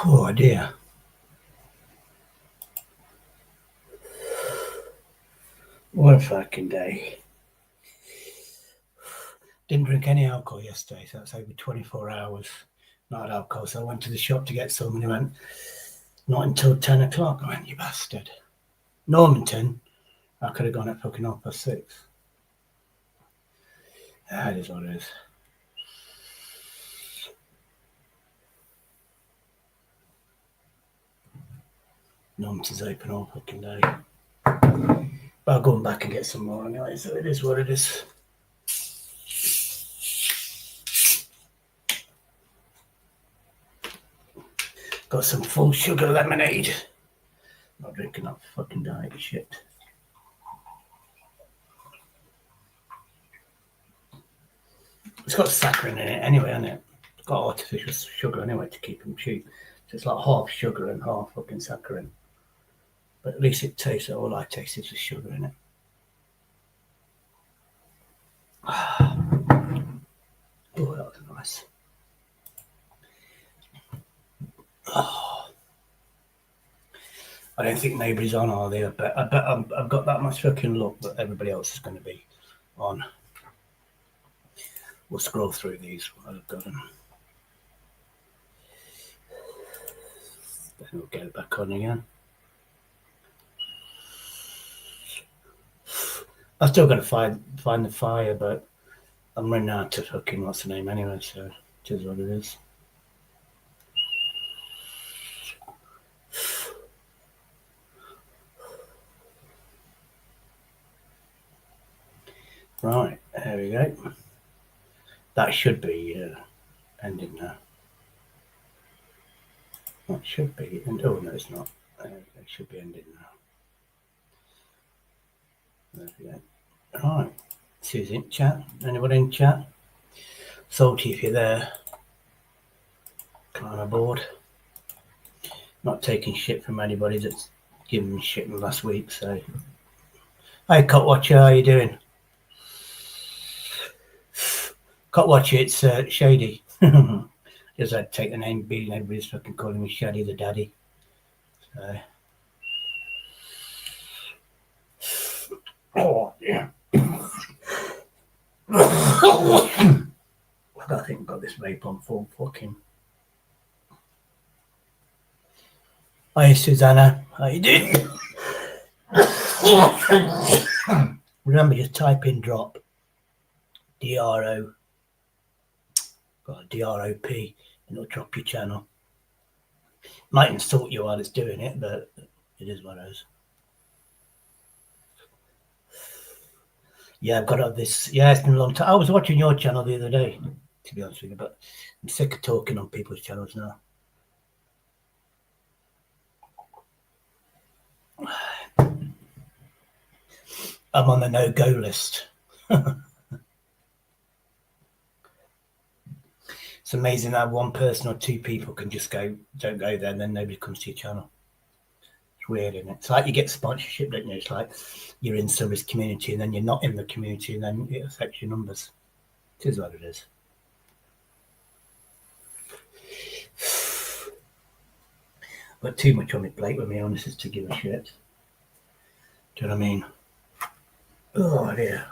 Oh dear. What a fucking day. Didn't drink any alcohol yesterday, so it's over 24 hours. Not had alcohol, so I went to the shop to get some and he went, not until 10 o'clock. I went, you bastard. Normanton, I could have gone at fucking 6:30. That is what it is. Normanton's open all fucking day. But I'll go back and get some more anyway, so it is what it is. Got some full sugar lemonade. Not drinking that fucking diet shit. It's got saccharin in it anyway, hasn't it? It's got artificial sugar anyway to keep them cheap. So it's like half sugar and half fucking saccharin. But at least it tastes, all I taste is the sugar in it. Oh, that was nice. Oh. I don't think nobody's on, are they? I bet I've got that much fucking luck that everybody else is going to be on. We'll scroll through these. I've got them. Then we'll get back on again. I've still got to find the fire, but I'm running out of fucking what's the name anyway, so it is what it is. Right, there we go. That should be ending now. That should be, and oh no, it's not. It should be ending now. There we go. Right, Susie in chat. Anybody in chat? Salty if you're there. Climb aboard. Not taking shit from anybody that's given me shit last week. So, hey, Cot Watcher, how you doing? Cot Watcher, it's Shady. Just had to take the name beating. Everybody's fucking calling me Shady the Daddy. So. Oh, yeah. I think I've got this vape on full fucking. Hi, Susanna. How you doing? Remember, just type in drop. DRO. Got a DROP, and it'll drop your channel. Might insult you while it's doing it, but it is what it is. Yeah, I've got this. Yeah, it's been a long time. I was watching your channel the other day, to be honest with you, but I'm sick of talking on people's channels now. I'm on the no-go list. It's amazing how one person or two people can just go, don't go there, and then nobody comes to your channel. It's weird, isn't it? It's like you get sponsorship, don't you? It's like you're in somebody's community and then you're not in the community and then it affects your numbers. It is what it is. But too much on my plate, with me honest, is to give a shit. Do you know what I mean? Oh dear.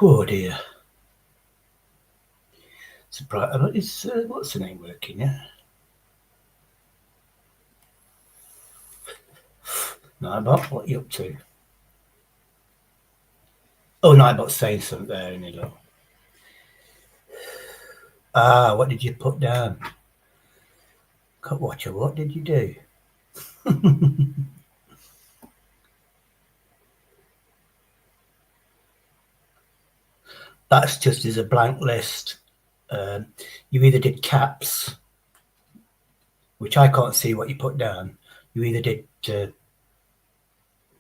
Oh dear. Surprise! Is what's the name working? Yeah. Nightbot, what are you up to? Oh, Nightbot's saying something there, isn't he? Look. Ah, what did you put down? Cut Watcher, what did you do? That's just as a blank list. You either did caps, which I can't see what you put down. You either did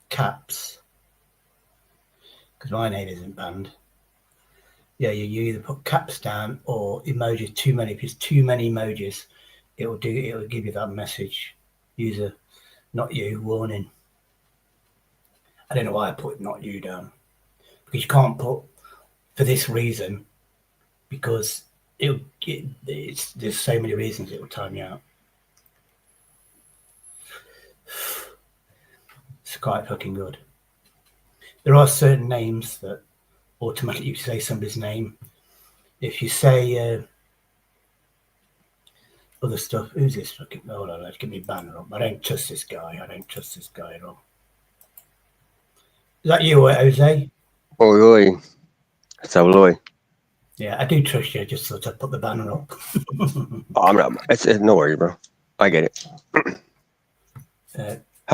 caps, because my name isn't banned. Yeah, you either put caps down or emojis. Too many. If it's too many emojis, it'll give you that message. User, not you, warning. I don't know why I put not you down. because you can't put for this reason because there's so many reasons it will time you out. It's quite fucking good. There are certain names that automatically you say somebody's name. If you say other stuff, who's this fucking? Hold on, let's give me banner up. I don't trust this guy. I don't trust this guy at all. Is that you, Jose? Oi, oi. Sabloy. Yeah, I do trust you. Just sort of put the banner up. Oh, I'm not. It's no worries, bro. I get it.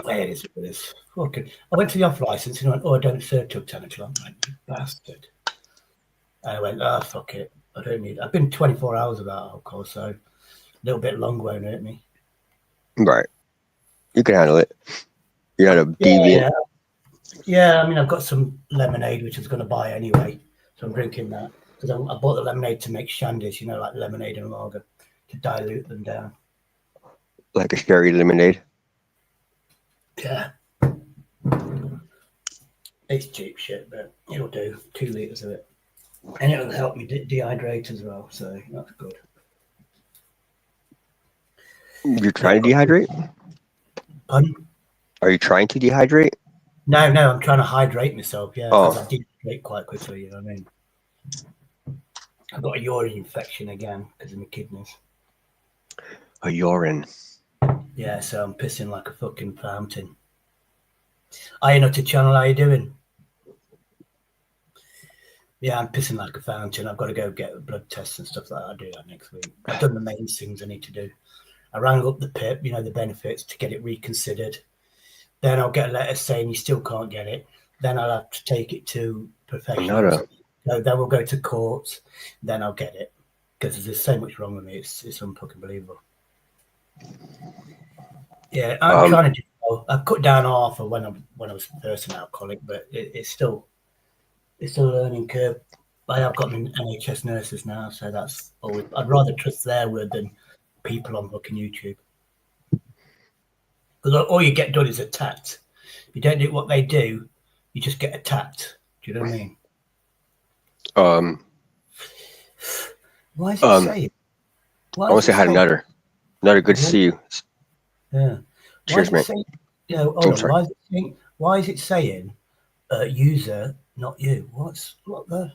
Where is it? This fucking. I went to the off license and went, "Oh, I don't serve till 10 o'clock." I went, "You bastard!" And I went, "Ah, fuck it. I don't need." I've been 24 hours without alcohol, so a little bit long won't hurt me. Right. You can handle it. You're not a Yeah, deviant. yeah. Yeah, I mean, I've got some lemonade, which I was going to buy anyway. So I'm drinking that. Because I bought the lemonade to make shandies, like lemonade and lager, to dilute them down. Like a sherry lemonade. Yeah. It's cheap shit, but it'll do. 2 litres of it. And it'll help me dehydrate as well, so that's good. You're trying to dehydrate? Pardon? Are you trying to dehydrate? No, I'm trying to hydrate myself, yeah, because Oh. I dehydrate quite quickly, you know what I mean? I've got a urine infection again because of my kidneys. A urine. Yeah, so I'm pissing like a fucking fountain. Hi, Nutter Channel, how you doing? Yeah, I'm pissing like a fountain. I've got to go get blood tests and stuff like that. I'll do that next week. I've done the main things I need to do. I rang up the PIP, the benefits, to get it reconsidered. Then I'll get a letter saying you still can't get it. Then I'll have to take it to professionals. So then we'll go to courts. Then I'll get it. Because there's so much wrong with me. It's unfucking believable. Yeah, I'm trying to do. I've cut down half of when I was first an alcoholic, but it's still a learning curve. I have got NHS nurses now, so that's always. I'd rather trust their word than people on fucking YouTube. Because all you get done is attacked. If you don't do what they do, you just get attacked. Do you know what I mean? Why is it saying? I want to say hi to Nutter. Nutter, good to see you. Yeah. Cheers, mate. Hold on. Why is it saying user, not you? What the?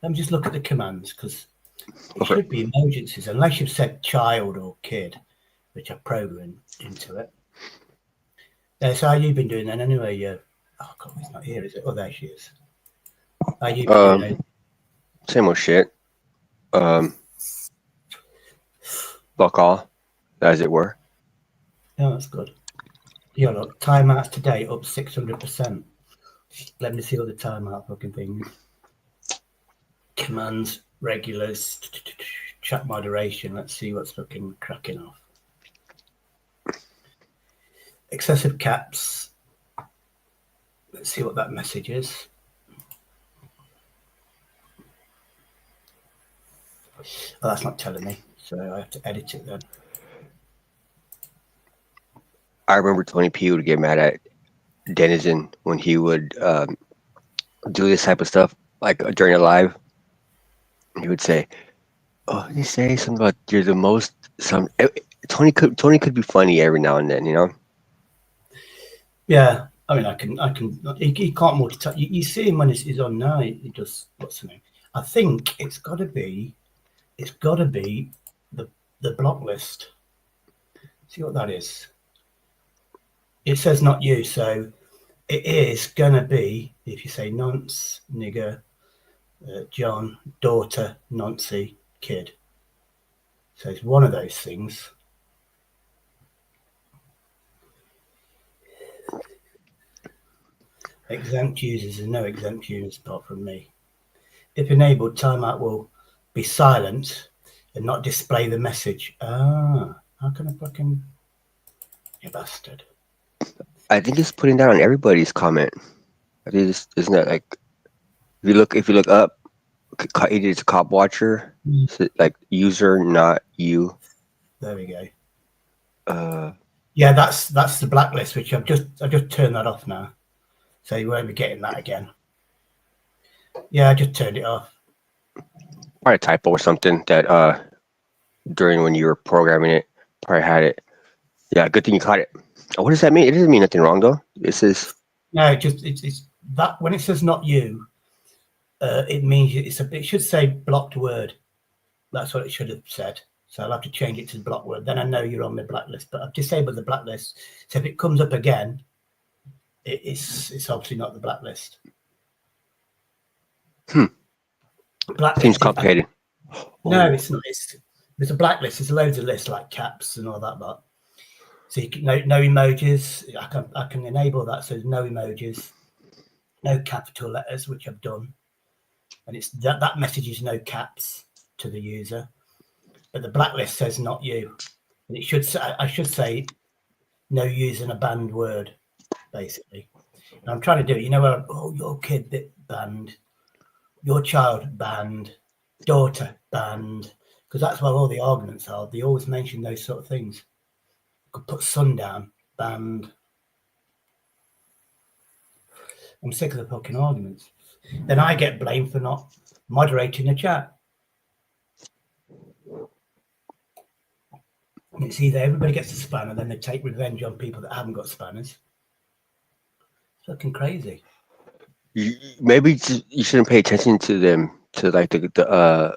Let me just look at the commands because it should be emergencies, unless you've said child or kid, which I programmed into it. So how you been doing then anyway? Oh God, he's not here, is it? Oh, there she is. How you been doing? Same old shit. Fuck all, as it were. Yeah, that's good. Yeah, look, timeouts today up 600%. Let me see all the timeout fucking things. Commands, regulars, chat moderation. Let's see what's fucking cracking off. Excessive caps. Let's see what that message is. Oh, that's not telling me, so I have to edit it then. I remember Tony P would get mad at Denizen when he would do this type of stuff, like during a live. He would say, "Oh, you say something about you're the most." Tony could be funny every now and then, Yeah, I mean, I can. He can't multitask. You see him when he's on now. He does what's the name? I think it's got to be the block list. See what that is. It says not you, so it is gonna be if you say nonce, nigger, John, daughter, Nancy, kid. So it's one of those things. Exempt users and no exempt users apart from me. If enabled, timeout will be silent and not display the message. How can I fucking... You bastard. I think it's putting that on everybody's comment. I think isn't that like if you look up, it's a cop watcher, so like user, not you. There we go. Yeah, that's the blacklist, which I've just turned that off now, so you won't be getting that again. Yeah, I just turned it off. Probably a typo or something that during when you were programming it, probably had it. Yeah, good thing you caught it. Oh, what does that mean? It doesn't mean nothing wrong though. It says No, it's that when it says not you, it means it should say blocked word. That's what it should have said. So I'll have to change it to blocked word. Then I know you're on the blacklist. But I've disabled the blacklist. So if it comes up again, it's obviously not the blacklist. seems Blacklist is complicated. no, Oh, it's not. It's a blacklist. There's loads of lists like caps and all that. But so you can no emojis. I can enable that. So there's no emojis, no capital letters, which I've done, and it's that message is no caps to the user. But the blacklist says not you, and it should say I should say no using a banned word basically. And I'm trying to do it. You know, where your kid banned, your child banned, daughter banned, because that's where all the arguments are. They always mention those sort of things. You could put sun down, banned. I'm sick of the fucking arguments. Then I get blamed for not moderating the chat. It's either everybody gets a spanner, then they take revenge on people that haven't got spanners. It's fucking crazy. maybe you shouldn't pay attention to them to like the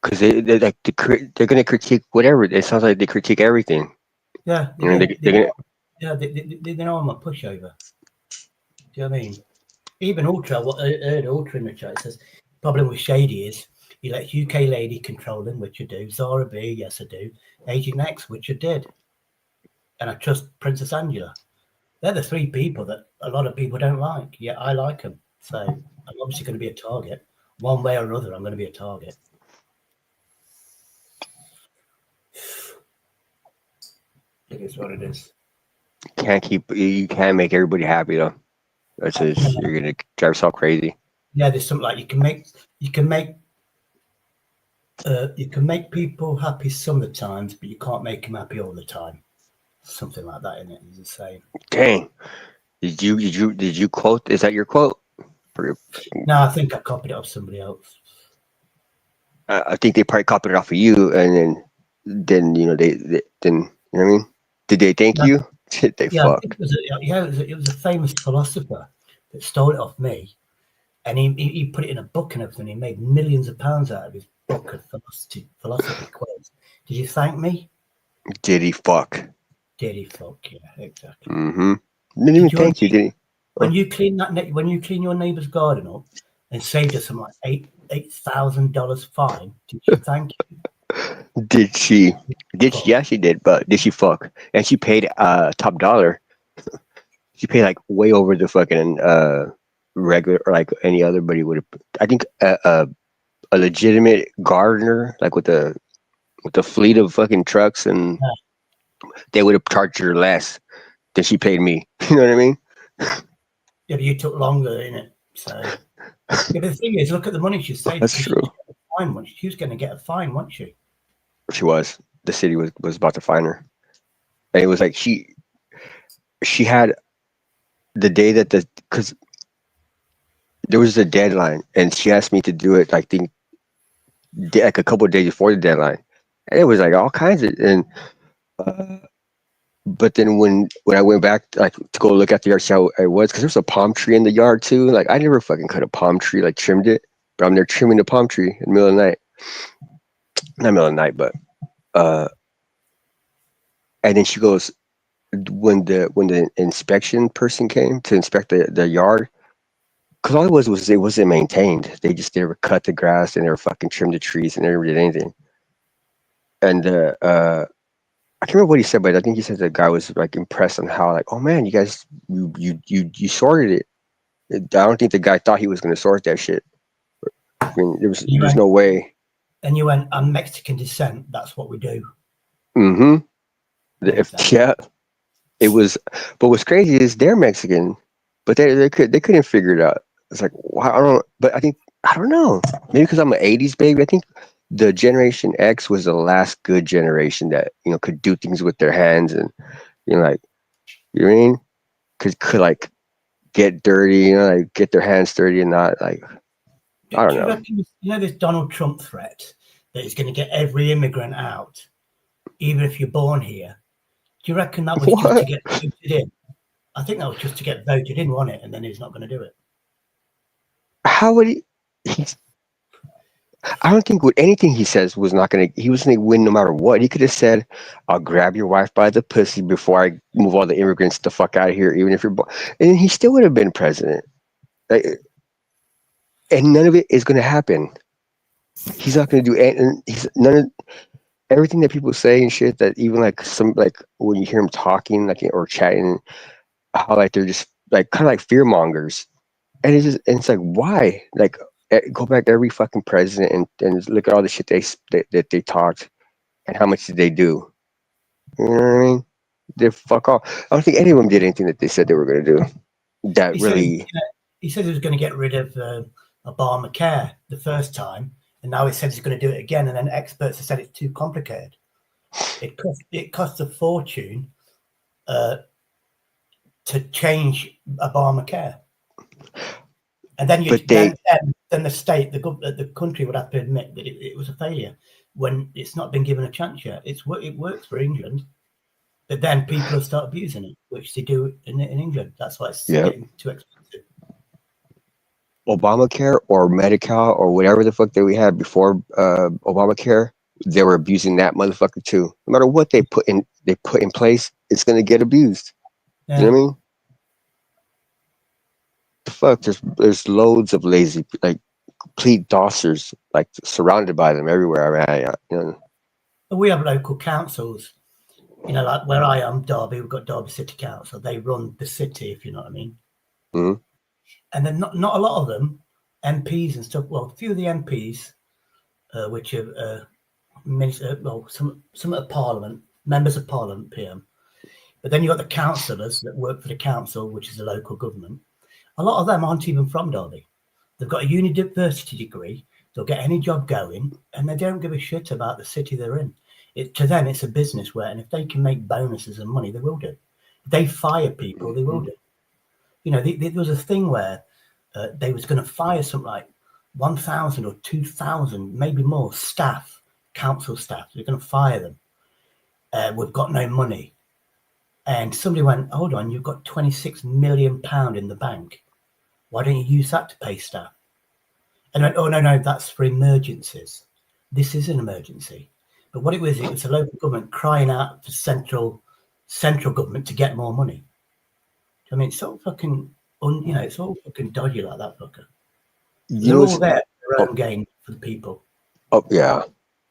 because they like they're gonna critique whatever. It sounds like they critique everything. Yeah, You know, they're gonna. yeah, they know I'm a pushover. Do you know what I mean? Even Ultra, what I heard Ultra in the chat says, problem with Shady is he lets UK Lady control him, which I do. Zara B, yes I do. Agent X, which I did. And I trust Princess Angela. They're the three people that a lot of people don't like. Yeah, I like them. So I'm obviously going to be a target. One way or another, I'm going to be a target. It is what it is. You can't make everybody happy though. That's just you're gonna drive yourself crazy. Yeah, there's something like you can make people happy some of the times, but you can't make them happy all the time. Something like that, in it is the same. Dang. Did you quote? Is that your quote? No, I think I copied it off somebody else. I think they probably copied it off of you, and then you know they then you know what I mean. Did they thank No, you? Did they yeah, I fuck? think it was a famous philosopher that stole it off me, and he put it in a book and everything. He made millions of pounds out of his book of philosophy quotes. Did you thank me? Did he fuck? Did he? Fuck yeah, exactly. Mm-hmm. Didn't even Did you thank you, did he? when you clean when you clean your neighbour's garden up and saved us some like $8,000 fine? Did she thank you? Did she? Did she? Fuck. Yeah, she did. But did she fuck? And she paid top dollar. She paid like way over the fucking regular or like any other buddy would have. I think a legitimate gardener like with a fleet of fucking trucks and they would have charged her less than she paid me. You know what I mean? Yeah, but you took longer in it. So yeah, but the thing is, look at the money she saved That's because true. she was going to get a fine, wasn't she? She was. The city was about to fine her, and it was like she had the day that because there was a deadline, and she asked me to do it. I think like a couple of days before the deadline, and it was like all kinds of and. Uh, but then when I went back like to go look at the yard, see how it was, because there's a palm tree in the yard too. Like I never fucking cut a palm tree, like trimmed it, but I'm there trimming the palm tree in the middle of the night. Not middle of the night, but uh, and then she goes when the inspection person came to inspect the yard, because all it was it wasn't maintained. They just never cut the grass and never fucking trimmed the trees and never did anything. And I can't remember what he said, but I think he said the guy was like impressed on how like, oh man, you guys you sorted it. I don't think the guy thought he was gonna sort that shit. I mean, there's no way. And you went, I'm Mexican descent. That's what we do. Mm-hmm. Exactly. Yeah, it was. But what's crazy is they're Mexican, but they couldn't figure it out. It's like I don't. But I don't know. Maybe because I'm an '80s baby. I think the Generation X was the last good generation that could do things with their hands and like you know what I mean. Could like get dirty, like get their hands dirty and not like, I don't Do you know. reckon, this Donald Trump threat that he's going to get every immigrant out, even if you're born here? Do you reckon that was just to What? get voted in? I think that was just to get voted in, wasn't it? And then he's not going to do it. How would he? He's, I don't think with anything he says was not going to. He was going to win no matter what. He could have said, "I'll grab your wife by the pussy before I move all the immigrants the fuck out of here, even if you're," and he still would have been president. And none of it is going to happen. He's not going to do anything. He's none of everything that people say and shit. That even like some like when you hear him talking like or chatting, how like they're just like kind of like fear mongers, and it's like why like go back to every fucking president and look at all the shit that they talked and how much did they do? You know what I mean? They fuck off. I don't think any of them did anything that they said they were going to do. That He said really. he said he was going to get rid of Obamacare the first time, and now he said he's going to do it again. And then experts have said it's too complicated. It costs a fortune to change Obamacare, and then then the state, the country would have to admit that it was a failure when it's not been given a chance yet. It works for England, but then people will start abusing it, which they do in England. That's why it's getting too expensive. Obamacare or Medi-Cal or whatever the fuck that we had before Obamacare, they were abusing that motherfucker too. No matter what they put in place, it's gonna get abused. Yeah. You know what I mean? The fuck, there's loads of lazy, like complete dossers, like surrounded by them everywhere. You know. We have local councils, like where I am, Derby. We've got Derby City Council. They run the city, if you know what I mean. Mm-hmm. And then not a lot of them, MPs and stuff. Well, a few of the MPs, which are some of the Parliament, members of Parliament, PM. But then you got the councillors that work for the council, which is a local government. A lot of them aren't even from Derby. They've got a university degree. They'll get any job going, and they don't give a shit about the city they're in. To them, it's a business and if they can make bonuses and money, they will do. If they fire people, they will do. There was a thing where they was going to fire something like 1,000 or 2,000, maybe more staff, council staff. They're going to fire them. We've got no money. And somebody went, hold on, you've got £26 million in the bank. Why don't you use that to pay staff? And I went, oh, no, that's for emergencies. This is an emergency. But what it was the local government crying out for central government to get more money. I mean, it's all fucking, it's all fucking dodgy like that, fucker. They're all there for their own gain for the people. Oh, yeah.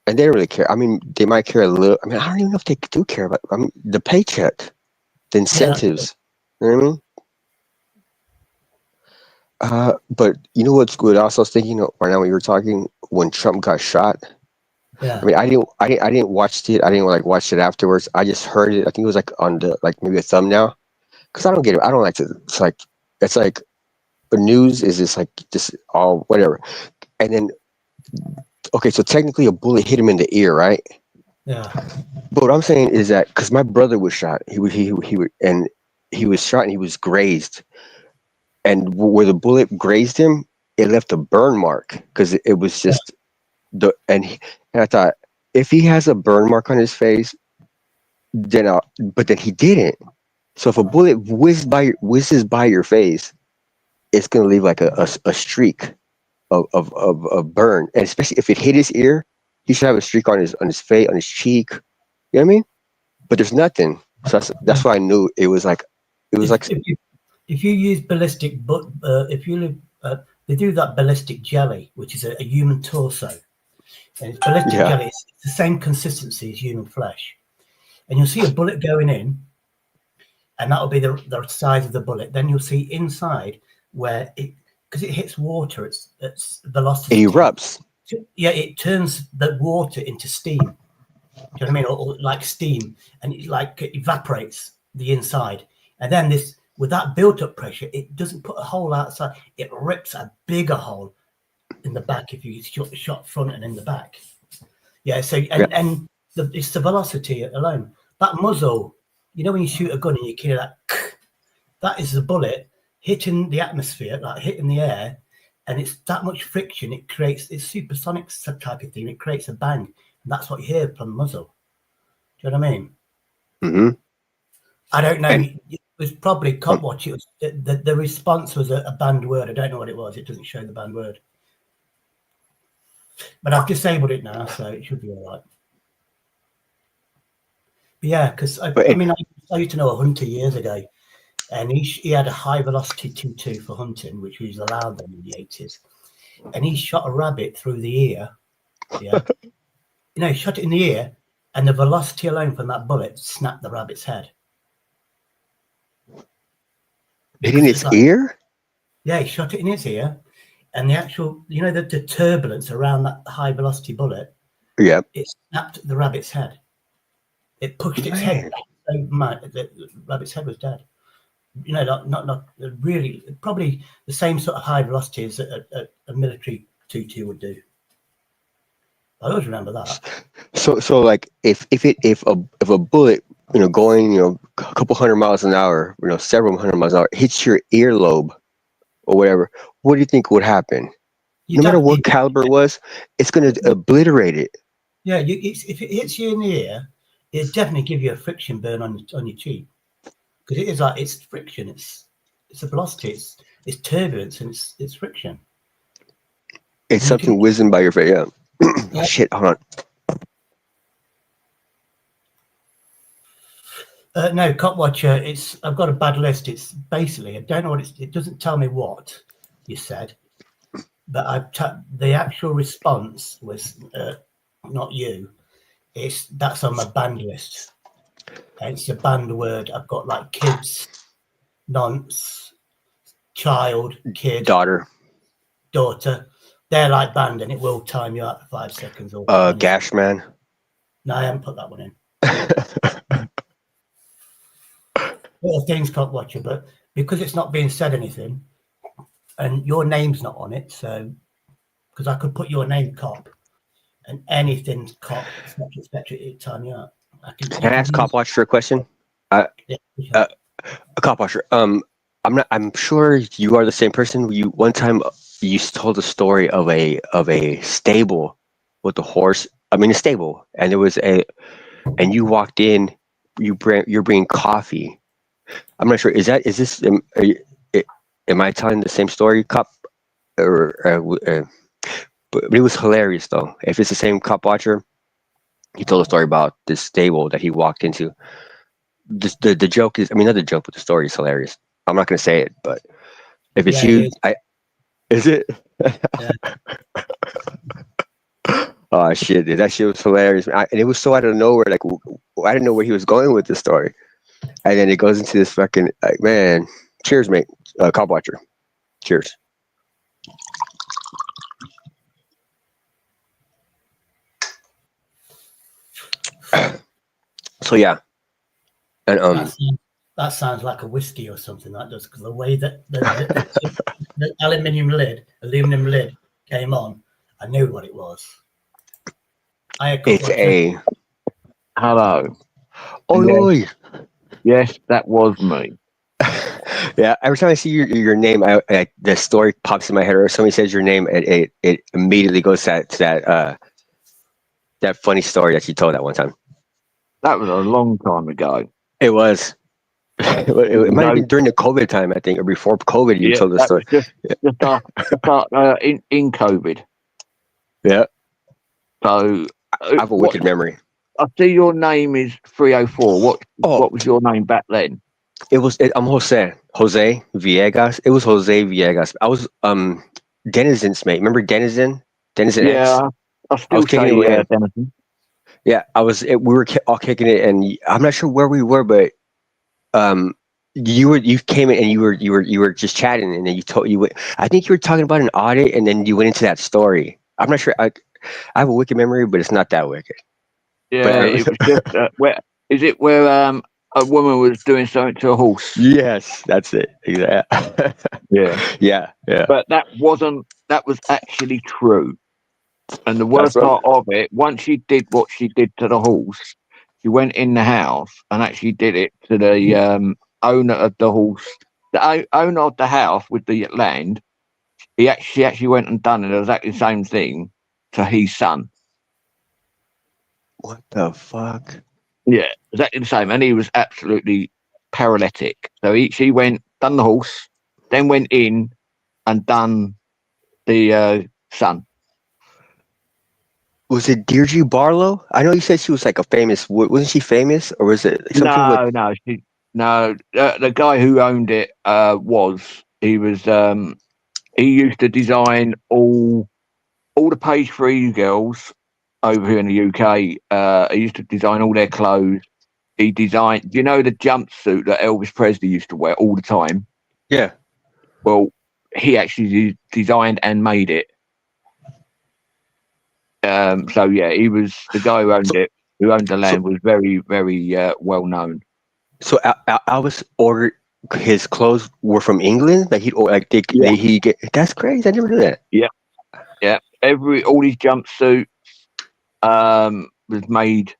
And they don't really care. I mean, they might care a little. I mean, I don't even know if they do care about the paycheck, the incentives. You know what I mean? But you know what's good? I was thinking right now when you were talking when Trump got shot. Yeah. I mean, I didn't watch it. I didn't watch it afterwards. I just heard it. I think it was like on the maybe a thumbnail. Because I don't get it. I don't like to. It's like the news is just like just all whatever. And then okay, so technically a bullet hit him in the ear, right? Yeah. But what I'm saying is that because my brother was shot, he was shot and he was grazed. And where the bullet grazed him, it left a burn mark because it was just and I thought if he has a burn mark on his face, but then he didn't. So if a bullet whizzes by your face, it's gonna leave like a streak of burn, and especially if it hit his ear, he should have a streak on his face, on his cheek. You know what I mean? But there's nothing. So that's why I knew it was like if you use ballistic, but they do that ballistic jelly, which is a human torso, and it's ballistic jelly. It's the same consistency as human flesh, and you'll see a bullet going in, and that'll be the size of the bullet. Then you'll see inside where because it hits water, it's velocity. It erupts. Yeah, it turns the water into steam. Do you know what I mean? Or like steam, and it evaporates the inside, and then with that built-up pressure, it doesn't put a hole outside. It rips a bigger hole in the back if you shot front and in the back. Yeah. So and it's the velocity alone. That muzzle, when you shoot a gun and you kill that is the bullet hitting the atmosphere, like hitting the air, and it's that much friction, it's supersonic type of thing. It creates a bang, and that's what you hear from the muzzle. Do you know what I mean? Mm-hmm. I don't know. And It was probably Copwatch. It was the response was a banned word. I don't know what it was. It doesn't show the banned word, but I've disabled it now, so it should be all right. But yeah, because I used to know a hunter years ago, and he had a high velocity 2.2 for hunting, which was allowed then in the 80s, and he shot a rabbit through the ear. Yeah, he shot it in the ear, and the velocity alone from that bullet snapped the rabbit's head. hit in its ear? Yeah, he shot it in his ear, and the actual, the turbulence around that high velocity bullet, it snapped the rabbit's head. It pushed its head back so much that the rabbit's head was dead. Not really, probably the same sort of high velocity as a military 2.2 would do. I always remember that. So like if a bullet, going, a couple hundred miles an hour, several hundred miles an hour, hits your earlobe or whatever, what do you think would happen? No matter what caliber it was, it's going to obliterate it. Yeah, if it hits you in the ear, it'll definitely give you a friction burn on your cheek, because it is like, it's friction, it's a velocity, it's turbulence, and it's friction. It's something whizzing by your face. Yeah. Yeah. Shit, hold on. No, Copwatcher, I've got a bad list. It's basically, I don't know what it doesn't tell me what you said, but the actual response was not you. That's on my banned list. It's a banned word. I've got like kids, nonce, child, kid, daughter. They're like banned, and it will time you out for 5 seconds. Or gash man. No, I haven't put that one in. Little things, Copwatcher, but because it's not being said anything, and your name's not on it, so because I could put your name, Cop, and anything's Cop, etc. It time you out. Can I ask Copwatcher a question? Copwatcher, I'm sure you are the same person. One time you told a story of a stable with a horse. I mean, a stable, and and you walked in. You're bringing coffee. I'm not sure. Am I telling the same story, Cop? But it was hilarious though. If it's the same Copwatcher, he told a story about this stable that he walked into. The joke is, not the joke, but the story is hilarious. I'm not going to say it, but if it's you, is it? Yeah. Oh shit, dude, that shit was hilarious, and it was so out of nowhere. Like, I didn't know where he was going with the story, and then it goes into this fucking man. Cheers, mate. Copwatcher. Cheers. So yeah, and that sounds like a whiskey or something. That does, because the way that the aluminum lid came on, I knew what it was. It's a hello. Oh, yes, that was me. Yeah, every time I see your name, the story pops in my head, or somebody says your name, it immediately goes to that funny story that you told that one time. That was a long time ago. It was. It might have been during the COVID time, I think, or before COVID. You told the story. Just in COVID. Yeah. So I have a wicked memory. I see your name is 304. What was your name back then? I'm Jose Villegas. It was Jose Villegas. I was Denizen's mate. Remember Denizen X? I was kicking it with Denizen. Yeah, we were all kicking it, and I'm not sure where we were, but you came in and you were just chatting, and then I think you were talking about an audit, and then you went into that story. I'm not sure. I have a wicked memory, but it's not that wicked. Yeah, it was just where a woman was doing something to a horse? Yes, that's it. Exactly. Yeah. But that was actually true. And the worst part of it, once she did what she did to the horse, she went in the house and actually did it to the owner of the horse the owner of the house with the land, she actually went and done exactly the same thing to his son. What the fuck? Yeah, exactly the same, and he was absolutely paralytic. So she went, done the horse, then went in and done the son. Was it Deirdre Barlow? I know you said she was like a famous. Wasn't she famous, or was it something with? No. The guy who owned it he used to design all the page 3 girls over here in the UK. He used to design all their clothes. He designed, the jumpsuit that Elvis Presley used to wear all the time? Yeah. Well, he actually designed and made it. So yeah, he was the guy who owned it, who owned the land, was very, very well known. So Elvis ordered his clothes were from England. Like he get. That's crazy. I never knew that. Yeah. All these jumpsuits was made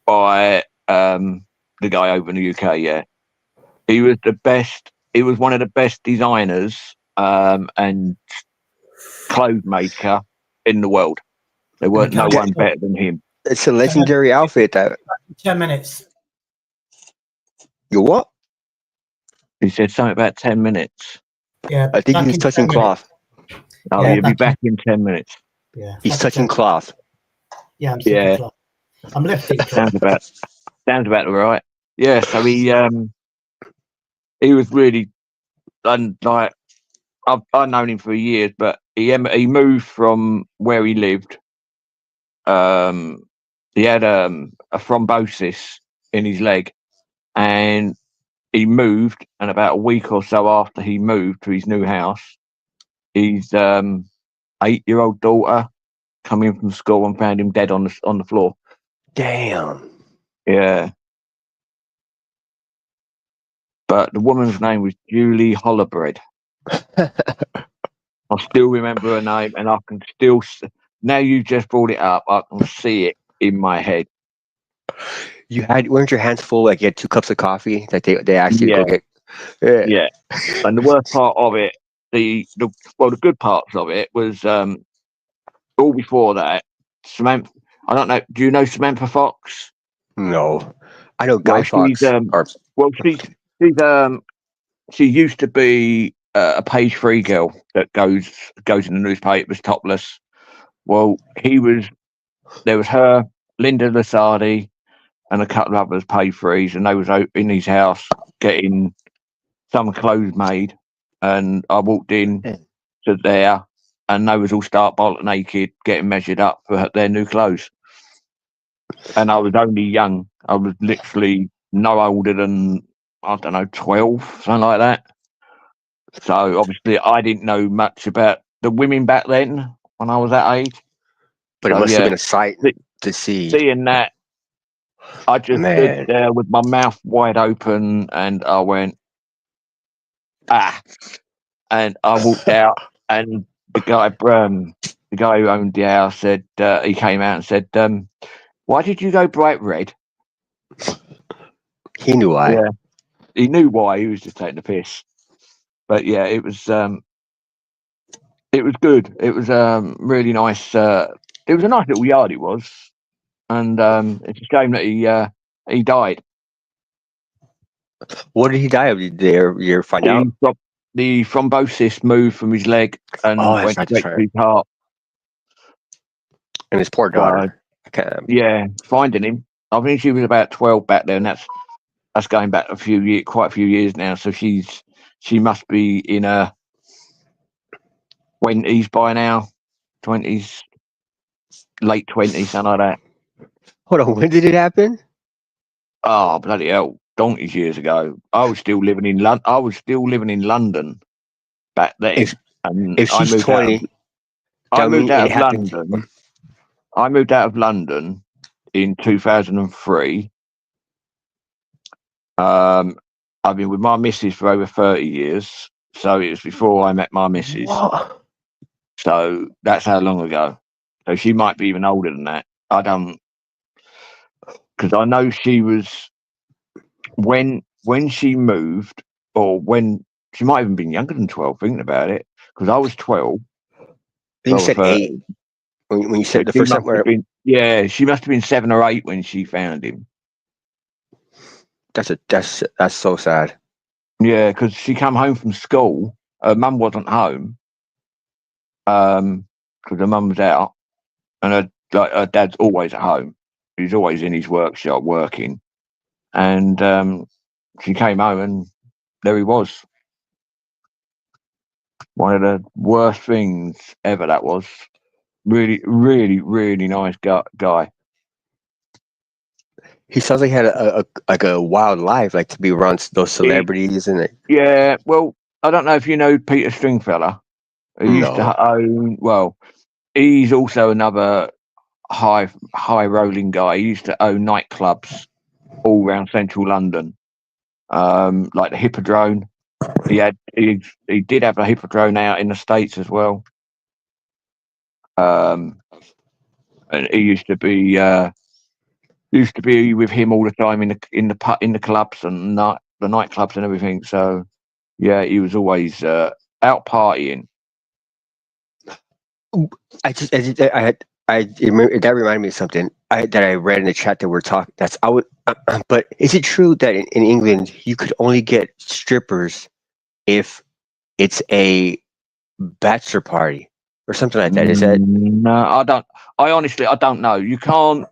by the guy over in the UK. Yeah, he was the best. He was one of the best designers and clothes maker in the world. There weren't no one better than him. It's a legendary outfit. That 10 minutes. You what? He said something about 10 minutes. Yeah, I think he was touching cloth. Oh, Yeah, he'll be back in 10 minutes. Yeah, He's touching cloth. Yeah, I'm touching cloth. I'm lifting cloth. Sounds about right. Yeah, so he was really, and like I've known him for years, but he moved from where he lived. He had a thrombosis in his leg, and he moved. And about a week or so after he moved to his new house, his 8-year-old daughter come in from school and found him dead on the floor. Damn. Yeah. But the woman's name was Julie Hollowbread. I still remember her name, and I can still. Now you just brought it up, I can see it in my head. Weren't your hands full? Like you had 2 cups of coffee that they asked you to go get. Yeah. And the worst part of it, the good parts of it was all before that. Samantha, I don't know. Do you know Samantha Fox? No, I know Guy Fox. She used to be a page 3 girl that goes in the newspapers topless. Well, there was her, Linda Lasardi, and a couple of others page 3s, and they was in his house getting some clothes made, and I walked in to there, and they was all stark bolt naked, getting measured up for their new clothes. And I was only young. I was literally no older than, I don't know, 12, something like that. So obviously I didn't know much about the women back then when I was that age. But it must have been a sight to see. Seeing that, I just stood there with my mouth wide open, and I went, and I walked out, and the guy who owned the house said, he came out and said, why did you go bright red? He knew why. Yeah, he knew why. He was just taking the piss. But yeah, it was good. It was really nice. It was a nice little yard. It was, and it's a shame that he died. What did he die of? Did you find out? The thrombosis moved from his leg and went straight to his heart. And his poor daughter. Finding him. I think she was about 12 back then. That's going back quite a few years now. So she must be in her 20s by now, 20s, late 20s, something like that. Hold on, when did it happen? Oh, bloody hell, donkeys years ago. I was still living in London back then. If she's 20, I moved out of London in 2003. I've been with my missus for over 30 years, so it was before I met my missus. What? So that's how long ago. So she might be even older than that. I don't, because I know she was when she moved, or when She might have even been younger than 12, thinking about it, because I was 12. You 12 or said 13. 8 when you said the She first must time. have been, yeah, she must have been 7 or 8 when she found him. That's so sad. Yeah, because she come home from school. Her mum wasn't home, because her mum was out, and her dad's always at home. He's always in his workshop working, and she came home, and there he was. One of the worst things ever. That was really, really, really nice guy. He sounds like he had a wild life, like to be around those celebrities and Yeah, well, I don't know if you know Peter Stringfellow. He used no. to own. Well, he's also another high rolling guy. He used to own nightclubs all around central London, like the Hippodrome. He did have a Hippodrome out in the States as well. And he used to be with him all the time in the clubs and the nightclubs and everything. So yeah, he was always out partying. That reminded me of something that I read in the chat that we're talking. But is it true that in England you could only get strippers if it's a bachelor party or something like that? Is that No, I don't. I honestly, I don't know. You can't.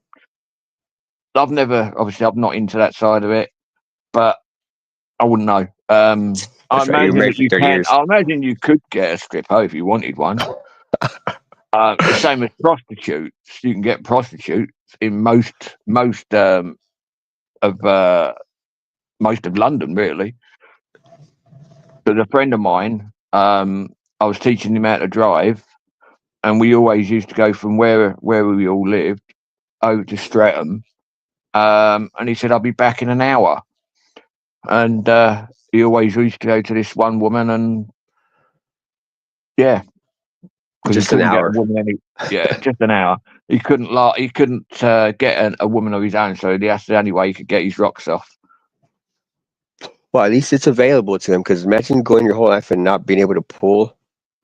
I'm not into that side of it, but I wouldn't know. I that's right? You're imagine married that for you 30 can. years. I imagine you could get a stripper if you wanted one. The same as prostitutes. You can get prostitutes in most of London, really. But a friend of mine, I was teaching him how to drive, and we always used to go from where we all lived over to Streatham. And he said, "I'll be back in an hour." And he always used to go to this one woman, and yeah, because he Just an couldn't get a hour. woman just an hour. He couldn't get a woman of his own, so that's the only way he could get his rocks off. Well, at least it's available to him. Because imagine going your whole life and not being able to pull.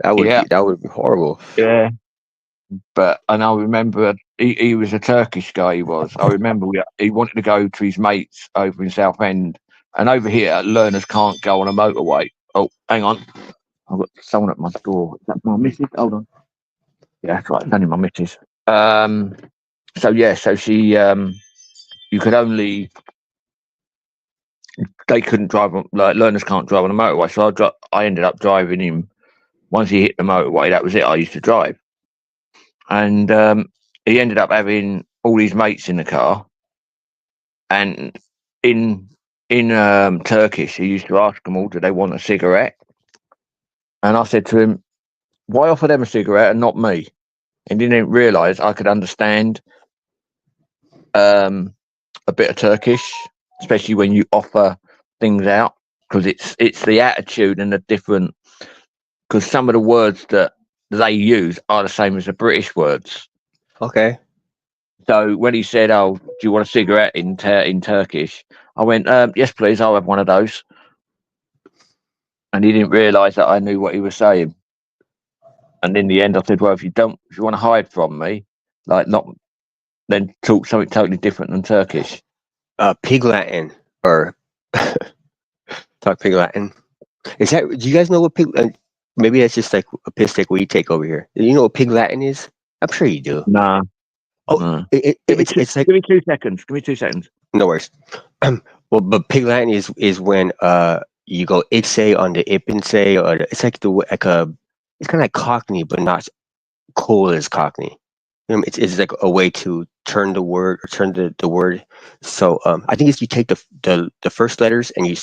That would be horrible. Yeah. But and I remember he was a Turkish guy. He was. I remember he wanted to go to his mates over in Southend, and over here learners can't go on a motorway. Oh, hang on, I've got someone at my door. Is that my missus? Hold on. Yeah, that's right. It's only my missus. So she you could only they couldn't drive like learners can't drive on a motorway. So I ended up driving him. Once he hit the motorway, that was it. I used to drive. And he ended up having all his mates in the car. And in Turkish, he used to ask them all, "Do they want a cigarette?" And I said to him, "Why offer them a cigarette and not me?" And he didn't realise I could understand a bit of Turkish, especially when you offer things out, because it's the attitude and the different. Because some of the words that they use are the same as the British words. Okay. So when he said, "Oh, do you want a cigarette in Turkish?" I went, "Yes, please. I'll have one of those." And he didn't realise that I knew what he was saying. And in the end, I said, "Well, if you want to hide from me, then talk something totally different than Turkish." Pig Latin or talk Pig Latin. Is that? Do you guys know what pig? Maybe that's just like a piss take we take over here. Do you know what Pig Latin is? I'm sure you do. Nah. Oh, Nah. it's like Give me 2 seconds. Give me 2 seconds. no worries. Well, but Pig Latin is when you go Ipse on the Ipinse or it's like it's kind of like Cockney but not cool as Cockney. It's like a way to turn the word or turn the word. So I think if you take the first letters and you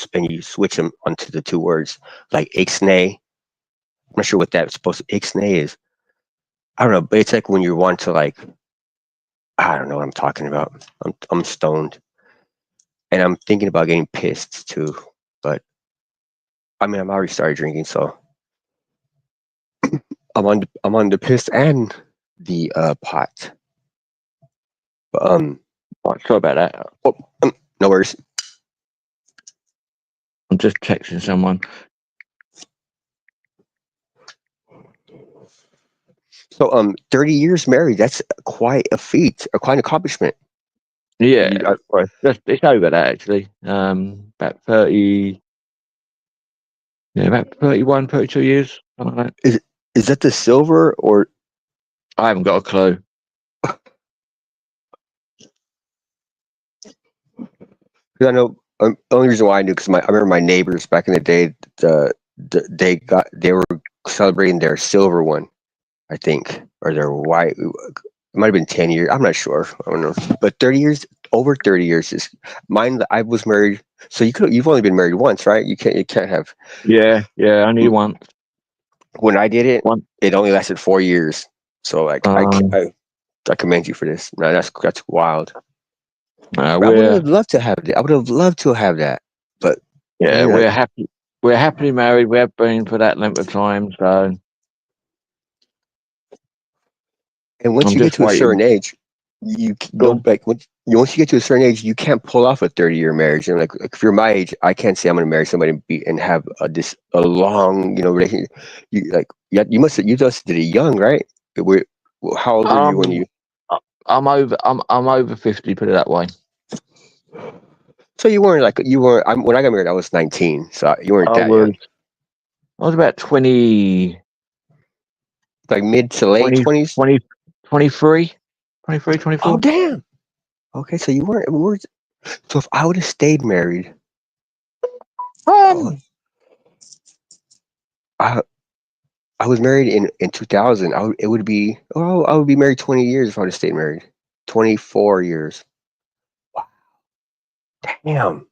switch them onto the two words like Ixnay. I'm not sure what that's supposed to Ixnay is. I don't know, but it's like when you want to like I don't know what I'm talking about. I'm stoned. And I'm thinking about getting pissed too. But I mean I'm already started drinking, so I'm on the piss and the pot. But Sorry about that. no worries. I'm just texting someone. So 30 years married, that's quite a feat, or quite an accomplishment. Yeah, You, well, it's over that actually. About 30, yeah, about 31, 32 years, something like that. is that the silver or I haven't got a clue. because I know the only reason why I knew because I remember my neighbors back in the day, they were celebrating their silver one, I think, or their white. It might have been 10 years. I'm not sure. I don't know, but 30 years, over 30 years is mine. I was married, so you've only been married once, right? You can't have. Yeah, only once. When I did it, One. it only lasted 4 years. So like I commend you for this. Man, that's wild. I would We're have loved to have that. I would have loved to have that, but yeah, man, we're happy. We're happily married. We have been for that length of time. So and once I'm you get just to a certain waiting. age, you Go don't like once you get to a certain age, you can't pull off a 30-year marriage. And like if you're my age, I can't say I'm going to marry somebody and have a long relationship. You just did it young, right? How old were you when on. you? I'm over. I'm over 50. Put it that way. So you weren't like you were. When I got married, I was 19, so you weren't I that young. was. I was about 20, Like mid to late 20, 20s. 20, 23, 23, Oh 24. damn. Okay, so you weren't. So if I would have stayed married, oh, Um, I I was married in 2000. It would be I would be married 20 years if I would have stayed married. 24 years. Wow, damn,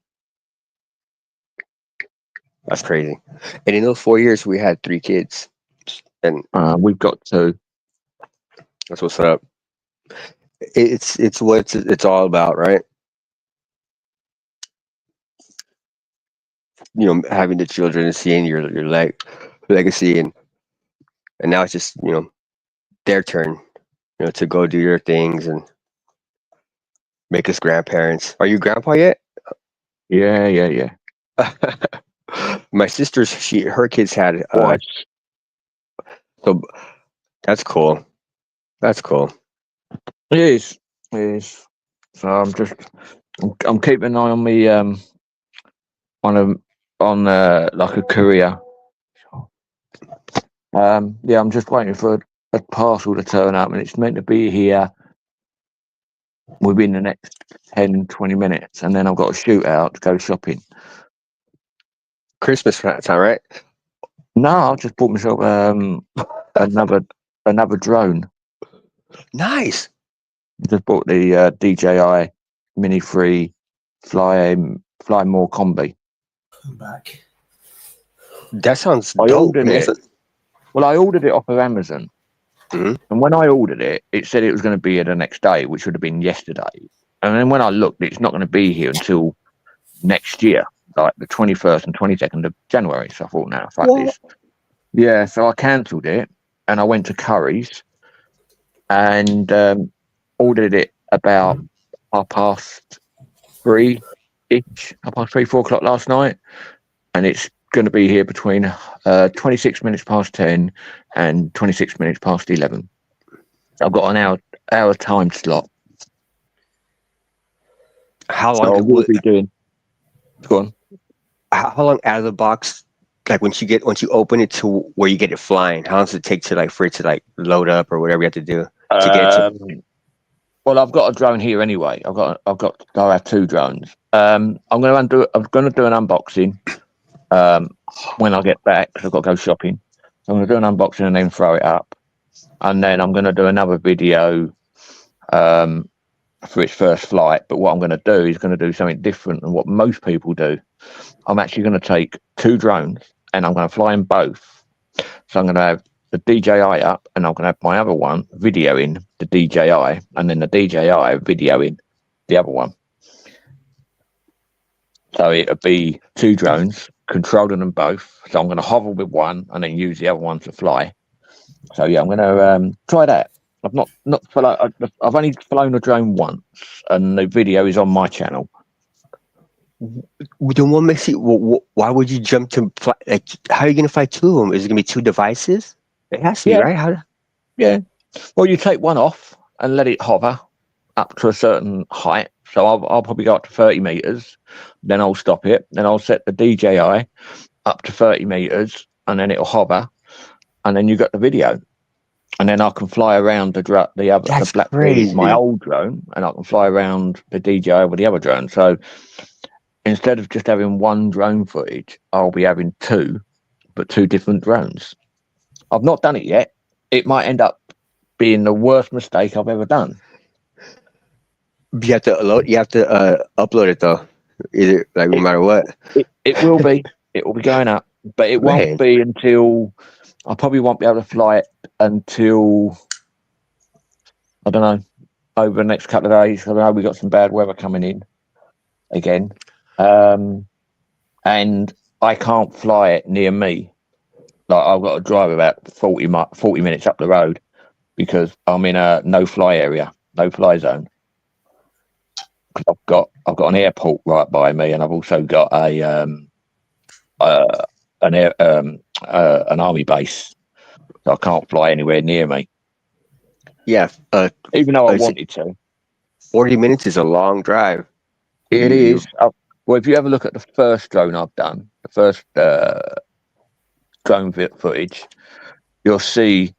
that's crazy. And in those 4 years, we had 3 kids, and we've got to. that's what's up. It's what it's all about, right? Having the children and seeing your legacy, and now it's just their turn, to go do their things and make us grandparents. Are you grandpa yet? Yeah. My sister's her kids had Twice. so that's cool. That's cool. It is. It is. So I'm keeping an eye on me on like a career. Yeah, I'm just waiting for a parcel to turn up, and it's meant to be here within the next 10, 20 minutes, and then I've got to shoot out to go shopping. Christmas time, right? No, I just bought myself another drone. Nice. Just bought the DJI Mini 3 Fly More Combi. I'm back. That sounds I dope. ordered it. Well, I ordered it off of Amazon, Mhm. and when I ordered it, it said it was going to be here the next day, which would have been yesterday. And then when I looked, it's not going to be here until next year, like the 21st and 22nd of January. So I thought, now, fuck this. Yeah, so I cancelled it, and I went to Curry's and ordered it about 3:30-ish, 4 o'clock last night, and it's going to be here between 26 minutes past 10 and 26 minutes past 11. I've got an hour time slot. How So long I will be doing. Go on. how long out of the box, like once you open it to where you get it flying, how long does it take for it to load up or whatever you have to do to get it to? Well, I've got a drone here anyway. I have 2 drones. I'm going to do an unboxing when I get back, because I've got to go shopping. So I'm going to do an unboxing and then throw it up, and then I'm going to do another video for its first flight. But what I'm going to do is going to do something different than what most people do. I'm actually going to take 2 drones and I'm going to fly them both. So I'm going to have the DJI up, and I'm going to have my other one videoing the DJI, and then the DJI videoing the other one. So it'll be 2 drones controlling them both. So I'm going to hover with one and then use the other one to fly. So yeah, I'm going to try that. I've only flown a drone once, and the video is on my channel. Then what makes you? Why would you jump to fly? Like, how are you gonna fly 2 of them? Is it gonna be 2 devices? It has to be, Yeah, right? How? Yeah. Well, you take one off and let it hover up to a certain height. So I'll probably go up to 30 meters. Then I'll stop it. Then I'll set the DJI up to 30 meters, and then it'll hover. And then you got the video. And then I can fly around the That's Blackberry, my crazy. old drone, and I can fly around the DJI with the other drone. So instead of just having one drone footage, I'll be having two, but two different drones. I've not done it yet. It might end up being the worst mistake I've ever done. You have to upload it though. Either like no matter what. It will be. It will be going up, but it Man. won't be until I probably won't be able to fly it until I don't know over the next couple of days. I know we got some bad weather coming in again, and I can't fly it near me. Like I've got to drive about 40 minutes up the road because I'm in a no-fly area, no-fly zone. I've got an airport right by me, and I've also got an army base. So I can't fly anywhere near me. Yeah. Even though I wanted to. 40 minutes is a long drive. It is. Well, if you ever look at the first drone I've done, the first drone footage, you'll see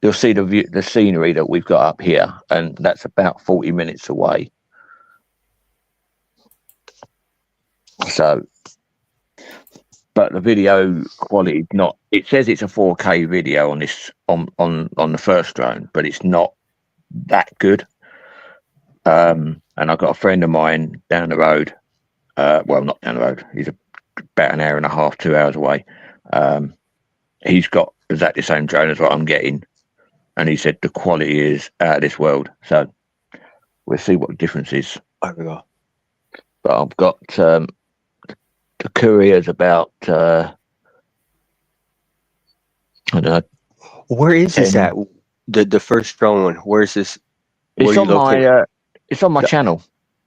the scenery that we've got up here, and that's about 40 minutes away. So, but the video quality is not. It says it's a 4K video on this on the first drone, but it's not that good. And I've got a friend of mine down the road. Well, not down the road. He's about an hour and a half, 2 hours away. He's got exactly the same drone as what I'm getting, and he said the quality is out of this world. So we'll see what the difference is. There we go. But I've got the courier's about I don't know. Where is this at? The first drone one. Where is this? It's on my channel.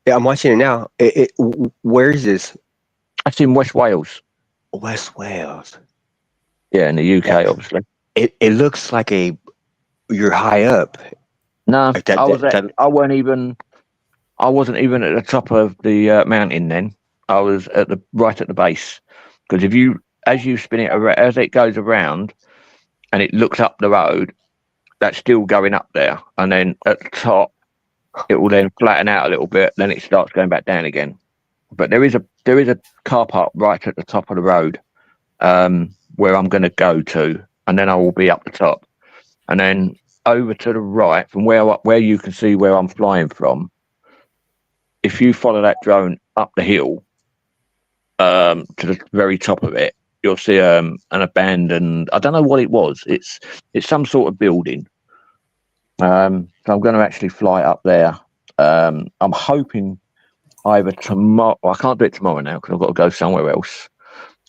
Yeah, I'm watching it now. Where is this? That's in West Wales. West Wales. Yeah, in the UK, obviously. It looks like you're high up. No, Like I wasn't even at the top of the mountain then. I was right at the base, because as you spin it around, as it goes around, and it looks up the road, that's still going up there, and then at the top, it will then flatten out a little bit. Then it starts going back down again. But there is a car park right at the top of the road, where I'm going to go to, and then I will be up the top, and then over to the right from where you can see where I'm flying from. If you follow that drone up the hill to the very top of it, you'll see an abandoned. I don't know what it was. It's some sort of building. So I'm going to actually fly up there. I'm hoping either tomorrow. Well, I can't do it tomorrow now because I've got to go somewhere else.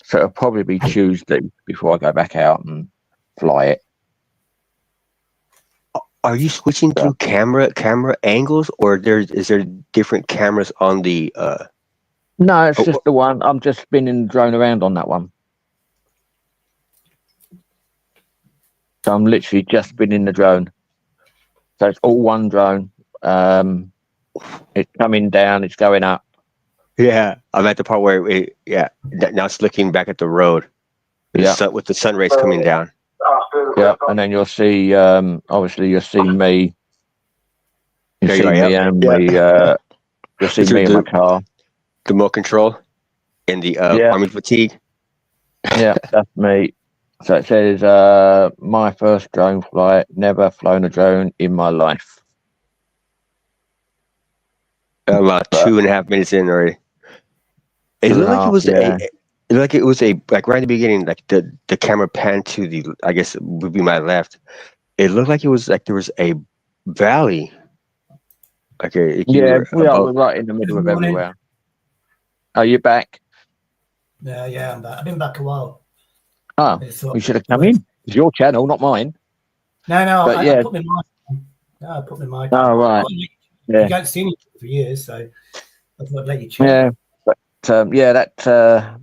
So it'll probably be Tuesday before I go back out and fly it. Are you switching through camera angles, or is there different cameras on the? No, it's just the one. I'm just spinning the drone around on that one. So I'm literally just spinning the drone. So it's all one drone. It's coming down. It's going up. Yeah, I'm at the part where now it's looking back at the road. With the sun rays coming down. Yeah, and then you'll see. Obviously, you'll see me. You'll see me and you'll see me in my car. The remote control and the army fatigue. Yeah, that's me. So it says, my first drone flight, never flown a drone in my life. About 2.5 minutes in already. It looked like it was like right in the beginning, like the camera panned to the, I guess it would be my left. It looked like it was like there was a valley. We're right in the middle of everywhere. Are you back? Yeah, I'm back. I've been back a while. Oh, we should have come in. It's your channel, not mine. No, I put my mic on. No, I put my mic on. Oh, right. You haven't seen it for years, so I thought I'd let you check. Yeah, but that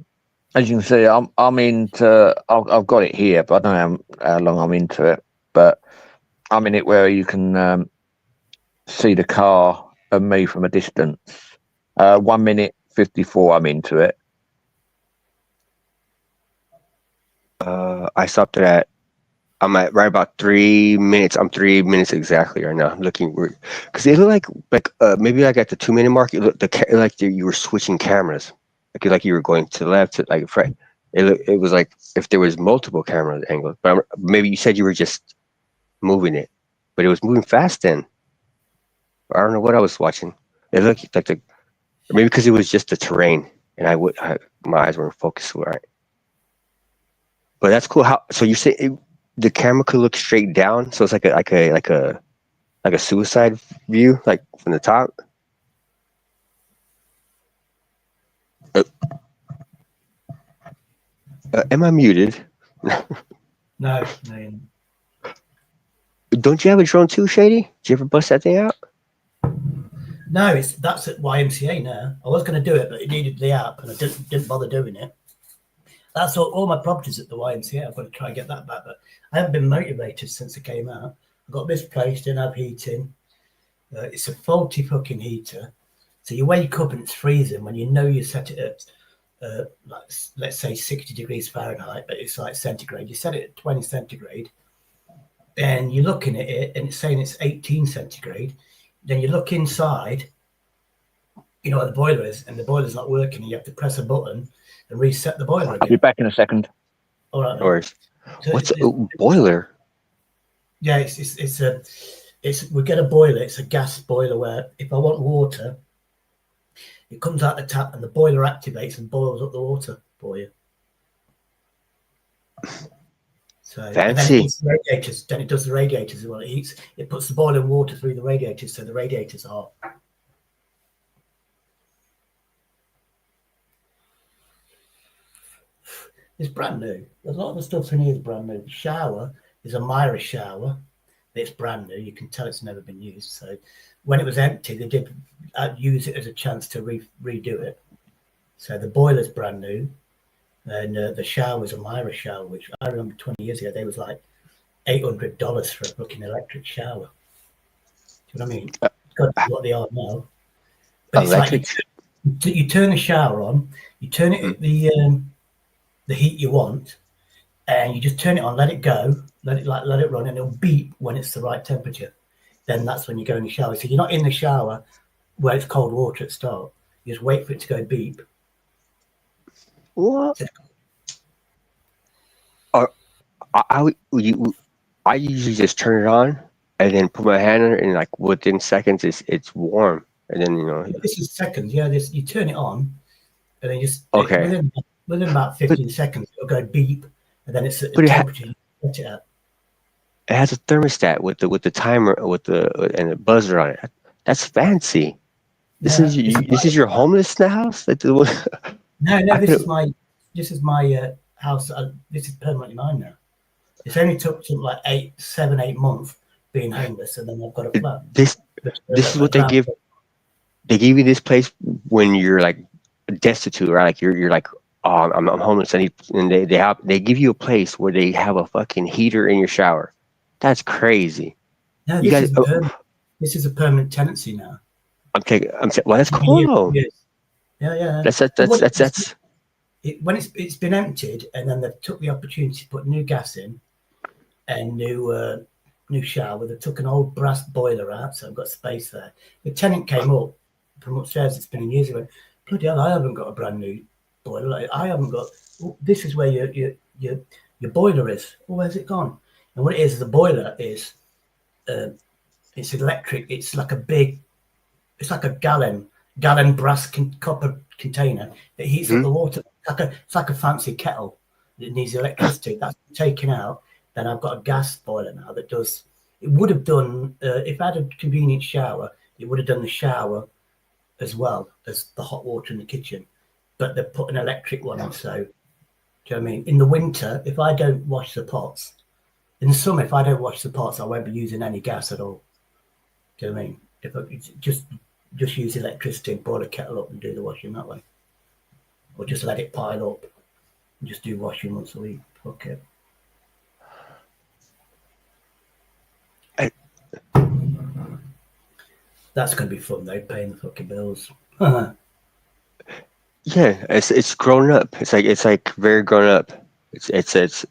as you can see, I'm into. I've got it here, but I don't know how long I'm into it. But I'm in it where you can see the car and me from a distance. 1 minute 54. I'm into it. I stopped it at. I'm at right about 3 minutes. I'm 3 minutes exactly right now. I'm looking because it looked like maybe like at the 2 minute mark. It looked like you were switching cameras, like you were going to the left, to like right. It was like if there was multiple camera angles. But maybe you said you were just moving it, but it was moving fast then. I don't know what I was watching. It looked like maybe because it was just the terrain, and my eyes weren't focused right. But that's cool. How so? You say the camera could look straight down, so it's like a suicide view, like from the top. Uh, am I muted? No. Don't you have a drone too, Shady? Did you ever bust that thing out? No, that's at YMCA now. I was going to do it, but it needed the app, and I didn't bother doing it. That's all my properties at the YMCA. I've got to try and get that back, but I haven't been motivated since it came out. I got misplaced, didn't have heating. It's a faulty fucking heater. So you wake up and it's freezing when you know you set it at, like, let's say 60 degrees Fahrenheit, but it's like centigrade. You set it at 20 centigrade, and you're looking at it and it's saying it's 18 centigrade. Then you look inside, you know what the boiler is, and the boiler's not working. And you have to press a button and reset the boiler again. I'll be back in a second. All right. Or what's a boiler? Yeah, we get a boiler. It's a gas boiler where if I want water, it comes out the tap and the boiler activates and boils up the water for you. So fancy. And then it does the radiators as well. It puts the boiling water through the radiators, so the radiators are hot. It's brand new. There's a lot of the stuff in here is brand new. The shower is a Myra shower. It's brand new. You can tell it's never been used. So when it was empty, they did use it as a chance to redo it. So the boiler's brand new. And the shower is a Myra shower, which I remember 20 years ago, they was like $800 for a fucking electric shower. Do you know what I mean? God knows what they are now. But electric. It's like you turn the shower on, you turn it at the heat you want, and you just turn it on, let it go, let it run, and it'll beep when it's the right temperature. Then that's when you go in the shower. So you're not in the shower where it's cold water at the start. You just wait for it to go beep. What? I usually just turn it on and then put my hand in it, and like within seconds it's warm, and then This is seconds. Yeah, you turn it on, and then just within about 15 seconds it'll go beep, and then it's at the temperature you set it at. It has a thermostat with the timer and a buzzer on it. That's fancy. This is your homeless house? No, this is my house. This is permanently mine now. It's only took something like 8 months being homeless, and then I've got a flat. This is what they give. They give you this place when you're like destitute, right? Like you're like, oh, I'm homeless, and they give you a place where they have a fucking heater in your shower. That's crazy. No, this is a permanent tenancy now. I'm saying, well, that's cool. Yeah. That's. When it's been emptied, and then they've took the opportunity to put new gas in and new shower. They took an old brass boiler out, so I've got space there. The tenant came up from upstairs. It's been years ago. Bloody hell, I haven't got a brand new boiler. Like, I haven't got. This is where your boiler is. Oh, where's it gone? And what it is the boiler is, it's electric. It's like a gallon brass copper container that heats up the water. It's like a fancy kettle that needs electricity. That's taken out. Then I've got a gas boiler now that does. It would have done if I had a convenient shower. It would have done the shower as well as the hot water in the kitchen. But they put an electric one in. So, do you know what I mean? In the winter, if I don't wash the pots, in the summer, if I don't wash the pots, I won't be using any gas at all. Do you know what I mean? If I just use electricity and boil a kettle up and do the washing that way, or just let it pile up. Just do washing once a week. Fuck it. I- That's going to be fun though, paying the fucking bills. Yeah, it's grown up. It's like very grown up. It's It's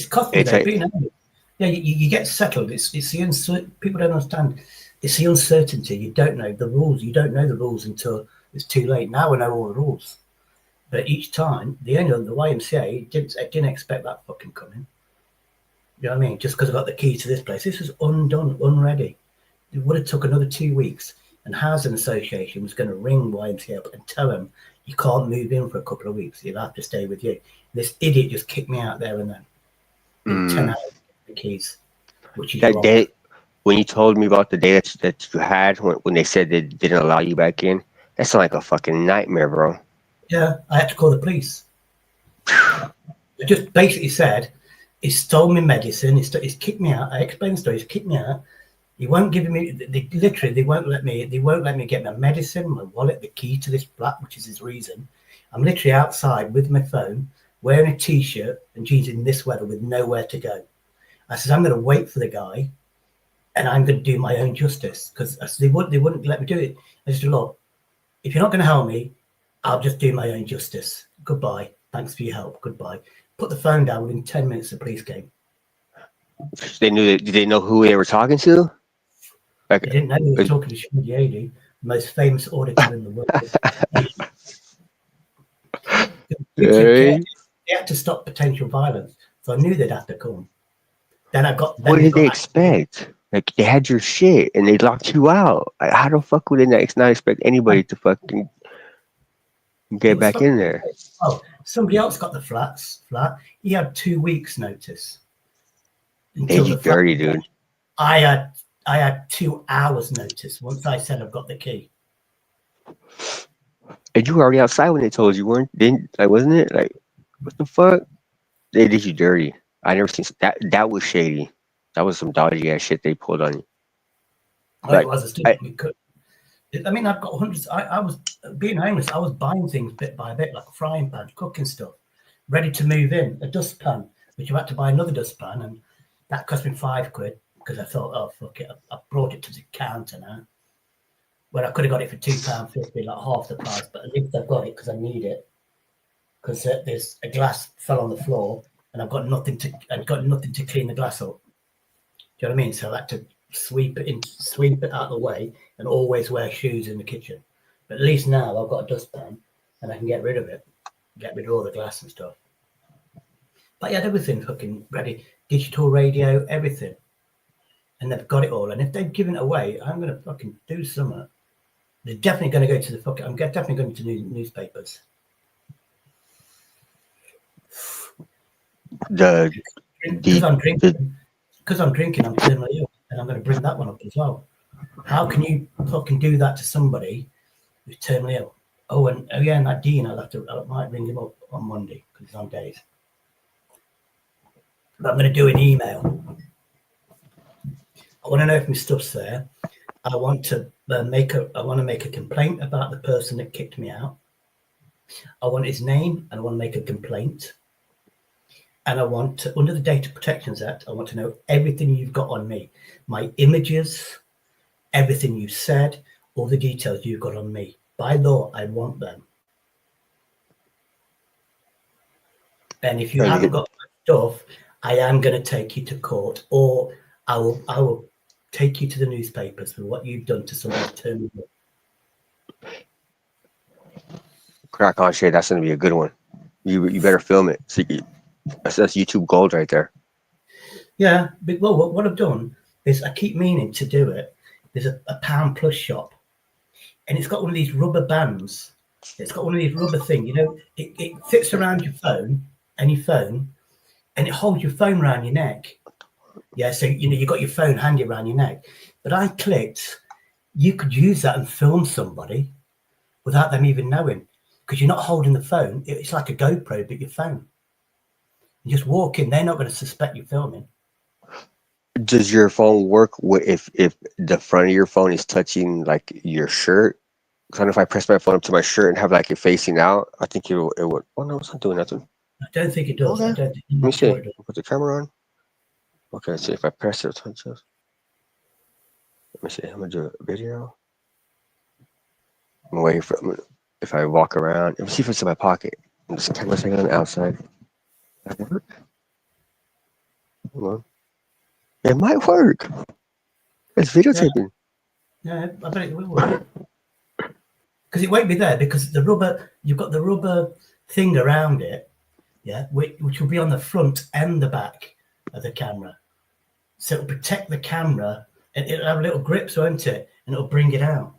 cost me it's though, like being homeless. Yeah, you get settled. It's the uncertain. People don't understand. It's the uncertainty. You don't know the rules. You don't know the rules until it's too late. Now we know all the rules. But each time, the YMCA didn't expect that fucking coming. You know what I mean? Just because I got the key to this place, this was undone, unready. It would have took another 2 weeks, and housing association was going to ring YMCA up and tell them you can't move in for a couple of weeks. You'll have to stay with you. This idiot just kicked me out there and then. In 10 hours the keys, which is that wrong. day when you told me about the day that you had when they said they didn't allow you back in. That sounded like a fucking nightmare, bro. Yeah, I had to call the police. It just basically said he stole my medicine. He's kicked me out. I explained the story. He's kicked me out. He won't give me. They won't let me. They won't let me get my medicine, my wallet, the key to this flat, which is his reason. I'm literally outside with my phone, wearing a t-shirt and jeans in this weather with nowhere to go. I said I'm going to wait for the guy, and I'm going to do my own justice because they wouldn't let me do it. I said, look, if you're not going to help me, I'll just do my own justice. Goodbye. Thanks for your help. Goodbye. Put the phone down. Within 10 minutes, the police came. They knew that. Did they know who they were talking to? Like, They didn't know he was talking to Shimon Yadi, the most famous auditor in the world. hey, They had to stop potential violence, so I knew they'd have to come. Then what they did they got expect? Like they had your shit and they locked you out. Like, how the fuck would they not expect anybody to fucking it get was back in there? Oh, somebody else got the flat. He had 2 weeks notice Did until you the flat. dirty, dude? I had 2 hours notice once I said I've got the key. And you were already outside when they told you weren't. Didn't like? Wasn't it like what the fuck? They did you dirty. I never seen that. That was shady. That was some dodgy ass shit they pulled on you. Oh, it Like was. I mean, I've got hundreds. I was being homeless. I was buying things bit by bit, like a frying pan, cooking stuff, ready to move in. A dustpan, which I had to buy another dustpan, and that cost me £5 because I thought, oh fuck it, I brought it to the counter now. Where I could have got it for £2.50, like half the price, but at least I've got it because I need it. Because there's a glass fell on the floor, and I've got nothing to clean the glass up. Do you know what I mean? So I had to sweep it out of the way, and always wear shoes in the kitchen. But at least now I've got a dustpan, and I can get rid of it, get rid of all the glass and stuff. But yeah, everything fucking ready, digital radio, everything, and they've got it all. And if they've given it away, I'm gonna fucking do something. They're definitely going to go to the fucking. I'm definitely going to newspapers. Because I'm drinking. Because I'm drinking, I'm terminally ill, and I'm going to bring that one up as well. How can you fucking do that to somebody who's terminally ill? Oh, and that Dean, I might ring him up on Monday because he's on days. But I'm going to do an email. I want to know if my stuff's there. I want to make a complaint about the person that kicked me out. I want his name, and I want to make a complaint. And I want to, under the Data Protections Act, I want to know everything you've got on me, my images, everything you said, all the details you've got on me. By law, I want them. And if you haven't got my stuff, I am going to take you to court, or I will take you to the newspapers for what you've done to somebody's terminal. Crack on shit. That's gonna be a good one. You better film it. That's YouTube gold right there. Yeah, but well, what I've done is I keep meaning to do it. There's a Pound Plus shop, and it's got one of these rubber bands. It's got one of these rubber thing, it fits around your phone, and it holds your phone around your neck. Yeah, so you got your phone handy around your neck. But I clicked, you could use that and film somebody without them even knowing, because you're not holding the phone. It's like a GoPro, but your phone. You just walk in, they're not going to suspect you're filming. Does your phone work if the front of your phone is touching like your shirt? Because I know if I press my phone up to my shirt and have like it facing out, I think it would. Oh no, it's not doing nothing. I don't think it does. Okay. I don't think, Let I'm me not see. sure it does. Put the camera on. Okay, let's see if I press it. Let me see. I'm gonna do a video. I'm waiting for if I walk around. Let me see if it's in my pocket. I'm just camera second on the outside. That work? Hold on. It might work. It's videotaping. Yeah, I bet it will work. Because it won't be there because the rubber, you've got the rubber thing around it, yeah, which will be on the front and the back of the camera. So it'll protect the camera and it'll have little grips, won't it? And it'll bring it out.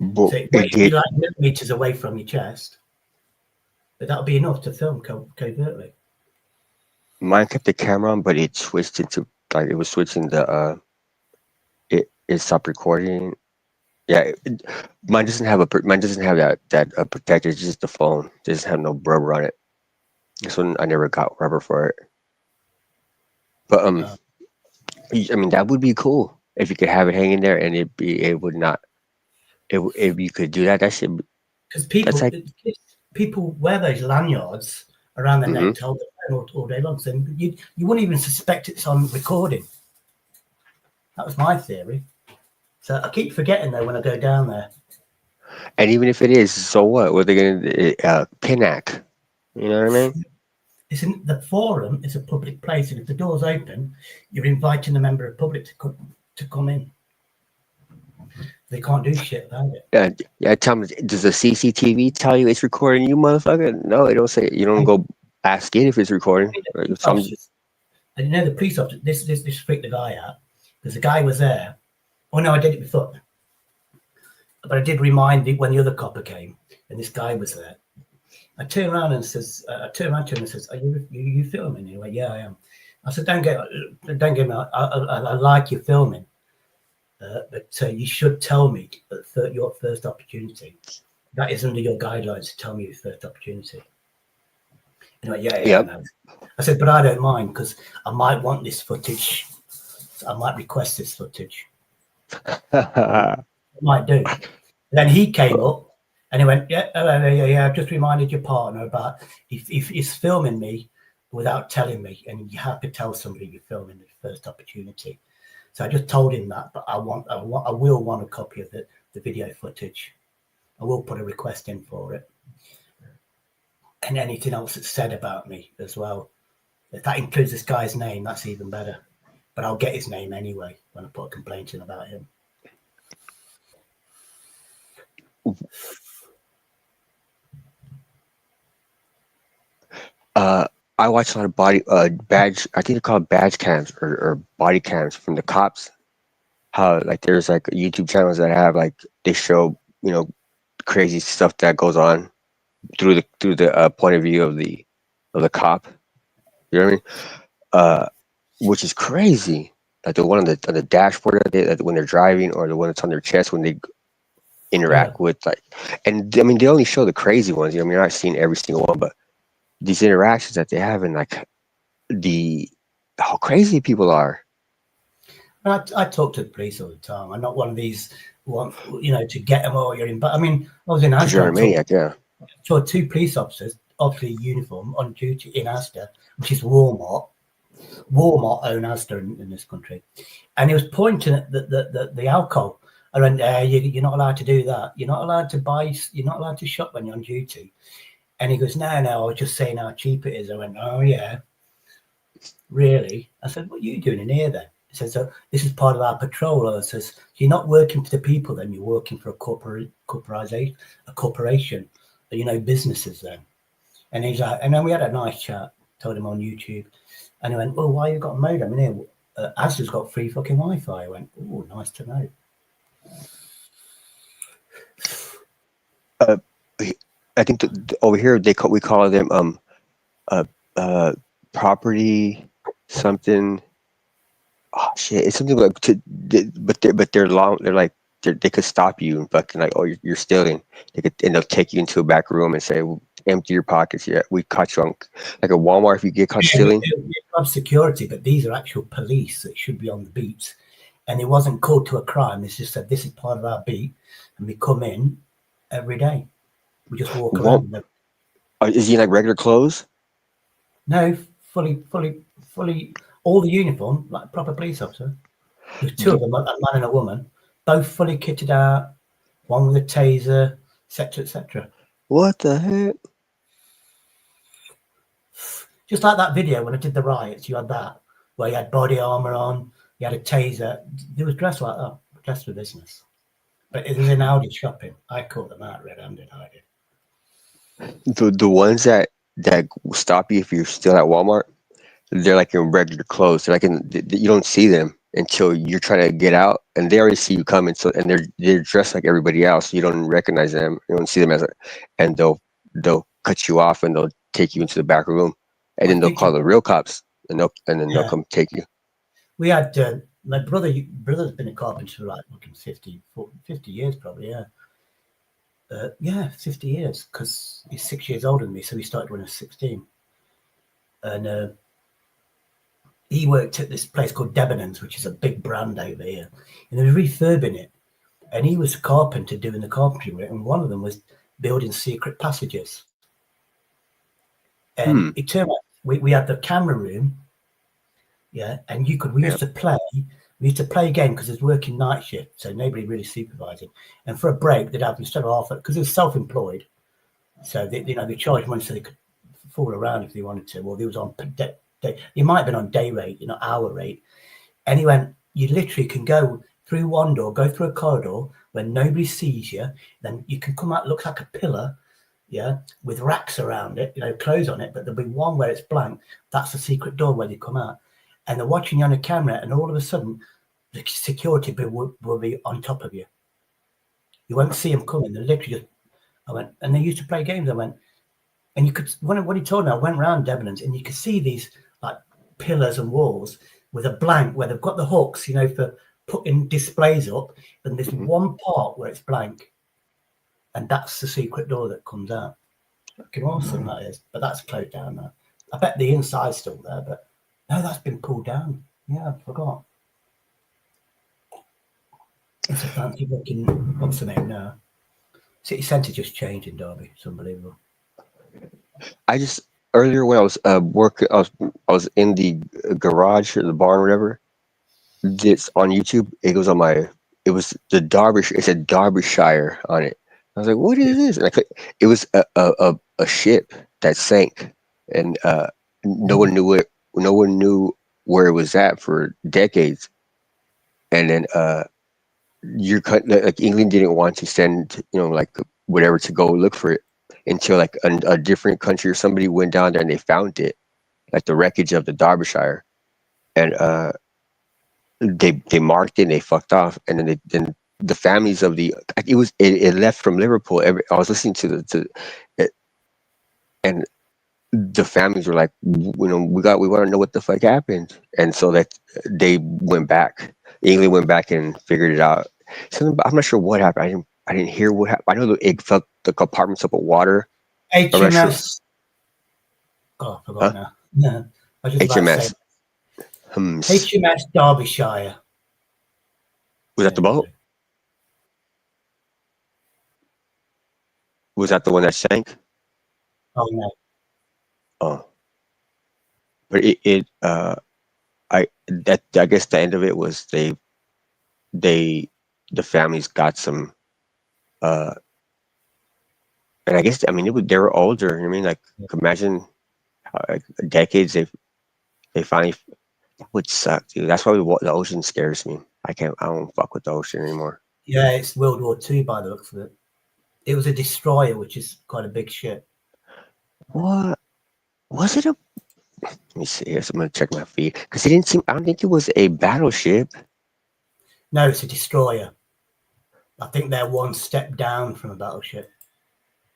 But So it it won't be did. like millimeters away from your chest. But that'll be enough to film covertly. Mine kept the camera on, but it switched into like it was switching the it stopped recording. Yeah, mine doesn't have that protector. It's just the phone. It doesn't have no rubber on it. This one I never got rubber for it. But I mean that would be cool if you could have it hanging there and it would not. If you could do that, that should. Because That's like people wear those lanyards around their neck to hold the phone all day long. So you wouldn't even suspect it's on recording. That was my theory. So I keep forgetting though when I go down there. and even if it is, so what? What are they gonna pinac? You know what I mean? It's in the forum is a public place, and if the door's open, you're inviting a member of the public to come in. They can't do shit about it. Yeah. Tell me, does the CCTV tell you it's recording you, motherfucker? No, it don't say. You don't go ask it if it's recording. And you know the police officer. This freaked the guy out because the guy was there. Oh no, I did it before, but I did remind when the other copper came and this guy was there. I turned around to him and says, "Are you filming?" He went, "Yeah, I am." I said, "Don't get me. I like you filming, but you should tell me at your first opportunity. That is under your guidelines to tell me your first opportunity." And he went, "Yeah, Yep. I know." I said, "But I don't mind because I might want this footage. So I might request this footage." I might do. Then he came up and he went, "Yeah, yeah. I've just reminded your partner about if he's filming me without telling me, and you have to tell somebody you're filming the first opportunity." So I just told him that, but I will want a copy of the video footage. I will put a request in for it, and anything else that's said about me as well. If that includes this guy's name, that's even better. But I'll get his name anyway when I put a complaint in about him. I watch a lot of badge. I think they're called badge cams or body cams from the cops. How like there's like YouTube channels that have like they show crazy stuff that goes on through the point of view of the cop. You know what I mean? Which is crazy. Like the one on the dashboard that when they're driving, or the one that's on their chest when they interact with like. And I mean, they only show the crazy ones. You know, I mean, you're not seeing every single one, but these interactions that they have and like how crazy people are. I talk to the police all the time. I'm not one of these to get them all. You're in, but I mean, I was in Because you're a Asda. maniac, yeah. Saw two police officers, obviously uniform, on duty in Asda, which is Walmart. Walmart own Asda in this country, and he was pointing at the alcohol. I went, you're not allowed to do that. You're not allowed to buy. You're not allowed to shop when you're on duty. And he goes, no, I was just saying how cheap it is. I went, oh yeah, really? I said, what are you doing in here then? He says, so this is part of our patrol. I says, you're not working for the people then, you're working for a corporation, businesses then. And he's like, and then we had a nice chat, told him on YouTube. And he went, well, why you got a modem in here? Asda's got free fucking Wi-Fi. I went, oh, nice to know. I think over here we call them property something. Oh shit! It's something like they're long. They're like they could stop you and fucking like, oh, you're stealing. And they'll take you into a back room and say, well, empty your pockets. Yeah, we caught you on like a Walmart. If you get caught stealing, it's security, but these are actual police that should be on the beat. and it wasn't called to a crime. It's just said this is part of our beat, and we come in every day. We just walk What around. is he in like regular clothes? No, fully, all the uniform, like proper police officer. There's two of them, a man and a woman, both fully kitted out, one with a taser, etc., etc. What the heck? Just like that video when I did the riots, you had that, where you had body armor on, you had a taser. They was dressed like that, dressed for business. But it was in Audi shopping. I caught them out red-handed, I did. The ones that stop you if you're still at Walmart, they're like in regular clothes. They're like you don't see them until you're trying to get out, and they already see you coming. So and they're dressed like everybody else. You don't recognize them. You don't see them and they'll cut you off and they'll take you into the back room, and then they'll call the real cops and they'll come take you. We had my brother's been a carpenter for like 50 years probably, yeah. 50 years, because he's 6 years older than me, so he started when I was 16. And he worked at this place called Debenhams, which is a big brand over here, and they were refurbing it. And he was a carpenter doing the carpentry work, and one of them was building secret passages. And it turned out we had the camera room, yeah, and we used to play. We used to play a game because it was working night shift, so nobody really supervising. And for a break, they'd have, instead of half, because it was self-employed, so they charged money so they could fool around if they wanted to. Or they was on day. It might have been on day rate, hour rate. And he went, you literally can go through one door, go through a corridor where nobody sees you. Then you can come out, look like a pillar, yeah, with racks around it, clothes on it. But there'll be one where it's blank. That's the secret door where they come out. And they're watching you on a camera, and all of a sudden, the security will be on top of you. You won't see them coming. They're literally just. I went, and they used to play games. I went, and you could when he told me, I went around Debenhams, and you could see these like pillars and walls with a blank where they've got the hooks, for putting displays up, and there's one part where it's blank, and that's the secret door that comes out. Fucking awesome that is, but that's closed down now. I bet the inside's still there, but no, that's been pulled down. Yeah, I forgot. It's a fancy looking. What's the name now? City Centre just changed in Derby. It's unbelievable. I just earlier when I was working, I was in the garage or the barn or whatever. It's on YouTube. It goes on my. It was the Derbyshire. It said Derbyshire on it. I was like, "What is this?" And it was a ship that sank, and no one knew it. No one knew where it was at for decades. And then like England didn't want to send like whatever to go look for it until like a different country or somebody went down there and they found it, like the wreckage of the Derbyshire, and they marked it and they fucked off, and then the families of it left from Liverpool. I was listening to it, and the families were like, we want to know what the fuck happened, and so that they went back. England went back and figured it out. I'm not sure what happened. I didn't hear what happened. I know it filled the compartments up with water. HMS. Oh, I forgot now. No, I was just HMS. HMS Derbyshire. Was that the boat? Was that the one that sank? Oh no. Oh, but I guess the end of it was the families got some, and I guess they were older. I mean, like imagine like decades they finally. That would suck, dude. That's why the ocean scares me. I don't fuck with the ocean anymore. Yeah, it's World War II by the looks of it. It was a destroyer, which is quite a big ship. What was it? Let me see here. So I'm gonna check my feed because it didn't seem. I don't think it was a battleship. No, it's a destroyer. I think they're one step down from a battleship.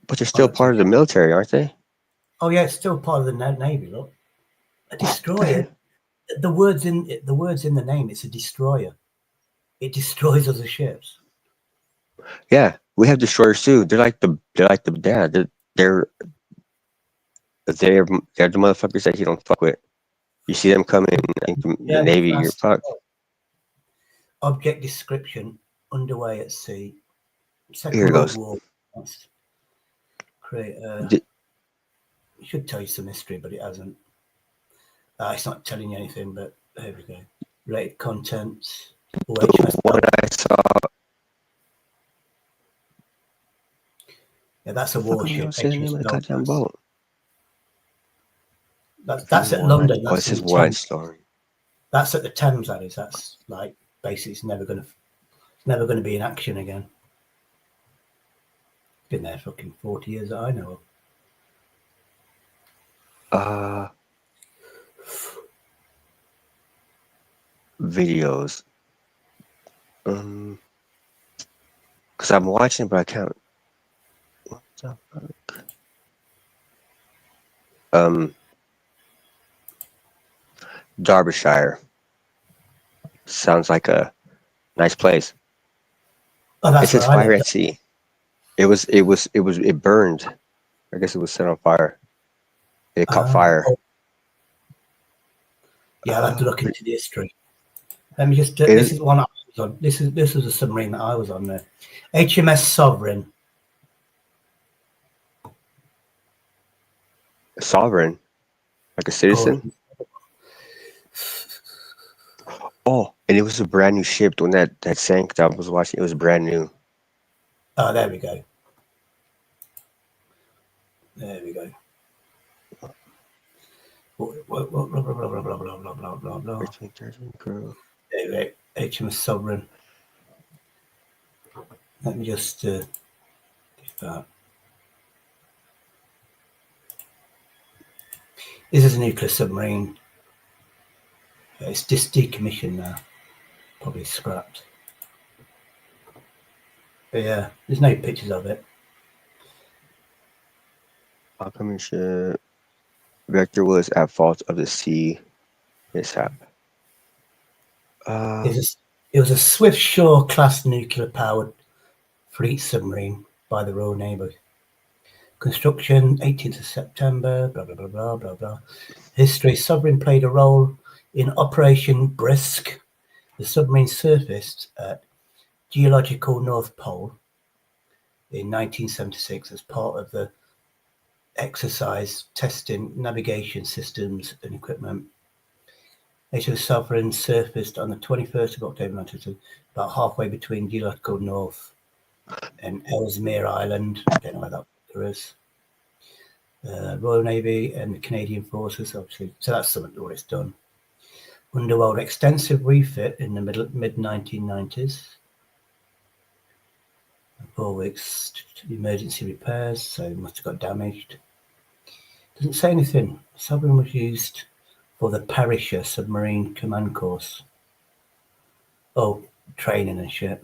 But they're still part of the military, aren't they? Oh yeah, it's still part of the Navy. Look, a destroyer. The words in the name. It's a destroyer. It destroys other ships. Yeah, we have destroyers too. They're like the they're the motherfuckers that you don't fuck with. You see them coming, the Navy, you're fucked. object description, underway at sea. Second Here it World goes. War. Let's create a. Di- It should tell you some history, but it hasn't. It's not telling you anything, but there we go. Related contents. Or The HMS. one I saw. Yeah, that's a The fuck am I warship. saying the name HMS of the goddamn Belfast. boat? That's at London. Oh, it That's in says the one Thames. story. That's at the Thames. That is. That's like basically it's never gonna be in action again. Been there fucking 40 years that I know of. Videos. Because I'm watching, but I can't. What the fuck? Derbyshire. Sounds like a nice place. Oh, It that's says where I fire live. at sea. It burned. I guess it was set on fire. It caught fire. Yeah, I'll have to look into the history. Let me just. It This is- is one I was on. This is a submarine that I was on there. HMS Sovereign. Sovereign, like a citizen. Oh, and it was a brand new ship. When that sank that I was watching, it was brand new. Oh, there we go. There we go. Blah, blah, blah, blah, blah, blah, blah, blah, blah, blah. 13 crew. There we go. HMS Sovereign. Let me just do that. This is a nuclear submarine. It's just decommissioned now. Probably scrapped. But yeah, there's no pictures of it. Upcoming ship. Vector was at fault of the sea mishap. It was a Swift Shore class nuclear powered fleet submarine by the Royal Navy. Construction 18th of September, blah, blah, blah, blah, blah, blah. History. Sovereign played a role in Operation Brisk. The submarine surfaced at geological North Pole in 1976 as part of the exercise testing navigation systems and equipment. HMS Sovereign surfaced on the 21st of October 1992, about halfway between geological North and Ellesmere Island. I don't know where that is. Royal Navy and the Canadian Forces, obviously. So that's something what it's done. Underwent extensive refit in the mid 1990s. 4 weeks emergency repairs, so it must have got damaged. Doesn't say anything. Sovereign was used for the Perisher submarine command course. Oh, training and shit.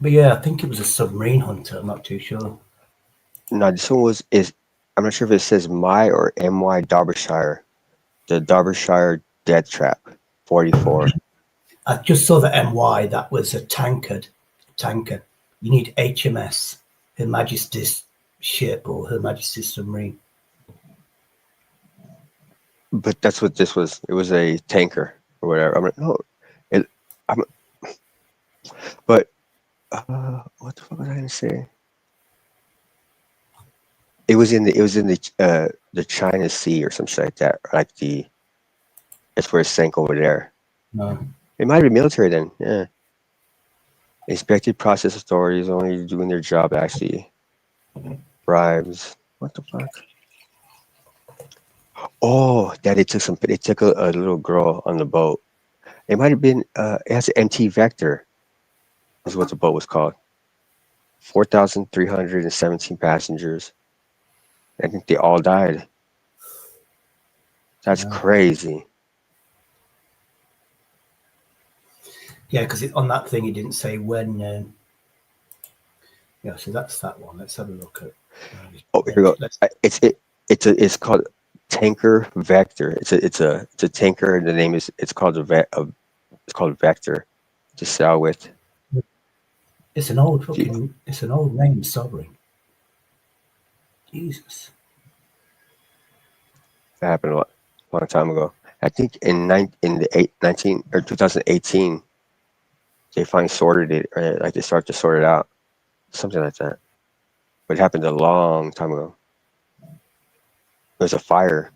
But yeah, I think it was a submarine hunter. I'm not too sure. No, this one I'm not sure if it says my or MY Derbyshire. The Derbyshire Death Trap 44. I just saw the MY. That was a tanker. You need HMS, Her Majesty's ship or Her Majesty's submarine. But that's what this was. It was a tanker or whatever. I'm like, no. But what the fuck was I gonna say? It was in the China Sea or something like that. That's where it sank over there. No. It might be military then. Yeah. Inspected process authorities only doing their job actually. Bribes. What the fuck? Oh, that it took a little girl on the boat. It might have been it has an MT Vector. Is what the boat was called. 4,317 passengers. I think they all died. That's crazy. Yeah, because on that thing it didn't say when. Yeah, so that's that one. Let's have a look at. Oh, here we go. It's called Tanker Vector. It's a tanker, and the name it's called Vector to sail with. It's an old name, Sovereign. Jesus. That happened a long time ago. I think in 19 or 2018, they finally sorted it, or like they started to sort it out, something like that. But it happened a long time ago. There was a fire,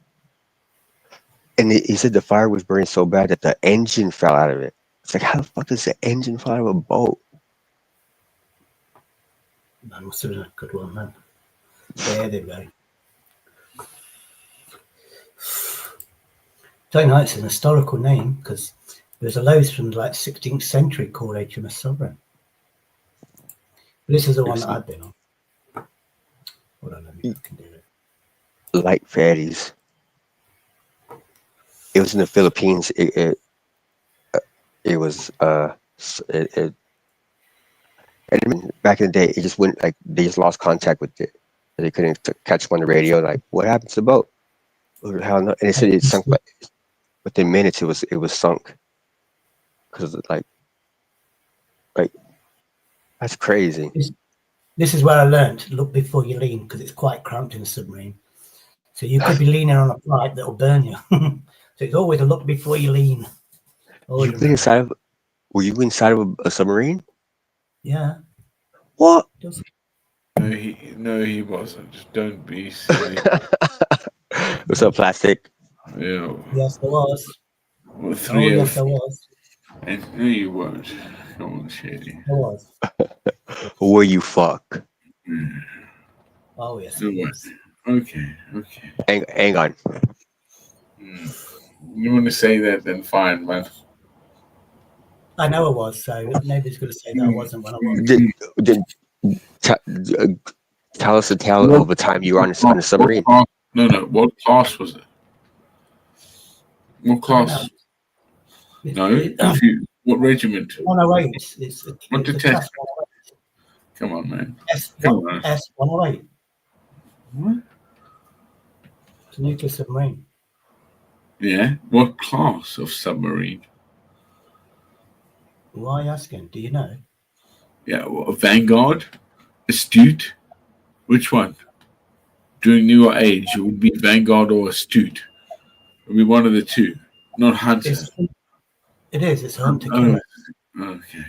and he said the fire was burning so bad that the engine fell out of it. It's like, how the fuck does the engine fall out of a boat? That must have been a good one, man. There they go. Don't know, it's an historical name because there's a loads from like 16th century called HMS Sovereign. But this is the one that I've been on. Hold on, let me can do it. Light ferries. It was in the Philippines. It was and back in the day, it just went like they just lost contact with it. They couldn't catch them on the radio. Like, what happened to the boat? Oh, hell no! And they said it sunk. But within minutes, it was sunk. Because like that's crazy. This is where I learned look before you lean because it's quite cramped in a submarine. So you could be leaning on a pipe that'll burn you. So it's always a look before you lean. Were you inside of a submarine? Yeah. What? No, he wasn't. Just don't be silly. What's up, plastic? Yeah. Yes, there was. Well, Yes, there was. And no, you weren't. Come on, Shady. There was. Where you fuck? Oh, yes. So what? Okay. Hang on. You want to say that, then fine, man. I know I was, so nobody's going to say that I wasn't when I was. Tell us a tale of a time you were on a submarine. No. What class was it? What class? What regiment? 108. It's What the detect? class 108. Come on, man. S108. What? It's a nuclear submarine. Yeah. What class of submarine? Why are you asking? Do you know? Yeah. Well, Vanguard, Astute. Which one? During your age, it would be Vanguard or Astute. It would be one of the two, not Hunter. It is. It's a hunter killer. Okay.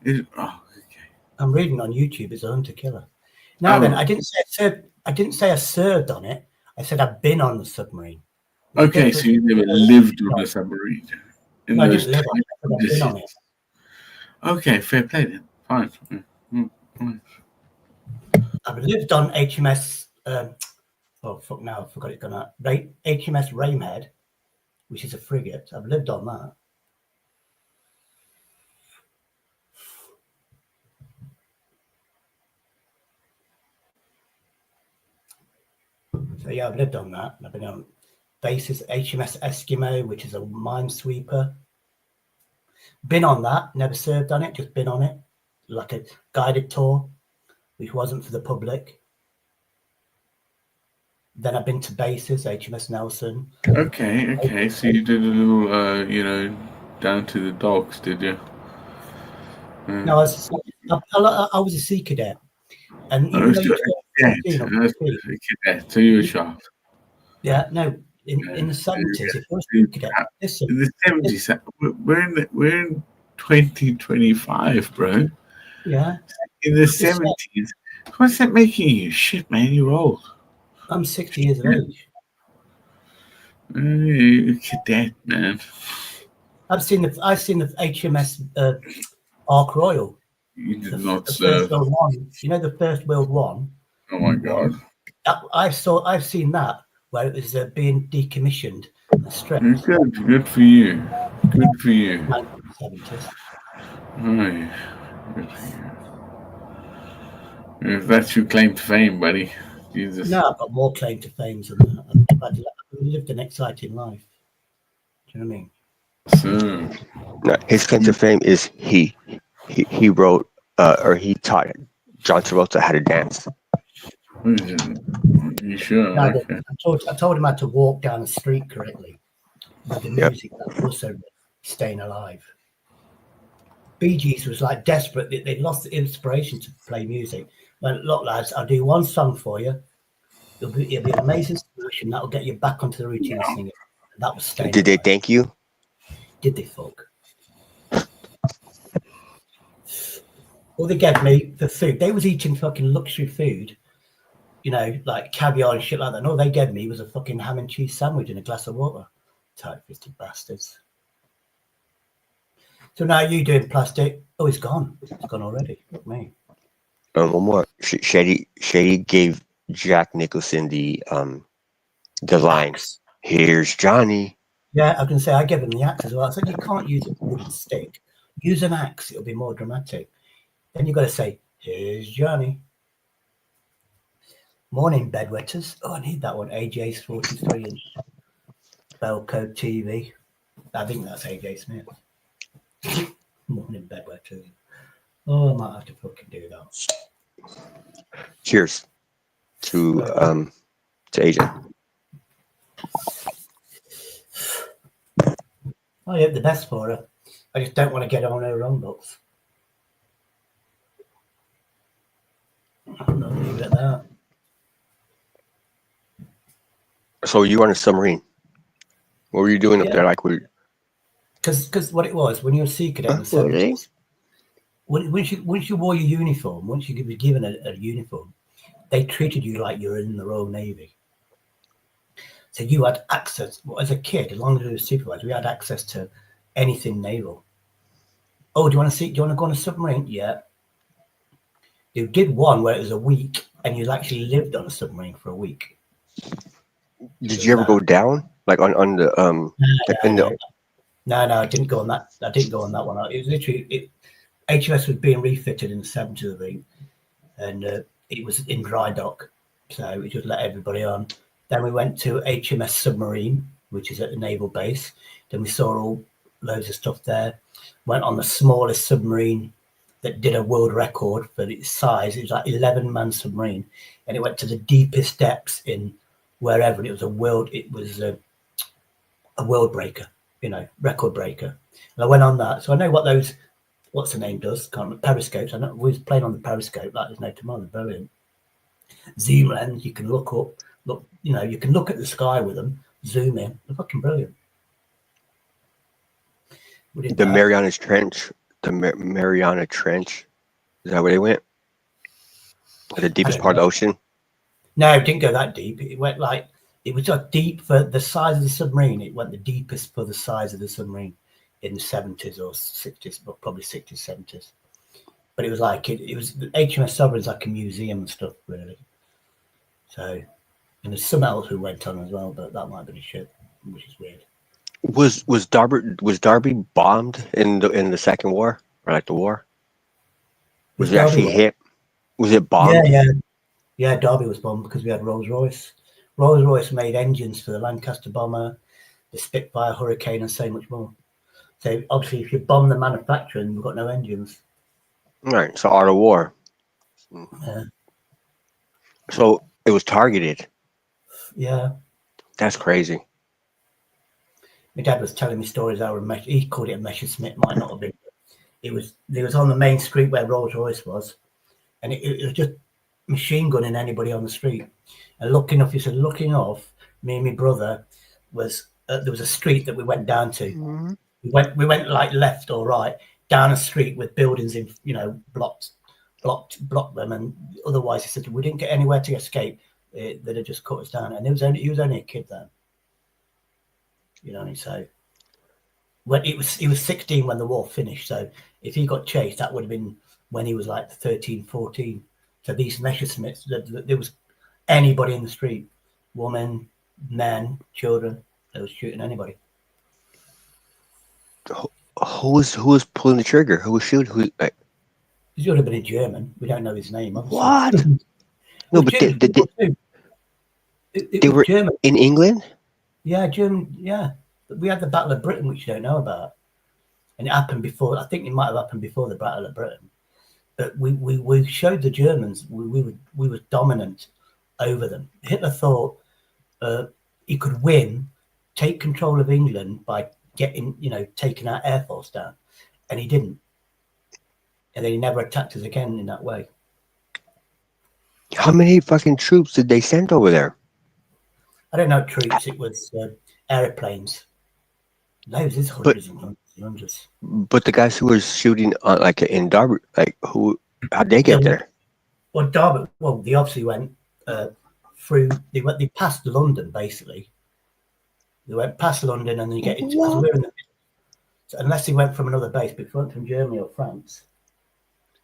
Yeah. Okay. I'm reading on YouTube. It's a hunter killer. Now then, I didn't say I served on it. I said I've been on the submarine. Okay, so you never lived on a submarine. No, I didn't live on it. I've been on it. Okay, fair play then. Fine. I've lived on HMS. Oh fuck! Now I forgot it's gonna HMS Rainhead, which is a frigate. I've lived on that. So yeah, I've lived on that. I've been on bases HMS Eskimo, which is a minesweeper. Been on that, never served on it, just been on it, like a guided tour, which wasn't for the public. Then I've been to bases, HMS Nelson. Okay. So you did a little, down to the docks, did you? No, I was a sea cadet, and even though you're 14 or 15, cadet, so you were sharp. yeah, no, in the 70s, if you're a sea cadet, listen, in the 70s, we're in 2025, bro. Yeah. In the 70s, what's that making you? Shit, man, you're old. I'm 60 years of age. Cadet, man. I've seen the HMS Ark Royal. You did not the serve. First World One. You know the First World One. Oh my God! I've seen that where it was being decommissioned and stripped. Good for you. Good for you. 1970s. Aye. Good for you. If that's your claim to fame, buddy. Jesus. No, I've got more claim to fame than that. I've lived an exciting life. Do you know what I mean? So, no, his claim to fame is he wrote or he taught John Travolta how to dance. You sure? No, Okay. I told him how to walk down the street correctly with the music that also staying alive. Bee Gees was like desperate. They lost the inspiration to play music. But look, lads, I'll do one song for you. It'll be an amazing solution that'll get you back onto the routine of singing. That was staying. Did they thank you? Did they fuck? All they gave me for food, they was eating fucking luxury food, you know, like caviar and shit like that. And all they gave me was a fucking ham and cheese sandwich and a glass of water. Tight-fisted bastards. So now you doing plastic? Oh, it's gone. It's gone already. Look me. One more. Shady gave Jack Nicholson the line. Axe. Here's Johnny. Yeah, I can say I gave him the axe as well. I said you can't use a wooden stick. Use an axe. It'll be more dramatic. Then you've got to say, here's Johnny. Morning, bedwetters. Oh, I need that one. AJ's 43 inch. Belco TV. I think that's AJ Smith. Morning, bedwetters. Oh, I might have to fucking do that. Cheers to Agent. Oh, yeah, the best for her. I just don't want to get on her own books. I'm not leaving it at that. So you were on a submarine. What were you doing up there? Like, because what it was when you were a sea cadet in the 70s, once you wore your uniform, once you were given a uniform, they treated you like you were in the Royal Navy. So you had access, well, as a kid, as long as you were supervised, we had access to anything naval. Oh, do you want to go on a submarine? Yeah. You did one where it was a week, and you actually lived on a submarine for a week. Did you ever go down, like on the No, I didn't go on that. I didn't go on that one. It was literally HMS was being refitted in the 70s, I think, and it was in dry dock, so we just let everybody on. Then we went to HMS Submarine, which is at the naval base. Then we saw all loads of stuff there. Went on the smallest submarine that did a world record for its size. It was like 11-man submarine, and it went to the deepest depths in wherever. And it was a world breaker, you know, record breaker. And I went on that, so I know what those, what's the name does? Can't remember, periscopes. I know we was playing on the periscope like there's no tomorrow. Brilliant. Zoom lens, you can look up, you know, you can look at the sky with them. Zoom in, they're fucking brilliant. the Mariana Trench. The Mariana Trench. Is that where they went? The deepest part of the ocean? No, it didn't go that deep. It went like, it was just deep for the size of the submarine. It went the deepest for the size of the submarine in the 70s or 60s, but probably 60s, 70s. But it was like, it was, the HMS Sovereign's like a museum and stuff, really. So, and there's some else who went on as well, but that might be shit, which is weird. Was Darby bombed in the Second War, or like the war? Was it actually hit? Was it bombed? Yeah. Derby was bombed because we had Rolls-Royce. Rolls-Royce made engines for the Lancaster bomber, the Spitfire, Hurricane, and so much more. So obviously, if you bomb the manufacturing, we've got no engines. Right. So art of war. Yeah. So it was targeted. Yeah. That's crazy. My dad was telling me stories how he called it a Messerschmitt, might not have been. It was on the main street where Rolls Royce was, and it was just machine gunning anybody on the street. And looking off, me and my brother was there was a street that we went down to. Mm-hmm. We went like left or right down a street with buildings in, you know, blocked them, and otherwise he said we didn't get anywhere to escape. They'd have just cut us down, and he was only a kid then. You know, so when he was 16 when the war finished. So if he got chased, that would have been when he was like 13, 14. So these Messerschmitts, there was anybody in the street, women, men, children. They was shooting anybody. Who was pulling the trigger? Who was shooting? He should have been a German. We don't know his name. Obviously. What? No, but they were German. In England? Yeah, German. Yeah, we had the Battle of Britain, which you don't know about, and it happened before. I think it might have happened before the Battle of Britain. But we showed the Germans we were dominant over them. Hitler thought he could win, take control of England by taking our air force down, and he didn't. And then he never attacked us again in that way. How many fucking troops did they send over there? I don't know troops. It was airplanes. Loads, there's hundreds and hundreds and hundreds. But the guys who were shooting like in Darby, like how'd they get there? Well, Derby, well, they obviously went through. They passed London basically. They went past London and then you get into because we're in the so unless they went from another base, but if they went from Germany or France.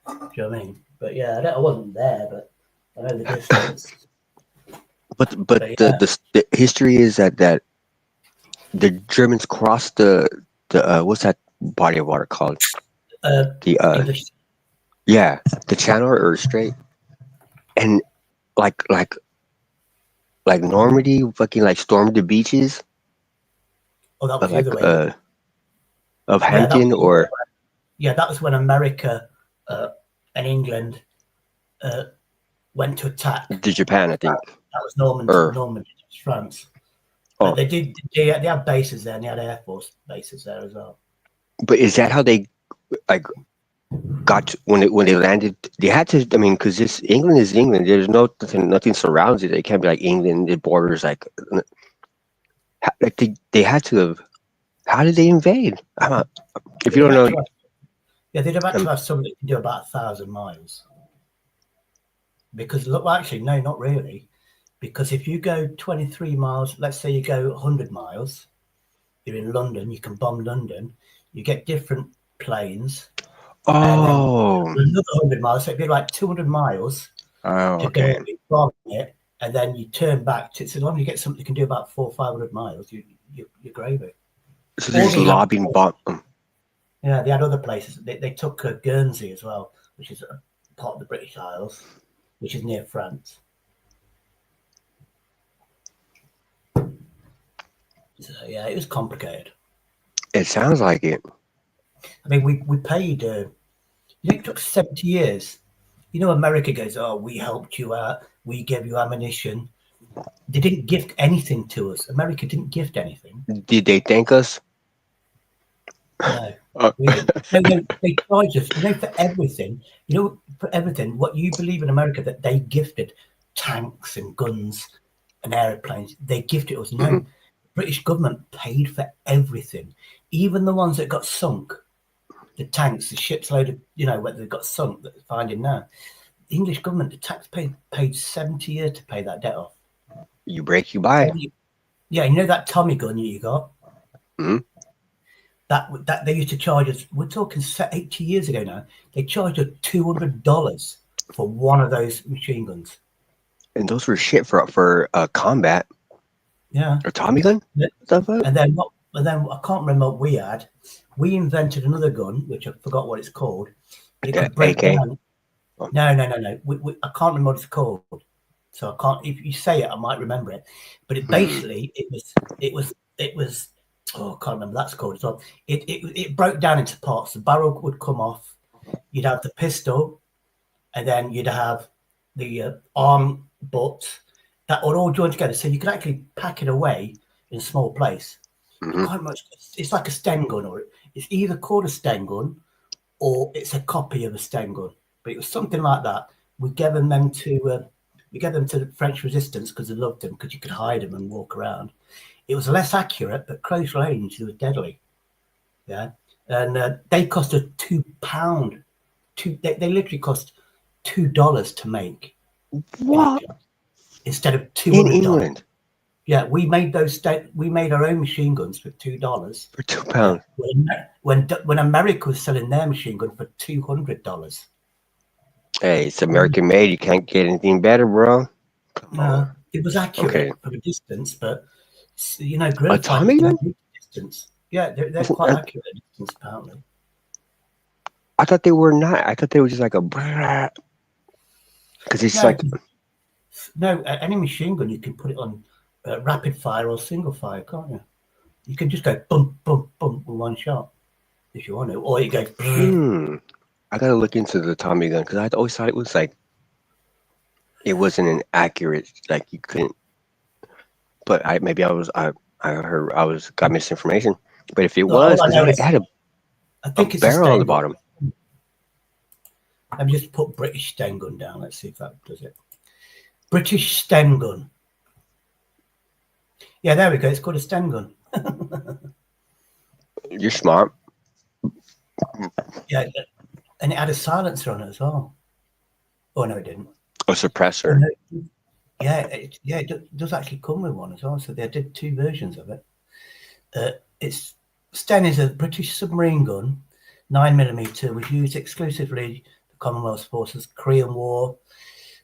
Do you know what I mean? But yeah, I wasn't there, but I know the distance. But yeah. the history is that the Germans crossed the what's that body of water called? English. Yeah, the channel or strait, and like Normandy fucking like stormed the beaches. Oh, that was the other way. Of Hampton that was when America and England went to attack the Japan, I think. That was Normandy, France. But they had bases there and they had Air Force bases there as well. But is that how they like got to, when they landed? They had to. I mean, because England is England. There's nothing surrounds it. It can't be like England. The borders like they had to have. How did they invade? If you don't know, they'd have had to have something that can do about 1,000 miles. Because look, well, actually, no, not really. Because if you go 23 miles, let's say you go 100 miles, you're in London. You can bomb London. You get different planes. Oh, and then another 100 miles. So it'd be like 200 miles to go bomb it, and then you turn back to. So as long as you get something that can do about 400 or 500 miles, you're gravy. So there's lobbing bomb. Yeah, they had other places. They took Guernsey as well, which is a part of the British Isles, which is near France. So yeah, it was complicated. It sounds like it. I mean, we paid. It took 70 years. You know, America goes, "Oh, we helped you out. We gave you ammunition." They didn't gift anything to us. America didn't gift anything. Did they thank us? No, we didn't. No, they charged us. You know, for everything. You know, for everything. What you believe in America that they gifted tanks and guns and airplanes. They gifted us. No, the British government paid for everything, even the ones that got sunk. The tanks, the ships loaded. You know, whether they got sunk that they're finding now. The English government, the taxpayer paid 70 years to pay that debt off. You break, you buy. Yeah, you know that Tommy gun you got? Mm-hmm. That they used to charge us. We're talking 80 years ago now. They charged us $200 for one of those machine guns. And those were shit for combat. Yeah. Or Tommy gun. Yeah. Stuff like? And then I can't remember what we had. We invented another gun, which I forgot what it's called. But it could break down. No. I can't remember what it's called. So I can't. If you say it, I might remember it. But it basically it was. Oh, I can't remember that's called as well. It broke down into parts. The barrel would come off. You'd have the pistol, and then you'd have the arm butt that would all join together. So you could actually pack it away in a small place. Quite much. It's like a Sten gun, or it's either called a Sten gun, or it's a copy of a Sten gun. But it was something like that. We gave them to the French resistance because they loved them, because you could hide them and walk around. It was less accurate, but close range, they were deadly. Yeah, and they cost us £2. They literally cost $2 to make. What? Instead of $200 in England. Yeah, we made we made our own machine guns for $2. For £2. When America was selling their machine gun for $200. Hey, it's American made. You can't get anything better, bro. No, it was accurate from a distance, but you know, a Tommy gun distance. Yeah, they're quite accurate at distance, apparently. I thought they were not. I thought they were just like a because it's any machine gun you can put it on rapid fire or single fire, can't you? You can just go bump, bump, bump with one shot if you want to, or you go. I gotta look into the Tommy gun because I always thought it was like it wasn't an accurate, like you couldn't. But I got misinformation. But if it was, it had a barrel on the bottom. Let me just put British Sten gun down. Let's see if that does it. British Sten gun. Yeah, there we go. It's called a Sten gun. You're smart. Yeah, and it had a silencer on it as well. Oh no, it didn't. A Oh, suppressor. no, yeah, it does actually come with one as well. So they did 2 versions of it. It's Sten is a British submarine gun, 9mm, was used exclusively the Commonwealth forces, Korean War,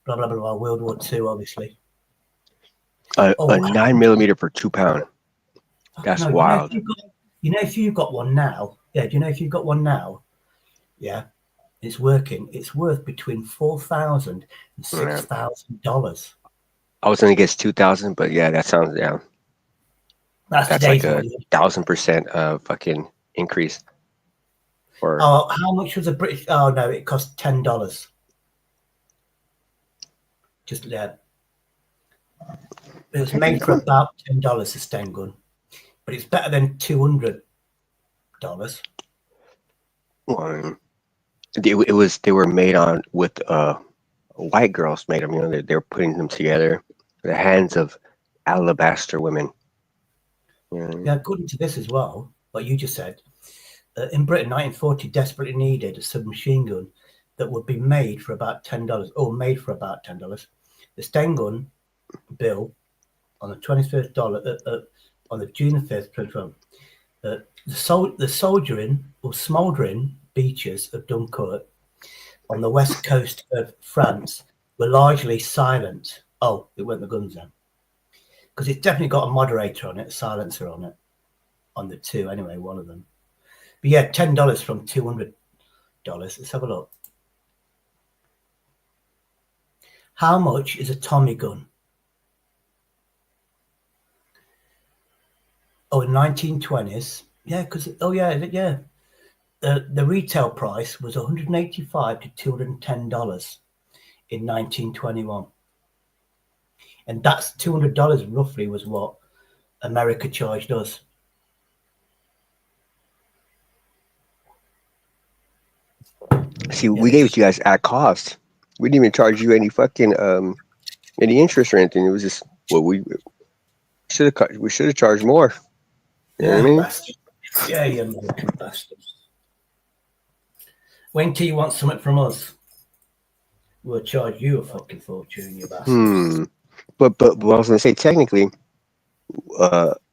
blah blah blah, blah World War II, obviously. A 9mm for £2. That's no, wild. If you've got one now, yeah. Do you know if you've got one now? Yeah, it's working. It's worth between $4,000 and $6,000. I was gonna guess 2,000, but yeah, that sounds That's like today's a money. 1,000% fucking increase. Or How much was a British? Oh no, it cost $10. Just yeah. It was made for about $10 a Sten gun, but it's better than $200. they were made on with white girls made them. You know, they were putting them together. The hands of alabaster women. Yeah, according to this as well, what you just said, in Britain, 1940 desperately needed a submachine gun that would be made for about $10. Oh, made for about $10. The Sten gun bill on the 21st on the June the 5th, 2012. The soldiering or smouldering beaches of Dunkirk on the west coast of France were largely silent. Oh, it weren't the guns then. Because it's definitely got a moderator on it, a silencer on it. On the 2, anyway, one of them. But yeah, $10 from $200. Let's have a look. How much is a Tommy gun? Oh, in 1920s. Yeah, because the retail price was $185 to $210 in 1921, and that's $200 roughly was what America charged us. See, we gave it to you guys at cost. We didn't even charge you any fucking any interest or anything. It was just we should have charged more. You know what I mean? Bastard. Yeah, you American bastards. When till you want something from us, we'll charge you a fucking fortune, you bastards. But what I was gonna say, technically,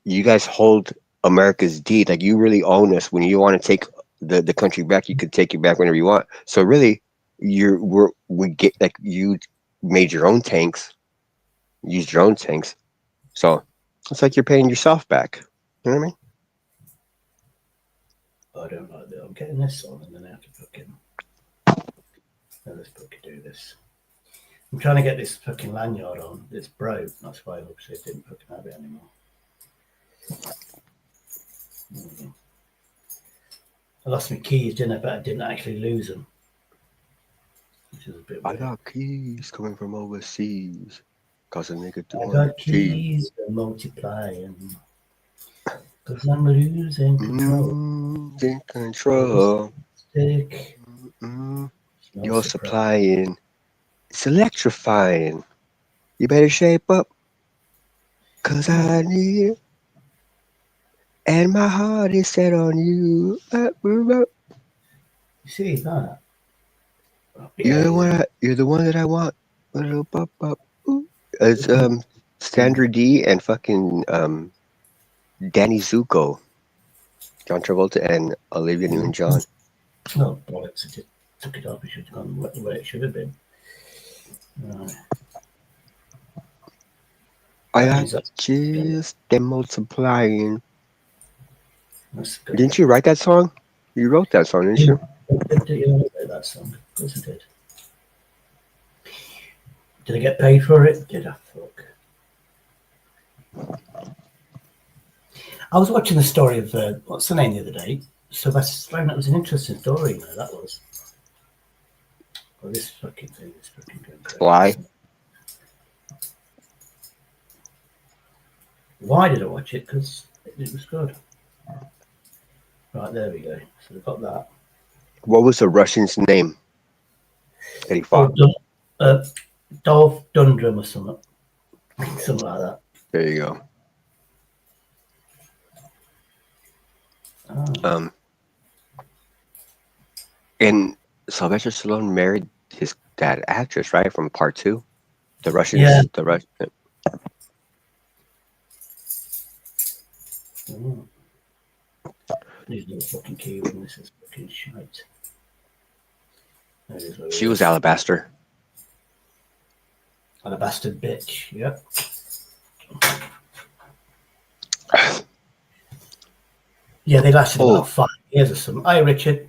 you guys hold America's deed. Like you really own us. When you want to take the country back, you could take it back whenever you want. So really, we get like you made your own tanks, used your own tanks. So it's like you're paying yourself back. You know what I mean? I don't like that. I'm getting this on and then I have to fucking. Let's fucking do this. I'm trying to get this fucking lanyard on. It's broke. That's why obviously I didn't fucking have it anymore. I lost my keys, didn't I? But I didn't actually lose them. Which is a bit weird. I got keys coming from overseas. Cause a nigga do I got keys to multiply and because I'm losing control. Losing control. Stick. You're supplying. It's electrifying. You better shape up. Cause I need it. And my heart is set on you. You see that? You're the one that I want. It's Sandra D and fucking Danny Zuko, John Travolta and Olivia Newton-John. Oh bollocks! I just took it off. It should have gone where it should have been. I got just them multiplying. That's good. Didn't you write that song? You wrote that song, didn't you? Did you write that song? Of course I did. Did I get paid for it? Did I? Fuck. I was watching the story of what's the name the other day? Sylvester Stallone. That was an interesting story. You know, that was. Oh, this fucking thing is fucking good. Why? Why did I watch it? Because it was good. Right, there we go. So we've got that. What was the Russian's name that he fought? Dolph Dundrum or something. Something like that. There you go. Oh. And Sylvester Stallone married that actress, right, from Part 2, the Yeah. Russians, the Russian. Oh. These little fucking keyboard. This is fucking shite. That is what it She was is. Alabaster. And a bastard bitch. Yep. Yeah, they lasted Oh. about 5 years or something. Hi, Richard.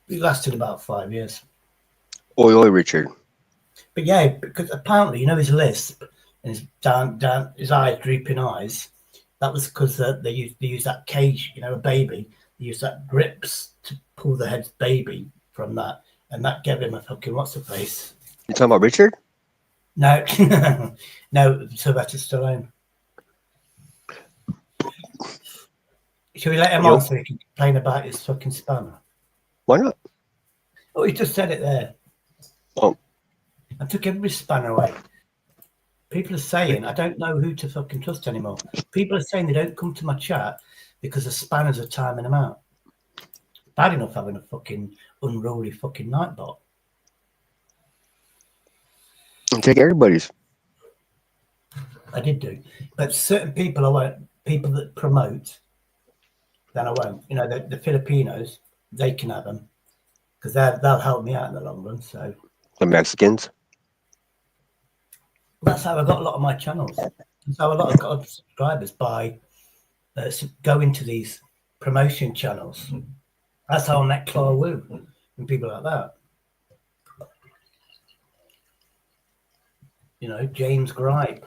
They lasted about 5 years. Oi, Richard. But yeah, because apparently, you know, his lisp and his down, his eyes, drooping eyes. That was because they use that cage, you know, a baby. They use that grips to pull the head's baby from that, and that gave him a fucking what's the face? You talking about Richard? No, no, Sylvester Stallone. Shall we let him on so he can complain about his fucking spanner? Why not? Oh, he just said it there. Oh. I took every spanner away. People are saying I don't know who to fucking trust anymore. People are saying they don't come to my chat because the spanners are timing them out. Bad enough having a fucking unruly fucking nightbot. Take everybody's. I did do, but certain people I won't. People that promote, then I won't. You know, the Filipinos, they can have them because they'll help me out in the long run. So The Mexicans. that's how I got a lot of my channels. That's how a lot of got subscribers by going to these promotion channels. That's how I met Clara Wu and people like that. You know, James Gripe,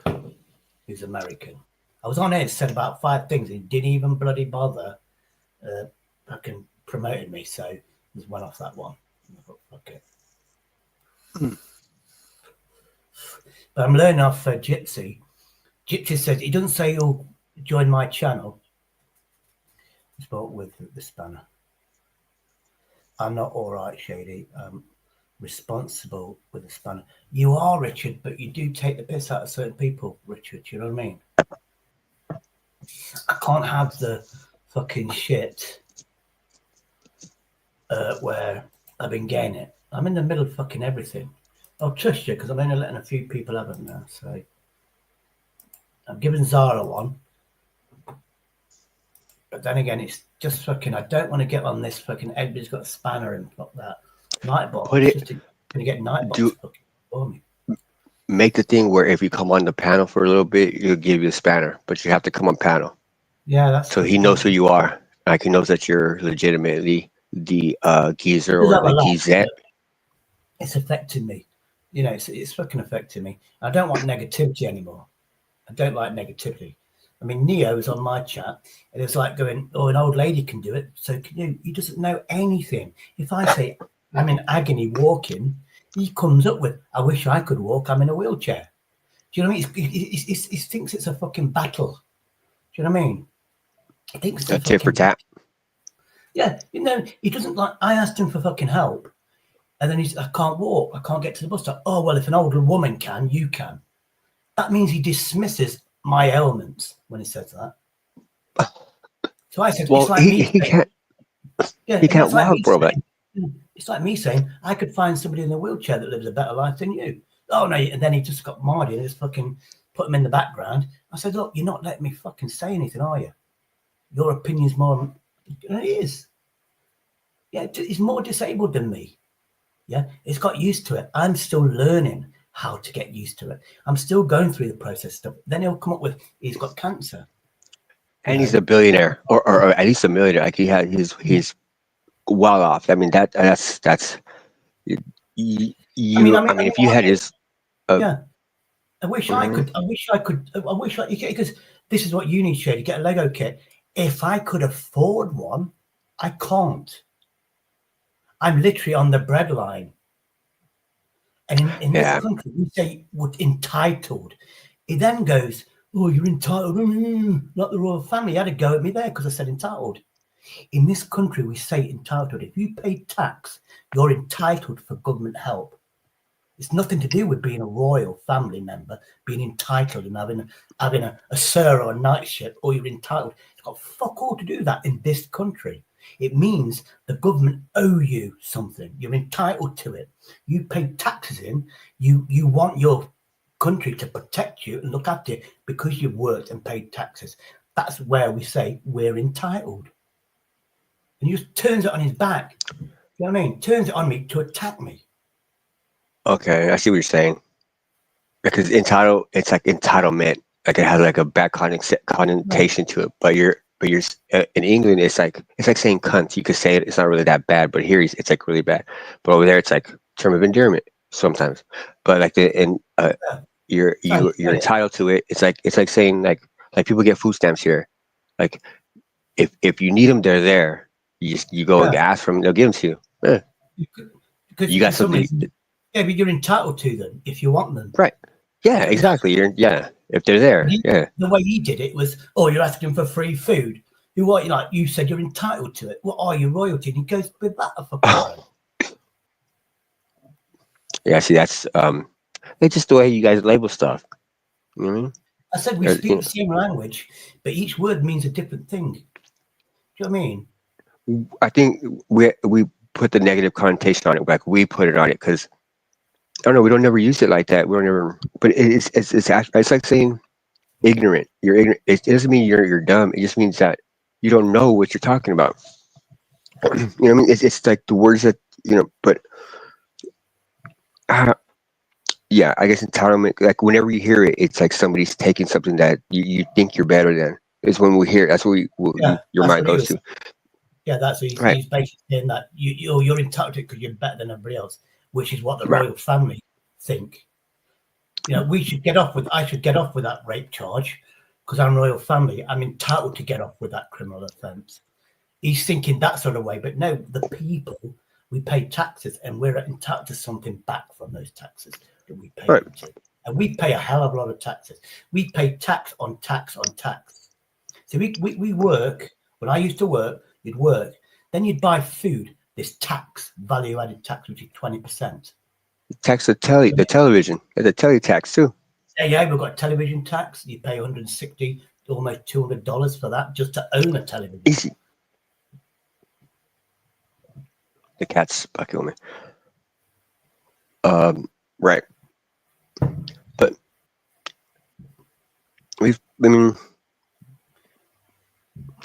who's American. I was on it, said about 5 things. He didn't even bloody bother fucking promoting me. So I just went off that one. I thought, fuck it. But I'm learning off Gypsy. Gypsy says he doesn't say he'll join my channel. He spoke with the spanner. I'm not all right, Shady. Responsible with the spanner. You are, Richard, but you do take the piss out of certain people, Richard. You know what I mean? I can't have the fucking shit where I've been getting it. I'm in the middle of fucking everything. I'll trust you because I'm only letting a few people have it now. So I'm giving Zara one. But then again, it's just fucking, I don't want to get on this fucking, everybody's got a spanner and fuck that. Nightbot. Put It's it. just going to get Nightbot fucking for me. Make the thing where if you come on the panel for a little bit, he'll give you a spanner, but you have to come on panel. Yeah, that's so he knows who you are. Like he knows that you're legitimately the geezer or the geezette. It's affecting me. You know, it's fucking affecting me. I don't want negativity anymore. I don't like negativity. I mean, Neo was on my chat, and it's like going, "Oh, an old lady can do it, so can you." He doesn't know anything. If I say I'm in agony walking, he comes up with, "I wish I could walk. I'm in a wheelchair." Do you know what I mean? He thinks it's a fucking battle. Do you know what I mean? He thinks it's a tit for tat. Yeah, you know, he doesn't like. I asked him for fucking help, and then he's, "I can't walk. I can't get to the bus stop." Oh well, if an older woman can, you can. That means he dismisses my ailments when he says that. So I said, well, it's like he can't. Yeah, he can't walk, bro. Saying, it's like me saying I could find somebody in a wheelchair that lives a better life than you. Oh no! And then he just got Marty and just fucking put him in the background. I said, look, you're not letting me fucking say anything, are you? Your opinion's more. It is. Yeah, he's more disabled than me. Yeah, he's got used to it. I'm still learning how to get used to it. I'm still going through the process stuff. Then he'll come up with he's got cancer. And he's a billionaire, or at least a millionaire. Like he's well off. I mean that's you. I mean, if you had his. Yeah, I wish I could. Because this is what you need, Shady. Get a Lego kit. If I could afford one, I can't. I'm literally on the breadline. And in this country, we say we're entitled. He then goes, "Oh, you're entitled." Not the royal family. He had a go at me there because I said entitled. In this country, we say entitled. If you pay tax, you're entitled for government help. It's nothing to do with being a royal family member, being entitled and having a sir or a knightship, or you're entitled. It's got fuck all to do with that in this country. It means the government owe you something. You're entitled to it. You pay taxes in. You want your country to protect you and look after you because you've worked and paid taxes. That's where we say we're entitled. And he just turns it on his back. You know what I mean? Turns it on me to attack me. Okay, I see what you're saying. Because entitled, it's like entitlement. Like it has like a bad connotation to it. But you're in England, it's like saying cunt. You could say it, it's not really that bad, but here it's like really bad. But over there, it's like term of endearment sometimes. But like you're entitled to it. It's like saying like people get food stamps here. Like if you need them, they're there. You go and ask for them, they'll give them to you. Yeah. Because You got something. Yeah, but you're entitled to them if you want them. Right. Yeah, exactly. If they're there. The way he did it was, oh, you're asking for free food. You said you're entitled to it. What are you, royalty? And he goes, with that for Yeah, see, that's it's just the way you guys label stuff. You know what I mean? I said we speak the same language, but each word means a different thing. Do you know what I mean? I think we put the negative connotation on it, like we put it on it because I don't know, we don't never use it like that. We don't ever, but it's like saying ignorant. You're ignorant. It doesn't mean you're dumb. It just means that you don't know what you're talking about. You know what I mean? It's like the words that but yeah, I guess entitlement. Like whenever you hear it, it's like somebody's taking something that you think you're better than. Is when we hear it. That's what your mind goes to. Yeah, that's what he's basically saying, that you're entitled to it because you're better than everybody else, which is what the royal family think. I should get off with that rape charge because I'm royal family. I'm entitled to get off with that criminal offence. He's thinking that sort of way, but no, the people, we pay taxes and we're entitled to something back from those taxes that we pay them to. And we pay a hell of a lot of taxes. We pay tax on tax on tax. So we work. When I used to work, you'd work. Then you'd buy food, this tax, value-added tax, which is 20%. Tax the television. There's a tele tax too. Yeah, we've got television tax. You pay $160, almost $200 for that just to own a television. Easy. The cat's fucking with me. Right. But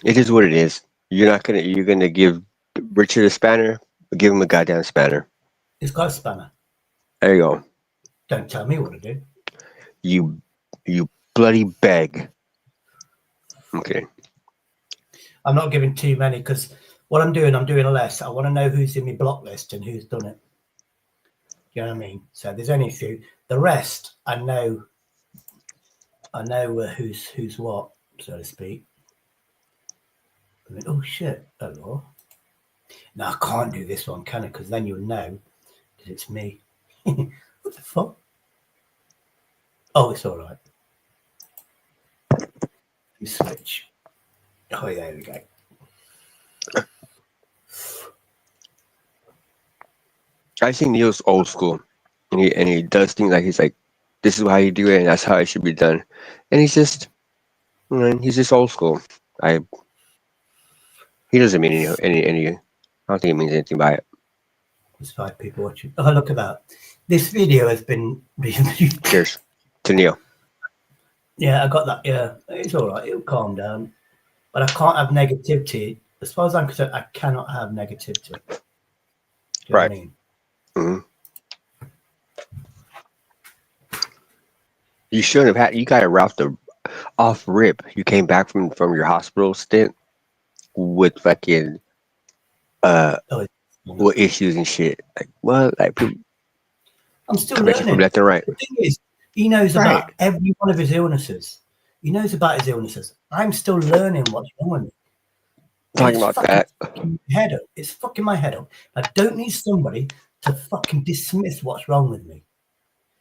it is what it is. You're gonna give Richard a spanner, or give him a goddamn spanner. He's got a spanner. There you go. Don't tell me what to do. You bloody beg. I'm kidding. I'm not giving too many because what I'm doing less. I want to know who's in my block list and who's done it. You know what I mean? So there's only a few. The rest, I know who's what, so to speak. I mean, oh shit, hello. No, I can't do this one, can I? Because then you'll know that it's me. What the fuck? Oh, it's all right. You switch. Oh, yeah, there we go. I think Neil's old school, and he does things like he's like, this is how you do it, and that's how it should be done, and he's just old school. He doesn't mean any. I don't think it means anything by it. There's 5 people watching. Oh, look at that! This video has been reviewed. Cheers to Neil. Yeah, I got that. Yeah, it's all right. It'll calm down, but I can't have negativity. As far as I'm concerned, I cannot have negativity. Do you know what I mean? Mm-hmm. You shouldn't have had. You got it off rip. You came back from your hospital stint with fucking with issues and shit. Like what? Like I'm still learning from left and right. The thing is, he knows about every one of his illnesses. He knows about his illnesses. I'm still learning what's wrong with me. Talking about that. It's fucking my head up. I don't need somebody to fucking dismiss what's wrong with me.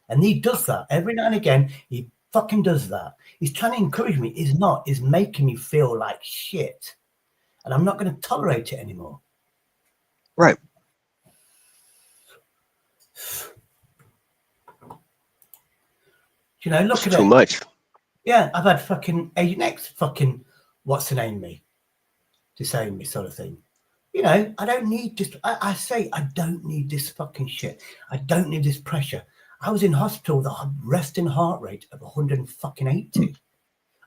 And he does that every now and again. He fucking does that. He's trying to encourage me. He's not. He's making me feel like shit. And I'm not going to tolerate it anymore. Right. You know, look It's at too it. much. Yeah, I've had fucking Agent X fucking what's the name me, disown me sort of thing. You know, I don't need just. I say I don't need this fucking shit. I don't need this pressure. I was in hospital with a resting heart rate of 180. I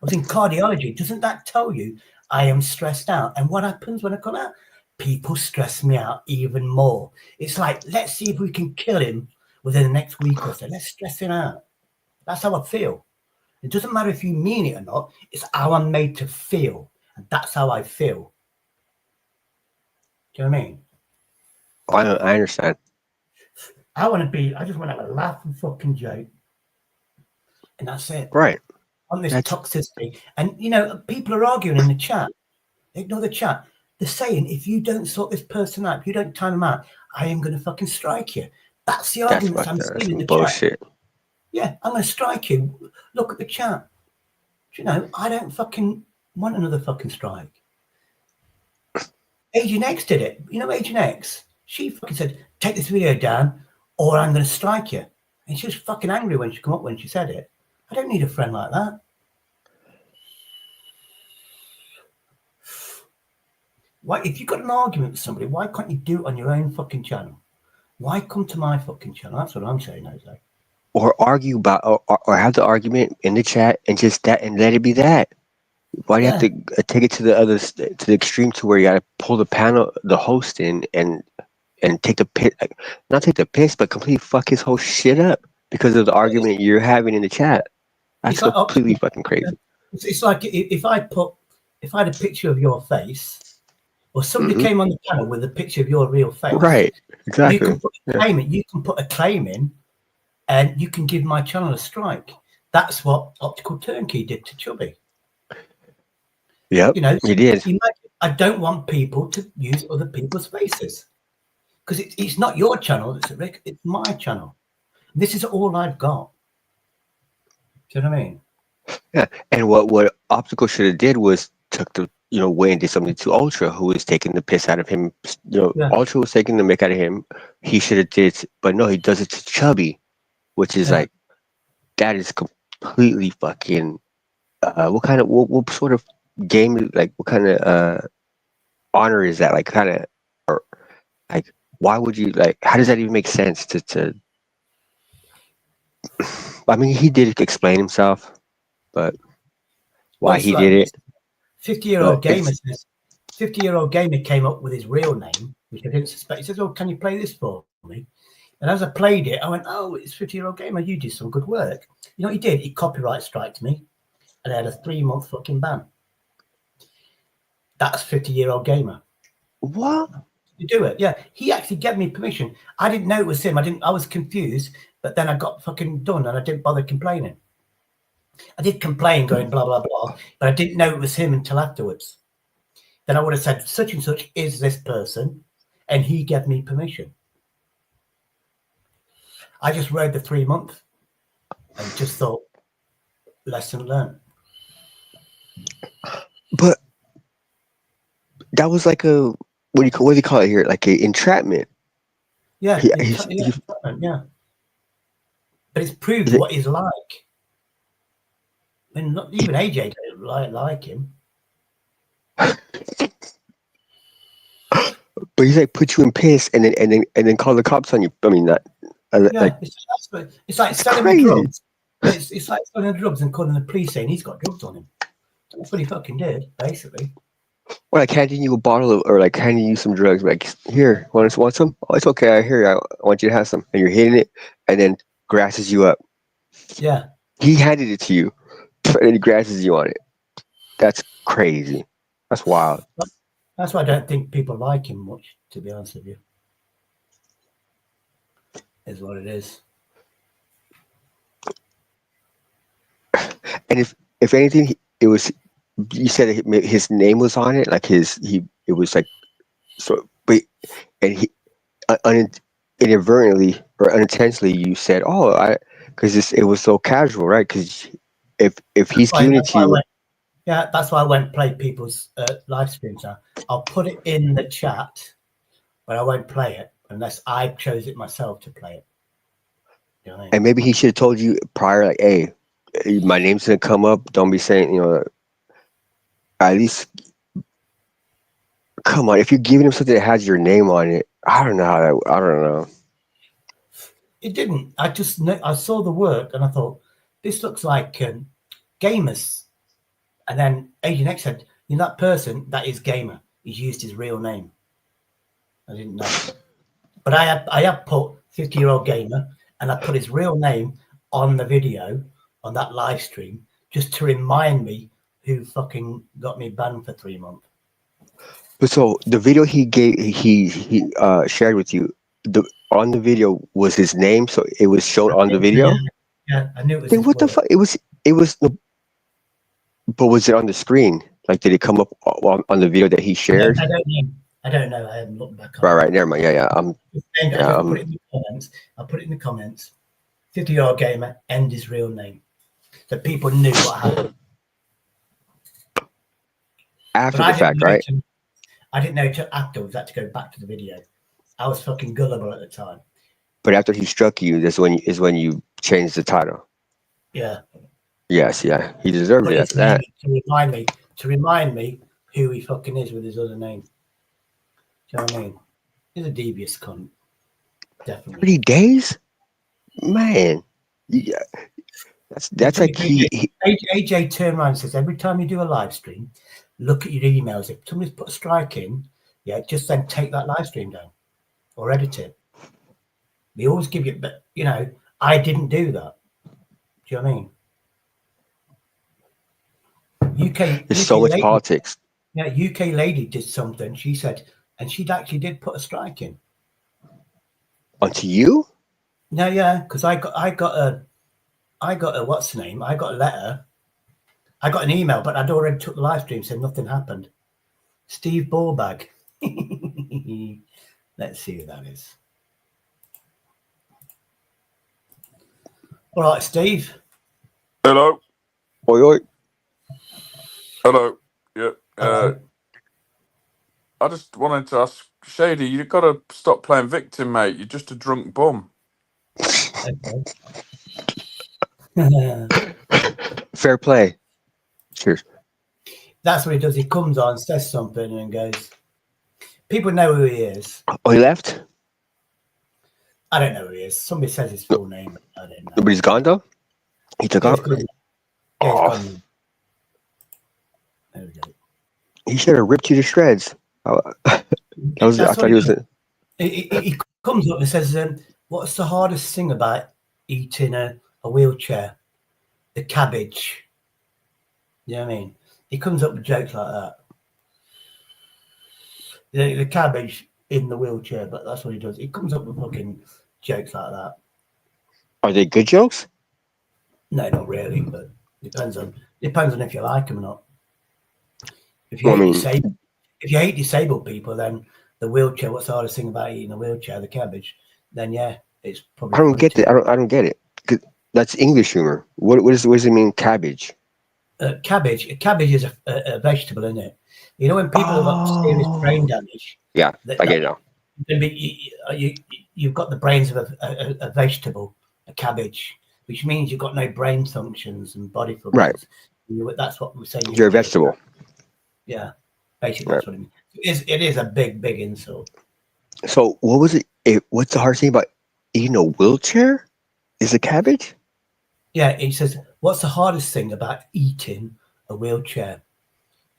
was in cardiology. Doesn't that tell you I am stressed out? And what happens when I come out? People stress me out even more. It's like, let's see if we can kill him within the next week or so. Let's stress him out. That's how I feel. It doesn't matter if you mean it or not. It's how I'm made to feel. And that's how I feel. Do you know what I mean? I understand. I just want to have a laugh and fucking joke. And that's it. Right. On this toxicity. And, you know, people are arguing in the chat. Ignore the chat. They're saying, if you don't sort this person out, if you don't time them out, I am going to fucking strike you. That's the arguments I'm seeing in the bullshit. chat. Yeah, I'm going to strike you. Look at the chat. You know, I don't fucking want another fucking strike. Agent X did it. You know Agent X? She fucking said, take this video down or I'm going to strike you. And she was fucking angry when she came up when she said it. I don't need a friend like that. Why, if you've got an argument with somebody, why can't you do it on your own fucking channel? Why come to my fucking channel? That's what I'm saying, Jose. Or argue about, or have the argument in the chat and just that, and let it be that. Why do you have to take it to the extreme to where you got to pull the host in and take the piss, not take the piss, but completely fuck his whole shit up because of the argument you're having in the chat? That's completely fucking crazy. It's like if I had a picture of your face, or somebody came on the channel with a picture of your real face. Right, exactly. You can put a claim in. You can put a claim in, and you can give my channel a strike. That's what Optical Turnkey did to Chubby. Yep, you know, he did. I don't want people to use other people's faces because it's not your channel. It's my channel. This is all I've got. Do you know what I mean? Yeah, and what Optical should have did was took the way and did something to Ultra, who was taking the piss out of him. Ultra was taking the mick out of him. He should have did, but no, he does it to Chubby, which is like, that is completely fucking. What sort of game? Like, what kind of honor is that? Like, kind of, or like, why would you like? How does that even make sense? To I mean, he did explain himself, but why he did it? 50-year-old gamer says, 50-year-old gamer came up with his real name, which I didn't suspect. He says, "Oh, can you play this for me?" And as I played it, I went, "Oh, it's 50-year-old gamer. You did some good work." You know what he did? He copyright striked me, and I had a 3-month fucking ban. That's 50-year-old gamer. What? To do it, yeah. He actually gave me permission. I didn't know it was him. I was confused, but then I got fucking done, and I didn't bother complaining. I did complain, going blah blah blah, but I didn't know it was him until afterwards. Then I would have said, "Such and such is this person," and he gave me permission. I just read the 3-month and just thought, lesson learned. But that was like a what do you call it here? Like a entrapment. Yeah, entrapment, yeah. But it's proved what he's like. I mean, not even AJ don't like him. But he's like put you in piss and then call the cops on you. I mean, that. It's like selling drugs. It's like selling drugs and calling the police saying he's got drugs on him. That's what he fucking did, basically. Or like handing you a bottle of, or like handing you some drugs. Like, here, want some? Oh, it's okay. I want you to have some. And you're hitting it, and then grasses you up. Yeah. He handed it to you, and then he grasses you on it. That's crazy. That's wild. That's why I don't think people like him much, to be honest with you. Is what it is. And if anything, it was. You said his name was on it, like it was like, so, but, and he inadvertently or unintentionally, you said, "Oh, because it was so casual, right?" Because if he's giving it to you, that's why I won't play people's live streams now. I'll put it in the chat, but I won't play it unless I chose it myself to play it. You know what I mean? And maybe he should have told you prior, like, "Hey, my name's gonna come up. Don't be saying, at least come on. If you're giving him something that has your name on it, I don't know. I don't know. It didn't. I saw the work and I thought, this looks like gamers. And then Agent X said, that person, that is gamer. He's used his real name. I didn't know. But I have put 50-year-old gamer, and I put his real name on the video, on that live stream, just to remind me who fucking got me banned for 3 months. But so the video he shared with you, on the video was his name, so it was shown on the video. Yeah, I knew it was. Then what the fuck? It was. But was it on the screen? Like, did it come up on the video that he shared? I don't know. I haven't looked back on Right. Never mind. Yeah. I put it in the comments. I'll put it in the comments. 50-year-old gamer and his real name, so people knew what happened. After the fact, right? I didn't know till afterwards. I had to go back to the video. I was fucking gullible at the time. But after he struck you, that's when you changed the title. Yeah. Yes. Yeah. He deserved it after that. To remind me who he fucking is with his other name. Do you know what I mean? He's a devious cunt. Definitely. 30 days, man. Yeah. That's like AJ turned around and says, every time you do a live stream, look at your emails. If somebody's put a strike in, just then take that live stream down or edit it. We always give you, but I didn't do that. Do you know what I mean? There's so much politics. Yeah, UK lady did something. She said, and she actually did put a strike in. Onto you? No, yeah, because I got a what's the name? I got a letter. I got an email, but I'd already took the live stream, so nothing happened. Steve Ballbag. Let's see who that is. All right, Steve. Hello. Oi. Hello. Yeah. Hello. I just wanted to ask Shady, you've got to stop playing victim, mate. You're just a drunk bum. Okay. Fair play. Cheers. That's what he does. He comes on, says something, and goes. People know who he is. Oh, he left? I don't know who he is. Somebody says his full name. I don't know. Nobody's gone though. He took off. He's gone. There we go. He should have ripped you to shreds. I thought he was. He comes up and says, "What's the hardest thing about eating a wheelchair? The cabbage." You know what I mean? He comes up with jokes like that. The cabbage in the wheelchair, but that's what he does. He comes up with fucking jokes like that. Are they good jokes? No, not really, but depends on if you like them or not. If you hate disabled people, then the wheelchair. What's the hardest thing about eating a wheelchair? The cabbage. Then it's probably. I don't get it. I don't get it. That's English humor. What does it mean? Cabbage. Cabbage is a vegetable, isn't it? You know when people have got serious brain damage. Yeah, I get it now. You've got the brains of a vegetable, a cabbage, which means you've got no brain functions and body functions. Right. That's what we say. You're a vegetable. Yeah, basically that's what it means. It is a big insult. So what was it? What's the hard thing about eating a wheelchair? Is it cabbage? Yeah, he says, what's the hardest thing about eating a wheelchair? And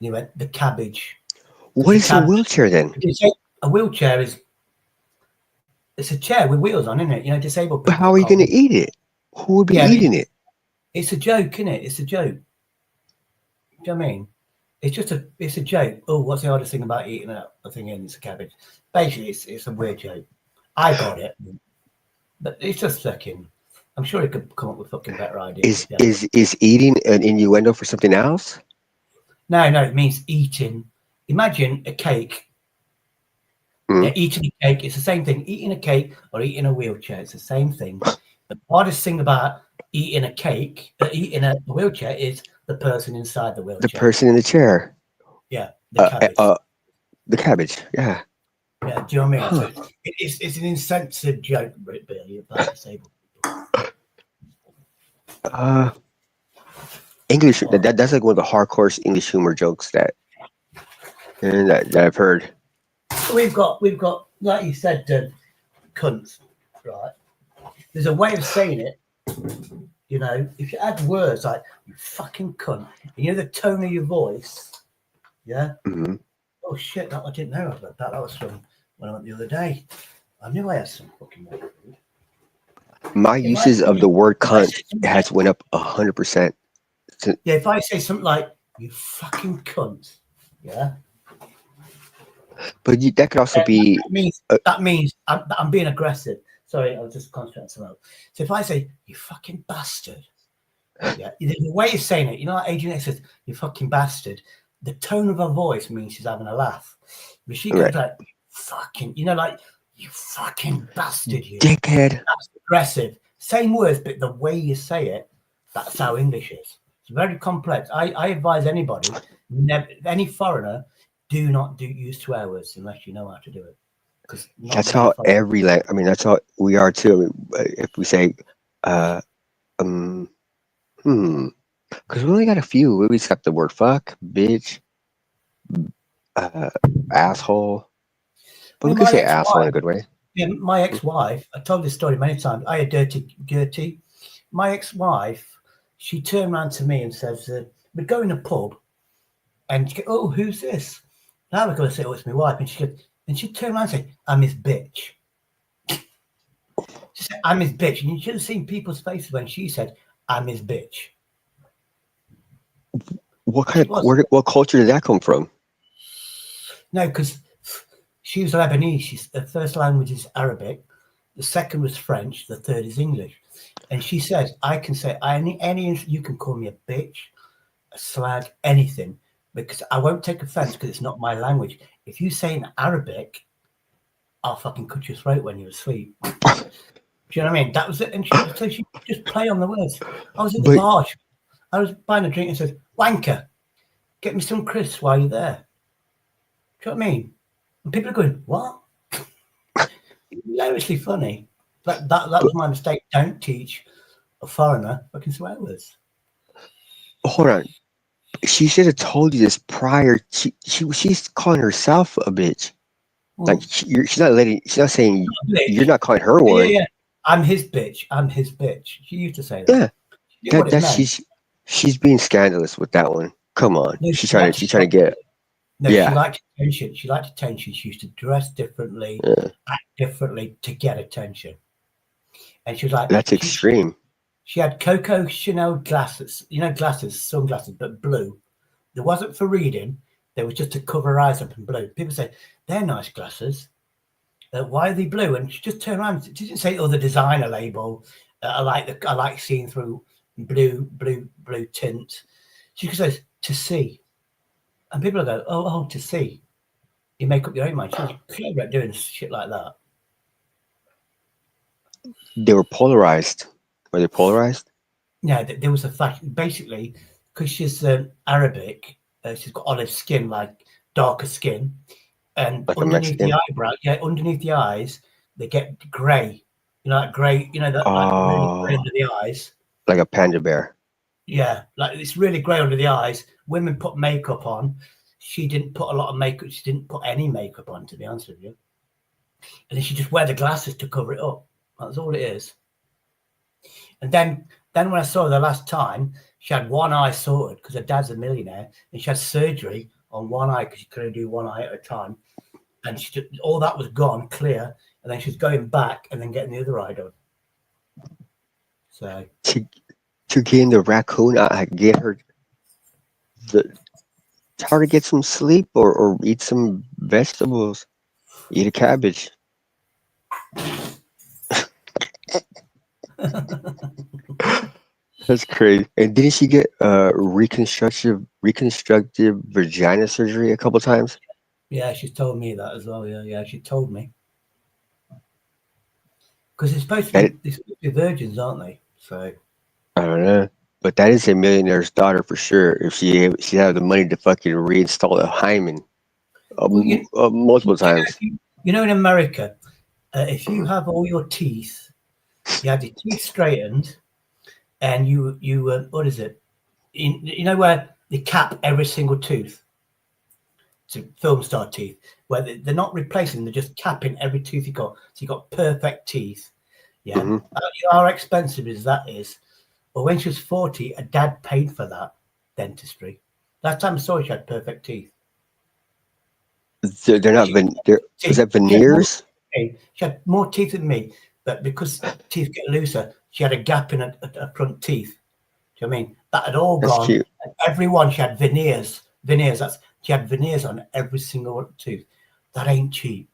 he went, the cabbage. What is a wheelchair then? A wheelchair it's a chair with wheels on, isn't it? Disabled people. But how are you going to eat it? Who would be eating it? It's a joke, isn't it? It's a joke. Do you know what I mean? It's a joke. Oh, what's the hardest thing about eating a thing in? It's a cabbage. Basically, it's a weird joke. I got it, but it's just fucking. I'm sure he could come up with fucking better ideas. Is eating an innuendo for something else? No, it means eating. Imagine a cake. Yeah, eating a cake. It's the same thing. Eating a cake or eating a wheelchair. It's the same thing. The hardest thing about eating a cake, eating a wheelchair, is the person inside the wheelchair. The person in the chair. Yeah, the cabbage. The cabbage. Yeah. Yeah. Do you know what I mean? So it's an insensitive joke, really, about disabled people. English. That's like one of the hardcore English humor jokes that I've heard. We've got, like you said, cunts, right? There's a way of saying it. You know, if you add words like "you fucking cunt," and you know the tone of your voice, yeah. Hmm. Oh shit! I didn't know about that. That was from when I went the other day. I knew I had some fucking food. My If I uses of say- the word if I cunt say something has went up 100%. yeah, if I say something like "you fucking cunt," yeah, But that could also be that means I'm being aggressive. Sorry, I was just concentrating on something else. So if I say "you fucking bastard," yeah, the way of saying it, you know, like Adrian says, "you fucking bastard." The tone of her voice means she's having a laugh. But she goes right. like, "Fucking," you know, like "you fucking bastard," you. Dickhead. That's aggressive. Same words, but the way you say it, that's how English is. It's very complex. I advise anybody, any foreigner, do not use swear words unless you know how to do it. Because That's how I mean, that's how we are too. I mean, if we say, because we only got a few. We just got the word fuck, bitch, asshole. But we could say asshole in a good way. Yeah, my ex-wife, I told this story many times. I had Gertie. My ex-wife, she turned around to me and says, we'd go in a pub and she go, "Oh, who's this?" Now we're going to say, "Oh, it's my wife." And she'd turn around and say, "I'm his bitch." She said, "I'm his bitch." And you should have seen people's faces when she said, "I'm his bitch." What culture did that come from? No, because she was Lebanese. Her first language is Arabic. The second was French. The third is English. And she says, "I can say any you can call me a bitch, a slag, anything, because I won't take offense because it's not my language. If you say in Arabic, I'll fucking cut your throat when you're asleep." Do you know what I mean? That was it. And so she just play on the words. I was at the bar. I was buying a drink and said, "Wanker, get me some crisps while you're there." Do you know what I mean? And people are going, "What?" Hilariously funny. That was my mistake. Don't teach a foreigner fucking swear words. Hold on. She should have told you this prior. She's calling herself a bitch. Like she's not saying you're not calling her one. Yeah. I'm his bitch. I'm his bitch. She used to say that. Yeah, What it meant. she's being scandalous with that one. Come on, No, she's trying to get. No, Yeah. she liked attention. She liked attention. She used to dress differently, act differently to get attention. And she was like, that's extreme. She had Coco Chanel glasses, glasses, sunglasses, but blue. There wasn't for reading. They was just to cover her eyes up in blue. People say, "They're nice glasses. Why are they blue?" And she just turned around. She didn't say, "Oh, the designer label. I like seeing through blue tint." She says, "To see." And people go, "Oh, to see." You make up your own mind. She was clever at doing shit like that. They were polarized. Were they polarized? Yeah, there was a fact. Basically, because she's Arabic, she's got olive skin, like darker skin, and Like underneath the eyebrow, underneath the eyes, they get grey. Like grey. Like really grey under the eyes. Like a panda bear. Yeah, like it's really grey under the eyes. Women put makeup on. She didn't put a lot of makeup. She didn't put any makeup on, to be honest with you. And then she just wear the glasses to cover it up. That's all it is. And then when I saw her the last time, she had one eye sorted because her dad's a millionaire, and she had surgery on one eye because she couldn't do one eye at a time. And she just, all that was gone, clear, and then she's going back and then getting the other eye done. So to gain the raccoon, I get her tell her to get some sleep or eat some vegetables, eat a cabbage. That's crazy. And didn't she get reconstructive vagina surgery a couple times? Yeah, she's told me that as well. Yeah, she told me. Because they're supposed to be virgins, aren't they? So I don't know. But that is a millionaire's daughter for sure. If she had the money to fucking reinstall a hymen multiple times. In America, if you have all your teeth, you had your teeth straightened, and you what is it? You know where they cap every single tooth to film star teeth, where they're not replacing, they're just capping every tooth you got. So you got perfect teeth. Yeah. Mhm. You know how expensive as that is. Well, when she was 40, her dad paid for that dentistry. Last time I saw her, she had perfect teeth. They're not. Is that veneers? She had more teeth than me, but because teeth get looser, she had a gap in her front teeth. Do you know what I mean? That had all That's gone. cute. And everyone, she had veneers. She had veneers on every single tooth. That ain't cheap.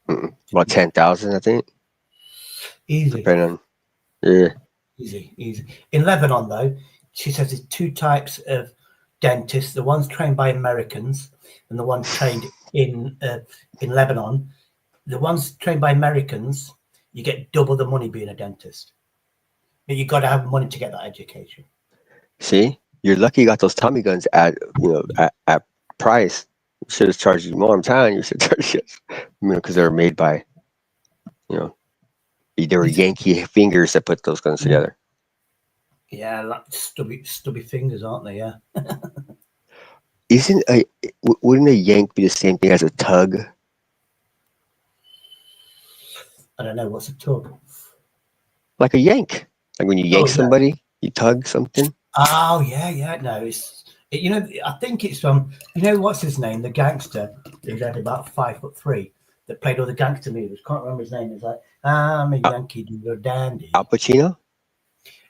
About 10,000, I think. Easy. Depending on, yeah. Easy. In Lebanon, though, she says there's two types of dentists: the ones trained by Americans and the ones trained in Lebanon. The ones trained by Americans, you get double the money being a dentist. But you got to have money to get that education. See, you're lucky you got those Tommy guns at price. You should have charged you more. I'm telling you, should charge because they were made by, they were Yankee fingers that put those guns together. Yeah, like stubby fingers, aren't they? Yeah. Wouldn't a yank be the same thing as a tug? I don't know, what's a tug? Like a yank, like when you yank somebody, you tug something. Oh yeah. No, I think it's from what's his name, the gangster who's only about 5'3" that played all the gangster movies. Can't remember his name. It's like I'm a Yankee Doodle Dandy. Al Pacino?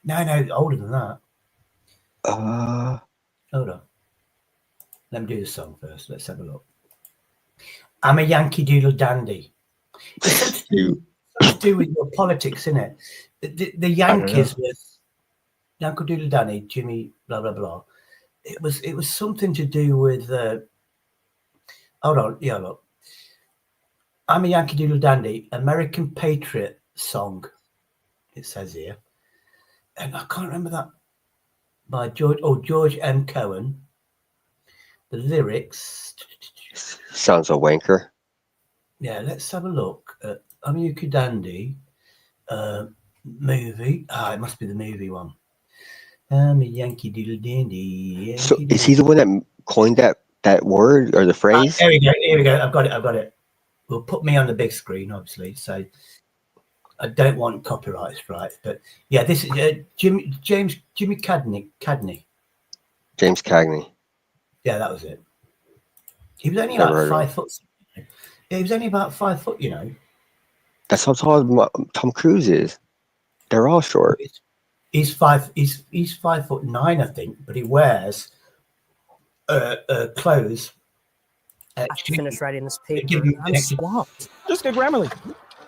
No, older than that. Hold on. Let me do the song first. Let's have a look. I'm a Yankee Doodle Dandy. It's something to do with your politics, isn't it? The Yankees with Yankee Doodle Dandy, Jimmy, blah blah blah. It was something to do with. Hold on, yeah, look. I'm a Yankee Doodle Dandy, American Patriot song. It says here, and I can't remember that by George M. Cohen. The lyrics sounds a wanker. Yeah, let's have a look at I'm a Yankee Dandy movie. It must be the movie one. I'm a Yankee Doodle Dandy. So is he the one that coined that word or the phrase? Here we go. I've got it. Well, put me on the big screen, obviously. So I don't want copyright strikes, but yeah, this is Jimmy Cagney. James Cagney. Yeah, that was it. He was only about 5 foot. He was only about 5 foot, That's how tall Tom Cruise is. They're all short. He's 5'9", I think, but he wears clothes. I finished writing this paper. I'm swamped. Just go Grammarly.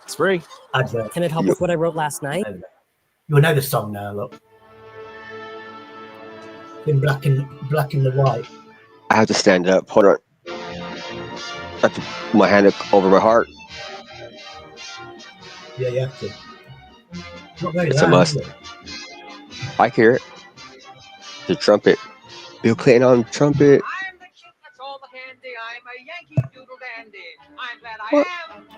It's free. Advert. Can it help with what I wrote last night? You'll know the song now. Look, in black and the white. I have to stand up. Hold on. I have to put my hand over my heart. Yeah, you have to. Not very It's loud, a must. I hear it. The trumpet. Bill Clinton on trumpet. I'm the kid that's all the candy. I'm a Yankee Doodle Dandy. I'm glad I am.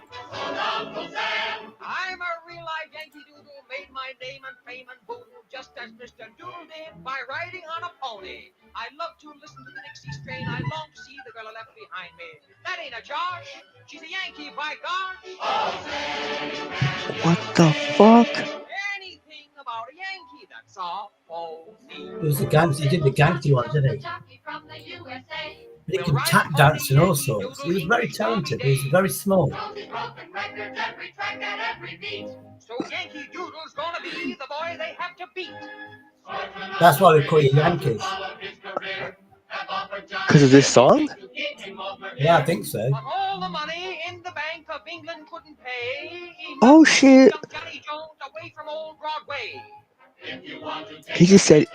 I'm a real live Yankee Doodle. Made my name and fame and boom, just as Mr. Doodle did by riding on a pony. I love to listen to the Dixie strain. I long to see the girl I left behind me. That ain't a Josh. She's a Yankee, by gosh. What the fuck? Anything about a Yankee, that's all. It was the gangster. He did the gangster one, didn't he? But he could tap dance and all sorts. He was very talented. He was very small. So Yankee Doodle's gonna be the boy they have to beat. That's why we call you Yankees. Because of this song? Yeah, I think so. But all the money in the Bank of England couldn't pay. Oh shit! Johnny Jones away from old Broadway. He just said,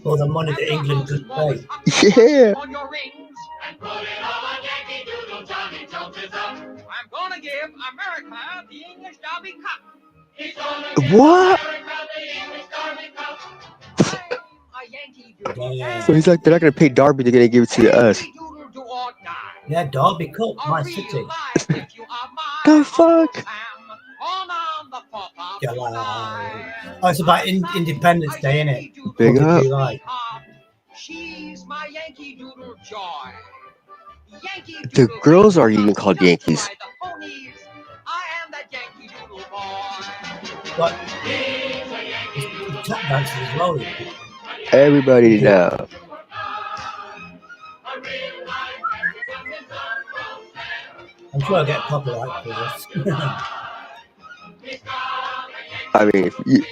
For the money that England could pay. yeah. On your rings. And put it on Yankee Doodle, Johnny Jones is up. I'm gonna give America the English Derby Cup. He's gonna give What? America the English Derby Cup. I'm a Yankee Doodle. Yeah. So he's like, they're not going to pay Darby, they're going to give it to us. Yankee Doodle do or die. Yeah, Derby Cup, my city. The fuck? On the Papa. July. Oh, it's about Independence Day, isn't it? Big 4th of up. July. She's my Yankee Doodle joy. Yankee The Doodle girls baby are even comes called just to Yankees. ride the ponies. I am that Yankee Doodle boy. But it's tap dances as well. You know. Everybody now. I'm sure I'll get copyright for this. I mean, if you,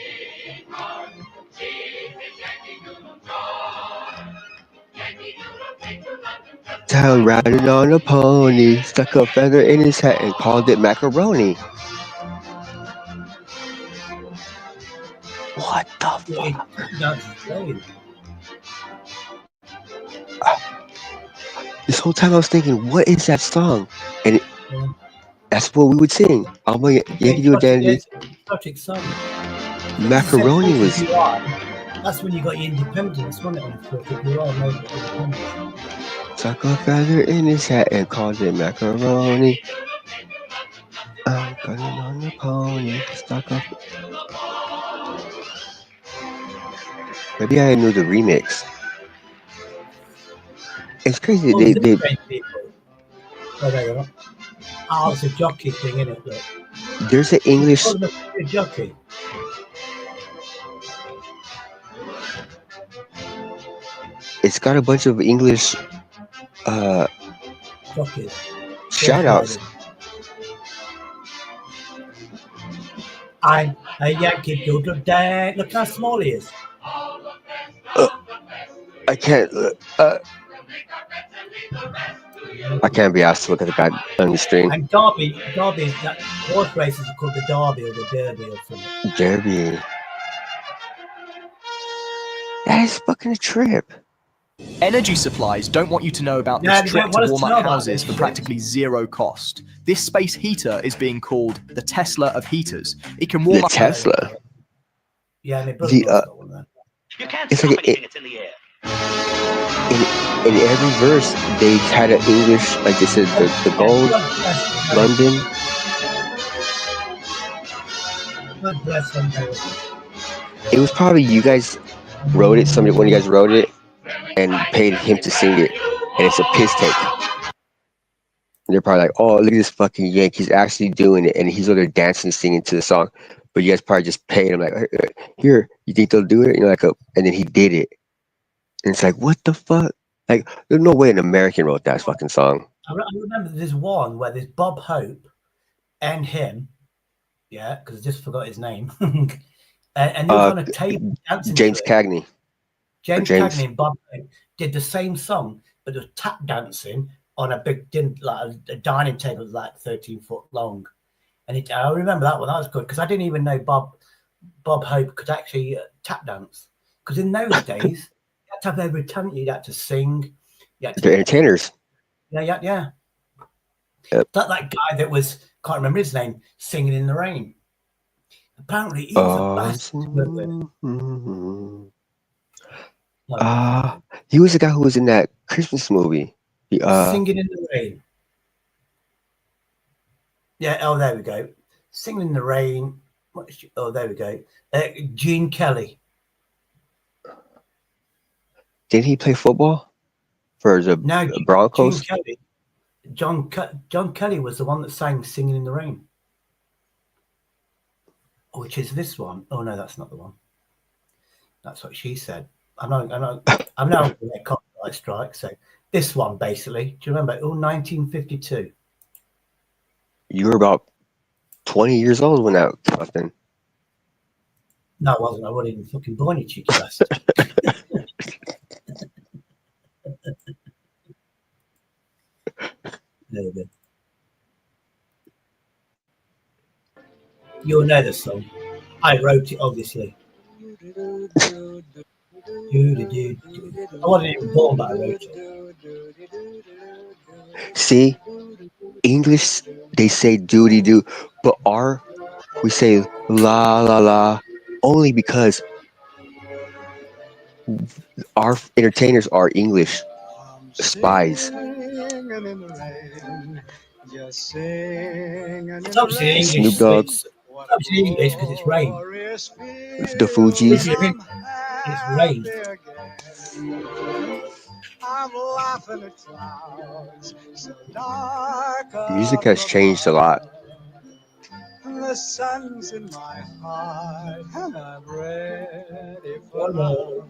town riding on a pony, stuck a feather in his hat and called it macaroni. What the fuck? It's dances as well. You know. This whole time I was thinking, what is that song? And Yeah. that's what we would sing. I'm a Yankee Doodle Dandy. It's a patriotic song. Macaroni was. That's when you got your independence, wasn't it? On the 4th of July, made it independence. Stuck a feather in his hat and called it macaroni. I'm riding on a pony, stuck a. Maybe I knew the remix. It's crazy. What was it, French people? Oh, there you are. Oh, it's a jockey thing, isn't it? Look. There's an English. A jockey. It's got a bunch of English Jockeys. shout outs. I'm a Yankee Doodle Dad. Look how small he is. I can't. I can't be asked to look at the guy on the string. And Derby, that horse races are called the Derby or the Derby or something. Derby. That is fucking a trip. Energy supplies don't want you to know about this trick to warm up houses for practically zero cost. This space heater is being called the Tesla of heaters. It can warm The up. Tesla. Yeah, You can't it's like it's in the air. In every verse, they had an English, like they said, the gold, London. It was probably you guys wrote it. One of you guys wrote it and paid him to sing it, and it's a piss take. And they're probably like, "Oh, look at this fucking Yank! He's actually doing it, and he's over there dancing, singing to the song." But you guys probably just paid him like, "Here, you think they'll do it?" And you're like, and then he did it, and it's like, what the fuck? Like, there's no way an American wrote that fucking song. I remember there's one where there's Bob Hope and him, yeah, because I just forgot his name, and he was on a table dancing. James Cagney. James Cagney and Bob Hope did the same song, but it was tap dancing on a big like a dining table like 13 foot long. And I remember that one. That was good because I didn't even know Bob Hope could actually tap dance. Because in those days, you had to have every talent. You had to sing. They're entertainers. Yeah. Yep. That guy that was, can't remember his name, singing in the rain. Apparently, he was a bastard. He was the guy who was in that Christmas movie. Singing in the rain. Yeah, oh, there we go. Singing in the rain. Oh, there we go. Gene Kelly. Didn't he play football for the Broncos? Gene Kelly. John Kelly was the one that sang "Singing in the Rain," which is this one. Oh no, that's not the one. That's what she said. I'm now going to get copyright strike. So this one, basically, do you remember? Oh, 1952. You were about 20 years old when that happened. No, I wasn't. I wasn't even fucking born, you cheeky bastard. There we go. You'll know the song. I wrote it, obviously. I wasn't even born, but I wrote it. See, English, they say doody doo, but we say la la la only because our entertainers are English spies. It's obviously English. Snoop Dogg. It's in English because it's rain. The Fugees. It's rain. I'm laughing at clouds so dark. Music has changed a lot. The sun's in my heart and I'm ready for love.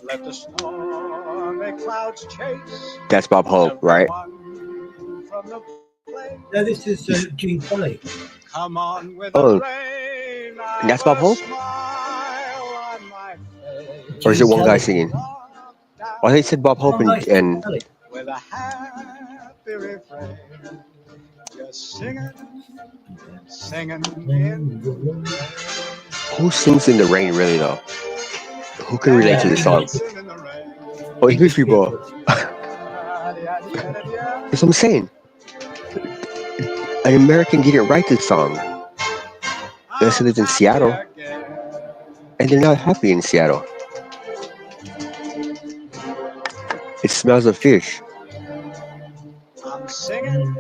Let the stormy clouds chase. That's Bob Hope, right? From the No, this is Gene Kelly. Come on with Oh, the rain. and that's Bob Hope? On my face. Or is it one guy Kelly. singing? Well, they said Bob Hope and With a happy refrain. Just singing in the rain. who sings in the rain really though? Who can relate to this song? Oh, English people. That's what I'm saying. An American didn't write this song. They said it's in Seattle, and they're not happy in Seattle. It smells of fish. I'm singing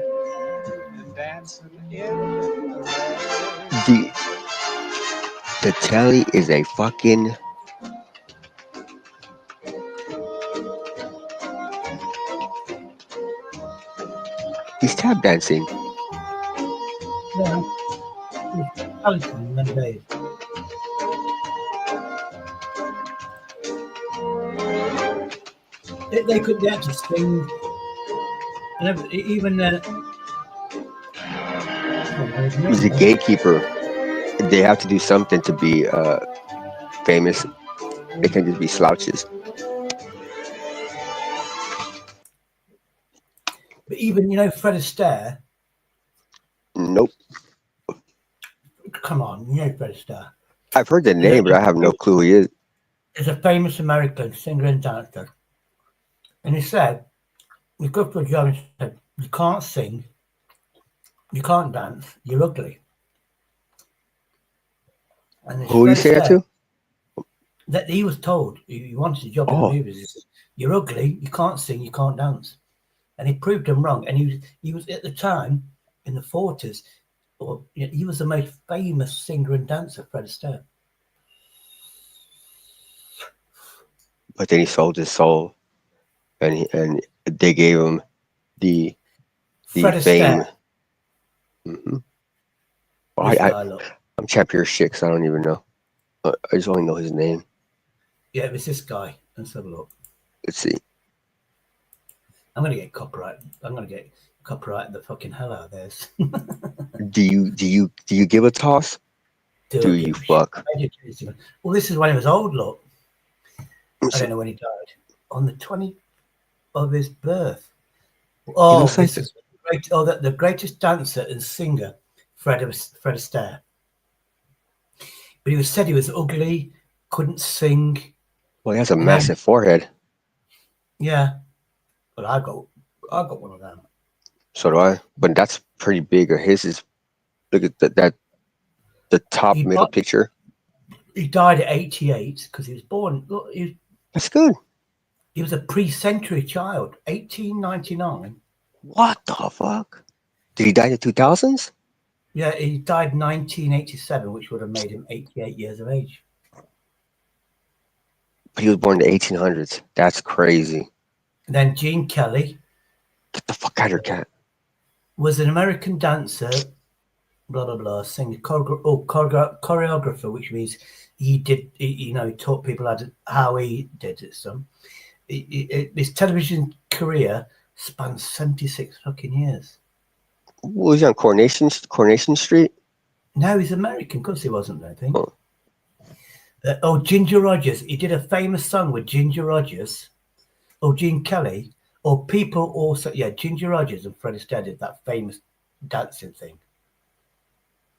and dancing in the rain. The telly is a fucking. He's tap dancing. Yeah. Alison, that day. They could actually sing. And even He's a gatekeeper. They have to do something to be famous. They can't just be slouches. But even Fred Astaire. Nope. Come on, Fred Astaire. I've heard the name, but I have no clue who he is. He's a famous American singer and dancer. And he said, he goes to a job and said, you can't sing, you can't dance, you're ugly. And Who you say that to? That he was told, he wanted a job in the movies. He said, you're ugly, you can't sing, you can't dance. And he proved him wrong. And he was at the time, in the 40s, he was the most famous singer and dancer, Fred Astaire. But then he sold his soul, and they gave him the Fred fame. Astaire. Mm-hmm. Well, I'm trying to pure shit because I don't even know. I just only know his name. Yeah, it was this guy. Let's have a look. Let's see. I'm gonna get copyright. I'm gonna get copyright the fucking hell out of this. Do you give a toss? Do you fuck? Well, this is when he was old. Look, I don't know when he died. On the 20th of his birth. Oh, this is great. Oh, the greatest dancer and singer, Fred Astaire. But he was said he was ugly, couldn't sing. Well, he has a massive forehead. Yeah. Well, I got one of them. So do I. But that's pretty big. Or his is. Look at that. The top middle picture. He died at 88 because he was born. Look, that's good. He was a pre-century child. 1899. What the fuck? Did he die in the 2000s? Yeah, he died in 1987, which would have made him 88 years of age. But he was born in the 1800s. That's crazy. Then Gene Kelly. Get the fuck out of here, cat. Was an American dancer, blah, blah, blah, singer, choreographer, which means he taught people how he did it. His television career spanned 76 fucking years. Was he on Coronation Street? No, he's American. Of course he wasn't, I think. Ginger Rogers. He did a famous song with Ginger Rogers. Gene Kelly. People also, Ginger Rogers and Fred Astaire did that famous dancing thing.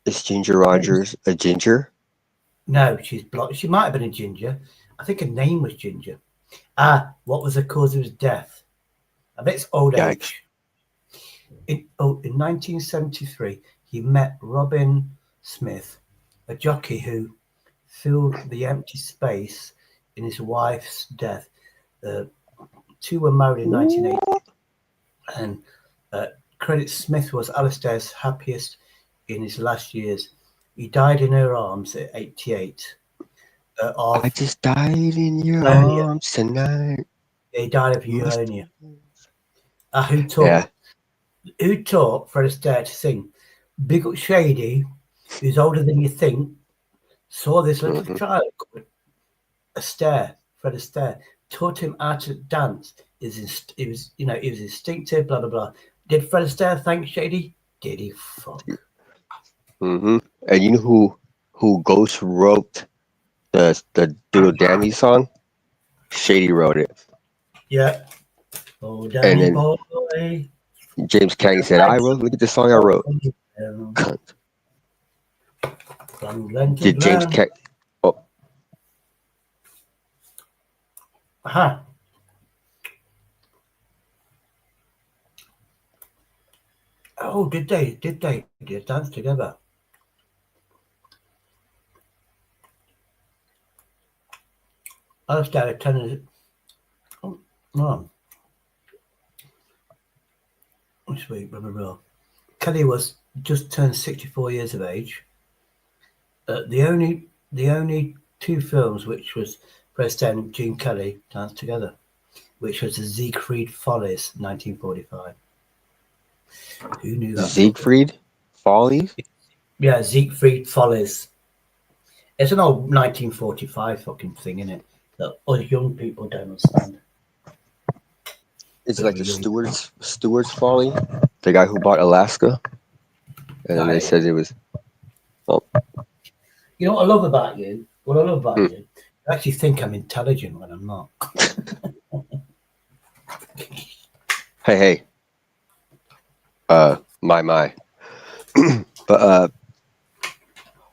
Is Ginger Rogers a ginger? No, she's blonde. She might have been a ginger. I think her name was Ginger. What was the cause of his death? I bet it's old age. In 1973, he met Robin Smith, a jockey who filled the empty space in his wife's death. The two were married in 1980, and credit Smith was Alistaire's happiest in his last years. He died in her arms at 88. I just died in your pneumonia. arms tonight. He died of Must- pneumonia. Who taught Fred Astaire to sing? Big up Shady, who's older than you think, saw this little child called Astaire, Fred Astaire, taught him how to dance. It was instinctive, blah blah blah. Did Fred Astaire thank Shady? Did he? Fuck. And you know who Ghost wrote the Doodle Dandy song? Shady wrote it. Yeah. Oh, Danny boy. James Cagney said, look at the song I wrote. Cunt. Did James Cagney... Oh. Uh-huh. Oh, did they dance together? I started telling Mom. Sweet, blah, blah, blah. Kelly was just turned 64 years of age. The only two films which was Fred Astaire and Gene Kelly danced together, which was the Siegfried Follies, 1945. Who knew that? Siegfried Follies? Yeah, Siegfried Follies. It's an old 1945 fucking thing, isn't it? That us young people don't understand. It's like the Stewart's Folly, the guy who bought Alaska, and then they said it was. Oh. You know what I love about you? What I love about you? I actually think I'm intelligent when I'm not. Hey. My. But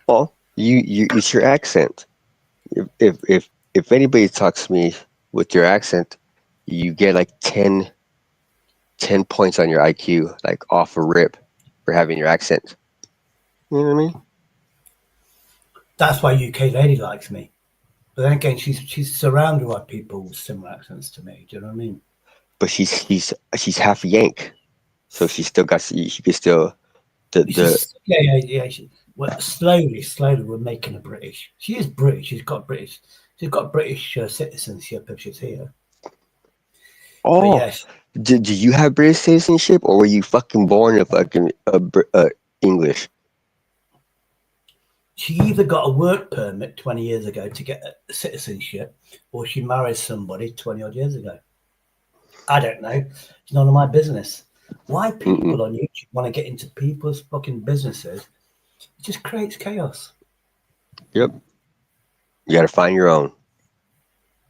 well, you it's your accent. If anybody talks to me with your accent, you get like 10 points on your IQ, like off a rip, for having your accent. You know what I mean? That's why UK lady likes me. But then again, she's surrounded by people with similar accents to me. Do you know what I mean? But she's half Yank, so she still got she could still yeah. Slowly we're making her British. She is British. She's got British citizenship if she's here. Oh, but yes. Do you have British citizenship, or were you fucking born a fucking English? She either got a work permit 20 years ago to get citizenship, or she married somebody 20 odd years ago. I don't know. It's none of my business. Why people on YouTube want to get into people's fucking businesses? It just creates chaos. Yep. You got to find your own,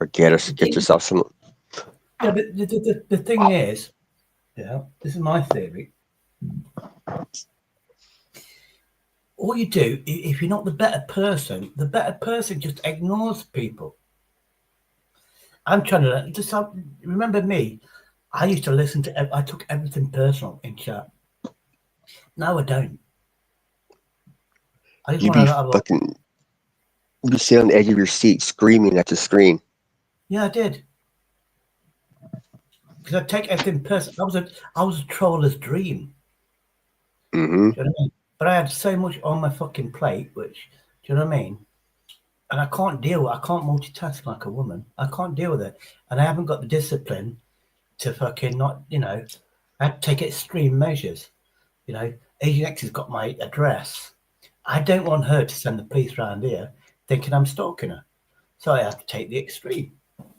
or get yourself some. Yeah, but the thing is, this is my theory. All you do, if you're not the better person just ignores people. I'm trying to just remember me. I used to listen to. I took everything personal in chat. No, I don't. I just You sit on the edge of your seat screaming at the screen. Yeah, I did. Because I take everything personal. I was a troller's dream. Mm-hmm. Do you know what I mean? But I had so much on my fucking plate, which, do you know what I mean? And I can't multitask like a woman. I can't deal with it. And I haven't got the discipline to fucking not, I had to take extreme measures. Agent X has got my address. I don't want her to send the police around here thinking I'm stalking her. So I have to take the extreme.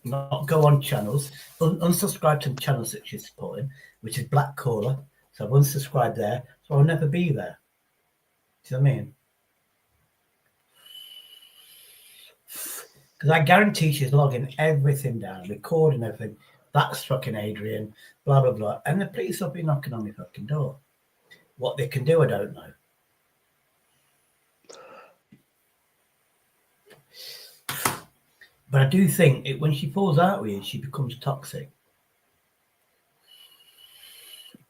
Not go on channels, unsubscribe to channels that she's supporting, which is Black Caller. So I've unsubscribed there, so I'll never be there. Do you know what I mean? Because I guarantee she's logging everything down, recording everything. That's fucking Adrian, blah, blah, blah. And the police will be knocking on my fucking door. What they can do, I don't know. But I do think when she falls out with you, she becomes toxic.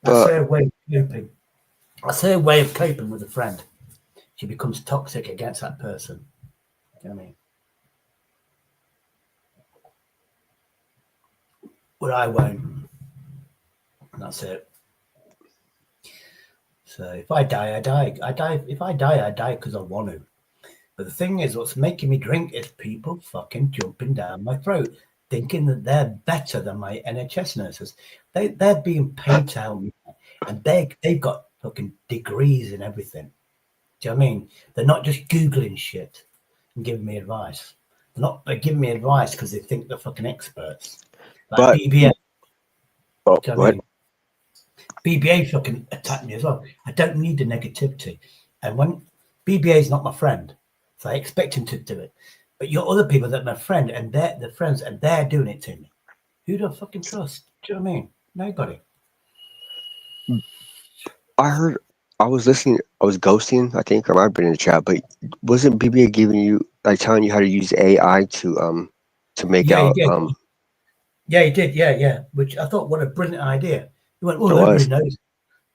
That's her way of coping. That's her way of coping with a friend. She becomes toxic against that person. Do you know what I mean? But I won't. And that's it. So if I die, I die. If I die because I want to. But the thing is, what's making me drink is people fucking jumping down my throat, thinking that they're better than my NHS nurses. They're being paid to help me, and they've got fucking degrees in everything. Do you know what I mean? They're not just Googling shit and giving me advice. They're giving me advice because they think they're fucking experts. Like But BBA. oh, Do you know what I what? mean? BBA fucking attacked me as well. I don't need the negativity. And when BBA is not my friend, so I expect him to do it. But you're other people that are my friend and they're friends and they're doing it to me. Who do I fucking trust? Do you know what I mean? Nobody. I heard. I was listening. I was ghosting. I think I might have been in the chat, but wasn't BBA giving you like telling you how to use AI to make Yeah, he out did. Yeah, he did. Yeah. Which I thought, what a brilliant idea. He went, well, it everybody was. knows.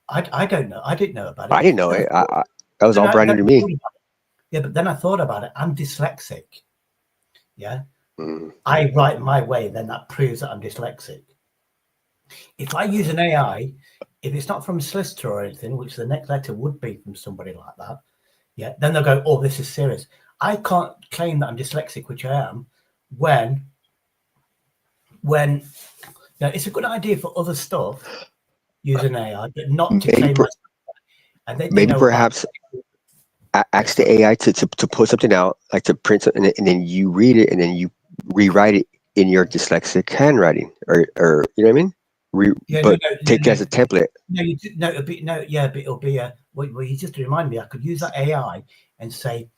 I don't know. I didn't know about it. I didn't know Then it. That was all brand new to me. Yeah, but then I thought about it. I'm dyslexic. Yeah. Mm. I write my way, then that proves that I'm dyslexic. If I use an AI, if it's not from a solicitor or anything, which the next letter would be from somebody like that, yeah, then they'll go, oh, this is serious. I can't claim that I'm dyslexic, which I am, when it's a good idea for other stuff, using AI, but not to claim myself. And Maybe perhaps ask the AI to put something out, like to print something, and then you read it, and then you rewrite it in your dyslexic handwriting, or you know what I mean? Take it as a template. But it'll be well, you just remind me, I could use that AI and say,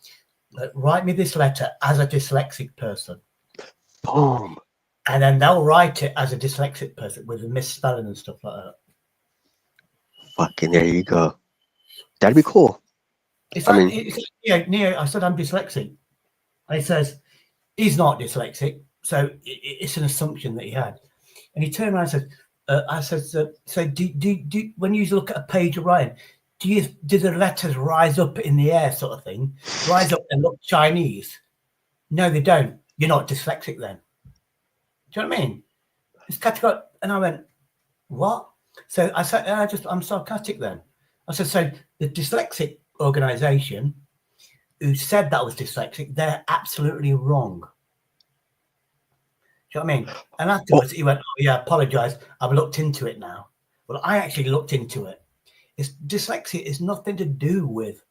write me this letter as a dyslexic person. Boom. And then they'll write it as a dyslexic person with a misspelling and stuff like that. Fucking there you go. That'd be cool. It's like, Neo, I said I'm dyslexic. And he says, he's not dyslexic. So it's an assumption that he had. And he turned around and said, I said, so do when you look at a page of writing, do the letters rise up in the air sort of thing? Rise up and look Chinese? No, they don't. You're not dyslexic then. Do you know what I mean? It's categorical. And I went, what? So I said, I'm sarcastic then. I said, so the dyslexic organization who said that was dyslexic, they're absolutely wrong. Do you know what I mean? And afterwards, he went, oh, yeah, apologize. I've looked into it now. Well, I actually looked into it. Dyslexia is nothing to do with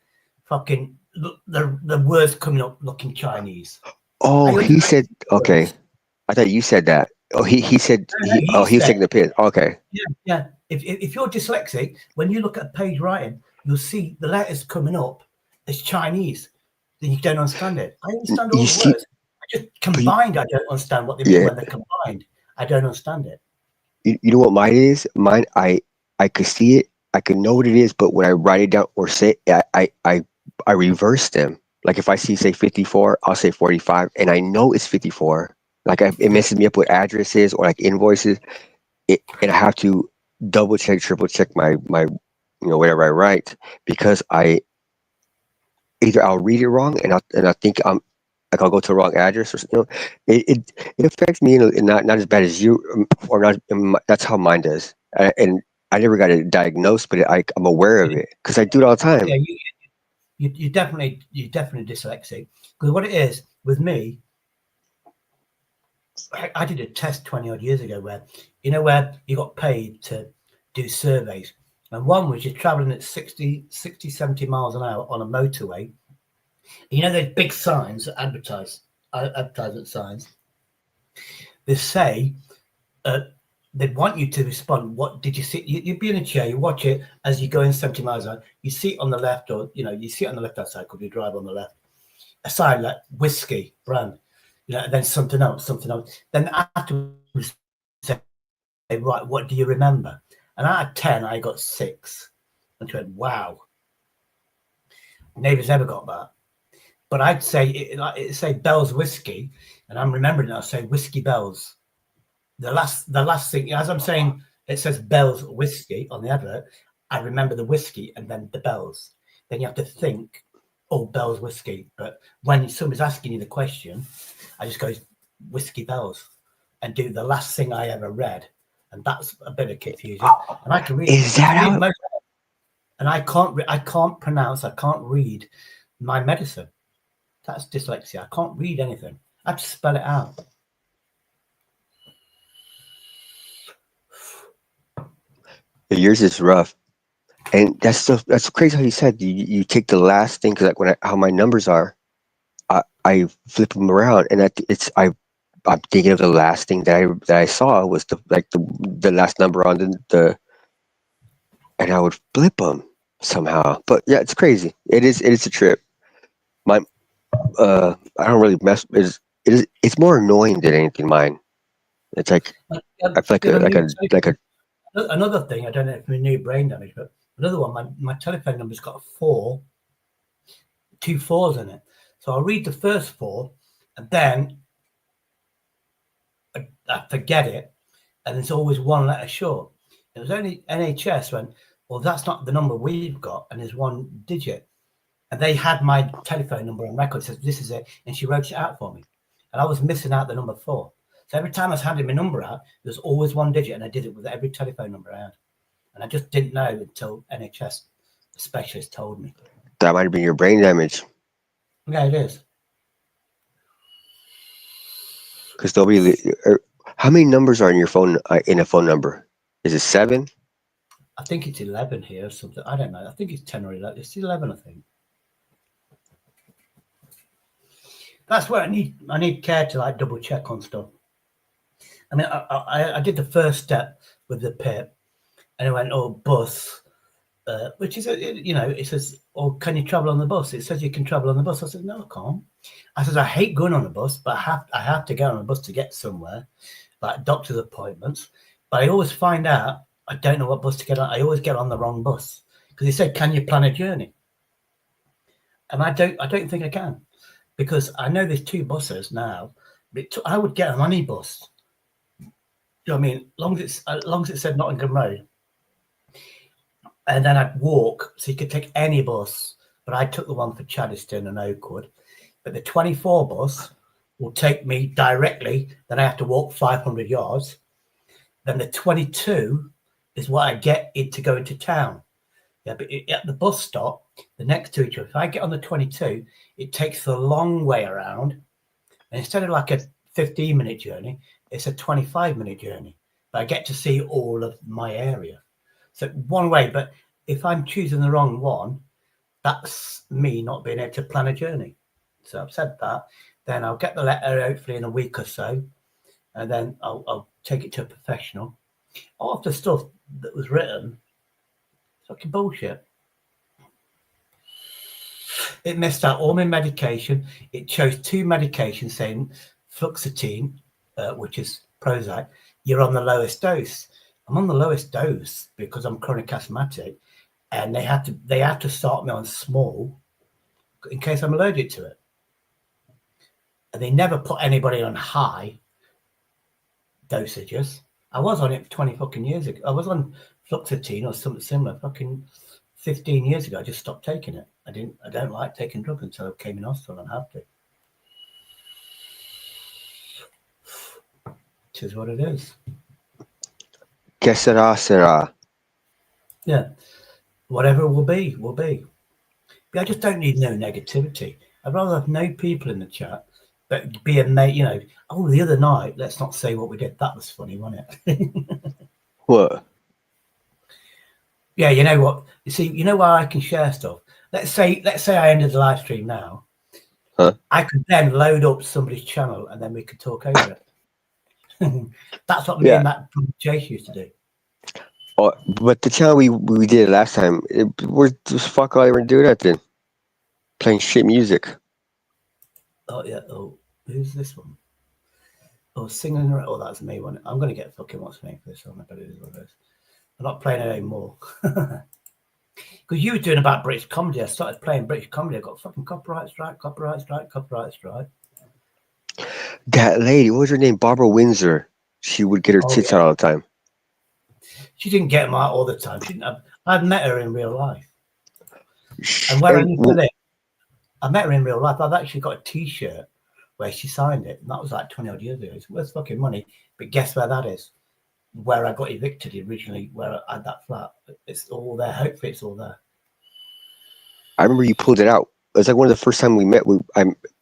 fucking the words coming up looking Chinese. Oh, he said, okay. I thought you said that. Oh, he said, he was taking the piss. Okay. Yeah. If you're dyslexic, when you look at a page writing, you'll see the letters coming up as Chinese. Then you don't understand it. I understand all the words. Just combined, I don't understand what they mean when they're combined. I don't understand it. You know what mine is? Mine, I could see it, I could know what it is, but when I write it down or say it, I reverse them. Like if I see say 54, I'll say 45, and I know it's 54. Like it messes me up with addresses or like invoices, and I have to double check, triple check my whatever I write, because either I'll read it wrong and I think I'll go to the wrong address, or it affects me not as bad as you, or not. That's how mine does, and I never got it diagnosed, but I'm aware of it because I do it all the time. Yeah, you definitely dyslexic, because what it is with me, I did a test 20 odd years ago where you got paid to do surveys, and one was you're traveling at 60, 70 miles an hour on a motorway. Those big signs that advertisement signs, they say they'd want you to respond. What did you see? You'd be in a chair, you watch it as you go in 70 miles an hour. You see it on the left, or you see it on the left hand side because you drive on the left. A sign like whiskey brand, and then something else. Then afterwards, say, right, what do you remember? And out of 10, I got 6. And I went, wow. Nobody's ever got that. But I'd say it'd say Bell's whiskey, and I'm remembering it. I'll say whiskey Bell's. The last thing, as I'm saying, it says Bell's whiskey on the advert. I remember the whiskey and then the bells. Then you have to think, oh, Bell's whiskey. But when somebody's asking you the question, I just go whiskey Bell's and do the last thing I ever read, and that's a bit of confusion. And I can read. Is that how? And I can't pronounce, I can't read my medicine. That's dyslexia. I can't read anything. I have to spell it out. Yours is rough. And that's crazy how you said you take the last thing, because like how my numbers are, I flip them around, and I'm thinking of the last thing that I saw was the last number on the and I would flip them somehow. But yeah, it's crazy. It is a trip. My I don't really mess. It's more annoying than anything. Mine. It's like I feel like a Another thing, I don't know if we knew brain damage, but another one, my telephone number's got 2 4s in it. So I'll read the first 4 and then I forget it, and it's always one letter short. It was only NHS went, well, that's not the number we've got, and there's 1 digit. And they had my telephone number on record, says this is it, and she wrote it out for me. And I was missing out the number 4. So every time I was handing my number out, there's always 1 digit, and I did it with every telephone number I had. And I just didn't know until NHS specialist told me. That might have been your brain damage. Yeah, it is. Because how many numbers are in your phone, in a phone number? Is it 7? I think it's 11 here or something. I don't know. I think it's 10 or 11. It's 11, I think. That's where I need care to like double check on stuff. I mean, I did the first step with the PIP, and it went, oh, bus, which is, it says, oh, can you travel on the bus? It says you can travel on the bus. I said, no, I can't. I said, I hate going on a bus, but I have to get on a bus to get somewhere, like doctor's appointments. But I always find out I don't know what bus to get on. I always get on the wrong bus because he said, can you plan a journey? And I don't think I can, because I know there's 2 buses now. I would get on any bus. You know what I mean? As long as it said Nottingham Road. And then I'd walk, so you could take any bus. But I took the one for Chaddiston and Oakwood. But the 24 bus will take me directly. Then I have to walk 500 yards. Then the 22 is what I get it to go into town. Yeah, but at the bus stop, the next to each other, if I get on the 22, it takes the long way around. And instead of like a 15-minute journey, it's a 25-minute journey. But I get to see all of my area. So one way, but if I'm choosing the wrong one, that's me not being able to plan a journey. So I've said that. Then I'll get the letter hopefully in a week or so, and then I'll take it to a professional. All of the stuff that was written, it's fucking bullshit. It missed out all my medication. It chose 2 medications saying fluoxetine, which is Prozac. You're on the lowest dose. I'm on the lowest dose because I'm chronic asthmatic, and they had to start me on small in case I'm allergic to it. And they never put anybody on high dosages. I was on it 20 fucking years ago. I was on fluoxetine or something similar fucking 15 years ago. I just stopped taking it. I don't like taking drugs until I came in hospital and had to. It is what it is. Que sera, sera. Yeah. Whatever will be, will be. But I just don't need no negativity. I'd rather have no people in the chat, but be a mate, oh, the other night, let's not say what we did. That was funny, wasn't it? What? Yeah, you know what? You see, you know why I can share stuff? Let's say I ended the live stream now. Huh? I could then load up somebody's channel and then we could talk over it. That's what me and that Chase used to do. Oh, but the channel we did last time, where the fuck all I ever do that then? Playing shit music. Oh yeah. Oh, who's this one? Oh, singing. Oh, that's me one. I'm gonna get fucking what's name for this one, but it is what it is. I'm not playing it anymore. Because you were doing about British comedy. I started playing British comedy. I got fucking copyright strike. That lady, what was her name? Barbara Windsor. She would get her tits out all the time. She didn't get them out all the time. She didn't have, I've met her in real life. And where I live, I met her in real life. I've actually got a T-shirt where she signed it, and that was like 20 odd years ago. It's worth fucking money. But guess where that is? Where I got evicted originally, where I had that flat. It's all there. Hopefully it's all there. I remember you pulled it out. It was like one of the first time we met.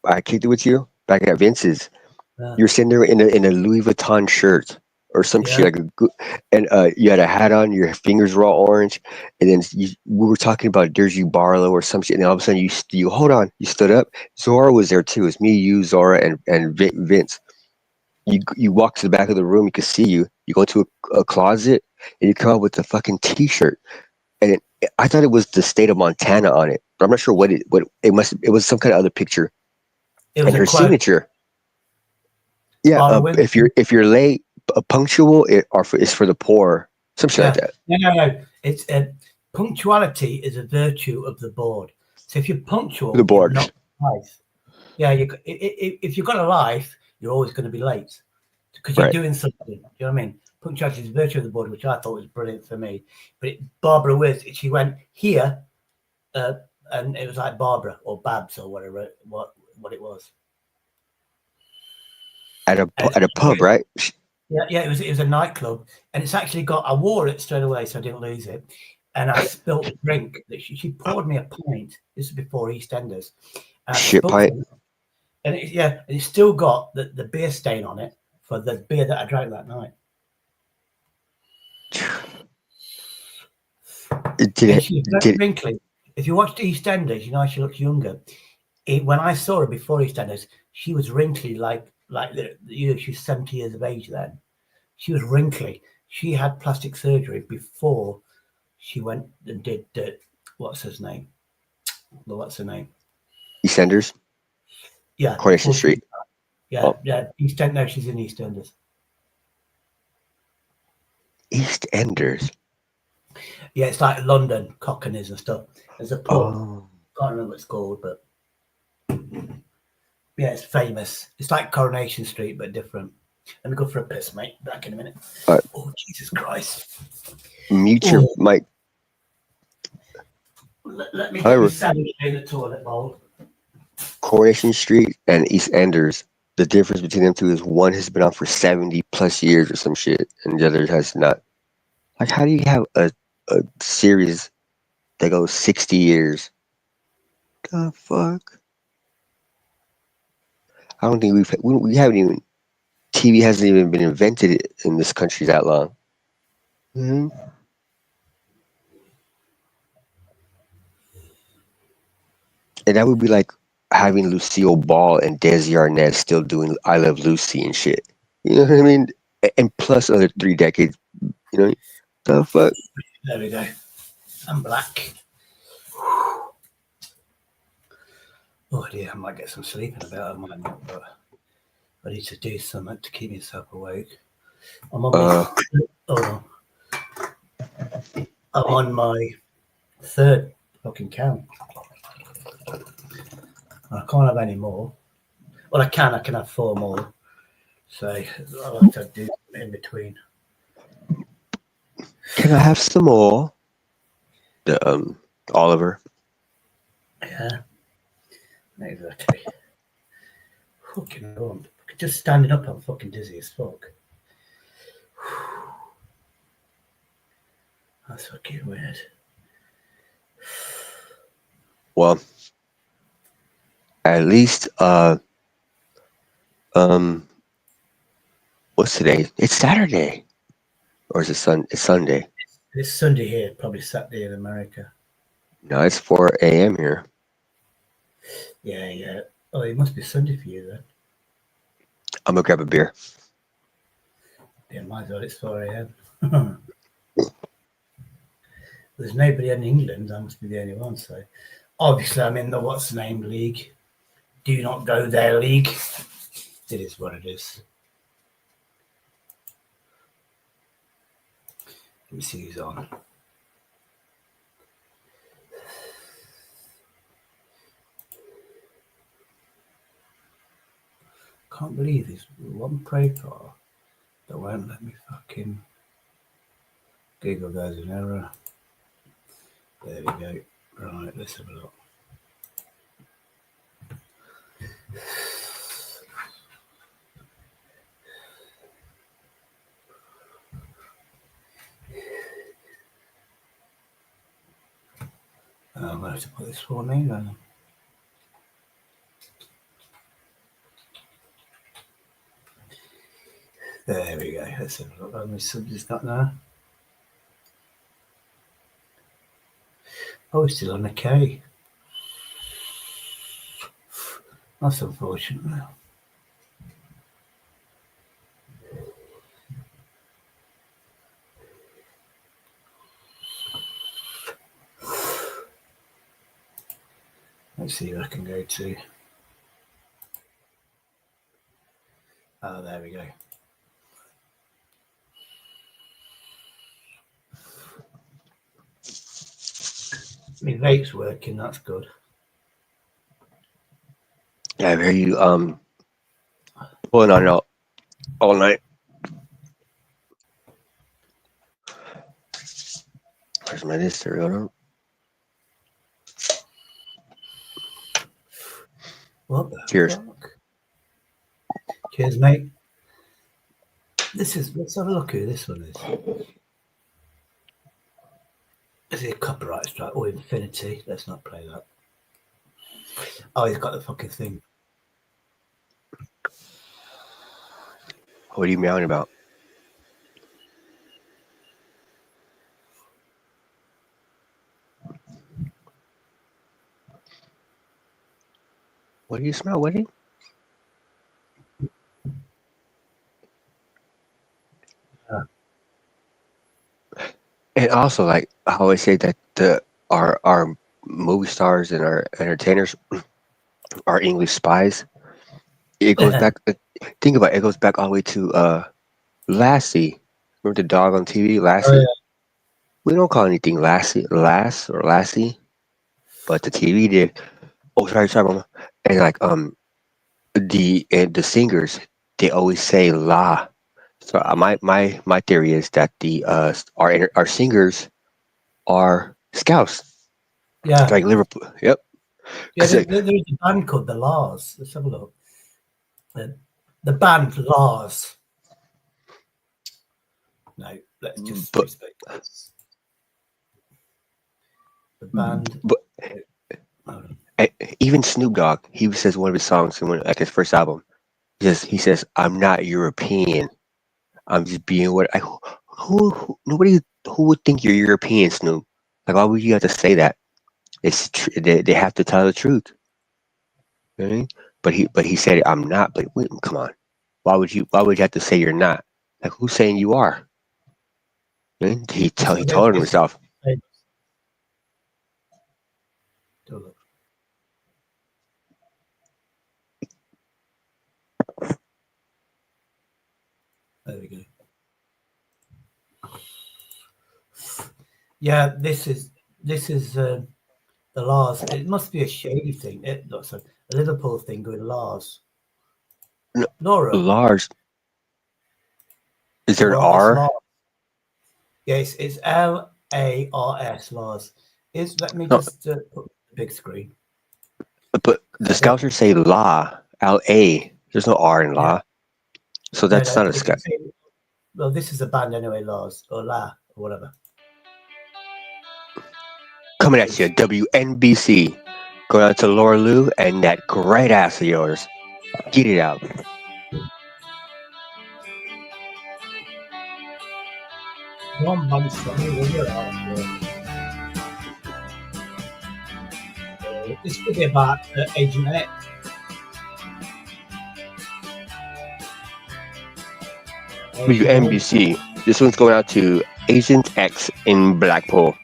I kicked it with you back at Vince's. Yeah. You were sitting there in a Louis Vuitton shirt or some shit, and you had a hat on. Your fingers were all orange, and then we were talking about Dirty Barlow or some shit. And then all of a sudden, you hold on. You stood up. Zora was there too. It was me, you, Zora, and Vince. You walk to the back of the room. You could see you. You go to a closet, and you come out with a fucking T-shirt. And I thought it was the state of Montana on it, but I'm not sure what it was some kind of other picture. It was and her quote. Signature. Yeah, if you're late, punctual, it's for the poor, some shit like that. No. It's punctuality is a virtue of the board. So if you're punctual, the board. You're not life. Yeah, if you've got a life, you're always going to be late because you're doing something. Do you know what I mean? Punctuality is a virtue of the board, which I thought was brilliant for me. But Barbara Wiz, she went here, and it was like Barbara or Babs or whatever what it was. At a pub, right? Yeah, it was a nightclub, and it's actually got. I wore it straight away, so I didn't lose it. And I spilt a drink that she poured me a pint. This is before EastEnders. Shit pint. And it's still got the beer stain on it for the beer that I drank that night. She's very wrinkly. If you watched EastEnders, you know she looks younger. When I saw her before EastEnders, she was wrinkly, like she's 70 years of age then. She was wrinkly. She had plastic surgery before she went and did what's her name? EastEnders. Yeah, Coronation Street. Yeah. EastEnders. No, she's in EastEnders. EastEnders. Yeah, it's like London, Cockneys and stuff. There's a pub. Can't remember what it's called, but yeah, it's famous. It's like Coronation Street, but different. Let me go for a piss, mate. Back in a minute. Oh, Jesus Christ. Mute your mic. Let me get sandwich in the toilet bowl. Coronation Street and EastEnders. The difference between them two is one has been on for 70 plus years or some shit, and the other has not. Like, how do you have a series that goes 60 years? The fuck? I don't think we haven't even. TV hasn't even been invented in this country that long. Mm-hmm. And that would be like having Lucille Ball and Desi Arnaz still doing I Love Lucy and shit. You know what I mean? And plus another 3 decades. You know? The fuck? There we go. I'm black. Oh dear, I might get some sleep in a bit. I might not, but I need to do something to keep myself awake. I'm on my third fucking count. I can't have any more. Well, I can have 4 more. So I'll have to do in between. Can I have some more? The Oliver. Yeah. Exactly. Fucking hell. Just standing up, I'm fucking dizzy as fuck. That's fucking weird. Well, at least what's today? It's Saturday. Or is it It's Sunday. It's Sunday here, probably Saturday in America. No, it's 4 a.m. here. Yeah. Oh, it must be Sunday for you then. I'm gonna grab a beer. Yeah, my God, it's 4 a.m. There's nobody in England. I must be the only one. So obviously I'm in the what's the name league. Do not go there league. It is what it is. Let me see who's on. Can't believe there's one profile that won't let me fucking Google goes in error. There we go. Right, let's have a look. I'm going to have to put this for me then. There we go. Let's have a look how many subs he's got now. Oh, he's still on a K. That's unfortunate. Let's see if I can go to. Oh, there we go. My vape's working. That's good. Yeah, I hear you pulling on it all night. Where's my this cereal? What the Cheers. fuck? Cheers, mate. This is. Let's have a look who this one is. Is it a copyright strike or Infinity? Let's not play that. Oh, he's got the fucking thing. What are you meowing about? What do you smell, Woody? And also, like I always say that our movie stars and our entertainers are English spies. It goes back. Think about it. It goes back all the way to Lassie. Remember the dog on TV, Lassie? Oh, yeah. We don't call anything Lassie, Lass or Lassie, but the TV did. Oh, sorry, Mama. And like the singers, they always say La. So my theory is that the our singers are Scouts. Yeah. Like Liverpool. Yep. Yeah, there's a band called the Lars. Let's have a look. The band Lars. No, let's just respect this. The band. But even Snoop Dogg, he says one of his songs, like his first album, he says, "I'm not European. I'm just being what I." Nobody who would think you're European, Snoop. Like, why would you have to say that? It's they have to tell the truth. You know what I mean? But he said, "I'm not." But wait, come on, why would you have to say you're not? Like, who's saying you are? You know? He told himself. There we go. Yeah, this is the Lars. It must be a shady thing. A Liverpool thing with Lars. No, Laura. Lars. Is there an R? Yes, it's Lars. Lars. Let me just put the big screen. But the Scousers say La, L-A. There's no R in La. Yeah. So that's not a Scout. Well, this is a band anyway, Lars, or La, or whatever. Coming at you, WNBC. Going out to Laura Lou and that great ass of yours. Get it out. This could be about Agent X. WNBC. This one's going out to Agent X in Blackpool.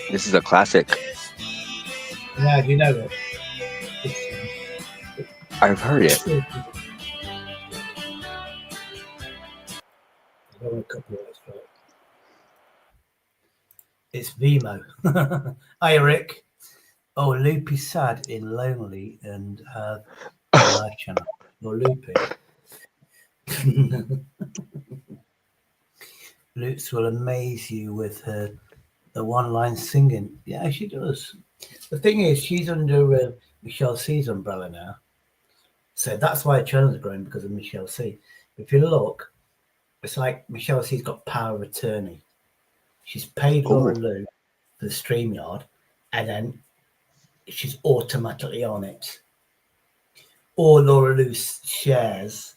This is a classic. Yeah, you know it. I've heard it. copyright strike. It's Vimo. Hi, Rick. Oh, Loopy's sad in Lonely and have a live channel. Or Loopy. Lutz will amaze you with the one-line singing. Yeah, she does. The thing is, she's under Michelle C's umbrella now. So that's why her channel's growing, because of Michelle C. If you look, it's like Michelle C's got power of attorney. She's paid Laura Lou for the StreamYard, and then she's automatically on it. Or Laura Lou shares,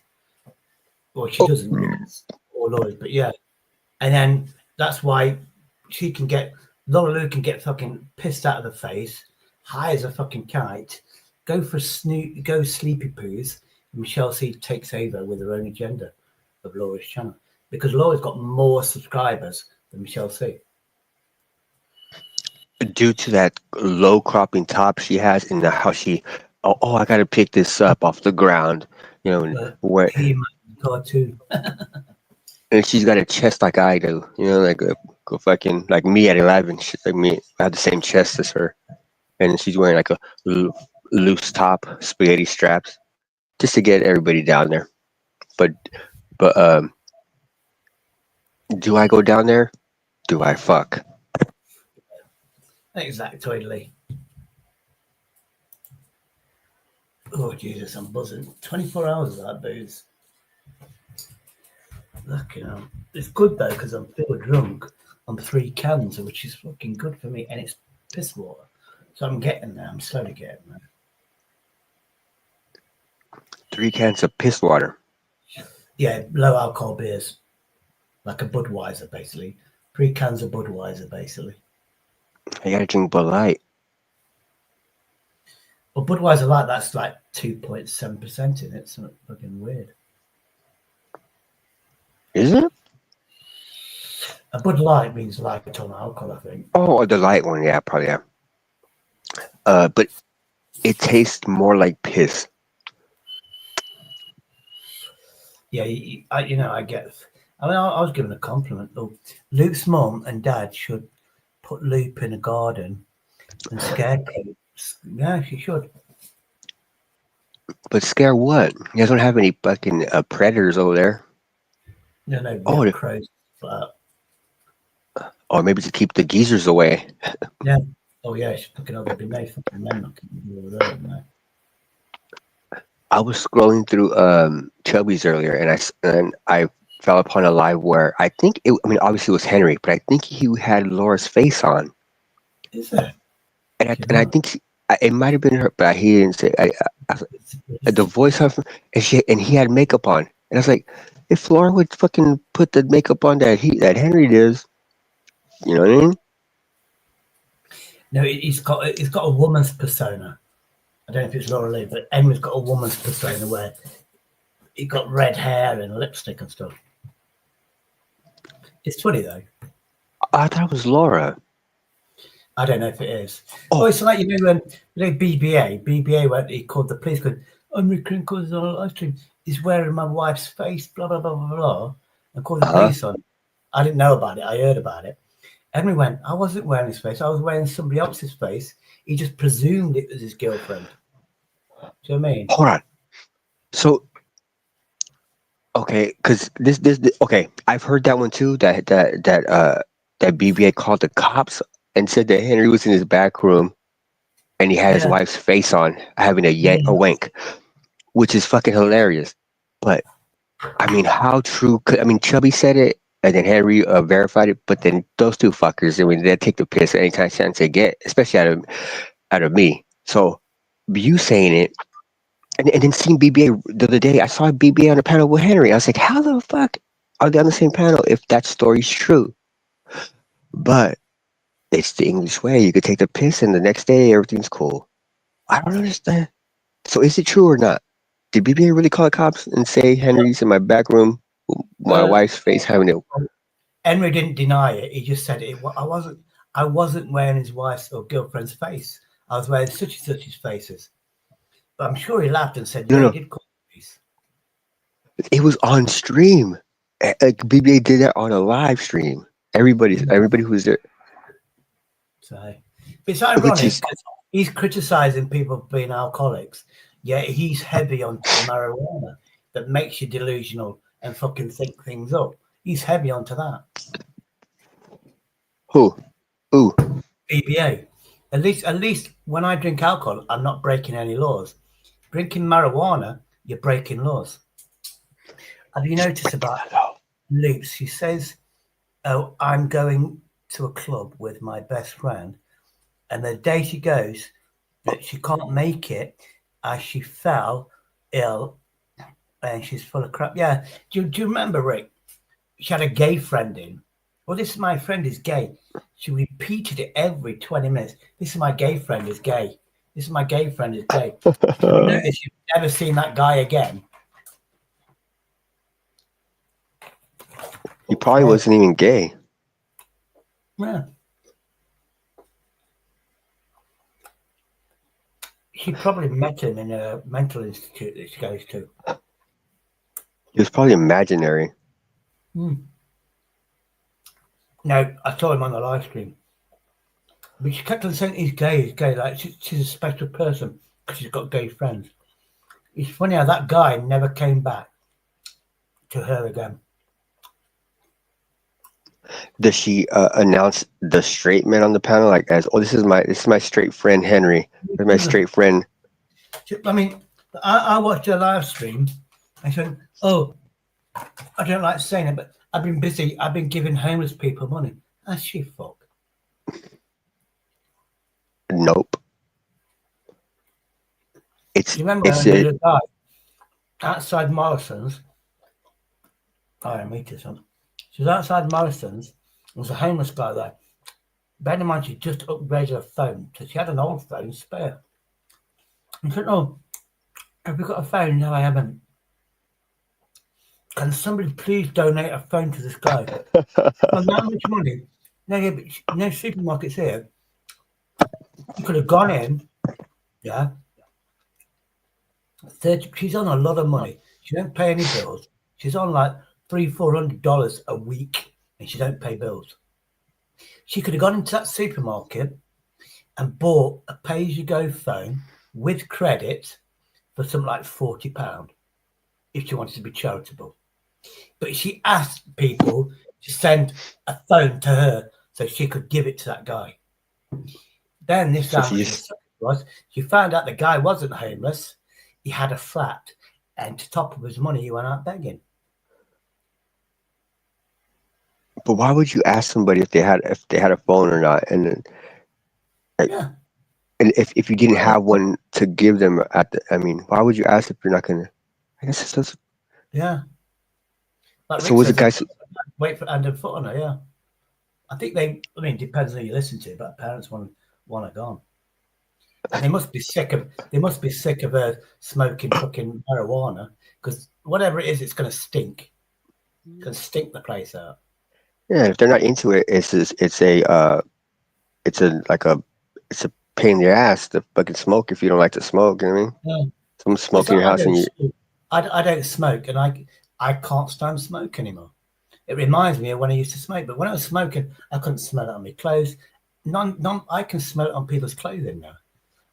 or she doesn't, or Laura's, but yeah. And then that's why she can get, Laura Lou can get fucking pissed out of the face, high as a fucking kite, go sleepy poos, and Michelle C takes over with her own agenda of Laura's channel. Because Laura's got more subscribers than Michelle C. Due to that low cropping top she has, and how she, I got to pick this up off the ground, you know, where cartoon. And she's got a chest like I do, you know, like a fucking, like me at 11. Like me, I have the same chest as her, and she's wearing like a loose top, spaghetti straps, just to get everybody down there. But do I go down there? Do I fuck? Exactly. Oh Jesus, I'm buzzing. 24 hours of that booze. Look, you know, it's good though because I'm still drunk on 3 cans, which is fucking good for me, and it's piss water. So I'm getting there. I'm slowly getting there. 3 cans of piss water. Yeah, low alcohol beers, like a Budweiser, basically. 3 cans of Budweiser, basically. I gotta drink Bud Light. Well, Budweiser Light, that's like 2.7% in it. It's something fucking weird. Is it? A Bud Light means light on alcohol, I think. Oh, the light one, yeah, probably, yeah. But it tastes more like piss. Yeah, I get. I mean, I was given a compliment. Oh, Luke's mum and dad should put Luke in a garden and scare kids. Yeah, she should. But scare what? You guys don't have any fucking predators over there. No, crows. But... Or maybe to keep the geezers away. Yeah. Oh yeah, she's fucking over. There'd be no fucking men knocking over there, no. I was scrolling through Chubby's earlier, and I fell upon a live where I think obviously it was Henry, but I think he had Laura's face on. Is it? And I think it might have been her, but he didn't say. The voice of, and he had makeup on, and I was like, if Laura would fucking put the makeup on that Henry does, you know what I mean? No, he's got a woman's persona. I don't know if it's Laura Lee, but Henry's got a woman's persona where he got red hair and lipstick and stuff. It's funny though. I thought it was Laura. I don't know if it is. Oh, it's like BBA went. He called the police. Going, "I'm Crinkles on a live stream. He's wearing my wife's face." Blah blah blah blah blah. And called the police on. I didn't know about it. I heard about it. Henry went, "I wasn't wearing his face. I was wearing somebody else's face. He just presumed it was his girlfriend." Do you know what I mean? Hold on. So, okay, because this okay, I've heard that one too. That BBA called the cops and said that Henry was in his back room, and he had his wife's face on, having a wank, which is fucking hilarious. But I mean, how true? Chubby said it, and then Henry verified it. But then those two fuckers, they take the piss anytime chance they get, especially out of me. So you saying it, and then seeing BBA the other day, I saw BBA on a panel with Henry. I was like, how the fuck are they on the same panel if that story's true? But it's the English way. You could take the piss, and the next day everything's cool. I don't understand. So is it true or not? Did BBA really call the cops and say Henry's in my back room, my wife's face having it? Henry didn't deny it. He just said it. I wasn't wearing his wife's or girlfriend's face. I was wearing such and such's faces. But I'm sure he laughed and said, "Yeah, he did call the police." It was on stream. Like BBA did that on a live stream. Everybody who's there. So it's ironic because he's criticizing people for being alcoholics, yet he's heavy onto the marijuana that makes you delusional and fucking think things up. He's heavy onto that. Who? BBA. At least when I drink alcohol, I'm not breaking any laws. Drinking marijuana, you're breaking laws. Have you noticed about Loops? He says, "Oh, I'm going to a club with my best friend," and the day she goes, that she can't make it as she fell ill and she's full of crap. Yeah. Do you remember, Rick? She had a gay friend in. Well, this is my friend is gay. She repeated it every 20 minutes. This is my gay friend is gay. This is my gay friend is gay. You notice you've never seen that guy again. He probably wasn't even gay. Yeah. She probably met him in a mental institute that she goes to. He was probably imaginary. No, I saw him on the live stream. But she kept on saying he's gay, like she's a special person because she's got gay friends. It's funny how that guy never came back to her again. Does she announce the straight men on the panel like as, "Oh, this is my straight friend Henry. This is my straight friend." I mean, I watched her live stream. I said, "Oh, I don't like saying it, but I've been busy. I've been giving homeless people money." That's she fuck. Nope. Do you remember the guy outside Morrison's? I meet her son. She was outside Morrison's. There was a homeless guy there. Bear in mind, she just upgraded her phone, so she had an old phone spare. I said, "Oh, have you got a phone?" "No, I haven't." "Can somebody please donate a phone to this guy?" "Well, not much money." "No, yeah, but no supermarkets here." You could have gone in, yeah. 30. She's on a lot of money. She don't pay any bills. She's on like $300-400 a week, and she don't pay bills. She could have gone into that supermarket and bought a pay-as-you-go phone with credit for something like £40 if she wanted to be charitable. But she asked people to send a phone to her so she could give it to that guy. Then this was she found out the guy wasn't homeless. He had a flat, and to top up his money, he went out begging. But why would you ask somebody if they had a phone or not? And then, Yeah. And if you didn't have one to give them why would you ask if you're not gonna? I guess it's just. Yeah. Like so was the guy? Wait for hand and foot on her. Yeah. I think it depends on who you listen to, but parents want her gone. And they must be sick of her smoking fucking marijuana, because whatever it is, it's going to stink. It's going to stink the place out. Yeah, if they're not into it, it's a pain in the ass to fucking smoke if you don't like to smoke. You know what I mean? Yeah. Someone's smoking in your house and you. I don't smoke, and I can't stand smoke anymore. It reminds me of when I used to smoke, but when I was smoking, I couldn't smell it on my clothes. I can smell it on people's clothing now.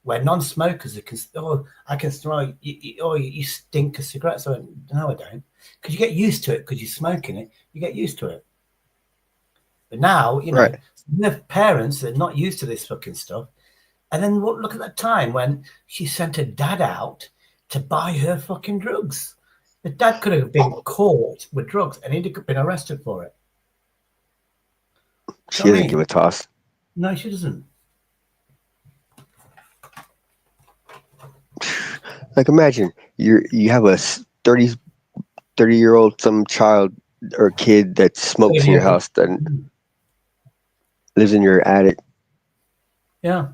Where non-smokers, I can smell. You stink of cigarettes. So no, I don't, because you get used to it because you're smoking it. You get used to it. But now, you have parents that are not used to this fucking stuff. And then look at that time when she sent her dad out to buy her fucking drugs. The dad could have been caught with drugs and he'd have been arrested for it. She doesn't give a toss. No, she doesn't. Like, imagine you have a 30-year-old some child or kid that smokes in your house, that lives in your attic. Yeah.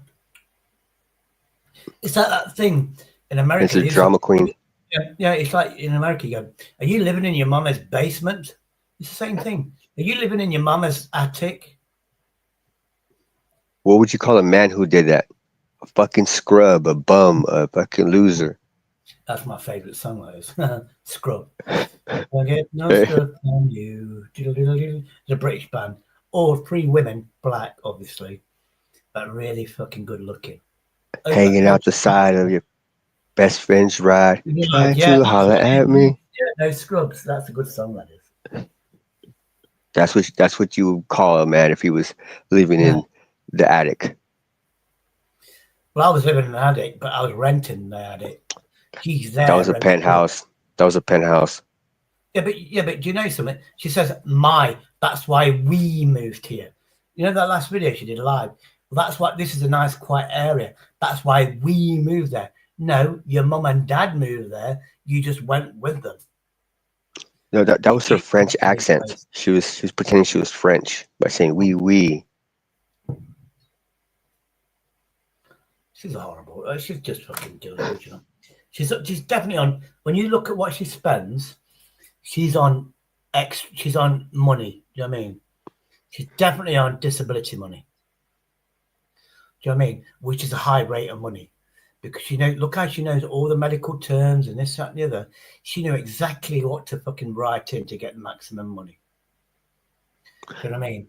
It's that thing in America. It's a drama queen. Yeah, it's like in America, you go, "Are you living in your mama's basement?" It's the same thing. "Are you living in your mama's attic?" What would you call a man who did that? A fucking scrub, a bum, a fucking loser. That's my favourite song. That is Scrub. I get no scrub on you. It's a British band. All three women, black, obviously, but really fucking good looking. Hanging out the side of your best friend's ride, trying to holler at me. Yeah, no Scrubs. That's a good song. That is. That's what you would call a man if he was living in the attic. Well, I was living in an attic, but I was renting the attic. She's there. That was a penthouse. That was a penthouse. Yeah, but do you know something? She says, that's why we moved here. You know that last video she did live? Well, that's why this is a nice, quiet area. That's why we moved there. No, your mum and dad moved there. You just went with them. No, that was her French accent. She was pretending she was French by saying we. She's horrible. She's just fucking delusional. She's definitely on. When you look at what she spends, she's on money. Do you know what I mean? She's definitely on disability money. Do you know what I mean? Which is a high rate of money. Because look how she knows all the medical terms and this, that, and the other. She knew exactly what to fucking write in to get maximum money. Do you know what I mean?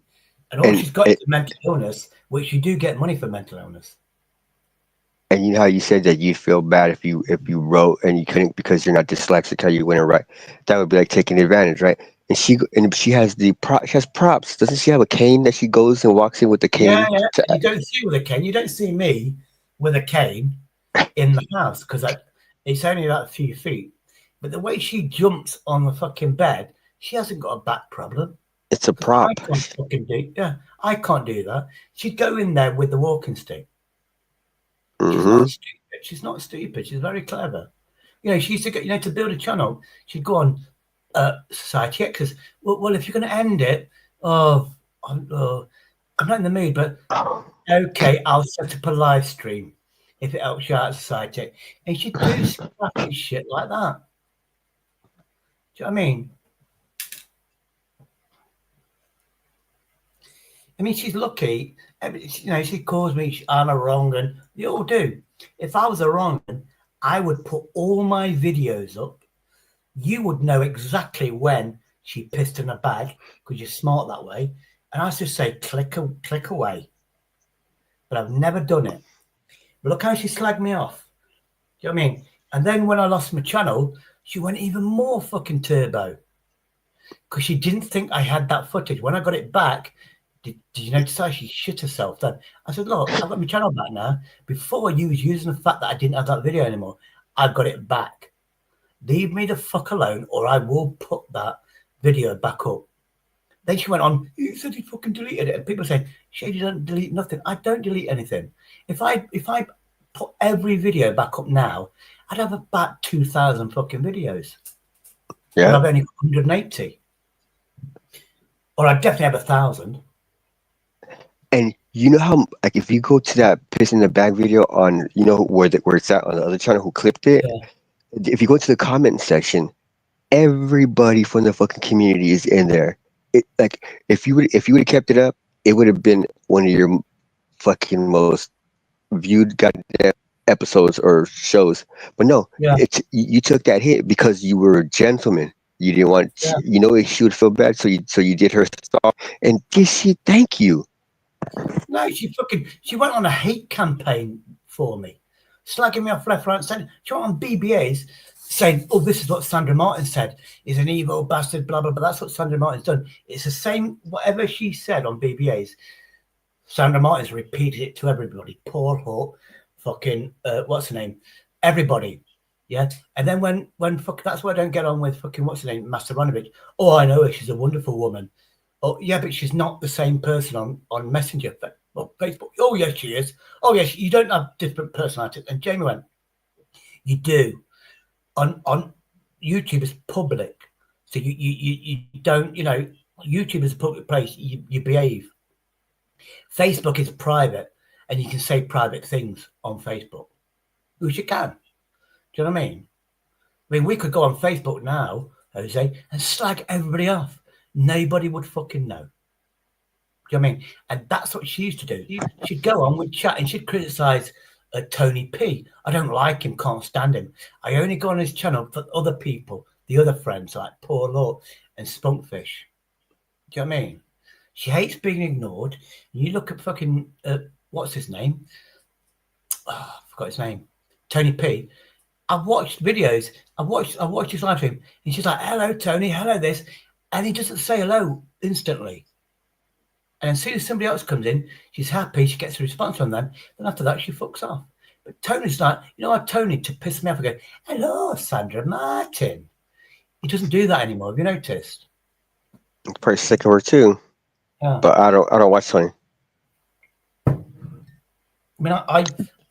And all she's got is mental illness, which you do get money for mental illness. And you know how you said that you'd feel bad if you wrote and you couldn't because you're not dyslexic, how you wouldn't write. That would be like taking advantage, right? And she has she has props. Doesn't she have a cane that she goes and walks in with the cane? Yeah. You don't see with a cane. You don't see me with a cane in the house because it's only about a few feet. But the way she jumps on the fucking bed, she hasn't got a back problem. It's a prop. I can't do that. She'd go in there with the walking stick. Mm-hmm. She's not stupid. She's very clever. She used to get, to build a channel, she'd go on Society X. Well, if you're going to end it, I'm not in the mood, but okay, I'll set up a live stream if it helps you out at Society X. And she'd do scrappy shit like that. Do you know what I mean? She's lucky. She calls me, I'm a wrong, and they all do. If I was a wrong, I would put all my videos up. You would know exactly when she pissed in a bag because you're smart that way. And I just say, click away. But I've never done it. But look how she slagged me off. Do you know what I mean? And then when I lost my channel, she went even more fucking turbo because she didn't think I had that footage. When I got it back, did you notice how she shit herself then? I said, look, I've got my channel back now. Before you was using the fact that I didn't have that video anymore, I've got it back. Leave me the fuck alone or I will put that video back up. Then she went on, you said you fucking deleted it. And people say, Shady, you don't delete nothing. I don't delete anything. If I put every video back up now, I'd have about 2,000 fucking videos. Yeah. But I've only got 180. Or I'd definitely have 1,000. And you know how, like, if you go to that piss in the bag video on, where it's at on the other channel who clipped it, if you go to the comment section, everybody from the fucking community is in there. If you would have kept it up, it would have been one of your fucking most viewed goddamn episodes or shows. But no, you took that hit because you were a gentleman. You didn't want, she would feel bad, so you did her stuff, and she thank you. No, she went on a hate campaign for me, slagging me off left, right, and centre. She went on BBAs saying, oh, this is what Sandra Martin said. He's an evil bastard, blah, blah, blah. That's what Sandra Martin's done. It's the same, whatever she said on BBAs, Sandra Martin's repeated it to everybody. Paul Hope, fucking, what's her name? Everybody. Yeah. And then when that's why I don't get on with fucking, what's her name? Masteronovich. Oh, I know her. She's a wonderful woman. Oh, yeah, but she's not the same person on Messenger, Facebook. Oh, yes, she is. Oh, yes, you don't have different personalities. And Jamie went, you do. On YouTube is public. So you don't, YouTube is a public place. You behave. Facebook is private, and you can say private things on Facebook, which you can. Do you know what I mean? We could go on Facebook now, Jose, and slag everybody off. Nobody would fucking know. Do you know what I mean? And that's what she used to do. She'd go on with chat and she'd criticize Tony P. I don't like him, can't stand him. I only go on his channel for other people, the other friends like Poor Law and Spunkfish. Do you know what I mean? She hates being ignored. You look at fucking, what's his name? Oh, I forgot his name. Tony P. I've watched videos. I watched his live stream, and she's like, "Hello, Tony. Hello, this," and he doesn't say hello instantly. And as soon as somebody else comes in, she's happy. She gets a response from them. Then after that, she fucks off. But Tony's like, you know what, Tony, to piss me off, I go, "Hello, Sandra Martin." He doesn't do that anymore. Have you noticed? I'm pretty sick of her too. Yeah. But I don't watch Tony. I mean,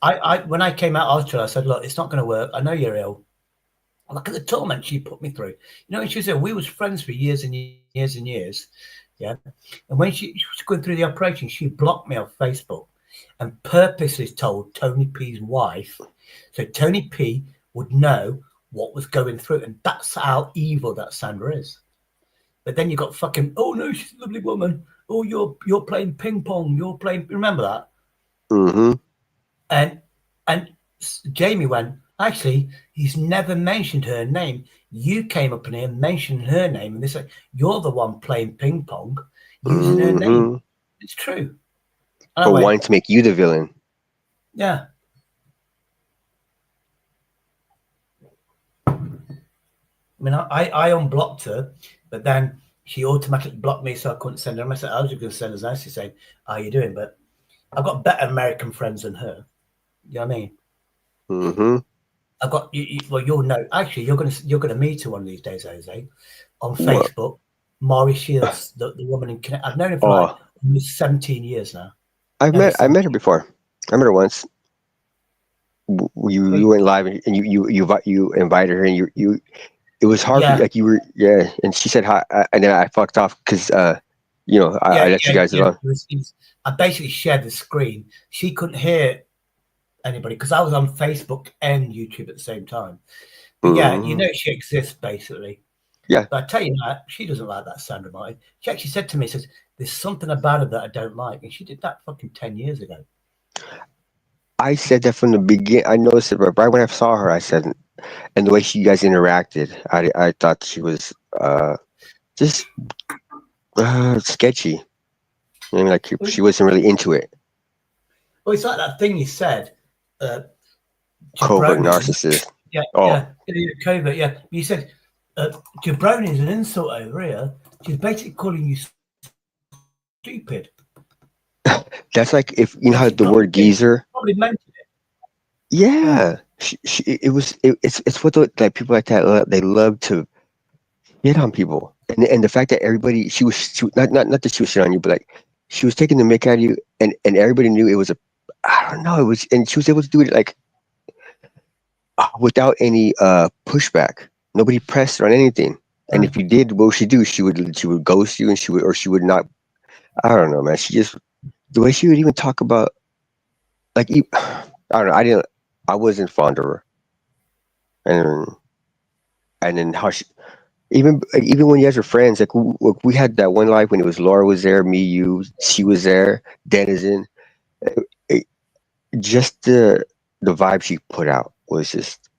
I when I came out of hospital, I said, "Look, it's not going to work. I know you're ill. Look at the torment she put me through." You know, and she said we was friends for years and years and years. Yeah. And when she was going through the operation, she blocked me on Facebook and purposely told Tony P's wife, so Tony P would know what was going through. And that's how evil that Sandra is. But then you got fucking, "Oh no, she's a lovely woman. Oh, you're playing ping pong. You're playing," remember that? Mm-hmm. And Jamie went, "Actually, he's never mentioned her name. You came up in here and mentioned her name, and they said you're the one playing ping pong using her name." It's true. But wanting to make you the villain. Yeah. I mean, I unblocked her, but then she automatically blocked me, so I couldn't send her a message. I was just going to send her a message saying, "How you doing?" But I've got better American friends than her. You know what I mean? Mm-hmm. I've got well, you'll know. Actually, you're gonna meet her one of these days, Jose, on Facebook. Maury Shields, the woman in Connecticut. I've known her for like almost 17 years now. I met her before. I met her once. You went live and you invited her, and you it was hard for you, like you were and she said hi, and then I fucked off because I let you guys alone. I basically shared the screen. She couldn't hear anybody because I was on Facebook and YouTube at the same time. But yeah, you know she exists basically. Yeah. But I tell you that she doesn't like that Sandra Martin. She actually said to me, says, "There's something about her that I don't like," and she did that fucking 10 years ago. I said that from the beginning. I noticed it right when I saw her. I said, and the way you guys interacted, I thought she was just sketchy. I mean, like she wasn't really into it. Well, it's like that thing you said. Covert narcissist. Yeah, covert. Yeah, you said Jabroni is an insult over here. She's basically calling you stupid. That's like if you know how the word geezer. Probably mentioned it. Yeah, it's what like people like that they love to hit on people, and the fact that everybody she was not that she was shit on you, but like she was taking the mick out of you, and everybody knew it was I don't know, it was, and she was able to do it like without any pushback. Nobody pressed her on anything, and if you did, what would she do? She would ghost you, and she would not. I don't know, man. She just the way she would even talk about like I don't know. I wasn't fond of her, and then how she even when you guys were friends, like we had that one live when it was Laura was there, me, you, she was there, Denizen. Just the vibe she put out was just,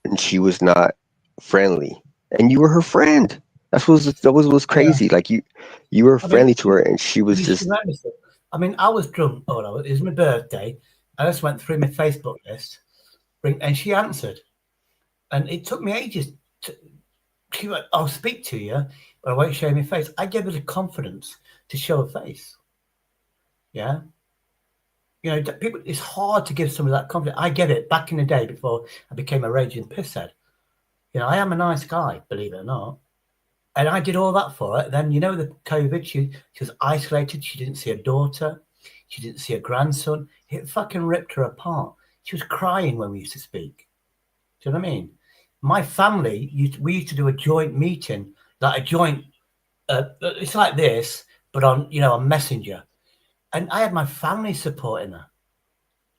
and she was not friendly, and you were her friend. That was crazy. Yeah. Like you were friendly to her, and she was just. I mean, I was drunk. It was my birthday. I just went through my Facebook list, and she answered, and it took me ages. She went, "I'll speak to you, but I won't show my face." I gave her the confidence to show her face. Yeah. You know, people. It's hard to give somebody that confidence. I get it. Back in the day, before I became a raging pisshead, you know, I am a nice guy, believe it or not, and I did all that for her. Then, you know, the COVID, she was isolated. She didn't see her daughter. She didn't see her grandson. It fucking ripped her apart. She was crying when we used to speak. Do you know what I mean? My family, we used to do a joint meeting, like a joint. It's like this, but on Messenger. And I had my family supporting her.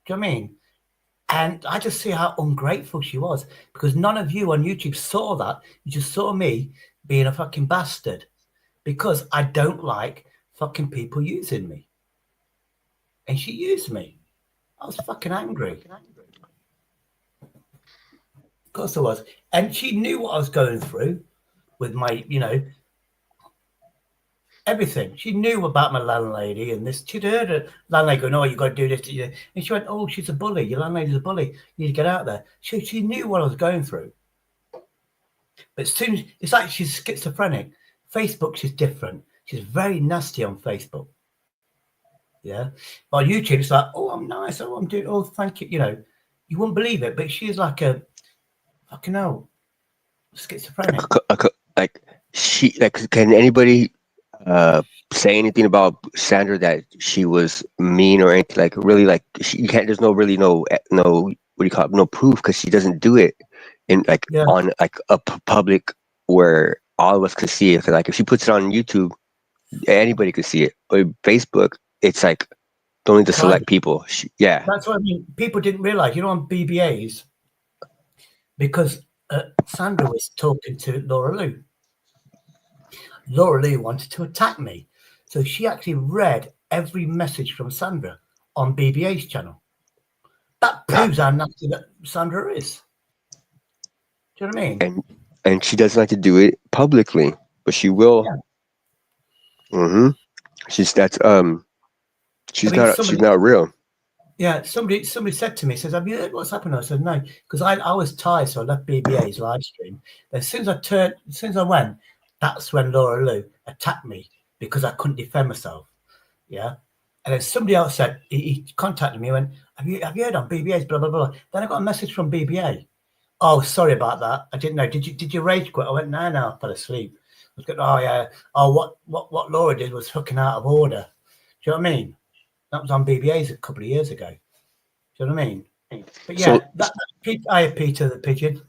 Do you know what I mean? And I just see how ungrateful she was, because none of you on YouTube saw that. You just saw me being a fucking bastard, because I don't like fucking people using me. And she used me. I was fucking angry. Of course I was. And she knew what I was going through with my, everything. She knew about my landlady and this. She'd heard her landlady going, "Oh, you got to do this." And she went, "Oh, she's a bully. Your landlady's a bully. You need to get out there." She knew what I was going through. But as soon as it's like she's schizophrenic. Facebook, she's different. She's very nasty on Facebook. Yeah. On YouTube, it's like, "Oh, I'm nice. Oh, I'm doing. Oh, thank you." You wouldn't believe it, but she's like a fucking hell schizophrenic. Like can anybody say anything about Sandra that she was mean or anything? Like really, like you can't. There's no what do you call it? No proof because she doesn't do it in on like a public where all of us could see it. Like if she puts it on YouTube, anybody could see it. But Facebook, it's like only the select people. That's what I mean. People didn't realize, on BBAs, because Sandra was talking to Laura Lou. Laura Lou wanted to attack me. So she actually read every message from Sandra on BBA's channel. That proves how nasty that Sandra is. Do you know what I mean? And she doesn't like to do it publicly, but she will. Yeah. She's not real. Yeah, somebody said to me, says, "Have you heard what's happened?" I said, "No," because I was tired, so I left BBA's live stream. As soon as I went, that's when Laura Lou attacked me because I couldn't defend myself. Yeah. And then somebody else said, he contacted me and went, have you heard on BBA's, blah, blah, blah. Then I got a message from BBA. "Oh, sorry about that. I didn't know. Did you rage quit?" I went, no, I fell asleep. I was going, "Oh, yeah. Oh, what Laura did was fucking out of order." Do you know what I mean? That was on BBA's a couple of years ago. Do you know what I mean? But yeah, I had Peter the Pigeon.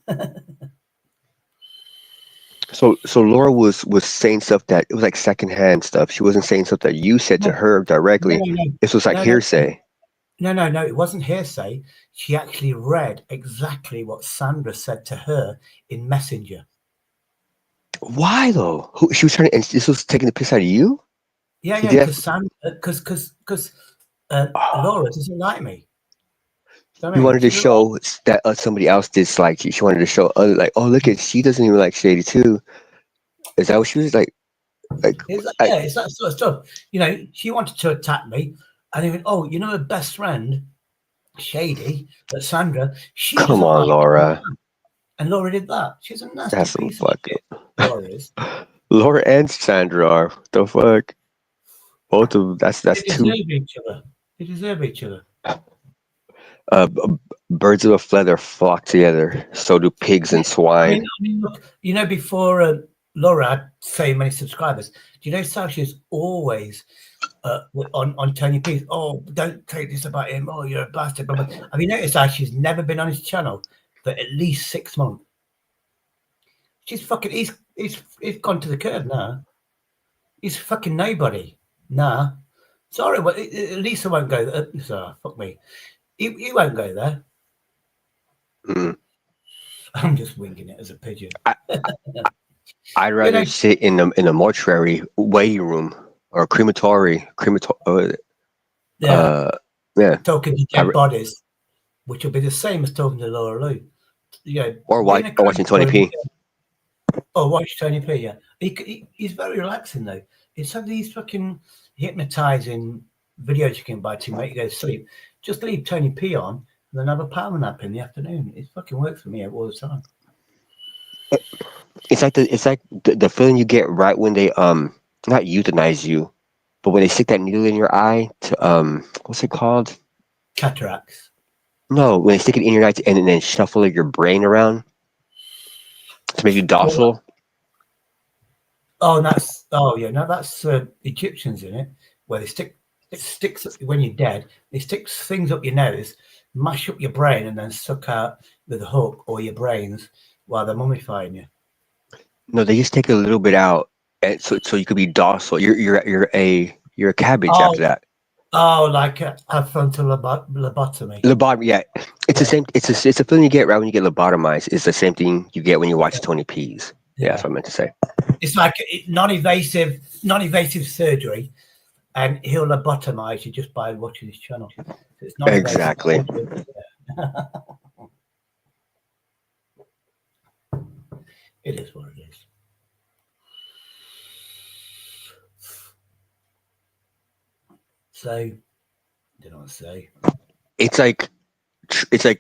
So Laura was saying stuff that it was like secondhand stuff. She wasn't saying stuff that you said to her directly. No. This was like hearsay. No, it wasn't hearsay. She actually read exactly what Sandra said to her in Messenger. Why though? She was trying to, and this was taking the piss out of you? Yeah, because Laura doesn't like me. You wanted to show that somebody else disliked you. She wanted to show other, like, "Oh, look at, she doesn't even like Shady too." Is that what she was like? It's that sort of stuff. She wanted to attack me, and even her best friend, Shady, but Sandra, she come on, Laura. And Laura did that. She's a nasty That's piece of shit. Laura is. Laura and Sandra are. What the fuck? Both of them. That's they two. They deserve each other. Birds of a feather flock together. So do pigs and swine. I mean, look, before Laura had so many subscribers, do you know Sasha's always on Tony P's? "Oh, don't take this about him. Oh, you're a bastard." Blah, blah. Have you noticed that she's never been on his channel for at least 6 months? She's fucking. He's gone to the curb now. He's fucking nobody. Nah, sorry, but at least I won't go there. So fuck me. He won't go there. I'm just winging it as a pigeon. I'd rather sit in the mortuary waiting room or crematory. Yeah. Talking to dead bodies, which will be the same as talking to Laura Lou. Or watching Tony P. Or watch Tony P. Yeah, he's very relaxing though. It's like these fucking hypnotizing videos you can buy to make you go to sleep. Just leave Tony P on and then have a power nap in the afternoon. It fucking works for me all the time. It's like the feeling you get right when they not euthanize you, but when they stick that needle in your eye to what's it called? Cataracts. No, when they stick it in your eye and then shuffle your brain around to make you docile. That's Egyptians in it, where it sticks when you're dead. They stick things up your nose, mash up your brain, and then suck out with a hook all your brains while they're mummifying you. No, they just take a little bit out, and so you could be docile. You're a cabbage after that. Oh, like a frontal lobotomy. Lobotomy, yeah. It's the same. It's a feeling you get right when you get lobotomized. It's the same thing you get when you watch Tony P's. Yeah, that's what I meant to say. It's like non-invasive surgery, and he'll lobotomize you just by watching his channel. So it's not Exactly. It is what it is. So, I don't know what to say. It's like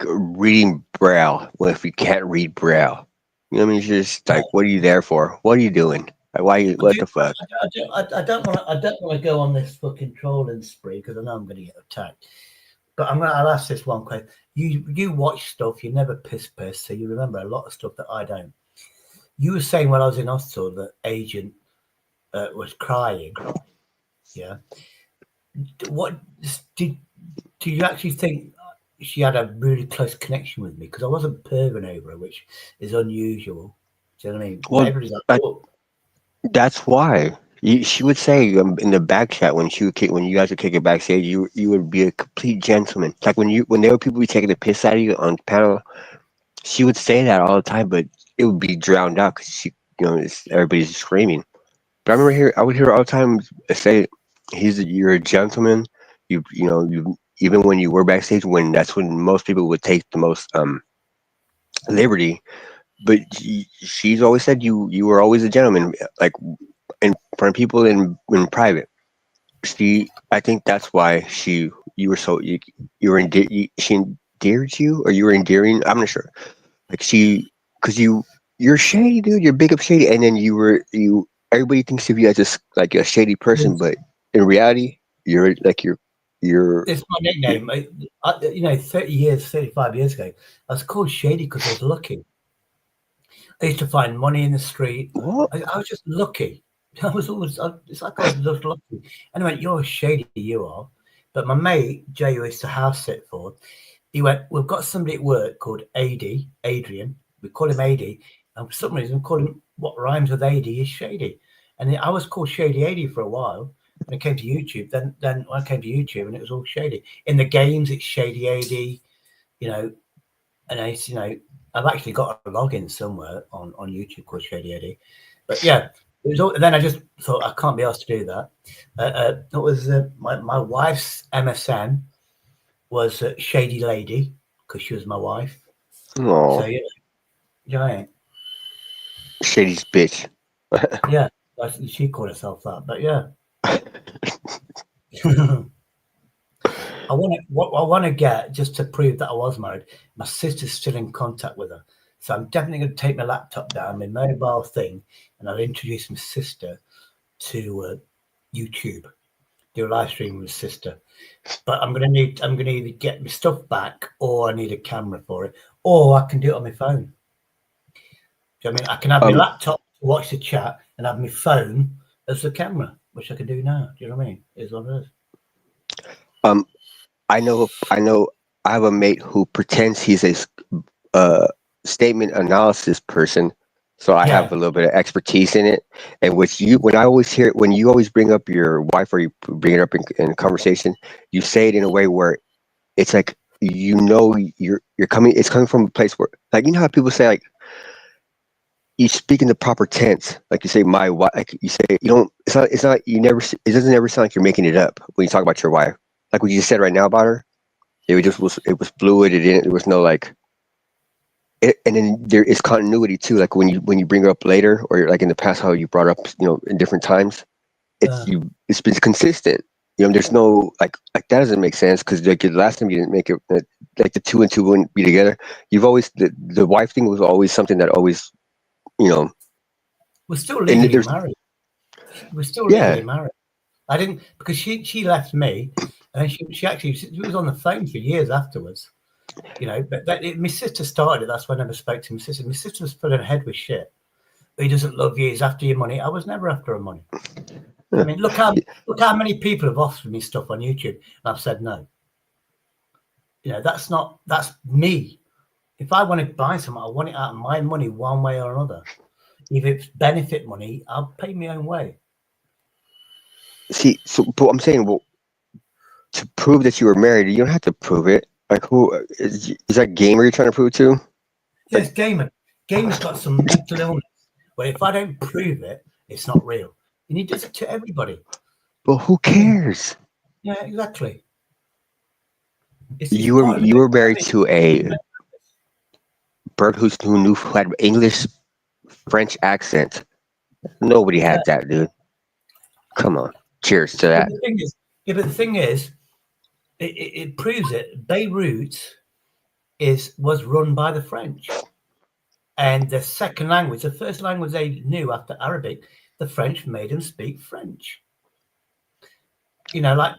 reading Braille. Well, if you can't read Braille, you know what I mean? It's just like, what are you there for? What are you doing? Like, why? What the fuck? I don't want to go on this fucking trolling spree because I know I'm going to get attacked. But I'll ask this one question. You watch stuff, you never piss, so you remember a lot of stuff that I don't. You were saying when I was in hospital that Agent was crying. Yeah. What do you actually think she had a really close connection with me? Because I wasn't perving over her, which is unusual. Do you know what I mean? Well, Everybody's like, oh. That's why she would say in the back chat when you guys would kick it backstage, you would be a complete gentleman. Like when there were people be taking the piss out of you on panel, she would say that all the time, but it would be drowned out because everybody's screaming. But I would hear all the time say, "You're a gentleman." You even when you were backstage, that's when most people would take the most liberty. But she's always said you were always a gentleman, like in front of people in private. I think that's why she endeared you, or you were endearing. I'm not sure. Like because you're shady, dude. You're big up shady, and then everybody thinks of you as just like a shady person, but in reality, you're like you're. It's my nickname. 35 years ago, I was called Shady because I was lucky. I used to find money in the street. I was just lucky. It's like I was just lucky. And I went, "You're shady, you are." But my mate, Jay, who used to house sit for, he went, "We've got somebody at work called Adrian. We call him AD. And for some reason, we call him what rhymes with AD is Shady." And I was called Shady AD for a while. When it came to YouTube, then I came to YouTube and it was all Shady. In the games, it's Shady AD, and I've actually got a login somewhere on YouTube called Shady AD. But yeah, then I just thought I can't be asked to do that. It was my wife's MSN was Shady Lady because she was my wife. Oh, so yeah, Shady's bitch. Yeah, she called herself that, but yeah. I want to get, just to prove that I was married, my sister's still in contact with her. So I'm definitely going to take my laptop down, my mobile thing, and I'll introduce my sister to YouTube, do a live stream with my sister. But I'm going to either get my stuff back, or I need a camera for it, or I can do it on my phone. Do you know what I mean? I can have my laptop to watch the chat and have my phone as the camera, which I can do now. Do you know what I mean? It is what it is. I know. I have a mate who pretends he's a statement analysis person, so I have a little bit of expertise in it. And when I always hear it, when you always bring up your wife, or you bring it up in conversation, you say it in a way where it's like you're coming. It's coming from a place where, like, how people say, like, you speak in the proper tense, like you say my wife. Like you say, you don't. It's not. You never. It doesn't ever sound like you're making it up when you talk about your wife. Like what you just said right now about her. It was fluid. There was no like. And then there is continuity too. Like when you bring her up later, or like in the past, how you brought her up, in different times. It's been consistent. There's no like that doesn't make sense because like the last time you didn't make it, like the 2 and 2 wouldn't be together. You've always the wife thing was always something that always, We're still legally married. We're still legally married. I didn't, because she left me, and she was on the phone for years afterwards. But my sister started it. That's why I never spoke to my sister. My sister was filling her head with shit. He doesn't love you. He's after your money. I was never after her money. I mean, look how many people have offered me stuff on YouTube, and I've said no. That's me. If I want to buy something, I want it out of my money one way or another. If it's benefit money, I'll pay my own way. See, but I'm saying, well, to prove that you were married, you don't have to prove it. Like, who is that gamer you're trying to prove to? Yes, like, gamer. Gamer's got some mental illness. But if I don't prove it, it's not real. And he does it to everybody. Well, who cares? Yeah, exactly. You were married to a bird who had English French accent. Nobody had that, dude. Come on. Cheers to that. But the thing is, it proves it. Beirut was run by the French. And the second language, the first language they knew after Arabic, the French made them speak French. You know, like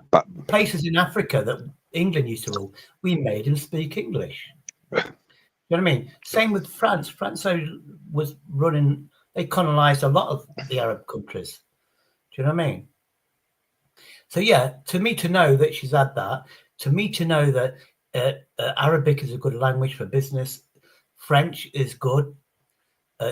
places in Africa that England used to rule, we made them speak English. You know what I mean? Same with France. France was running, they colonized a lot of the Arab countries. Do you know what I mean? So, yeah, to me to know that she's had that, to me to know that Arabic is a good language for business, French is good.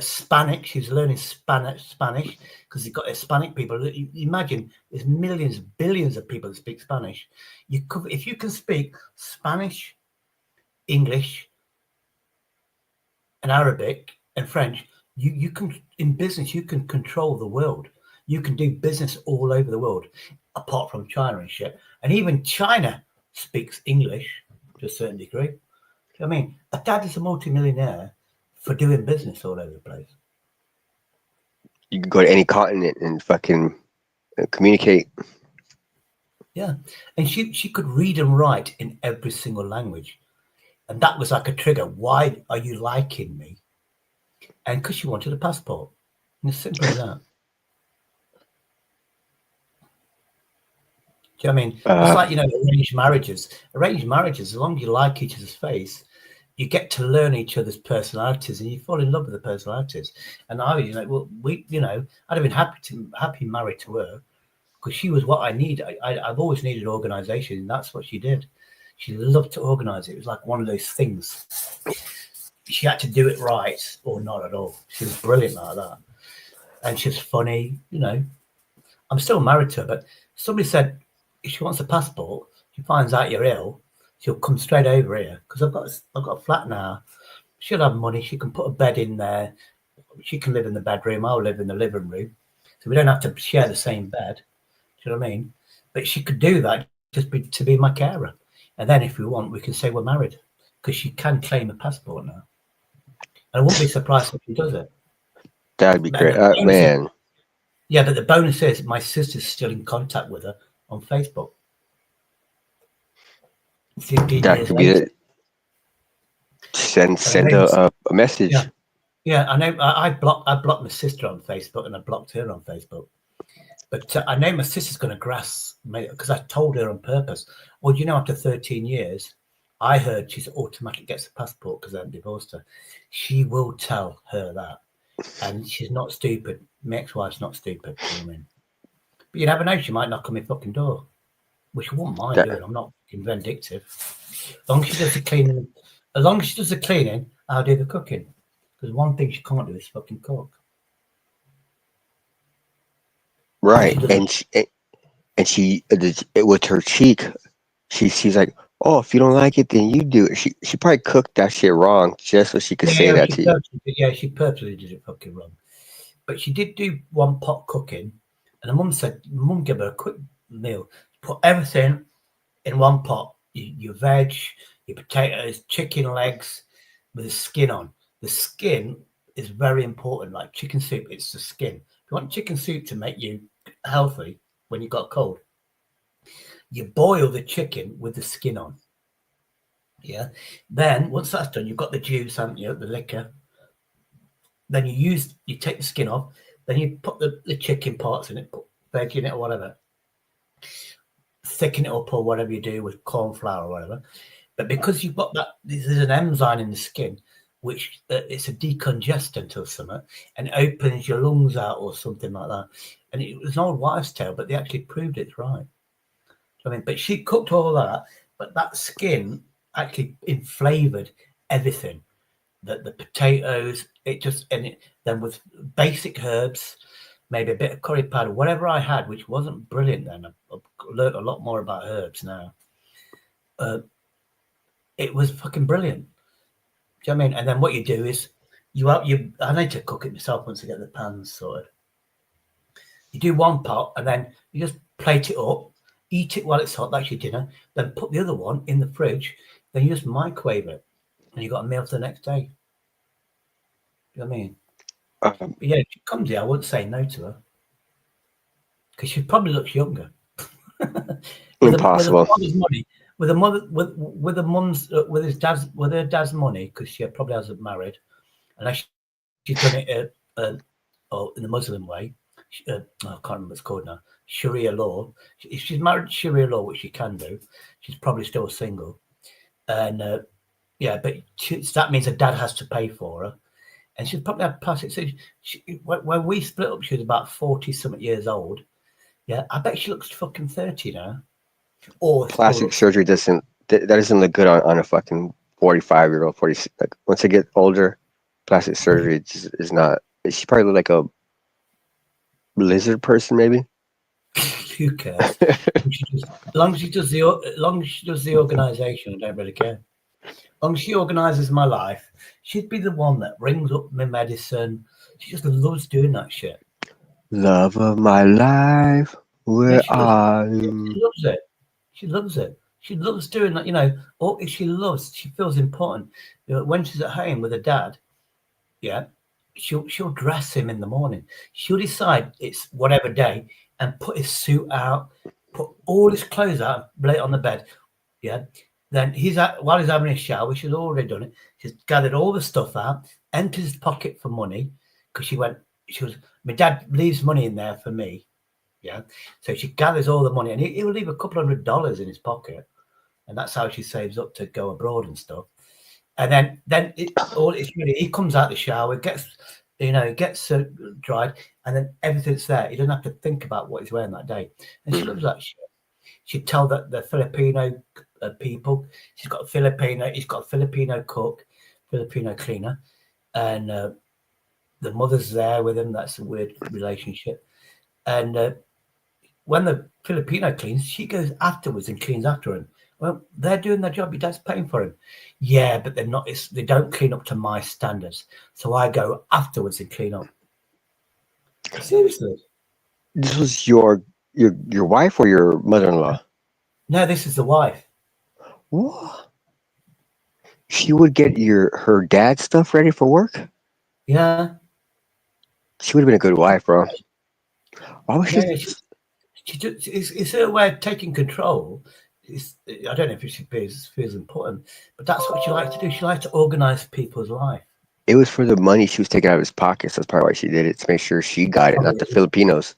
Spanish, she's learning Spanish because you've got Hispanic people. You imagine there's millions, billions of people that speak Spanish. If you can speak Spanish, English, and Arabic and French, you can, in business, you can control the world. You can do business all over the world, apart from China and shit. And even China speaks English to a certain degree. I mean, a dad is a multimillionaire for doing business all over the place. You can go to any continent and fucking communicate. Yeah, and she could read and write in every single language, and that was like a trigger. Why are you liking me? And because she wanted a passport. And it's simple as that. Do you know what I mean? It's like, arranged marriages. Arranged marriages, as long as you like each other's face, you get to learn each other's personalities, and you fall in love with the personalities. And I was like, well, I'd have been happy married to her because she was what I need. I've always needed organization, and that's what she did. She loved to organize it. It was like one of those things. She had to do it right or not at all. She was brilliant like that, and she's funny. I'm still married to her, but somebody said if she wants a passport, she finds out you're ill, she'll come straight over here because I've got a flat now. She'll have money. She can put a bed in there. She can live in the bedroom. I'll live in the living room, so we don't have to share the same bed. Do you know what I mean? But she could do that to be my carer, and then if we want, we can say we're married because she can claim a passport now. And I wouldn't be surprised if she does it. That'd be great, man. Yeah, but the bonus is my sister's still in contact with her on Facebook. That could be it. Send a message. Yeah, I know. I blocked my sister on Facebook, and I blocked her on Facebook. But I know my sister's going to grasp me because I told her on purpose. Well, after 13 years, I heard she's automatically gets a passport because I haven't divorced her. She will tell her that, and she's not stupid. My ex-wife's not stupid. You know what I mean? But you never know; she might knock on my fucking door, which I wouldn't mind doing. I'm not vindictive. As long as she does the cleaning, I'll do the cooking. Because one thing she can't do is fucking cook. Right, and she with her cheek, she's like, oh, if you don't like it, then you do it. She probably cooked that shit wrong just so she could say that to you. Yeah, she purposely did it fucking wrong. But she did do one pot cooking, and Mum gave her a quick meal. Put everything in one pot. Your veg, your potatoes, chicken legs with the skin on. The skin is very important. Like chicken soup, it's the skin. If you want chicken soup to make you healthy when you got cold, you boil the chicken with the skin on. Yeah. Then once that's done, you've got the juice, haven't you? The liquor. Then you take the skin off. Then you put the chicken parts in it, put veg in it or whatever. Thicken it up or whatever you do with corn flour or whatever. But because you've got that, there's an enzyme in the skin, which it's a decongestant or something, and it opens your lungs out or something like that. And it was an old wives' tale, but they actually proved it's right. I mean, but she cooked all that, but that skin actually flavored everything. The potatoes, then with basic herbs, maybe a bit of curry powder, whatever I had, which wasn't brilliant then. I've learned a lot more about herbs now. It was fucking brilliant. Do you know what I mean? And then what you do is I need to cook it myself once I get the pans sorted. You do one pot, and then you just plate it up, eat it while it's hot, that's your dinner, then put the other one in the fridge, then you just microwave it, and you got a meal for the next day. You know what I mean? But yeah, if she comes here, I wouldn't say no to her. Because she probably looks younger. Impossible. With her dad's money, because she probably hasn't married, unless she's done it in the Muslim way. I can't remember what it's called now. Sharia law. If she's married to Sharia law, which she can do, she's probably still single. And but that means her dad has to pay for her, and she's probably had plastic surgery. When we split up, she was about 40-something years old. Yeah, I bet she looks fucking 30 now. Or plastic surgery doesn't look good on a fucking 45-year-old. 40, like once they get older, plastic surgery is not. She probably look like a lizard person, maybe. Who cares? As long as she does the organisation, I don't really care. As long as she organises my life, she'd be the one that rings up my medicine. She just loves doing that shit. Love of my life, where are you? She loves it. She loves it. She loves doing that, you know. Or if she feels important. You know, when she's at home with her dad, yeah, she'll dress him in the morning. She'll decide it's whatever day and put his suit out, put all his clothes out, lay it on the bed. Yeah. Then while he's having his shower, she's already done it. She's gathered all the stuff out, empties his pocket for money, because my dad leaves money in there for me. Yeah. So she gathers all the money, and he will leave a couple $100 in his pocket. And that's how she saves up to go abroad and stuff. And then he comes out the shower, gets dried, and then everything's there. He doesn't have to think about what he's wearing that day. And she loves that shit. She'd tell the Filipino people, he's got a Filipino cook, Filipino cleaner, and the mother's there with him. That's a weird relationship. And when the Filipino cleans, she goes afterwards and cleans after him. Well, they're doing their job. Your dad's paying for him. Yeah, but they're not. They don't clean up to my standards. So I go afterwards and clean up. Seriously. This was your wife or your mother-in-law? No, this is the wife. What? She would get her dad's stuff ready for work? Yeah. She would have been a good wife, bro. Why was she? It's her way of taking control. I don't know if she feels important, but that's what she likes to do. She likes to organize people's life. It was for the money she was taking out of his pockets. That's probably why she did it, to make sure she got it, not the Filipinos.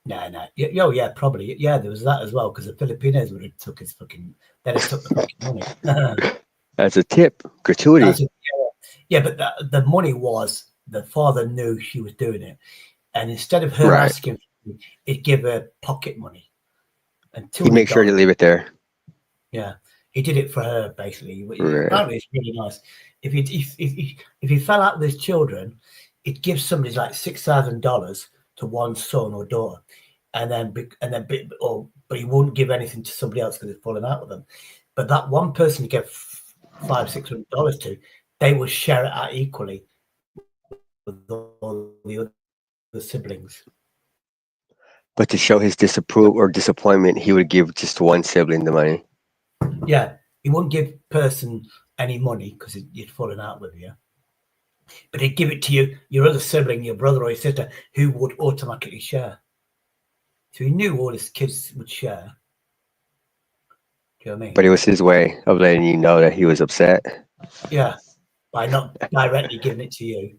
No. Yeah, probably. Yeah, there was that as well, because the Filipinos would have took his fucking. They'd have took the fucking money. That's a tip, gratuity. Yeah, but the money was, the father knew she was doing it, and instead of her asking, he'd give her pocket money. He'd make sure to leave it there. Yeah, he did it for her, basically. Apparently, it's really nice. If he fell out with his children, he'd give somebody like $6,000 to one son or daughter, but he wouldn't give anything to somebody else because he's fallen out with them. But that one person he gave $500-$600 to, they would share it out equally with all the other siblings. But to show his disapproval or disappointment, he would give just one sibling the money. Yeah, he wouldn't give person any money because you'd fallen out with you. But he'd give it to your other sibling, your brother or your sister, who would automatically share. So he knew all his kids would share. Do you know what I mean? But it was his way of letting you know that he was upset. Yeah, by not directly giving it to you.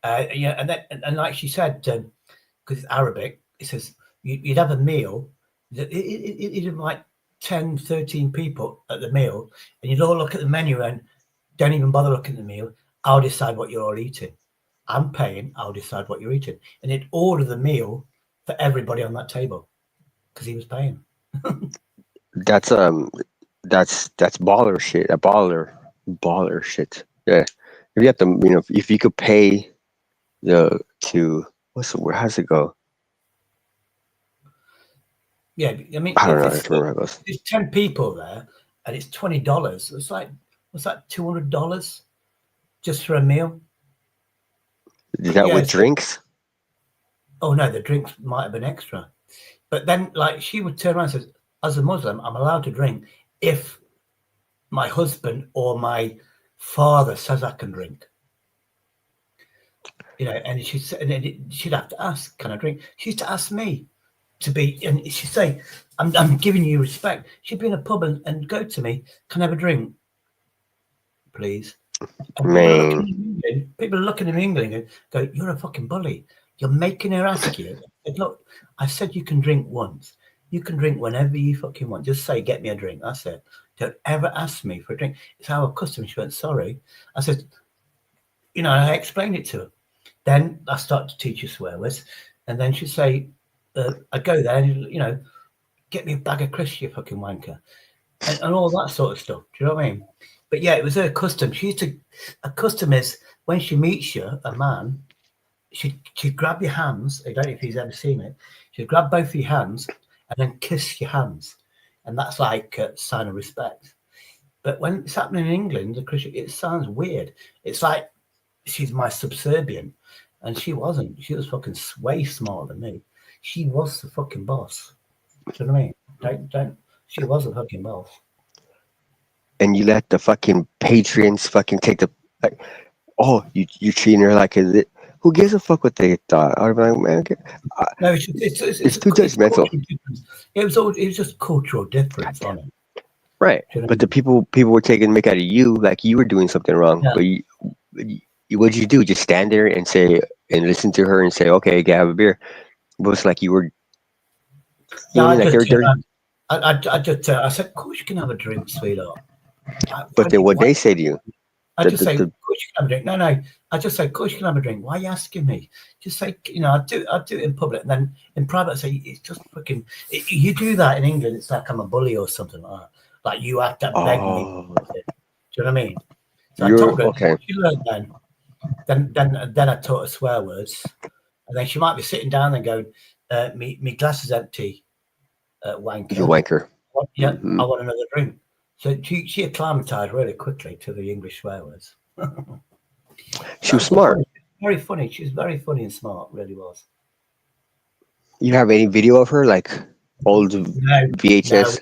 And like she said, because it's Arabic, it says you'd have a meal. You'd invite 10, 13 people at the meal, and you'd all look at the menu and don't even bother looking at the meal. I'll decide what you're all eating. I'm paying. I'll decide what you're eating. And he'd order the meal for everybody on that table because he was paying. That's baller shit. Baller shit. Yeah. If you have to, if you could pay how's it go? Yeah, I mean, I don't know. There's 10 people there, and it's $20. It's like, what's that? $200 just for a meal. Is that with drinks? Oh no, the drinks might have been extra. But then, like, she would turn around and say, as a Muslim, I'm allowed to drink if my husband or my father says I can drink. You know, and she'd have to ask, can I drink? She used to ask me to be, and she'd say, I'm giving you respect. She'd be in a pub and go to me, can I have a drink, please? And people are looking in England and go, you're a fucking bully. You're making her ask you. I said, look, I said you can drink once. You can drink whenever you fucking want. Just say, get me a drink. That's it. Don't ever ask me for a drink. It's our custom. She went, sorry. I said, you know, I explained it to her. Then I started to teach her swear words. And then she'd say, I'd go there and, you know, get me a bag of crisps, you fucking wanker. And all that sort of stuff. Do you know what I mean? But yeah, it was her custom. She used to, a custom is when she meets you, a man, she'd grab your hands. I don't know if he's ever seen it. She'd grab both of your hands and then kiss your hands. And that's like a sign of respect. But when it's happening in England, it sounds weird. It's like she's my subservient. And she wasn't. She was fucking way smarter than me. She was the fucking boss. Do you know what I mean? Don't. She was the fucking boss. And you let the fucking patrons fucking take the, like, oh, you treating her like a, who gives a fuck what they thought? I'm like, man, no, it's too judgmental. It was just cultural difference on it. Right. You know, but the people were taking mick out of you like you were doing something wrong. Yeah. But what'd you do? Just stand there and say, and listen to her and say, okay, have a beer. It was like you were. I said, of course you can have a drink, sweetheart. But then what they say to you? I just say, of course you can have a drink. No. I just say, of course you can have a drink. Why are you asking me? Just say, you know, I'd do it in public. And then in private, I say, it's just fucking, you do that in England, it's like I'm a bully or something like that. Like you have to beg me. Do you know what I mean? So I told her, okay. She learned then I taught her swear words. And then she might be sitting down and going, me glass is empty, wanker. You wanker. Yeah, I want another drink. So she acclimatized really quickly to the English swear words. She was smart. Funny. Very funny. She was very funny and smart, really was. You have any video of her, like old VHS?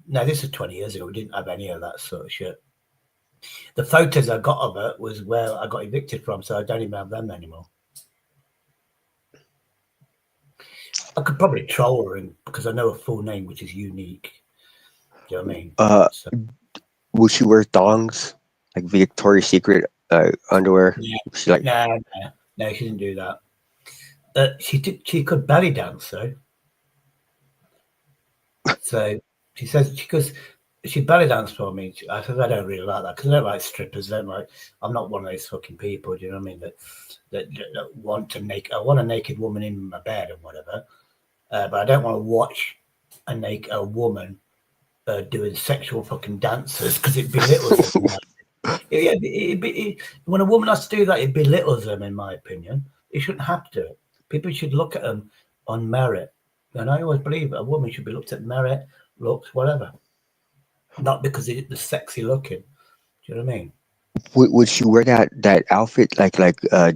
No, this is 20 years ago. We didn't have any of that sort of shit. The photos I got of her was where I got evicted from, so I don't even have them anymore. I could probably troll her because I know her full name, which is unique. Do you know what I mean? Will she wear thongs, like Victoria's Secret underwear? Yeah. She like no, she didn't do that. She could belly dance though. So she says she belly danced for me. I said I don't really like that because I don't like strippers. I'm not one of those fucking people. Do you know what I mean? That want to I want a naked woman in my bed and whatever, but I don't want to watch a woman doing sexual fucking dances because it belittles them. When a woman has to do that, it belittles them, in my opinion. It shouldn't have to. People should look at them on merit. And I always believe a woman should be looked at merit, looks, whatever. Not because they're sexy looking. Do you know what I mean? Would she wear that outfit like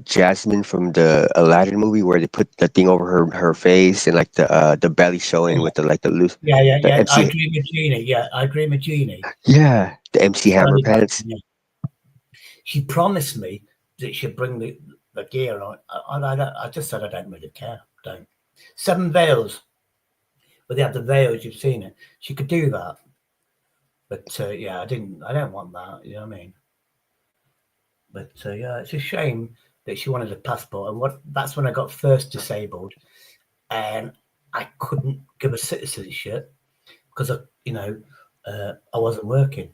Jasmine from the Aladdin movie where they put the thing over her face and like the belly showing with the loose? Yeah. I Dream of Genie. Yeah, I Dream of Genie. Yeah, the MC Hammer pants. Yeah. She promised me that she'd bring the gear on. I just said I don't really care. Don't. 7 Veils. But they have the veils. You've seen it. She could do that. But yeah, I don't want that. You know what I mean? But yeah, it's a shame that she wanted a passport, and that's when I got first disabled, and I couldn't give her citizenship because I wasn't working,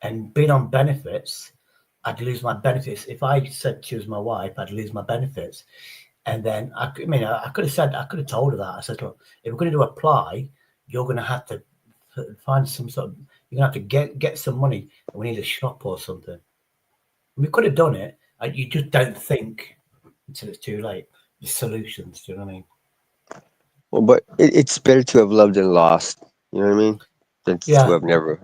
and being on benefits, I'd lose my benefits. If I said she was my wife, I'd lose my benefits, and then I could have told her that. I said, look, if we're going to apply, you're going to have to find some sort of. You're going to have to get some money. And we need a shop or something. We could have done it. You just don't think until it's too late. The solutions, do you know what I mean? Well, but it's better to have loved and lost. You know what I mean? Than to have never.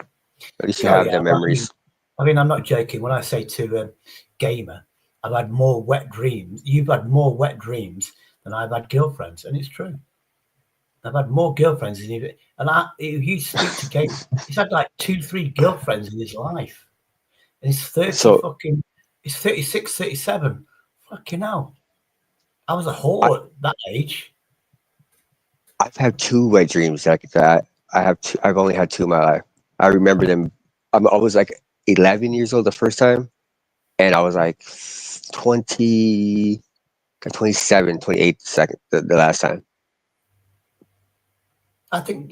At least you have the memories. I mean, I'm not joking when I say to Gamer, I've had more wet dreams. You've had more wet dreams than I've had girlfriends, and it's true. I've had more girlfriends than even. And if you speak to Gabe, he's had like 2-3 girlfriends in his life, and he's 30 So- He's 36, 37. Fucking hell! I was a whore at that age. I've had 2 wet dreams like that. I've only had 2 in my life. I remember them. I was like 11 years old the first time, and I was like 27, 28 the last time. I think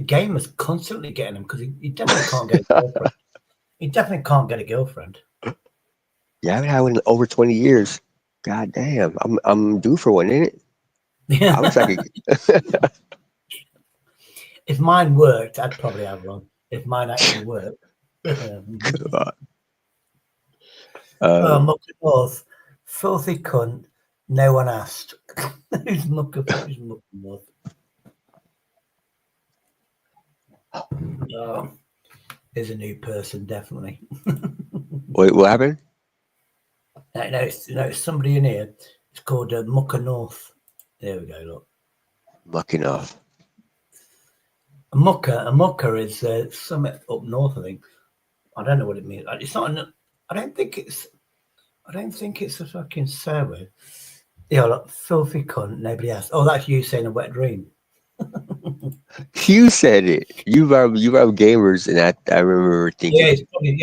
Gamer's constantly getting him because he definitely can't get a girlfriend. He definitely can't get a girlfriend. Yeah, I haven't had one in over 20 years. God damn, I'm due for one, ain't it? I wish I could. If mine worked, I'd probably have one. If mine actually worked. Mucker North, filthy cunt. No one asked. Who's Mucker North? Oh, is a new person, definitely. Wait, what happened? No, it's somebody in here. It's called Mucker North. There we go. Look, Lucky enough. a mucker is something up north. I think. I don't know what it means. It's not. I don't think it's a fucking swear word. Yeah, look, filthy cunt. Nobody asked. Oh, that's you saying a wet dream. You said it. You have gamers, and I remember thinking. Yeah, it's probably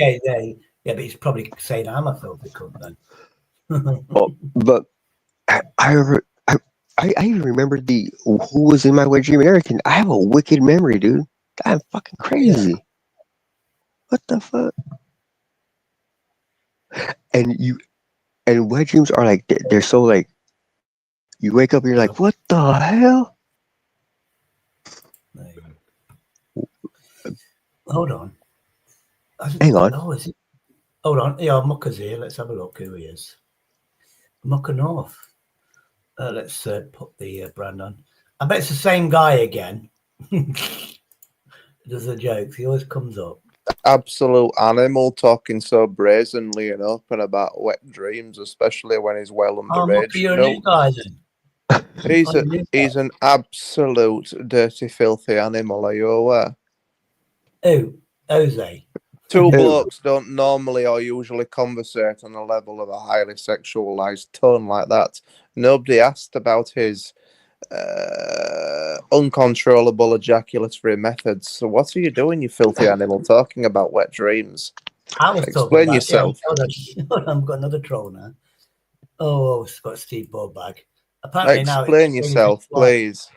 yeah, but he's probably saying I'm a filthy cunt then. Oh, but I even remember who was in my wet dream and everything. I have a wicked memory, dude. I'm fucking crazy. Yeah. What the fuck? And wet dreams are like they're so like you wake up and you're like, what the hell? Hold on. Hang on. Oh, is it? Hold on. Yeah, Mucker's here. Let's have a look who he is. Mucker North. Let's put the brand on. I bet it's the same guy again. Does the jokes. He always comes up. Absolute animal, talking so brazenly and open about wet dreams, especially when he's well underage. You're a new guy then. He's an absolute dirty, filthy animal. Are you aware? Oh, Jose. 2 blokes don't normally or usually conversate on a level of a highly sexualized tone like that. Nobody asked about his uncontrollable ejaculatory methods. So what are you doing, you filthy animal, talking about wet dreams? I was Explain yourself. I've got another troll now. Oh, it's got Steve Bobag. Apparently Explain yourself, please.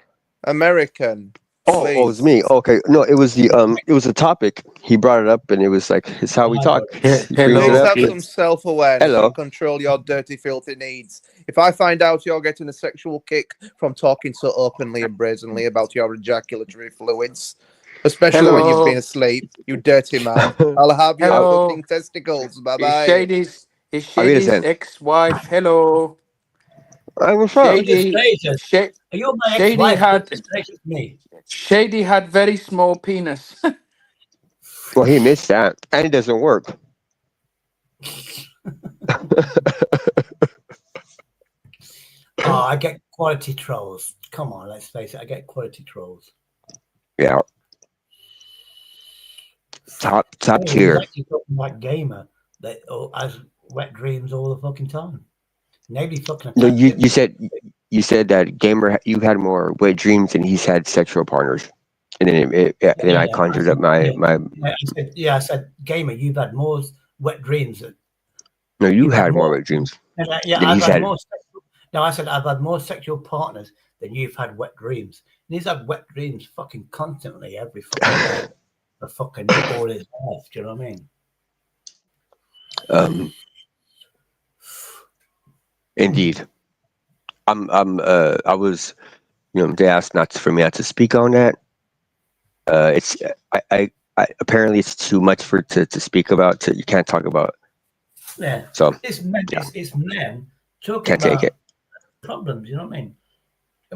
American. Oh, it was me. Okay, no, it was the topic. He brought it up, and it was like it's how we talk. Please have some self-awareness and control your dirty, filthy needs. If I find out you're getting a sexual kick from talking so openly and brazenly about your ejaculatory fluids, especially when you've been asleep, you dirty man, I'll have your fucking testicles. Bye bye. Is Shady's ex-wife? Hello. I'm from Shady had very small penis. Well, he missed that, and it doesn't work. I get quality trolls. Come on, let's face it. I get quality trolls. Yeah. Top tier. Actually talking about gamer that has wet dreams all the fucking time. Nobody fucking. No, you said that gamer you had more wet dreams than he's had sexual partners, and then I conjured up my. I said gamer, you've had more wet dreams. No, you had more wet dreams. I've had more. No, I said I've had more sexual partners than you've had wet dreams. And he's had wet dreams fucking constantly every fucking day. For fucking all his life. Do you know what I mean? Indeed. I was, they asked not for me not to speak on that. It's I apparently it's too much to speak about. You can't talk about. Yeah. So it's men talking can't about take it. Problems. You know what I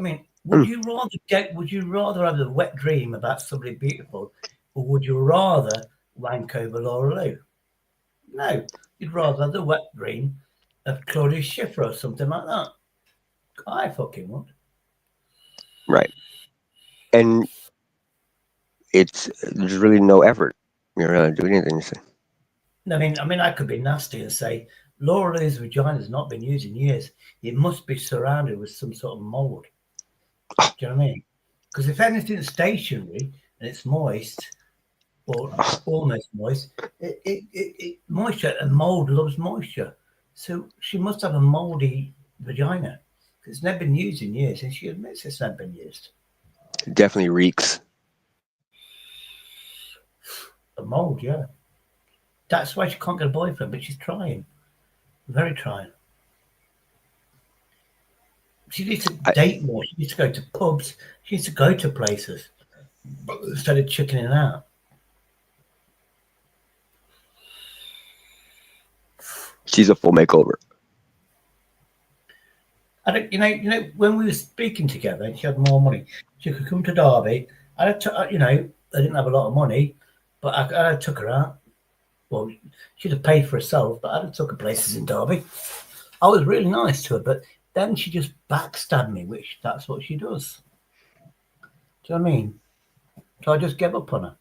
mean? Would you rather have a wet dream about somebody beautiful, or would you rather wank over Laura Lou? No, you'd rather have the wet dream of Claudia Schiffer or something like that. I fucking would. Right. And there's really no effort. You're not doing anything. So. I mean, I could be nasty and say Laura Lou's vagina has not been used in years. It must be surrounded with some sort of mold. Do you know what I mean? Because if anything's stationary and it's moist or almost moist, it moisture and mold loves moisture. So she must have a moldy vagina. It's never been used in years, and she admits it's never been used. It definitely reeks. A mold, yeah. That's why she can't get a boyfriend, but she's trying. Very trying. She needs to date more. She needs to go to pubs. She needs to go to places instead of chickening out. She's a full makeover. I don't, you know, when we were speaking together, and she had more money. She could come to Derby. I didn't have a lot of money, but I took her out. Well, she'd have paid for herself, but I'd have took her places in Derby. I was really nice to her, but then she just backstabbed me, which that's what she does. Do you know what I mean? So I just gave up on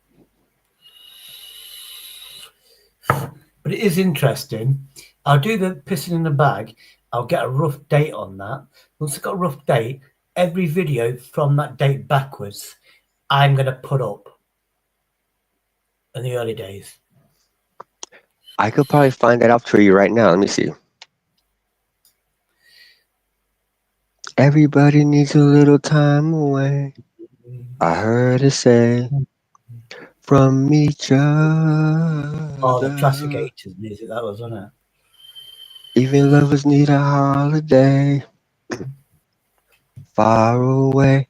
her. But it is interesting. I'll do the pissing in the bag. I'll get a rough date on that. Once I've got a rough date, every video from that date backwards, I'm going to put up in the early days. I could probably find that out for you right now. Let me see. Everybody needs a little time away. I heard it say from each other. Oh, the classic 80s music, that was, wasn't it? Even lovers need a holiday. Far away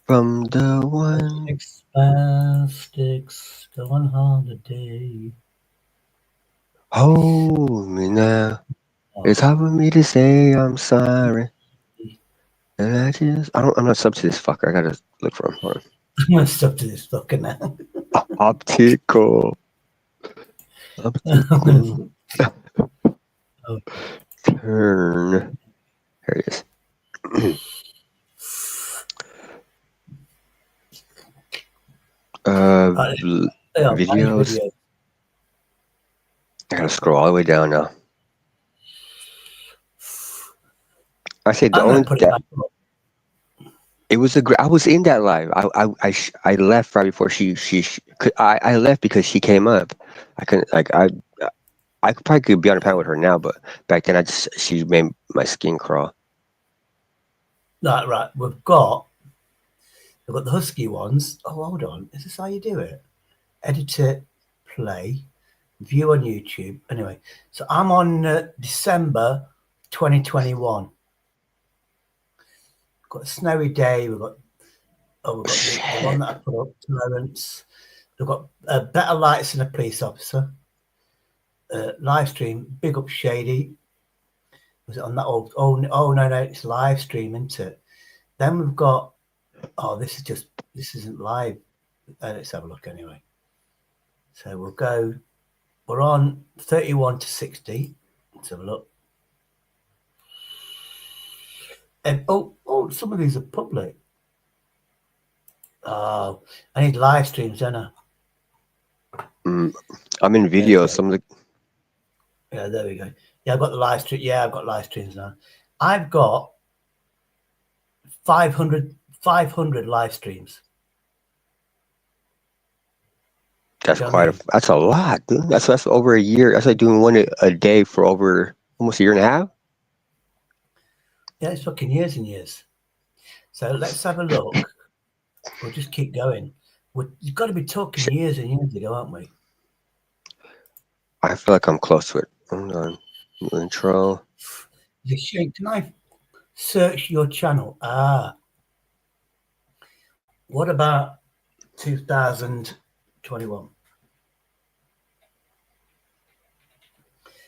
from the one. Spastics, go on holiday. Hold me now. It's hard for me to say I'm sorry. And I'm not sub to this fucker. I gotta look for him. Hold on. I'm gonna stop to this fucker now. Optical. Turn. Here it is. Videos. I gotta scroll all the way down now. I said the only it was I was in that live. I left right before I left because she came up. I couldn't I probably could be on a panel with her now, but back then she made my skin crawl. Right. We've got the husky ones. Oh, hold on. Is this how you do it? Edit it, play, view on YouTube. Anyway, so I'm on December 2021. Got a snowy day. We've got the one that I put up, Lawrence. We've got better lights than a police officer. Live stream, big up Shady. Was it on that old? Oh no, it's live stream, isn't it? Then we've got. Oh, this isn't live. Let's have a look anyway. So we'll go. We're on 31 to 60. Let's have a look. And some of these are public. Oh, I need live streams, don't I? I'm in video. Some of the. Yeah, there we go. Yeah, I've got the live stream. Yeah, I've got live streams now. I've got 500 live streams. That's that's a lot, dude. That's over a year. That's like doing one a day for over almost a year and a half. Yeah, it's fucking years and years. So let's have a look. We'll just keep going. You've got to be talking years and years ago, aren't we? I feel like I'm close to it. Hold on. Intro. Can I search your channel? What about 2021?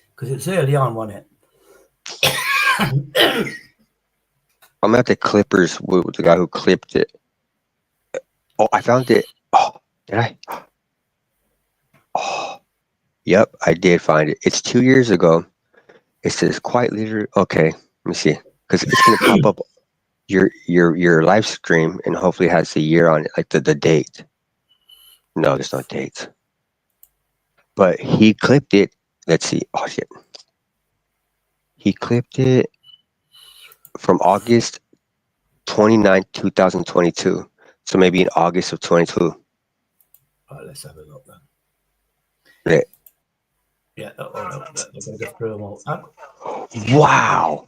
Because it's early on, wasn't it? I'm at the Clippers with the guy who clipped it. Oh, I found it. Oh, did I? Oh, yep, I did find it. It's 2 years ago. It says quiet leader. Okay, let me see. because it's gonna pop up your live stream and hopefully it has the year on it, like the date. No, there's no dates. But he clipped it. Let's see. Oh shit. He clipped it from August 29th, 2022. So maybe in August of 22. All right, let's have a look then. Yeah. Oh, no, they're going to go through them all. Wow.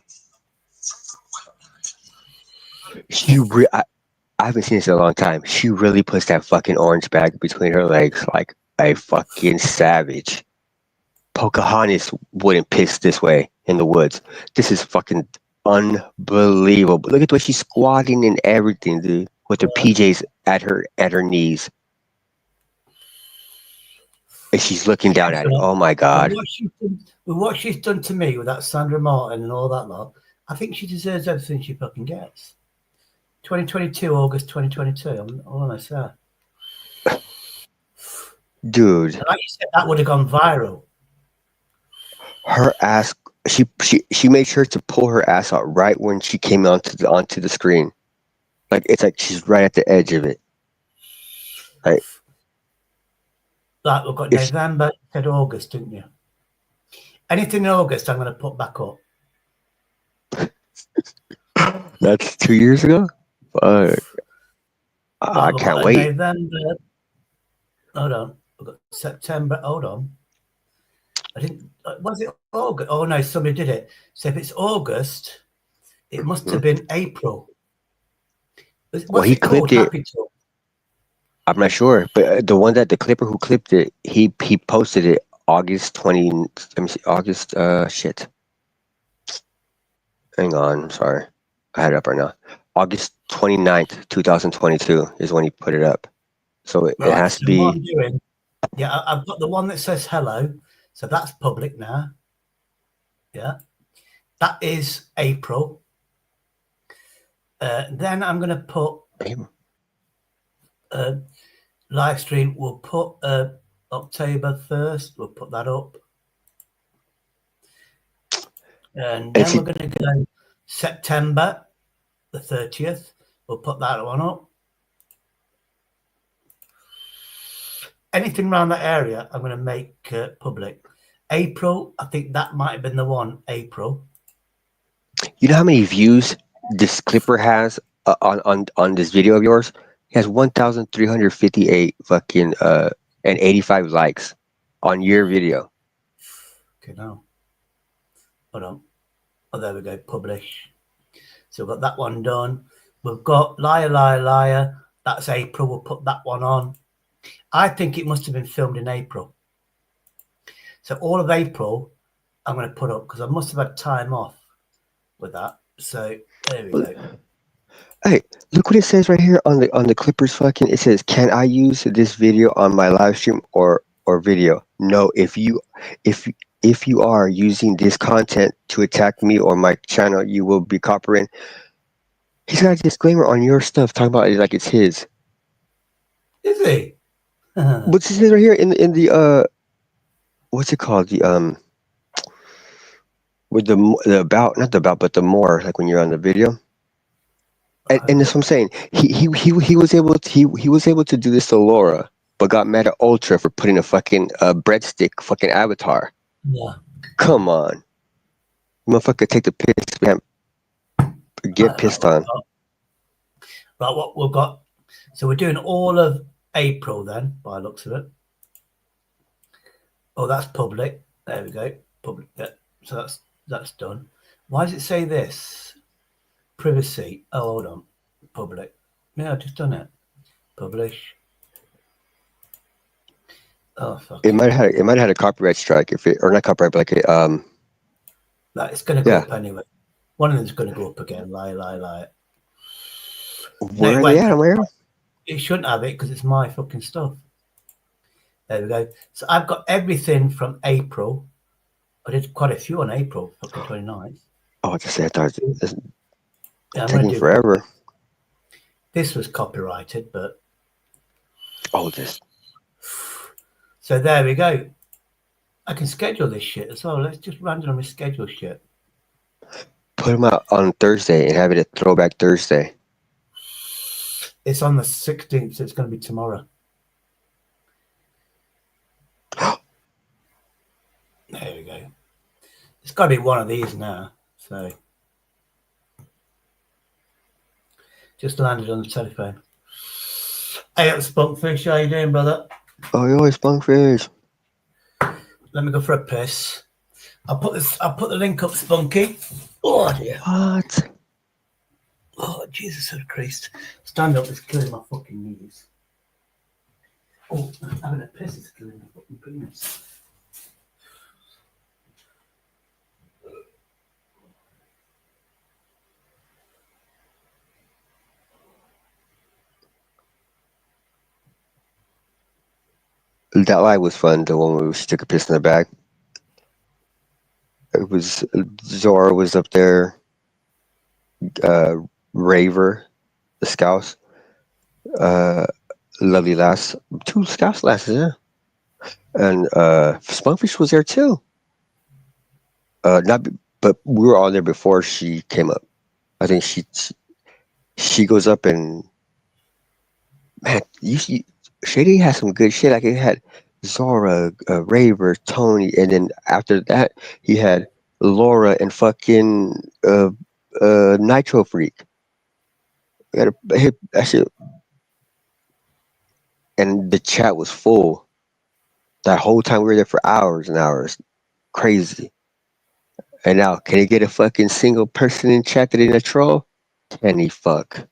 I haven't seen this in a long time. She really puts that fucking orange bag between her legs like a fucking savage. Pocahontas wouldn't piss this way in the woods. This is fucking unbelievable. Look at the way she's squatting and everything, dude, with her PJs at her knees. And she's looking down at it. Oh my God. With what she's done to me with that Sandra Martin and all that lot, I think she deserves everything she fucking gets. 2022, August 2022. I'm almost there. Dude. And like you said, that would have gone viral. Her ass, she made sure to pull her ass out right when she came onto the screen. Like it's like she's right at the edge of it. Like we've got November, you said August, didn't you? Anything in August, I'm going to put back up. That's 2 years ago? Fuck. I can't wait. November. Hold on. We've got September. Hold on. I didn't. Was it August? Oh no, somebody did it. So if it's August, it must have been April. Well, he clipped it. I'm not sure, but the clipper who clipped it, he posted it August 20. Let me see. August. Shit. Hang on. I'm sorry. I had it up right now. August 29th, 2022 is when he put it up. So it has to be. What I'm doing, yeah, I've got the one that says hello. So that's public now. Yeah. That is April. Then I'm going to put live stream. We'll put October 1st. We'll put that up. And then we're going to go September the 30th. We'll put that one up. Anything around that area, I'm going to make public. April, I think that might have been the one. April. You know how many views this clipper has on this video of yours? He has 1,358 fucking and 85 likes on your video. Okay, now. Hold on. Oh, there we go. Publish. So we've got that one done. We've got Liar, Liar, Liar. That's April. We'll put that one on. I think it must have been filmed in April. So all of April, I'm going to put up because I must have had time off with that. So there we go. Hey, look what it says right here on the Clippers fucking. It says, "Can I use this video on my live stream or video?" No, if you are using this content to attack me or my channel, you will be copyrighted. He's got a disclaimer on your stuff talking about it like it's his. Is he? What's his name right here in the what's it called, the with the about, not the about, but the more, like when you're on the video. And that's what I'm saying. He was able to do this to Laura, but got mad at Ultra for putting a fucking breadstick fucking avatar. Yeah. Come on, motherfucker, take the piss. Get pissed on. Right, what we've got. So we're doing all of April then, by the looks of it. Oh, that's public. There we go. Public. Yeah. So that's done. Why does it say this? Privacy. Oh, hold on. Public. Yeah, I've just done it. Publish. Oh fuck. It might have had a copyright strike or not copyright, but like a Like it's going to go up anyway. One of them's going to go up again. Lie. Where are they at? Where? It shouldn't have it because it's my fucking stuff. There we go. So I've got everything from April. I did quite a few on April, fucking 29th. Oh, I just said I thought it's taking forever. This was copyrighted, but this. So there we go. I can schedule this shit as well. Let's just randomly schedule shit. put them out on Thursday and have it a Throwback Thursday. It's on the 16th, so it's going to be tomorrow. There we go. It's got to be one of these now. So, just landed on the telephone. Hey, up, Spunkfish. How you doing, brother? Oh, yo, Spunkfish. Let me go for a piss. I'll put the link up, Spunky. Oh dear. What? Oh, Jesus Christ. Stand up is killing my fucking knees. Oh, having a piss is killing my fucking penis. That live was fun, the one where she took a piss in the bag. It was, Zora was up there, Raver, the Scouse, Lovely Lass, 2 Scouse lasses, yeah. And Spunkfish was there too. But we were all there before she came up. I think she goes up and, man, Shady has some good shit. Like, it had Zora, Raver, Tony, and then after that he had Laura and fucking Nitro Freak. We had to hit that shit, and the chat was full. That whole time we were there for hours and hours, crazy. And now, can he get a fucking single person in chat that ain't a troll? Can he fuck?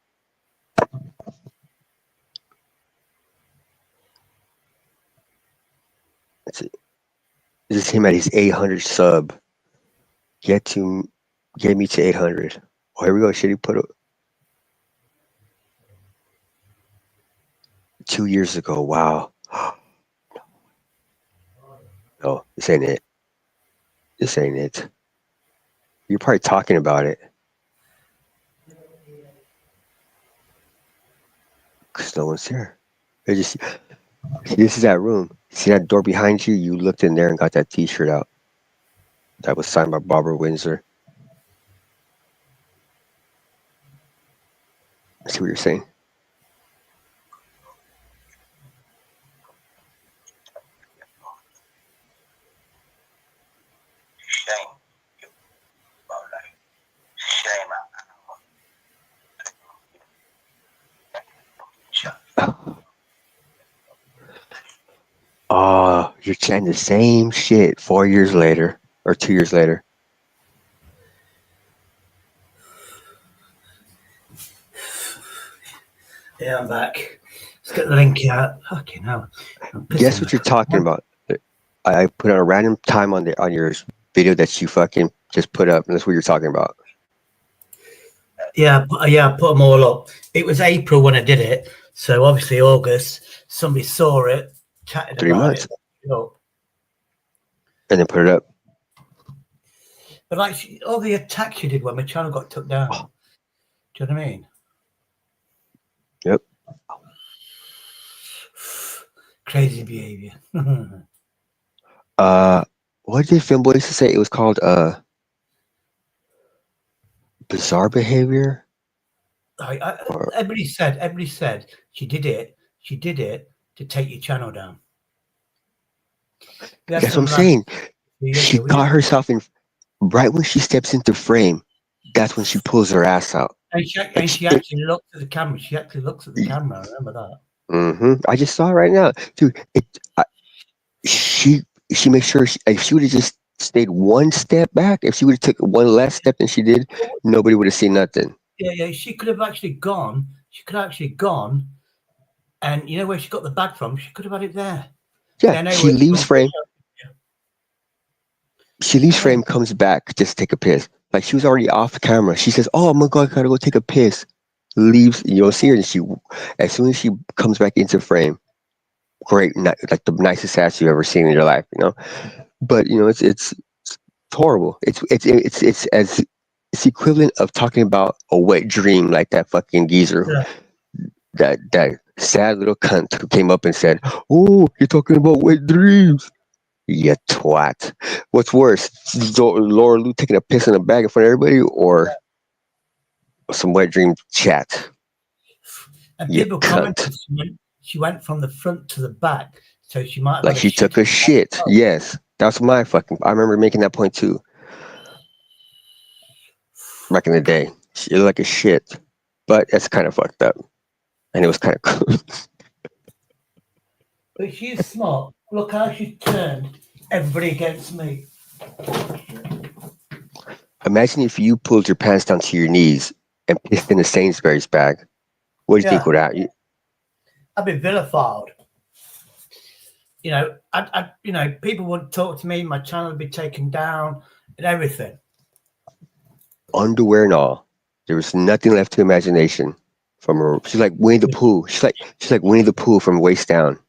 This is him at his 800 sub. Get me to 800. Oh, here we go. Should he put it 2 years ago? Wow. No, this ain't it. This ain't it. You're probably talking about it. Because no one's here. This is that room. See that door behind you? You looked in there and got that t-shirt out. That was signed by Barbara Windsor. See what you're saying? Oh, you're chanting the same shit 4 years later or 2 years later. Yeah, I'm back. Let's get the link out. Fucking hell. Guess what you're talking about? I put on a random time on your video that you fucking just put up, and that's what you're talking about. Yeah, I put them all up. It was April when I did it, so obviously August. Somebody saw it, chatted 3 about months. it, and then put it up. But like all the attacks you did when my channel got took down. Oh. Do you know what I mean? Yep. Crazy behavior. What did Finboy used to say? It was called bizarre behavior. Everybody said she did it to take your channel down. That's what I'm saying. She got herself in right when she steps into frame. That's when she pulls her ass out. And she actually looks at the camera. She actually looks at the camera. I remember that. Mm-hmm. I just saw it right now, dude. She makes sure if she would have just stayed one step back, if she would have took one less step than she did, nobody would have seen nothing. Yeah. She could have actually gone. And you know where she got the bag from? She could have had it there. Yeah, she leaves frame. She leaves frame, comes back, just take a piss. Like she was already off camera. She says, "Oh my god, I gotta go take a piss." Leaves, you don't see her, and as soon as she comes back into frame, great, like the nicest ass you've ever seen in your life, you know. But you know, it's horrible. It's equivalent of talking about a wet dream, like that fucking geezer, that sad little cunt who came up and said, "Oh, you're talking about wet dreams." You twat. What's worse, Laura Lou taking a piss in a bag in front of everybody, or some wet dream chat? And You people cunt. commented she went from the front to the back, so she might have Like had she took a shit. Yes, that's my fucking. I remember making that point too. Back in the day, she looked like a shit, but that's kind of fucked up, and it was kind of cool. But she's smart. Look how she turned everybody against me. Imagine if you pulled your pants down to your knees and pissed in a Sainsbury's bag. What do you think would happen? I'd be vilified. You know, people wouldn't talk to me. My channel would be taken down and everything. Underwear and all. There was nothing left to imagination from her. She's like Winnie the Pooh. She's like Winnie the Pooh from waist down.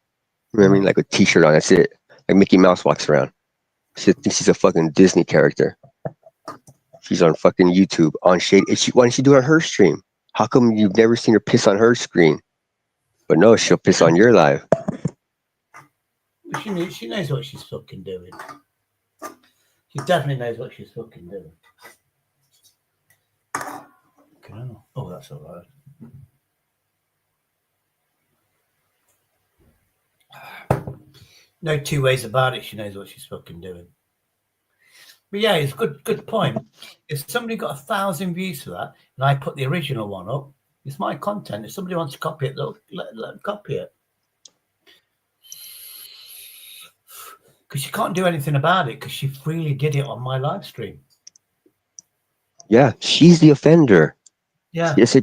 Remember, like a t-shirt on. That's it. Like Mickey Mouse walks around. She thinks she's a fucking Disney character. She's on fucking YouTube on Shade. Why didn't she do it on her stream? How come you've never seen her piss on her screen? But no, she'll piss on your live. She knows what she's fucking doing. She definitely knows what she's fucking doing. Oh, that's all right. No two ways about it. She knows what she's fucking doing. But yeah, it's good point. If somebody got 1,000 views for that, and I put the original one up, it's my content. If somebody wants to copy it, let them copy it. Because she can't do anything about it because she freely did it on my live stream. Yeah, she's the offender. Yeah. Yes,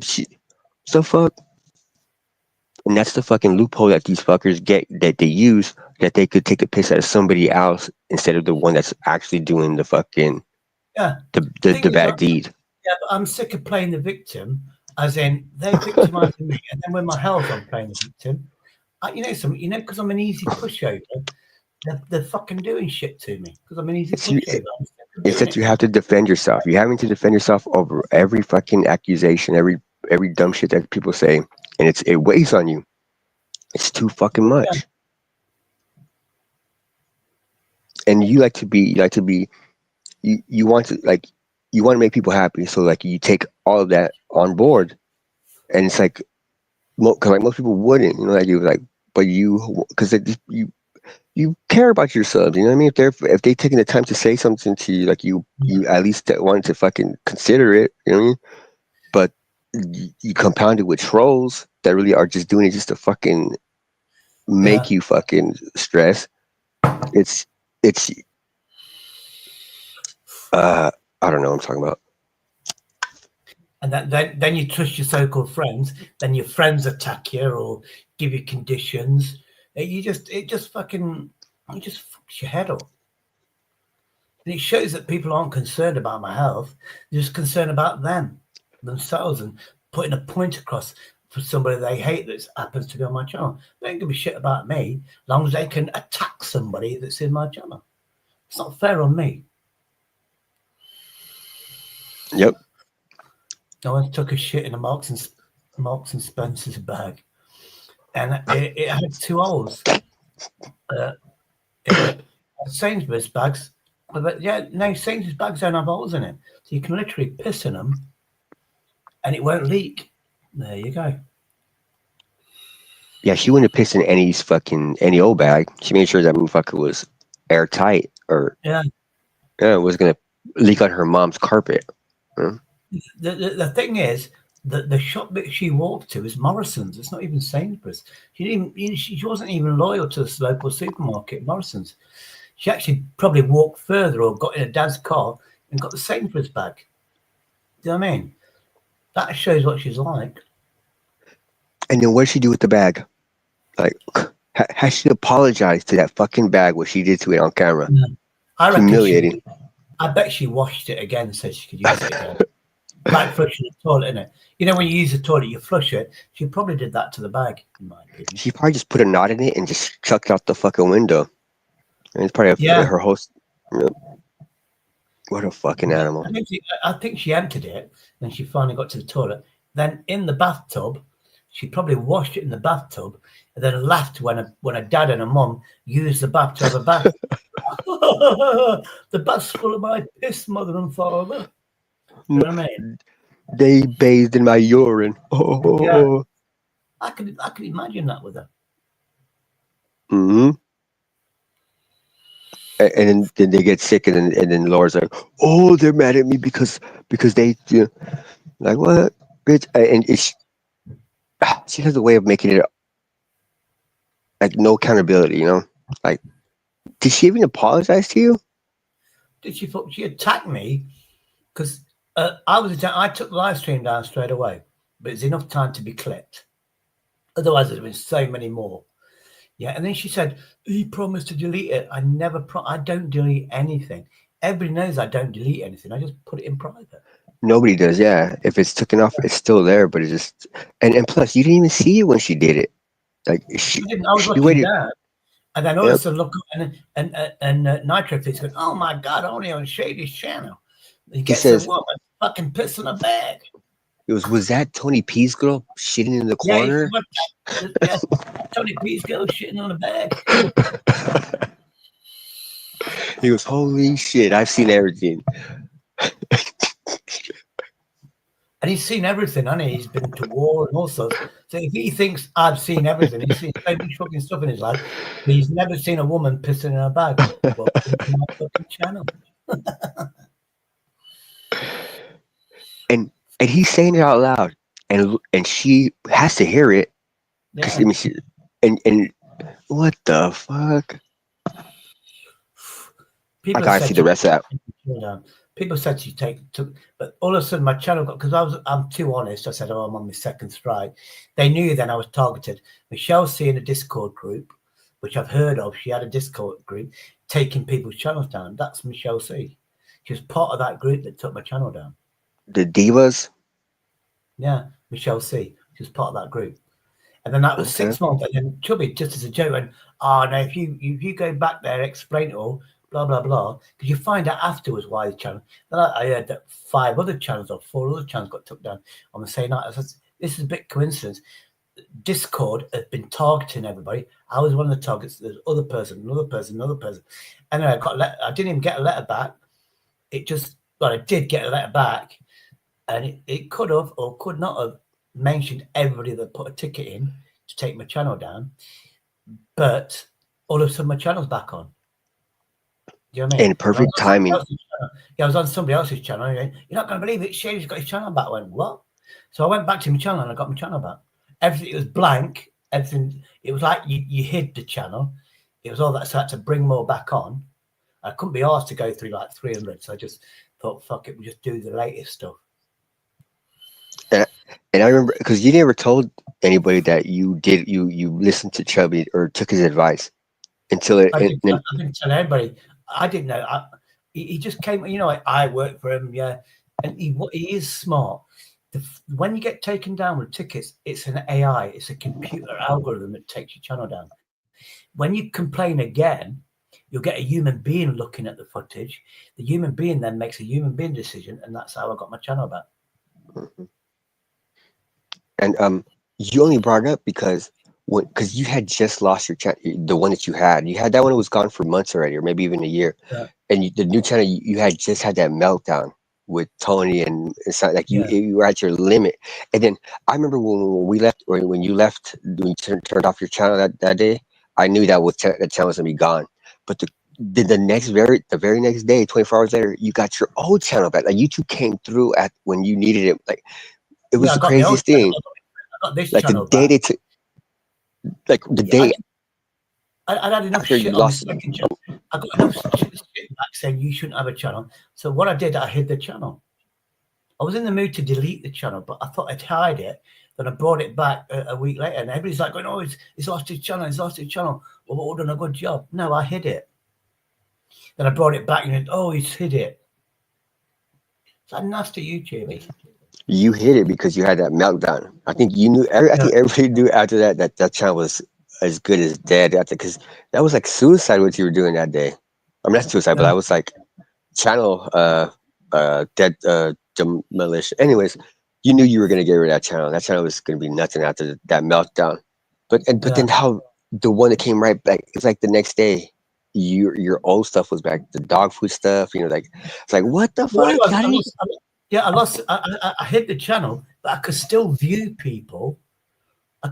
so fuck. And that's the fucking loophole that these fuckers get, that they use, that they could take a piss out of somebody else instead of the one that's actually doing the fucking the bad deed. Yeah, but I'm sick of playing the victim, as in they're victimizing me, and then when my health, I'm playing the victim. Because I'm an easy pushover. They're fucking doing shit to me because I'm an easy pushover. It's that you have to defend yourself. You're having to defend yourself over every fucking accusation, every dumb shit that people say, and it weighs on you. It's too fucking much. Yeah. And you want to make people happy, so like you take all of that on board, and it's like, because like most people wouldn't, but you, because you care about yourselves, you know what I mean? If they taking the time to say something to you, like you at least wanted to fucking consider it, you know what I mean? But you compound it with trolls that really are just doing it just to fucking make you fucking stress. It's I don't know what I'm talking about. And then you trust your so-called friends, then your friends attack you or give you conditions. It just fucks your head up. And it shows that people aren't concerned about my health. They're just concerned about themselves, and putting a point across for somebody they hate that happens to be on my channel. They don't give a shit about me as long as they can attack somebody that's in my channel. It's not fair on me. Yep. I once took a shit in a Marks and Spencer's bag, and it had 2 holes. Sainsbury's bags, but Sainsbury's bags don't have holes in it, so you can literally piss in them, and it won't leak. There you go. Yeah, she wouldn't have pissed in any old bag. She made sure that motherfucker was airtight, or it was gonna leak on her mom's carpet. Huh? The thing is that the shop that she walked to is Morrison's. It's not even Sainsbury's. She wasn't even loyal to this local supermarket, Morrison's. She actually probably walked further or got in her dad's car and got the Sainsbury's bag. Do you know what I mean? That shows what she's like. And then what did she do with the bag? Like, has she apologized to that fucking bag, what she did to it on camera? Yeah. I reckon humiliating. I bet she washed it again so she could use it again. Like flushing the toilet, isn't it? You know, when you use the toilet, you flush it. She probably did that to the bag, in my opinion. She probably just put a knot in it and just chucked out the fucking window. And it's probably her host. What a fucking animal. I think she emptied it, and she finally got to the toilet. Then in the bathtub, she probably washed it in the bathtub and then laughed when a dad and a mum used the bath to have a bath. The bath's full of my piss, mother and father. You know what I mean? They bathed in my urine. Oh. Yeah. I could imagine that with her. Mm-hmm. And then they get sick, and then Laura's like, "Oh, they're mad at me because they, like, what, bitch?" And she has a way of making it like no accountability, Like, did she even apologize to you? Did she? She attacked me because I took the live stream down straight away, but it's enough time to be clipped. Otherwise, there's been so many more. Yeah, and then she said, he promised to delete it. I never I don't delete anything. Everybody knows I don't delete anything. I just put it in private. Nobody does, yeah. If it's taken off, it's still there, but it's just and plus you didn't even see it when she did it. Like she was looking waited. down, and then all of a sudden look and Nitro Fit's going, oh my god, only on Shady's channel. He says, a woman fucking piss in a bag. Was that Tony P's girl shitting in the corner? Yeah, Tony P's girl shitting on a bag. He goes, holy shit, I've seen everything. And he's seen everything, hasn't he? He's been to war and all sorts. So if he thinks I've seen everything, he's seen so much fucking stuff in his life, but he's never seen a woman pissing in a bag. Well, my fucking channel. And he's saying it out loud, and she has to hear it. Yeah. I mean, and what the fuck? I gotta see the rest of that. People said she took, but all of a sudden my channel got, because I'm too honest. I said, oh, I'm on my second strike. They knew then I was targeted. Michelle C in a Discord group, which I've heard of. She had a Discord group taking people's channels down. That's Michelle C. She was part of that group that took my channel down. The Divas? Yeah, Michelle C. She was part of that group. And then that was 6 months. And then Chubby, just as a joke, went, oh, no, if you go back there, explain it all, blah, blah, blah. Because you find out afterwards why the channel. Then I heard that 5 other channels or 4 other channels got took down on the same night. I said, this is a bit coincidence. Discord has been targeting everybody. I was one of the targets. There's another person. And then I didn't even get a letter back. I did get a letter back. And it could have or could not have mentioned everybody that put a ticket in to take my channel down. But all of a sudden my channel's back on. Do you know what I mean? And perfect timing. I was on somebody else's channel. You're not going to believe it. Shady's got his channel back. I went, what? So I went back to my channel and I got my channel back. Everything, it was blank. Everything, it was like you hid the channel. It was all that, so I had to bring more back on. I couldn't be asked to go through like 300. So I just thought, fuck it, we'll just do the latest stuff. And I remember, because you never told anybody that you listened to Chubby or took his advice until it. I didn't tell anybody. I didn't know. He just came. I work for him. Yeah, and he is smart. When you get taken down with tickets, it's an AI. It's a computer algorithm that takes your channel down. When you complain again, you'll get a human being looking at the footage. The human being then makes a human being decision, and that's how I got my channel back. Mm-hmm. And you only brought it up because you had just lost your channel, the one that you had. You had that one that was gone for months already, or maybe even a year. Yeah. And the new channel, you had just had that meltdown with Tony and like you were at your limit. And then I remember when we left, or when you left, when you turned off your channel that day, I knew that the channel was gonna be gone. But the very next day, 24 hours later, you got your old channel back. Like YouTube came through when you needed it. Like it was the craziest thing. Like the day they took, like the day. I had enough shit on the second channel. I got enough shit back saying you shouldn't have a channel. So what I did, I hid the channel. I was in the mood to delete the channel, but I thought I'd hide it. Then I brought it back a week later, and everybody's like, going, "Oh, he's lost his channel. He's lost his channel." Well, we've done a good job. No, I hid it. Then I brought it back, and went, "Oh, he's hid it." It's like nasty YouTube. You hid it because you had that meltdown. I think you knew. I think everybody knew after that channel was as good as dead. After, because that was like suicide what you were doing that day. I mean, not suicide, but I was like channel dead demolition. Anyways, you knew you were going to get rid of that channel. That channel was going to be nothing after that meltdown. But then how the one that came right back, it's like the next day, your old stuff was back, the dog food stuff. Like it's like, what the fuck? I hit the channel, but I could still view people.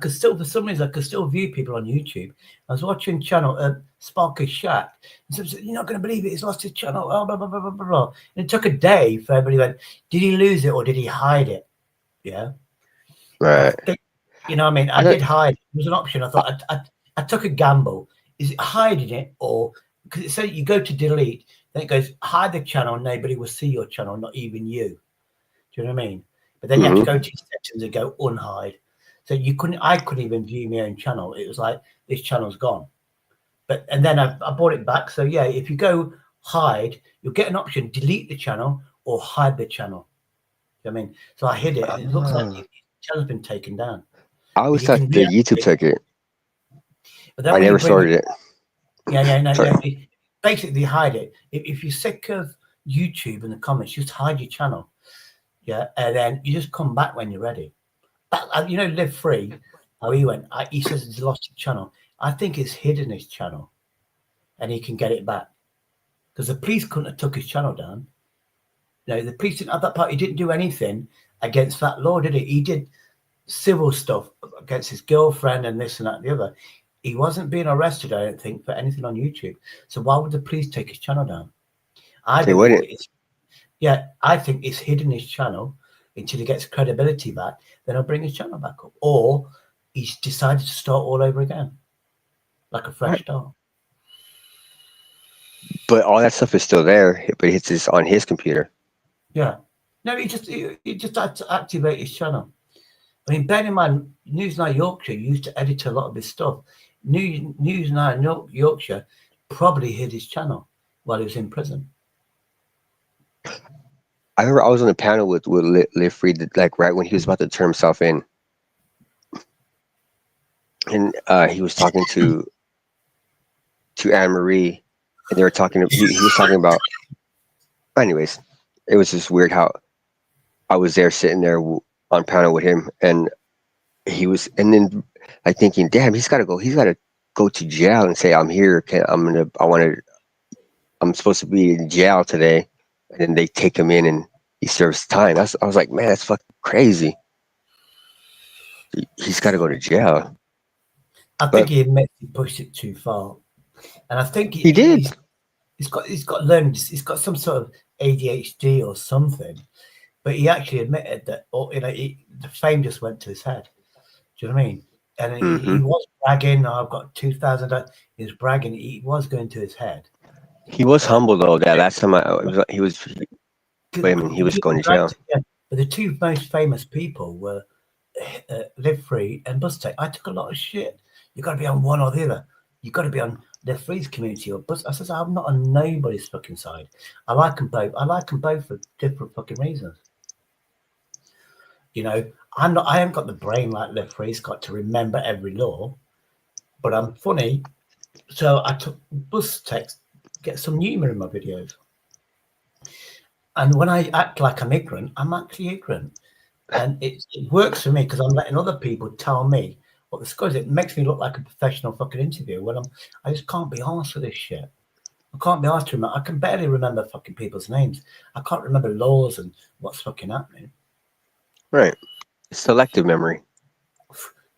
For some reason, I could still view people on YouTube. I was watching channel Sparky Shack. And so you're not going to believe it. He's lost his channel. Oh, blah, blah, blah, blah, blah. And it took a day for everybody went, did he lose it or did he hide it? Yeah. Right. You know what I mean? I did hide. It was an option. I thought I took a gamble. Is it hiding it or because it said you go to delete, then it goes hide the channel, nobody will see your channel, not even you. Do you know what I mean? But then you have to go to settings and go unhide. So I couldn't even view my own channel. It was like this channel's gone. And then I brought it back. So yeah, if you go hide, you'll get an option, delete the channel or hide the channel. You know what I mean? So I hid it and it looks like the channel's been taken down. I always thought the YouTube took it. But then I never sorted it. Yeah. Basically hide it. If you're sick of YouTube in the comments, just hide your channel. Yeah. And then you just come back when you're ready. But, Live Free, how he went, he says he's lost his channel. I think it's hidden his channel and he can get it back. Because the police couldn't have took his channel down. The police didn't have that part. He didn't do anything against that law, did he? He did civil stuff against his girlfriend and this and that and the other. He wasn't being arrested, I don't think, for anything on YouTube. So why would the police take his channel down? They wouldn't. I think it's hidden his channel until he gets credibility back. Then I'll bring his channel back up. Or he's decided to start all over again, like a fresh start. But all that stuff is still there, but it's on his computer. Yeah. No, he just had to activate his channel. I mean, bear in mind, News 9 Yorkshire used to edit a lot of his stuff. News 9 Yorkshire probably hid his channel while he was in prison. I remember I was on a panel with Live Free, like right when he was about to turn himself in. And he was talking to Anne Marie, and they were talking. He was talking about. Anyways, it was just weird how I was there sitting there on panel with him, and he was, and then like thinking, damn, he's got to go to jail and say, I'm here. I'm supposed to be in jail today, and then they take him in and he serves time. I was like, man, that's fucking crazy. He's got to go to jail. I think he admits he pushed it too far, and I think he did. He's got learned. He's got some sort of ADHD or something, but he actually admitted that. The fame just went to his head. Do you know what I mean? And he was bragging. I've got 2,000. He was bragging. He was going to his head. He was humble though. That last time he was going to jail. But the two most famous people were Live Free and Bus Tech. I took a lot of shit. You got to be on one or the other. You got to be on Live Free's community or Bus. I says I'm not on nobody's fucking side. I like them both. I like them both for different fucking reasons. I haven't got the brain like Live Free's got to remember every law, but I'm funny. So I took Bus Tech, get some humor in my videos. And when I act like I'm ignorant, I'm actually ignorant. And it works for me because I'm letting other people tell me what the score is. It makes me look like a professional fucking interview when I just can't be arsed with this shit. I can't be asked to remember. I can barely remember fucking people's names. I can't remember laws and what's fucking happening. Right. Selective memory.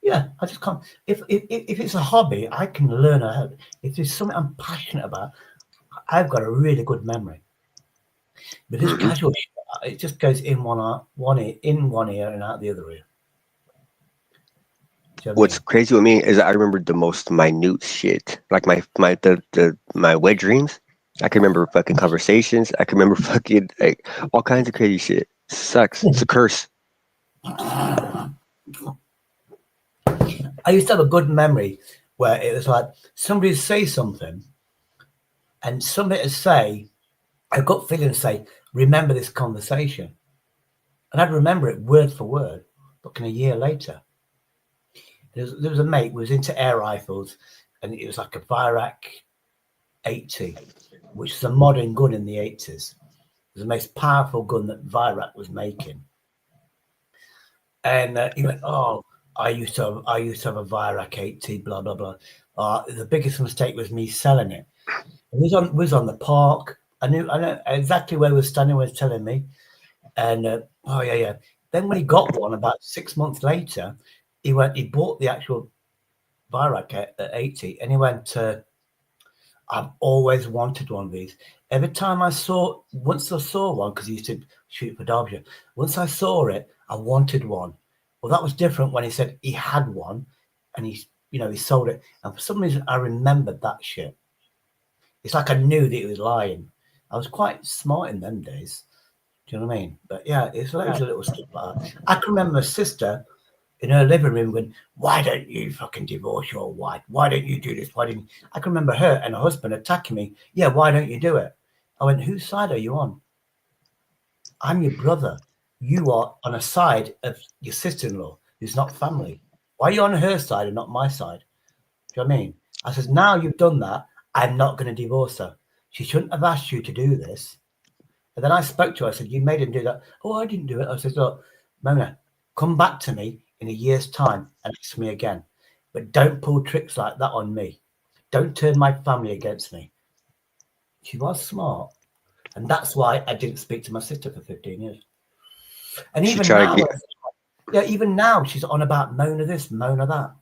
Yeah, I just can't. If it's a hobby, I can learn. If there's something I'm passionate about, I've got a really good memory. But this casual shit, it just goes in one ear and out the other ear. What's crazy with me is I remember the most minute shit, like my wet dreams. I can remember fucking conversations. I can remember fucking like all kinds of crazy shit. Sucks. It's a curse. I used to have a good memory where it was like somebody would say something, and somebody would say, a gut feeling would say, "Remember this conversation," and I'd remember it word for word. Looking a year later. There was a mate who was into air rifles, and it was like a Virak 80, which is a modern gun in the 80s. It was the most powerful gun that Virak was making. And he went, "Oh, I used to have a Virac 80, blah blah blah. The biggest mistake was me selling it. We was on the park. I know exactly where he was standing when he was telling me. And oh yeah. Then when he got one about 6 months later, he bought the actual Virac at 80, and he went, I've always wanted one of these. Every time once I saw one, because he used to shoot for Derbyshire, once I saw it, I wanted one. Well, that was different when he said he had one and he sold it. And for some reason, I remembered that shit. It's like I knew that he was lying. I was quite smart in them days. Do you know what I mean? But yeah, it's loads of little stuff like that. I can remember my sister in her living room going, "Why don't you fucking divorce your wife? Why don't you do this? Why didn't?" I can remember her and her husband attacking me. "Yeah, why don't you do it?" I went, "Whose side are you on? I'm your brother. You are on a side of your sister-in-law who's not family. Why are you on her side and not my side?" Do you know what I mean? I says, "Now you've done that, I'm not going to divorce her. She shouldn't have asked you to do this." And then I spoke to her. I said, "You made him do that." "Oh, I didn't do it." I said, "Look, Mona, come back to me in a year's time and ask me again. But don't pull tricks like that on me. Don't turn my family against me." She was smart. And that's why I didn't speak to my sister for 15 years. And even now, even now, she's on about Mona this, Mona that.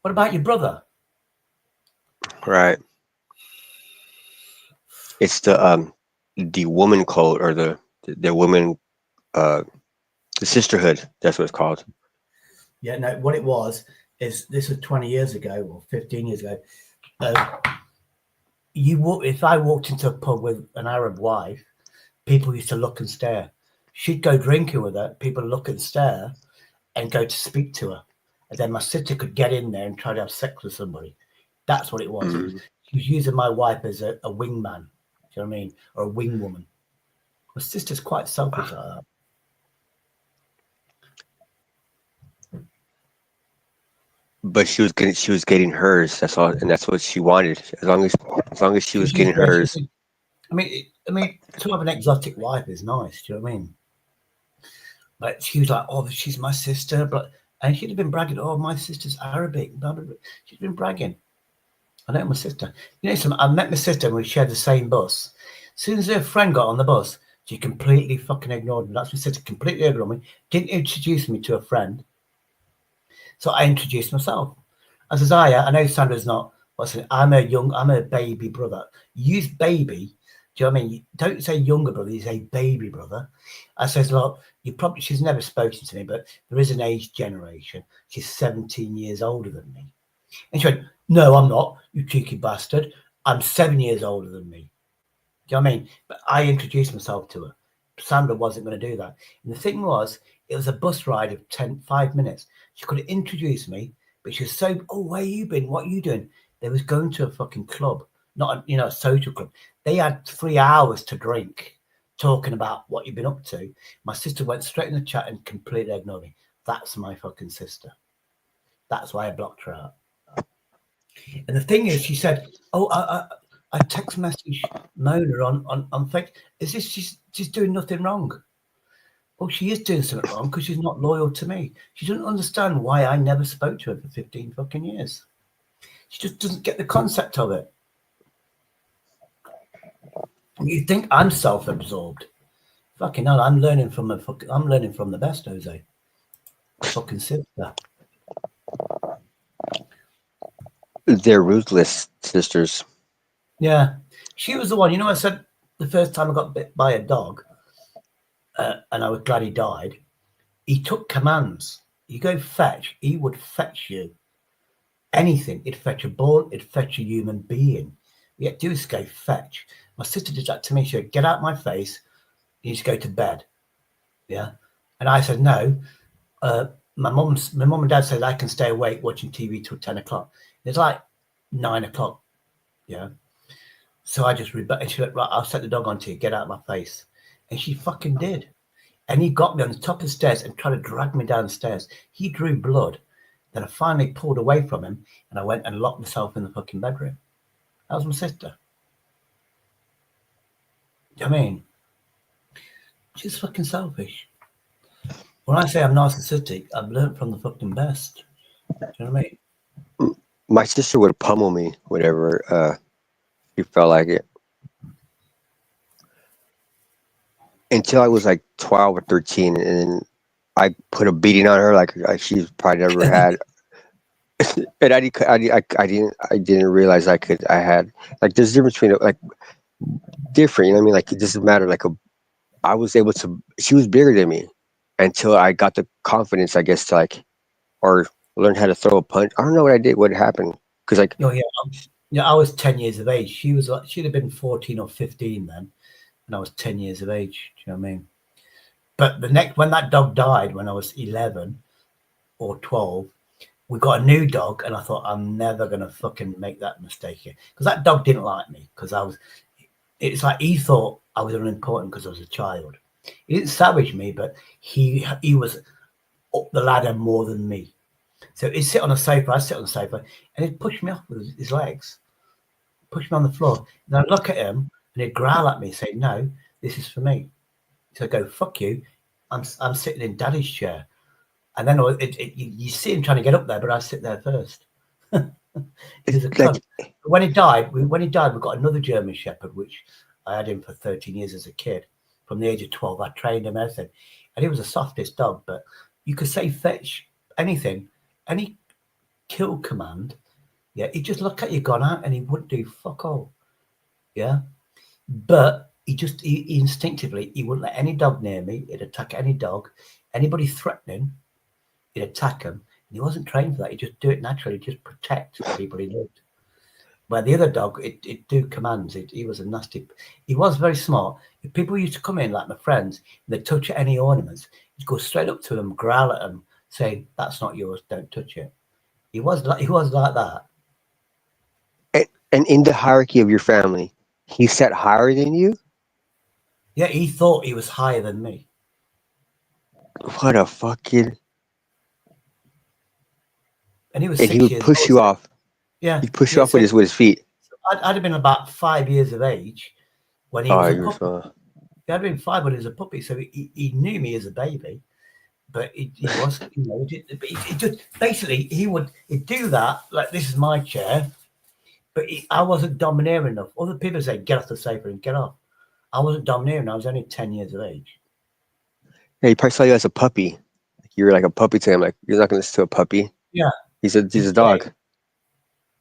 What about your brother? Right. It's the woman code, or the woman the sisterhood. That's what it's called. Yeah, no, what it was is, this was 20 years ago or 15 years ago. If I walked into a pub with an Arab wife, people used to look and stare. She'd go drinking with her, people look and stare and go to speak to her. And then my sister could get in there and try to have sex with somebody. That's what it was. Mm-hmm. She was using my wife as a wingman. Do you know what I mean? Or a wing woman. My sister's quite selfish like that. But she was getting hers. That's all, and that's what she wanted. As long as she was getting hers. I mean, to have an exotic wife is nice. Do you know what I mean? But she was like, "Oh, she's my sister," and she'd have been bragging, "Oh, my sister's Arabic." Blah, blah, blah. She's been bragging. I know my sister. I met my sister and we shared the same bus. As soon as her friend got on the bus, she completely fucking ignored me. That's my sister, completely ignored me. Didn't introduce me to a friend. So I introduced myself. I says, "Hiya, I know Sandra's not. I'm a baby brother." Use baby. Do you know what I mean? Don't say younger brother, you say baby brother. I says, "Look, she's never spoken to me, but there is an age generation. She's 17 years older than me." And she went, "No, I'm not, you cheeky bastard. I'm 7 years older than me." Do you know what I mean? But I introduced myself to her. Sandra wasn't going to do that. And the thing was, it was a bus ride of 5 minutes. She could have introduced me, but she was so, "Oh, where you been? What are you doing?" They was going to a fucking club, not a social club. They had 3 hours to drink, talking about what you've been up to. My sister went straight in the chat and completely ignored me. That's my fucking sister. That's why I blocked her out. And the thing is, she said, "Oh, I text message Mona on Facebook. Is this she's doing nothing wrong?" Well, she is doing something wrong because she's not loyal to me. She doesn't understand why I never spoke to her for 15 fucking years. She just doesn't get the concept of it. You think I'm self-absorbed? Fucking hell, I'm learning from the best, Jose. Fucking sister. They're ruthless sisters. Yeah, she was the one. I said the first time I got bit by a dog, and I was glad he died. He took commands. You go fetch, he would fetch you. Anything. It'd fetch a ball, it'd fetch a human being. You had to do is go fetch. My sister did that to me. She said, "Get out my face, you need to go to bed." Yeah. And I said, "No." My mum and dad said I can stay awake watching TV till 10 o'clock. It's like 9 o'clock. Yeah. So I just rebutted. She went, "Right, I'll set the dog on to you. Get out of my face." And she fucking did. And he got me on the top of the stairs and tried to drag me downstairs. He drew blood. Then I finally pulled away from him and I went and locked myself in the fucking bedroom. That was my sister. Do you know what I mean? She's fucking selfish. When I say I'm narcissistic, I've learned from the fucking best. Do you know what I mean? My sister would pummel me whenever she felt like it. Until I was like 12 or 13, and then I put a beating on her like she's probably never had. And I didn't realize I had like there's a difference between like different. You know what I mean? Like it doesn't matter. Like I was able to. She was bigger than me until I got the confidence, I guess, to like or learn how to throw a punch. I don't know what I did. What happened? Because like I was 10 years of age. She'd have been 14 or 15 then, and I was 10 years of age. Do you know what I mean? But when that dog died, when I was 11 or 12, we got a new dog, and I thought I'm never gonna fucking make that mistake here because that dog didn't like me because it's like he thought I was unimportant because I was a child. He didn't savage me, but he was up the ladder more than me. So he'd sit on a sofa, I'd sit on the sofa, and he'd push me off with his legs, push me on the floor. And I'd look at him, and he'd growl at me, say, "No, this is for me." So I go, "Fuck you, I'm sitting in Daddy's chair." And then you see him trying to get up there, but I sit there first. He was a cunt. When he died, we got another German Shepherd, which I had him for 13 years as a kid. From the age of 12, I trained him and everything. And he was the softest dog, but you could say fetch anything, any kill command. Yeah, he'd just look at you, gone out, and he wouldn't do fuck all. Yeah. But he instinctively, he wouldn't let any dog near me. He'd attack any dog. Anybody threatening, he'd attack him. And he wasn't trained for that. He'd just do it naturally, just protect people he loved. Where the other dog, it do commands. He was a nasty. He was very smart. If people used to come in, like my friends, they'd touch any ornaments, he'd go straight up to them, growl at them, say, "That's not yours. Don't touch it." He was like that. And in the hierarchy of your family, he sat higher than you? Yeah, he thought he was higher than me. What a fucking... And he was. And he would push you off. Yeah, he'd push you off with his feet. I'd have been about 5 years of age when he was a puppy. I'd been 5 when he was a puppy, so he knew me as a baby, but he was, he just basically he'd do that like, "This is my chair," but I wasn't domineering enough. Other people say, "Get off the sofa and get off." I wasn't domineering. I was only 10 years of age. Yeah, he probably saw you as a puppy. You were like a puppy to him. Like, you're not going to listen to a puppy. Yeah, he's a dog.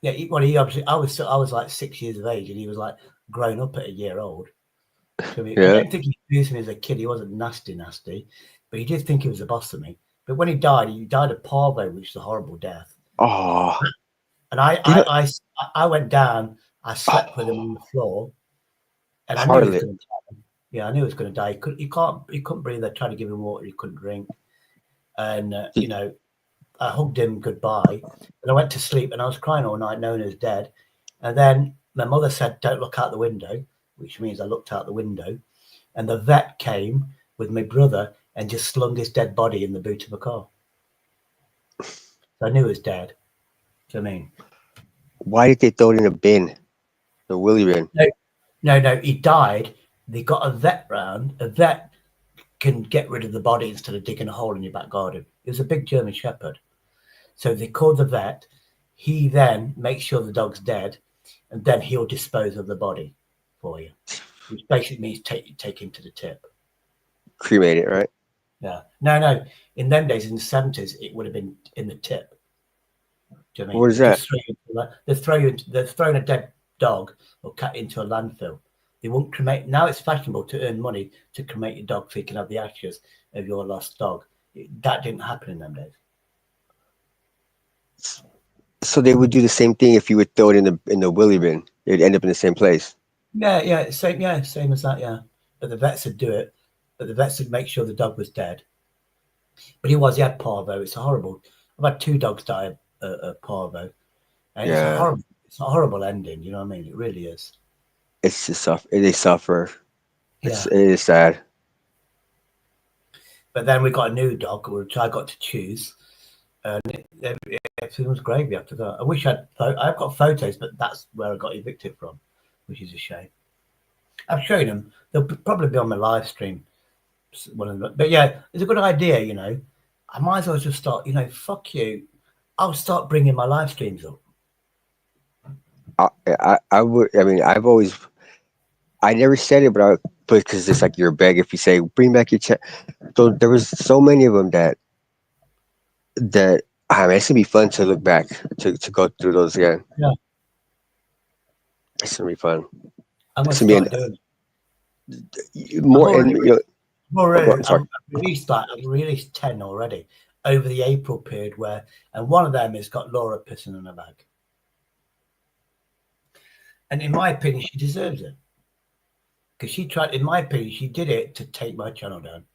Yeah, he obviously. I was like 6 years of age, and he was like grown up at a year old. So I don't think he abused me as a kid. He wasn't nasty, but he did think he was the boss of me. But when he died of parvo, which is a horrible death. Oh. And I went down. I slept with him on the floor, and I knew he was going to die. Yeah, I knew he was going to die. He couldn't breathe. I tried to give him water. He couldn't drink, and I hugged him goodbye, and I went to sleep, and I was crying all night, knowing he was dead. And then my mother said, "Don't look out the window," which means I looked out the window, and the vet came with my brother and just slung his dead body in the boot of a car. So I knew he was dead. Do you know what I mean? Why did they throw it in a bin? The willy bin? No, he died. They got a vet round. A vet can get rid of the body instead of digging a hole in your back garden. It was a big German Shepherd. So they called the vet. He then makes sure the dog's dead, and then he'll dispose of the body for you, which basically means take him to the tip. Cremate it, right? Yeah. No. In them days, in the 70s, it would have been in the tip. Do you know what I mean? What is that? They're throwing a dead dog or cat into a landfill. They won't cremate. Now it's fashionable to earn money to cremate your dog so you can have the ashes of your lost dog. That didn't happen in them days. So they would do the same thing if you would throw it in the willy bin. It'd end up in the same place. Yeah, same as that, yeah. But the vets would do it. But the vets would make sure the dog was dead. But he had parvo. It's a horrible. I've had 2 dogs die of parvo, and it's a horrible ending. You know what I mean? It really is. It's just they suffer. It is sad. But then we got a new dog, which I got to choose, and everything was gravy after that. I wish I've got photos, but that's where I got evicted from, which is a shame. I've shown them. They'll probably be on my live stream one of them. But yeah, it's a good idea. You know, I might as well just start. You know, fuck you. I'll start bringing my live streams up. I would. I mean, I never said it, but because it's like you're begging. If you say bring back your chat, so there was so many of them that I mean, it's gonna be fun to look back to go through those again. Yeah, it's gonna be fun. I'm gonna start doing it. More and I've released 10 already over the April period and one of them has got Laura pissing in her bag. And in my opinion, she deserves it. Because she tried, in my opinion, she did it to take my channel down.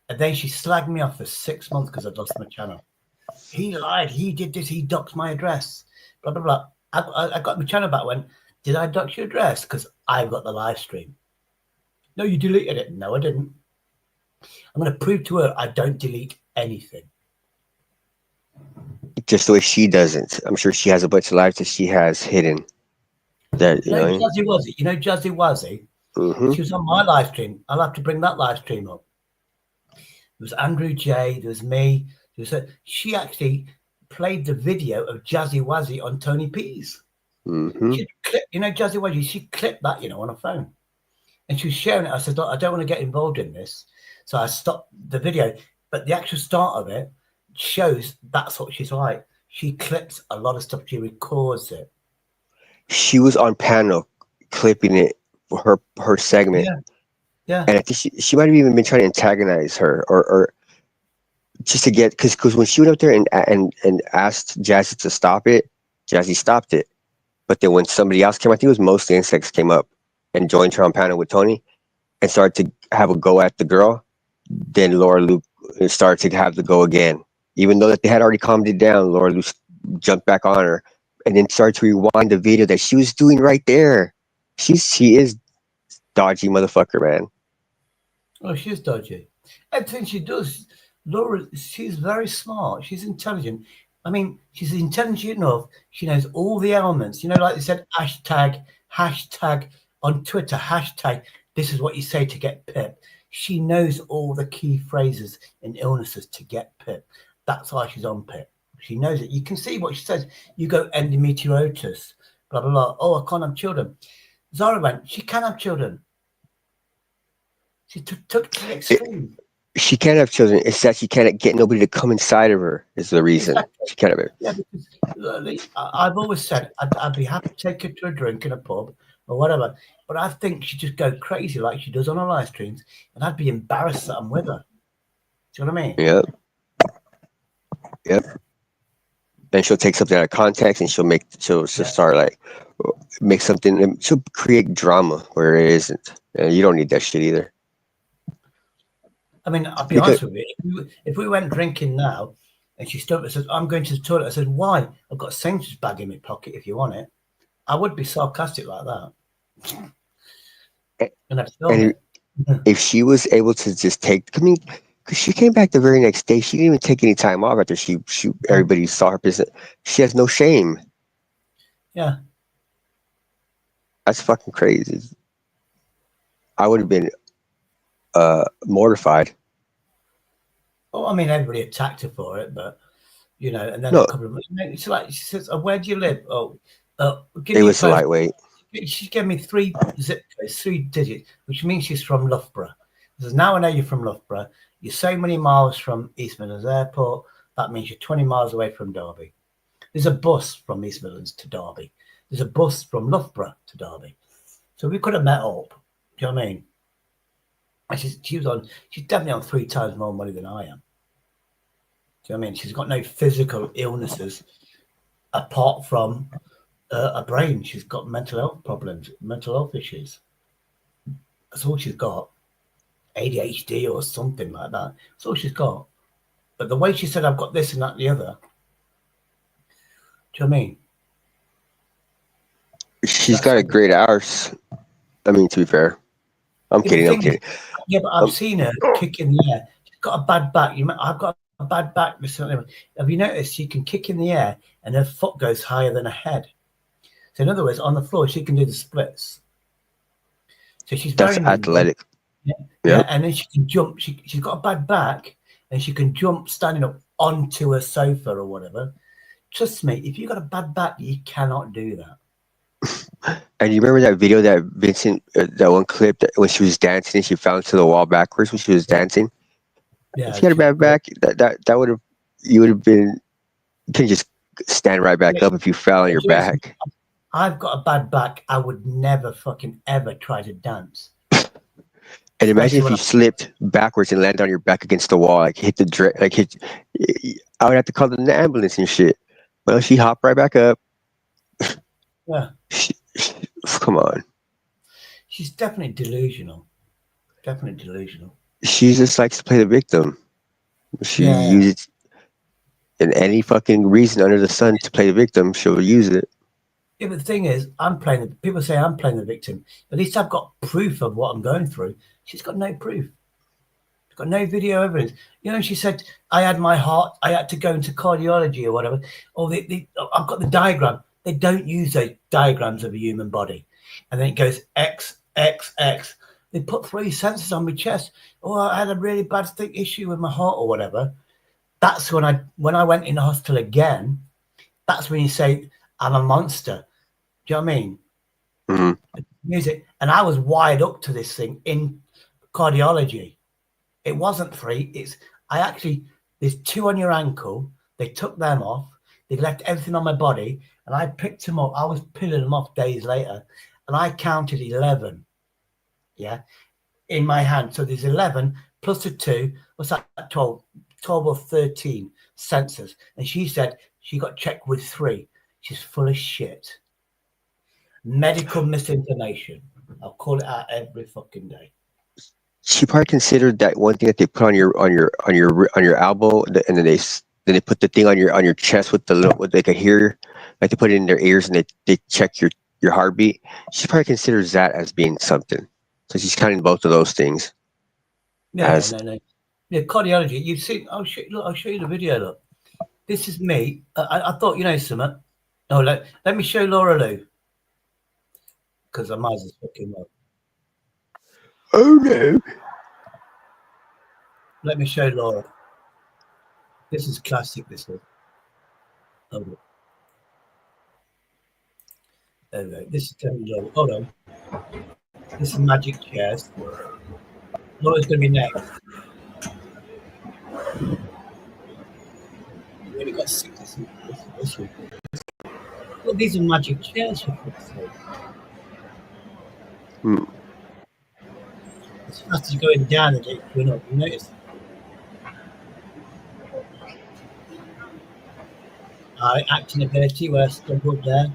And then she slagged me off for 6 months because I'd lost my channel. He lied, he did this, he doxed my address, blah, blah, blah. I got my channel back, went, did I dox your address? Because I've got the live stream. No, you deleted it. No, I didn't. I'm going to prove to her I don't delete anything. Just the way she doesn't. I'm sure she has a bunch of lives that she has hidden. That Jazzy Wazzy. You know Jazzy Wazzy? Mm-hmm. She was on my live stream. I'll have to bring that live stream up. There was Andrew J. There was me. She actually played the video of Jazzy Wazzy on Tony P's. Mm-hmm. You know Jazzy Wazzy? She clipped that, you know, on her phone. And she was sharing it. I said, look, I don't want to get involved in this. So I stopped the video. But the actual start of it shows that's what she's like. She clips a lot of stuff. She records it. She was on panel clipping it for her segment. Yeah. Yeah. And I think she might have even been trying to antagonize her or just to get, because when she went up there and asked Jazzy to stop it, Jazzy stopped it. But then when somebody else came, I think it was Mostly Insects, came up and joined her on panel with Tony and started to have a go at the girl, then Laura Luke started to have the go again. Even though that they had already calmed it down, Laura Luke jumped back on her and then started to rewind the video that she was doing right there. She is dodgy motherfucker, man. Oh, she's dodgy. Everything she does, Laura, she's very smart. She's intelligent. I mean, she's intelligent enough. She knows all the elements. You know, like they said, hashtag on Twitter, hashtag, this is what you say to get PIP. She knows all the key phrases and illnesses to get PIP. That's why she's on PIP. She knows it. You can see what she says. You go endometriosis, blah, blah, blah. Oh, I can't have children. Zara went, she can have children. She took it to the extreme. She can't have children. It's that she can't get nobody to come inside of her is the reason. Exactly. She can't have it. Yeah, because I've always said I'd be happy to take her to a drink in a pub or whatever, but I think she'd just go crazy like she does on her live streams, and I'd be embarrassed that I'm with her. Do you know what I mean? Yep. Then she'll take something out of context and she'll start like make something. She'll create drama where it isn't. You don't need that shit either. I mean, I'll be honest with you. If we went drinking now and she stood up and said, I'm going to the toilet, I said, why? I've got a Sainsbury's bag in my pocket if you want it. I would be sarcastic like that. And if she was able to just take, I mean, because she came back the very next day, she didn't even take any time off after everybody saw her business. She has no shame. Yeah. That's fucking crazy. I would have been mortified. Oh, I mean, everybody attacked her for it, but you know, and then a couple of months, it's like she says, "Where do you live?" Oh, it was lightweight. She gave me 3 zip codes, 3 digits, which means she's from Loughborough. Says, now I know you're from Loughborough. You're so many miles from East Midlands Airport. That means you're 20 miles away from Derby. There's a bus from East Midlands to Derby. There's a bus from Loughborough to Derby. So we could have met up. Do you know what I mean? She's definitely on 3 times more money than I am. Do you know what I mean? She's got no physical illnesses apart from a brain. She's got mental health problems, mental health issues. That's all she's got. ADHD or something like that. That's all she's got. But the way she said, I've got this and that and the other. Do you know what I mean? She's got a great arse. I mean, to be fair. I'm kidding. Yeah, but I've seen her kick in the air. She's got a bad back. I've got a bad back. Have you noticed she can kick in the air and her foot goes higher than her head? So in other words, on the floor, she can do the splits. So she's That's athletic. Yeah, and then she can jump. She's got a bad back, and she can jump standing up onto a sofa or whatever. Trust me, if you've got a bad back, you cannot do that. And you remember that video that Vincent, that one clip that when she was dancing, she fell into the wall backwards when she was dancing. Yeah, if she had a bad back, that would have, you would have been, you can just stand right back up if you fell on your back. I've got a bad back. I would never fucking ever try to dance. And imagine if you slipped backwards and landed on your back against the wall, like hit I would have to call the ambulance and shit. Well, she hopped right back up. Yeah. Come on. She's definitely delusional. Definitely delusional. She just likes to play the victim. She uses in any fucking reason under the sun to play the victim, she'll use it. Yeah, but the thing is, people say I'm playing the victim. At least I've got proof of what I'm going through. She's got no proof. She's got no video evidence. You know, she said, I had my heart, I had to go into cardiology or whatever. Or I've got the diagram. They don't use those diagrams of a human body. And then it goes X, X, X. They put 3 sensors on my chest. Oh, I had a really bad issue with my heart or whatever. That's when I went in the hospital again. That's when you say, I'm a monster. Do you know what I mean? Mm-hmm. Music. And I was wired up to this thing in cardiology. It wasn't 3. There's 2 on your ankle. They took them off. They left everything on my body. And I picked them up. I was peeling them off days later. And I counted 11. Yeah. In my hand. So there's 11 plus the 2. What's that? 12 or 13 sensors. And she said she got checked with 3. She's full of shit. Medical misinformation. I'll call it out every fucking day. She probably considered that one thing that they put on your elbow, and then they put the thing on your chest with the little, what they could hear, like they put it in their ears and they check your heartbeat. She probably considers that as being something. So she's counting both of those things. No. Yeah, cardiology. You've seen. I'll show you the video. Look, this is me. I thought, you know, something. No, let me show Laura Lou, because I might as well fucking well. Oh no! Let me show Laura. This is classic. This one. Oh, look. There we go. This is Laura. Hold on. This is magic chairs. Laura's going to be next. We only got 6 this week. Look, these are magic chairs for fuck's sake. As fast as going down and it's going up, you notice. Acting ability, where I step up there.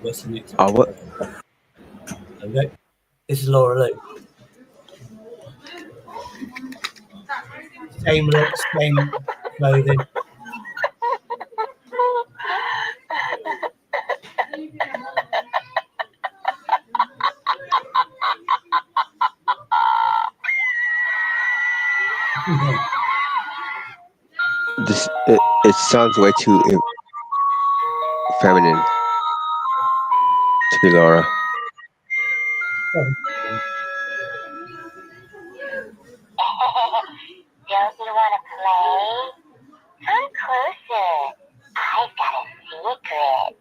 Where's the next one? What? There we go. This is Laura Lou. Same look, same clothing. It sounds way too feminine to be Laura. Don't you want to play? Come closer. I've got a secret.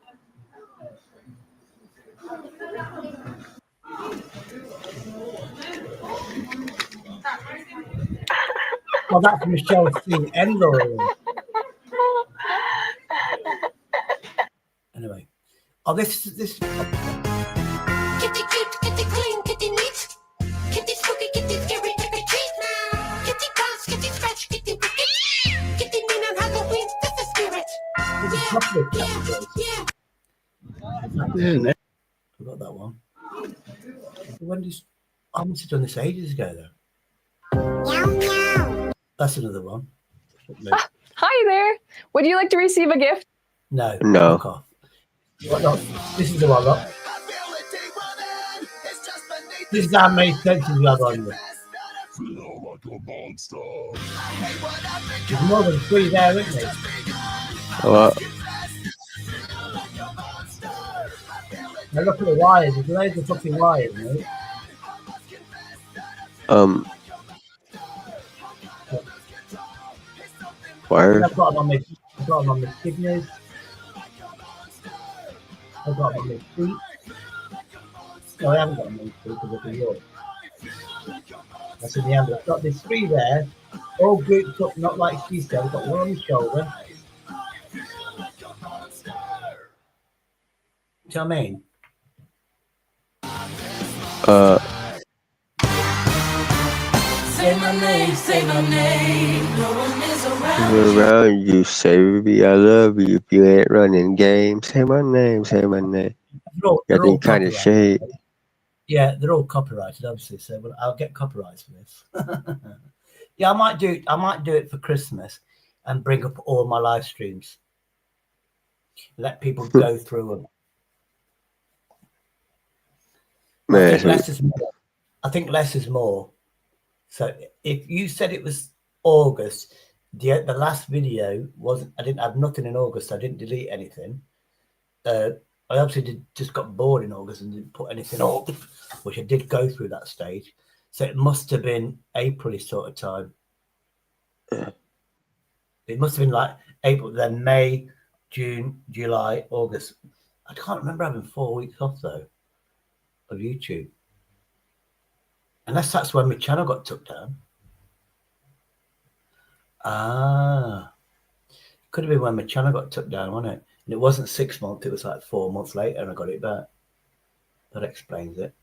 Well, that's Michelle C. and Laura Lou. Anyway. Oh, this. Kitty cute, kitty clean, kitty neat. Kitty spooky, kitty scary, trick or treat now. Kitty bounce, kitty scratch, kitty wicked. Kitty mean on Halloween, that's the spirit. Yeah. I got that one. I must have done this ages ago, though. Meow, meow. That's another one. Hi there. Would you like to receive a gift? No. No. Off. Look, this is the one, look. This is how many senses you have on you. There's more than 3 there, isn't there? Well, Now look at the wires. There's loads of fucking wires, mate. Wires. I've got them on my kidneys. I've got them on my feet. No, I haven't got them on my feet because of the yours. That's in the end. I've got these 3 there, all grouped up, not like she said. I've got one on the shoulder. Do you know what I mean? Say my name, say my name. No one is around. Around you, say baby, I love you. If you ain't running game, say my name, say my name. They're all kind of shade. Yeah, they're all copyrighted, obviously. So well, I'll get copyrights for this. Yeah, I might do it for Christmas and bring up all my live streams. Let people go through them. I think less is more. So if you said it was August, the last video wasn't. I didn't have nothing in August. I didn't delete anything. I obviously just got bored in August and didn't put anything up, which I did go through that stage. So it must have been April sort of time. It must have been like April, then May, June, July, August. I can't remember having 4 weeks off though of YouTube. Unless that's when my channel got took down. Could have been when my channel got took down, wasn't it? And it wasn't 6 months, it was like 4 months later and I got it back. That explains it.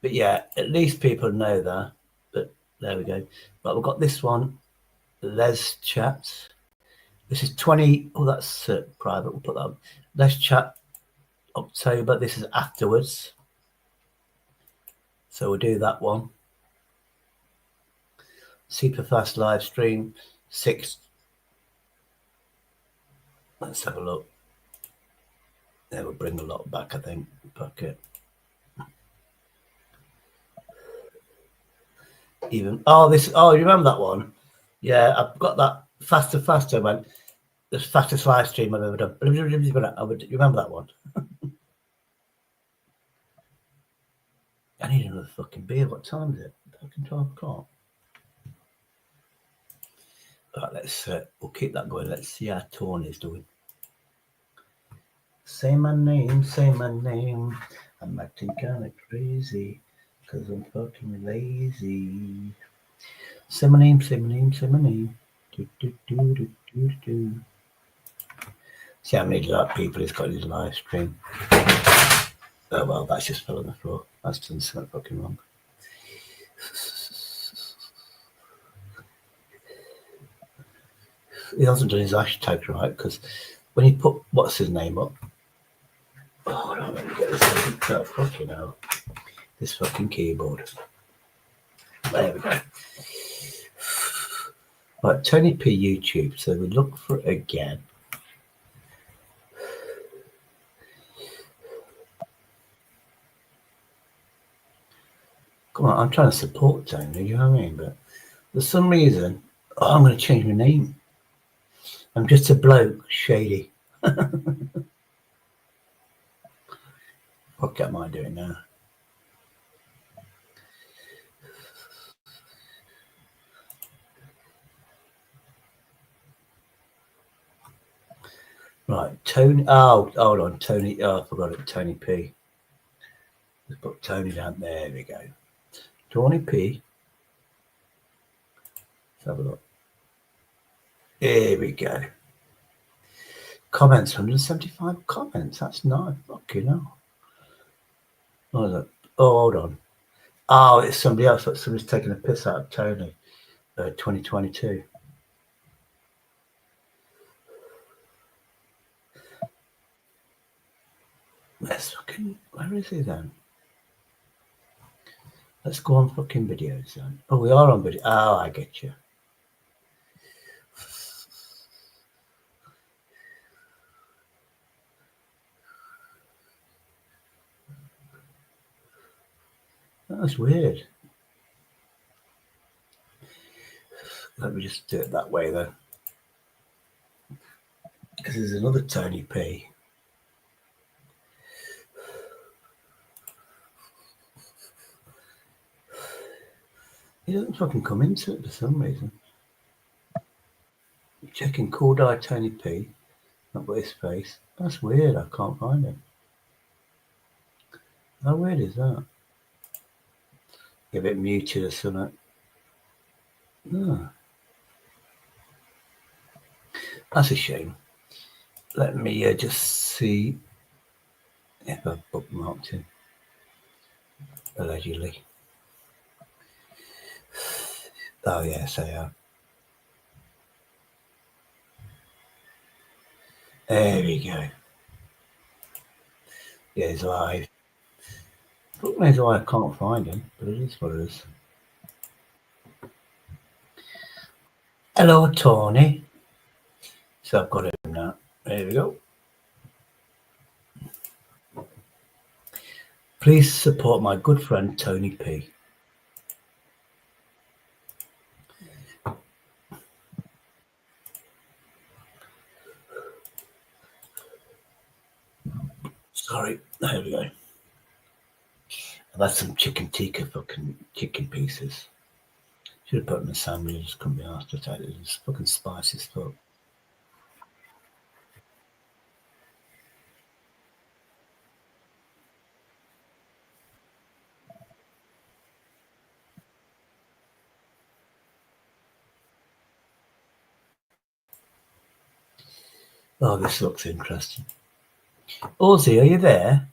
But yeah, at least people know that. But there we go. But we've got this one, Les Chat. This is 20. Oh, that's private. We'll put that on. Les Chat October. This is afterwards. So we'll do that one. Super fast live stream. 6. Let's have a look. That will bring a lot back, I think. Pocket. Even this. Oh, you remember that one? Yeah, I've got that faster. Man, the fastest live stream I've ever done. You remember that one? I need another fucking beer. What time is it? Fucking 12 o'clock. All right, let's. We'll keep that going. Let's see how Tony's doing. Say my name, say my name. I'm acting kind of crazy because I'm fucking lazy. Say my name, say my name, say my name. Do, do, do, do, do, do. See how many people he's got in his live stream. Oh well, that's just fell on the floor. That's done something fucking wrong. He hasn't done his hashtag right because when he put what's his name up. Oh, no, let me get this. Oh, fucking hell. This fucking keyboard. There we go. Right, Tony P YouTube. So we look for it again. Come on, I'm trying to support Tony, you know what I mean? But for some reason, I'm going to change my name. I'm just a bloke, Shady. What am I doing now? Right, Tony. Oh, hold on, Tony. Oh, I forgot it. Tony P. Let's put Tony down. There we go. Tony P. Let's have a look. Here we go. Comments, 175 comments. That's nice. Fucking hell. Oh, hold on. Oh, it's somebody else. Somebody's taking a piss out of Tony. 2022. Let's fucking. Where is he then? Let's go on fucking videos then. Oh, we are on video. Oh, I get you. That's weird. Let me just do it that way though. Because there's another Tony P. He doesn't fucking come into it for some reason. Checking Cool Eye Tony P. Not got his face. That's weird. I can't find him. How weird is that? Get a bit muted or something. Oh, that's a shame. Let me just see if I've bookmarked him. Allegedly. Oh, yes, I have. There we go. Yeah, he's live. Fuck knows why I can't find him, but it is what it is. Hello, Tony. So I've got him now. There we go. Please support my good friend Tony P. Sorry, there we go. I've had some chicken tikka fucking chicken pieces. Should have put them in a sandwich, just couldn't be asked to take it. It's fucking spicy as fuck. Oh, this looks interesting. Ozzy, are you there?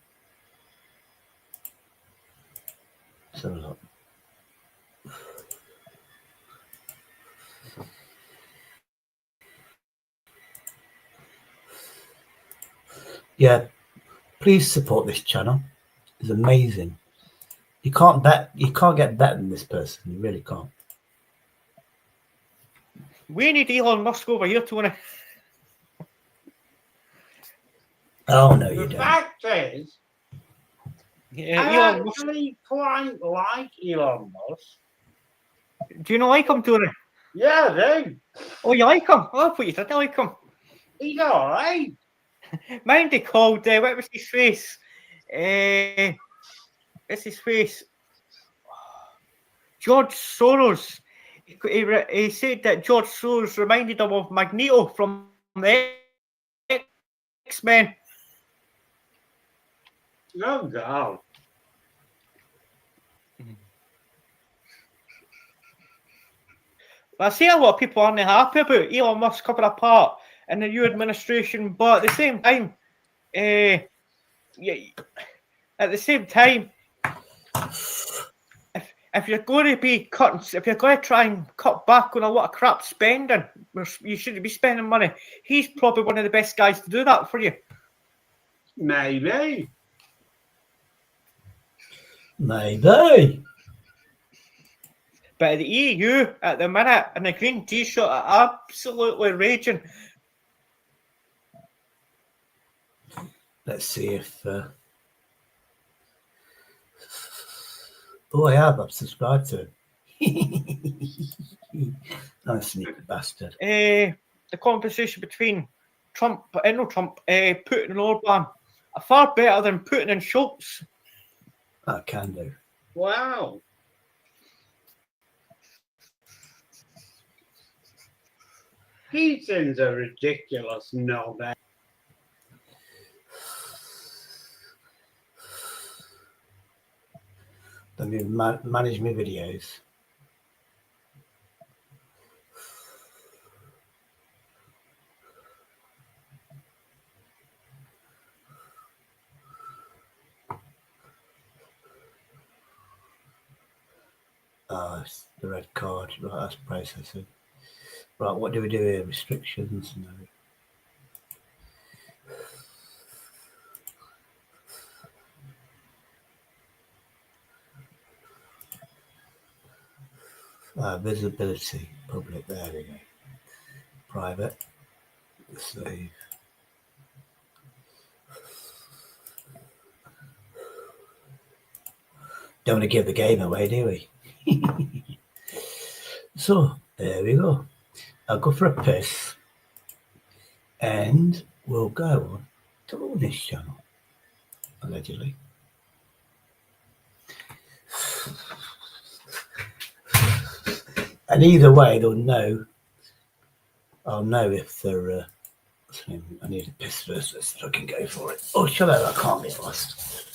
Let's have a look. Yeah, please support this channel. It's amazing. You can't get better than this person. You really can't. We need Elon Musk over here, Tony. Oh no, you The don't. fact is, I actually quite like Elon Musk. Do you not like him, Tony? Yeah, I do. Oh, you like him? Oh, I thought you didn't like him. He's all right. Mind they called, what was his face? What's his face? George Soros. He said that George Soros reminded him of Magneto from the X-Men. Oh, God. I see a lot of people aren't happy about Elon Musk coming apart in the new administration, but at the same time, if you're going to be cutting, if you're going to try and cut back on a lot of crap spending, you shouldn't be spending money. He's probably one of the best guys to do that for you. Maybe. Maybe. But the EU at the minute and the green T-shirt are absolutely raging. Let's see if. Oh, I have. I've subscribed to him. Nice sneaky bastard. The conversation between Putin and Orban are far better than Putin and Schultz. I can do. Wow. Putin's a ridiculous knobhead. Let me manage my videos. Oh, it's the red card. Right, that's processing. Right, what do we do here? Restrictions? No. Visibility, public, there we go. Private, save. Don't want to give the game away, do we? So, there we go. I'll go for a piss and we'll go on to this channel, allegedly. And either way, they'll know. I'll know if they're. I need a piss first. Let's fucking go for it. Oh, shut up! I can't get lost.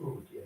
Oh, dear.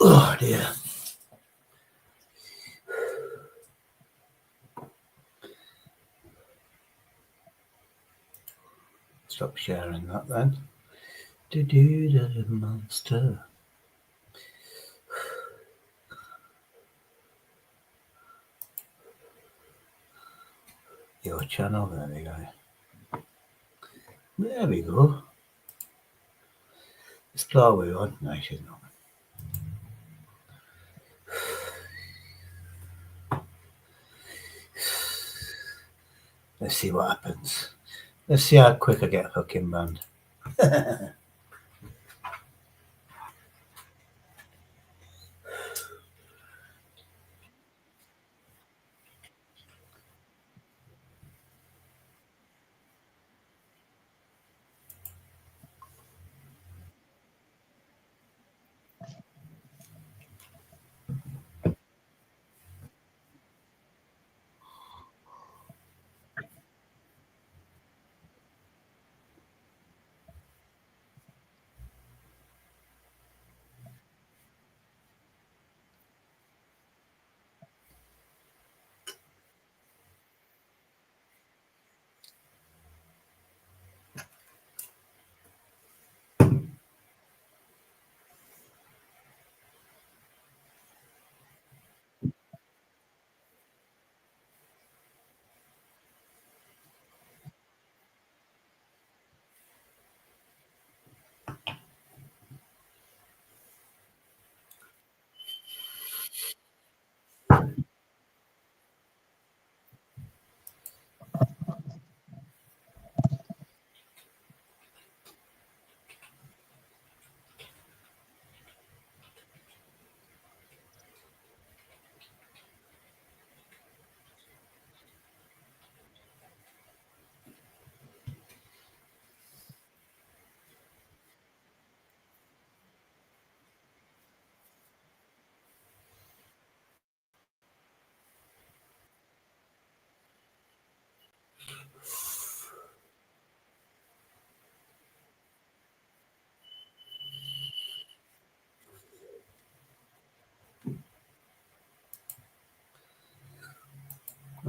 Oh dear. Stop sharing that then. Do the monster. Your channel, there we go. There we go. Is Chloe on? No, she's not. Let's see what happens. Let's see how quick I get fucking banned.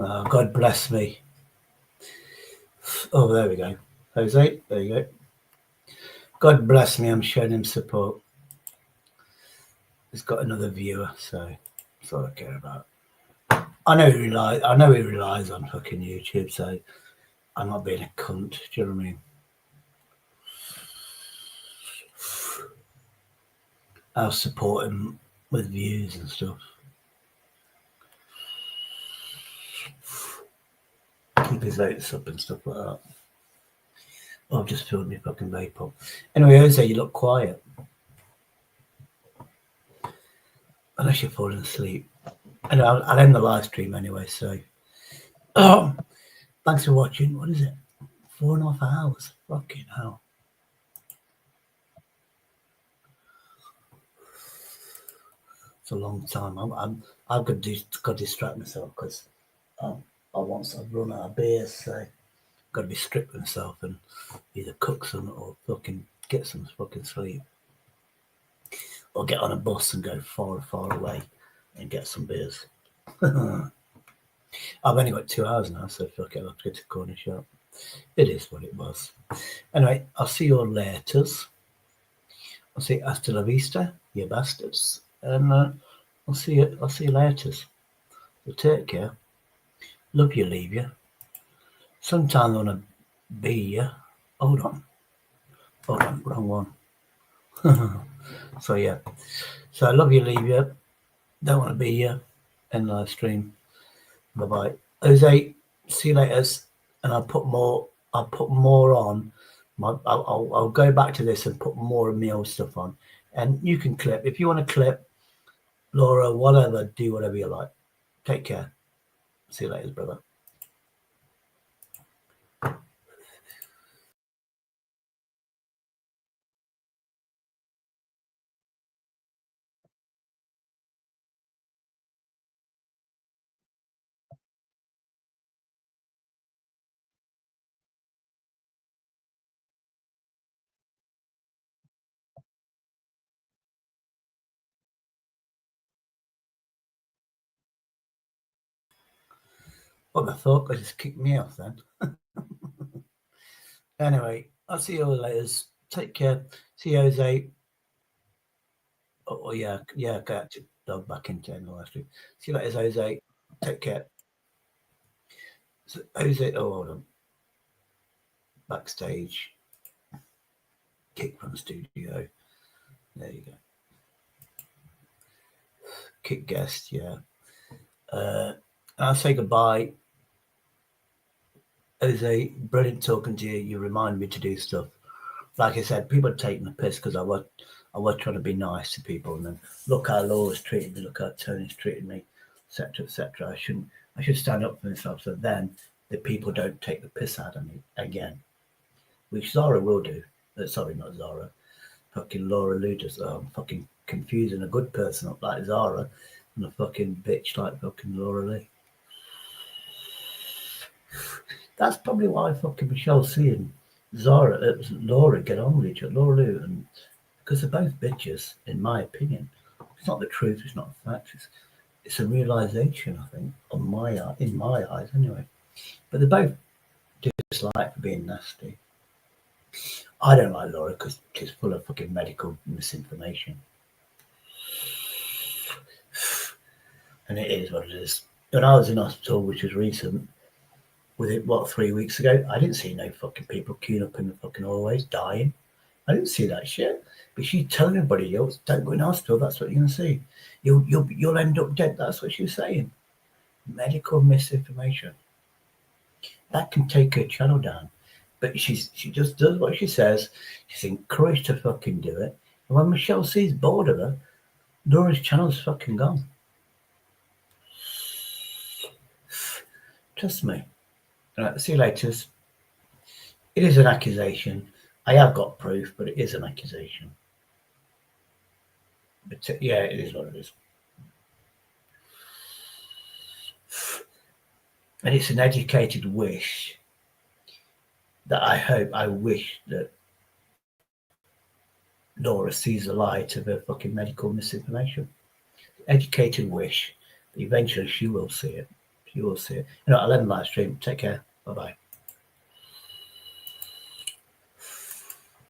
Oh, God bless me. Oh, there we go. Jose, there you go. God bless me, I'm showing him support. He's got another viewer, so that's all I care about. I know he relies on fucking YouTube, so I'm not being a cunt. Do you know what I mean? I'll support him with views and stuff. Keep his votes up and stuff like that. Oh, I've just filled my fucking vape up. Anyway, Jose, you look quiet. Unless you're falling asleep. Anyway, I'll end the live stream anyway, so. Thanks for watching. What is it? 4.5 hours. Fucking hell. It's a long time. I've got to distract myself because I once I've run out of beer, so I've got to be strict with myself and either cook some or fucking get some fucking sleep, or get on a bus and go far, far away and get some beers. I've only got 2 hours now, so fuck it, I'll have to go to the corner shop. It is what it was. Anyway, I'll see you all later. I'll say hasta la vista, you bastards, and I'll see you later. So take care. Love you, leave you. Sometimes I want to be you. Hold on, wrong one. So yeah, so I love you, leave you. Don't want to be you. End live stream. Bye bye, Jose. See you later, and I'll put more on. I'll go back to this and put more of my old stuff on, and you can clip if you want to clip. Laura, whatever, do whatever you like. Take care. See you later, brother. What the fuck? I just kicked me off then. Anyway, I'll see you all later. Take care. See you, Jose. Oh yeah, got your dog back into the last week. See you later, Jose. Take care. So, Jose, oh, hold on. Backstage. Kick from studio. There you go. Kick guest, yeah. I'll say goodbye. Jose, brilliant talking to you. You remind me to do stuff. Like I said, people are taking the piss because I was trying to be nice to people, and then look how Laura's treated me, look how Tony's treated me, etc., etc. I should stand up for myself, so then the people don't take the piss out of me again, which Zara will do. Sorry, not Zara. Fucking Laura Ludus. I'm fucking confusing a good person up like Zara and a fucking bitch like fucking Laura Lee. That's probably why fucking Michelle C and Laura get on with each other, Laura Lou, and because they're both bitches, in my opinion. It's not the truth, it's not a fact, it's a realization, I think, in my eyes anyway. But they're both disliked for being nasty. I don't like Laura because she's full of fucking medical misinformation. And it is what it is. When I was in hospital, which was recent, with it, 3 weeks ago, I didn't see no fucking people queuing up in the fucking hallways dying. I didn't see that shit. But she's telling everybody else, don't go in hospital, that's what you're gonna see. You'll end up dead, that's what she was saying. Medical misinformation. That can take her channel down. But she just does what she says. She's encouraged to fucking do it. And when Michelle sees bored of her, Laura's channel's fucking gone. Trust me. All right, see you later. It is an accusation. I have got proof, but it is an accusation. But yeah, it is what it is. And it's an educated wish that I wish that Laura sees the light of her fucking medical misinformation. Educated wish. Eventually she will see it. She will see it. I'll end the live stream. Take care. Bye-bye.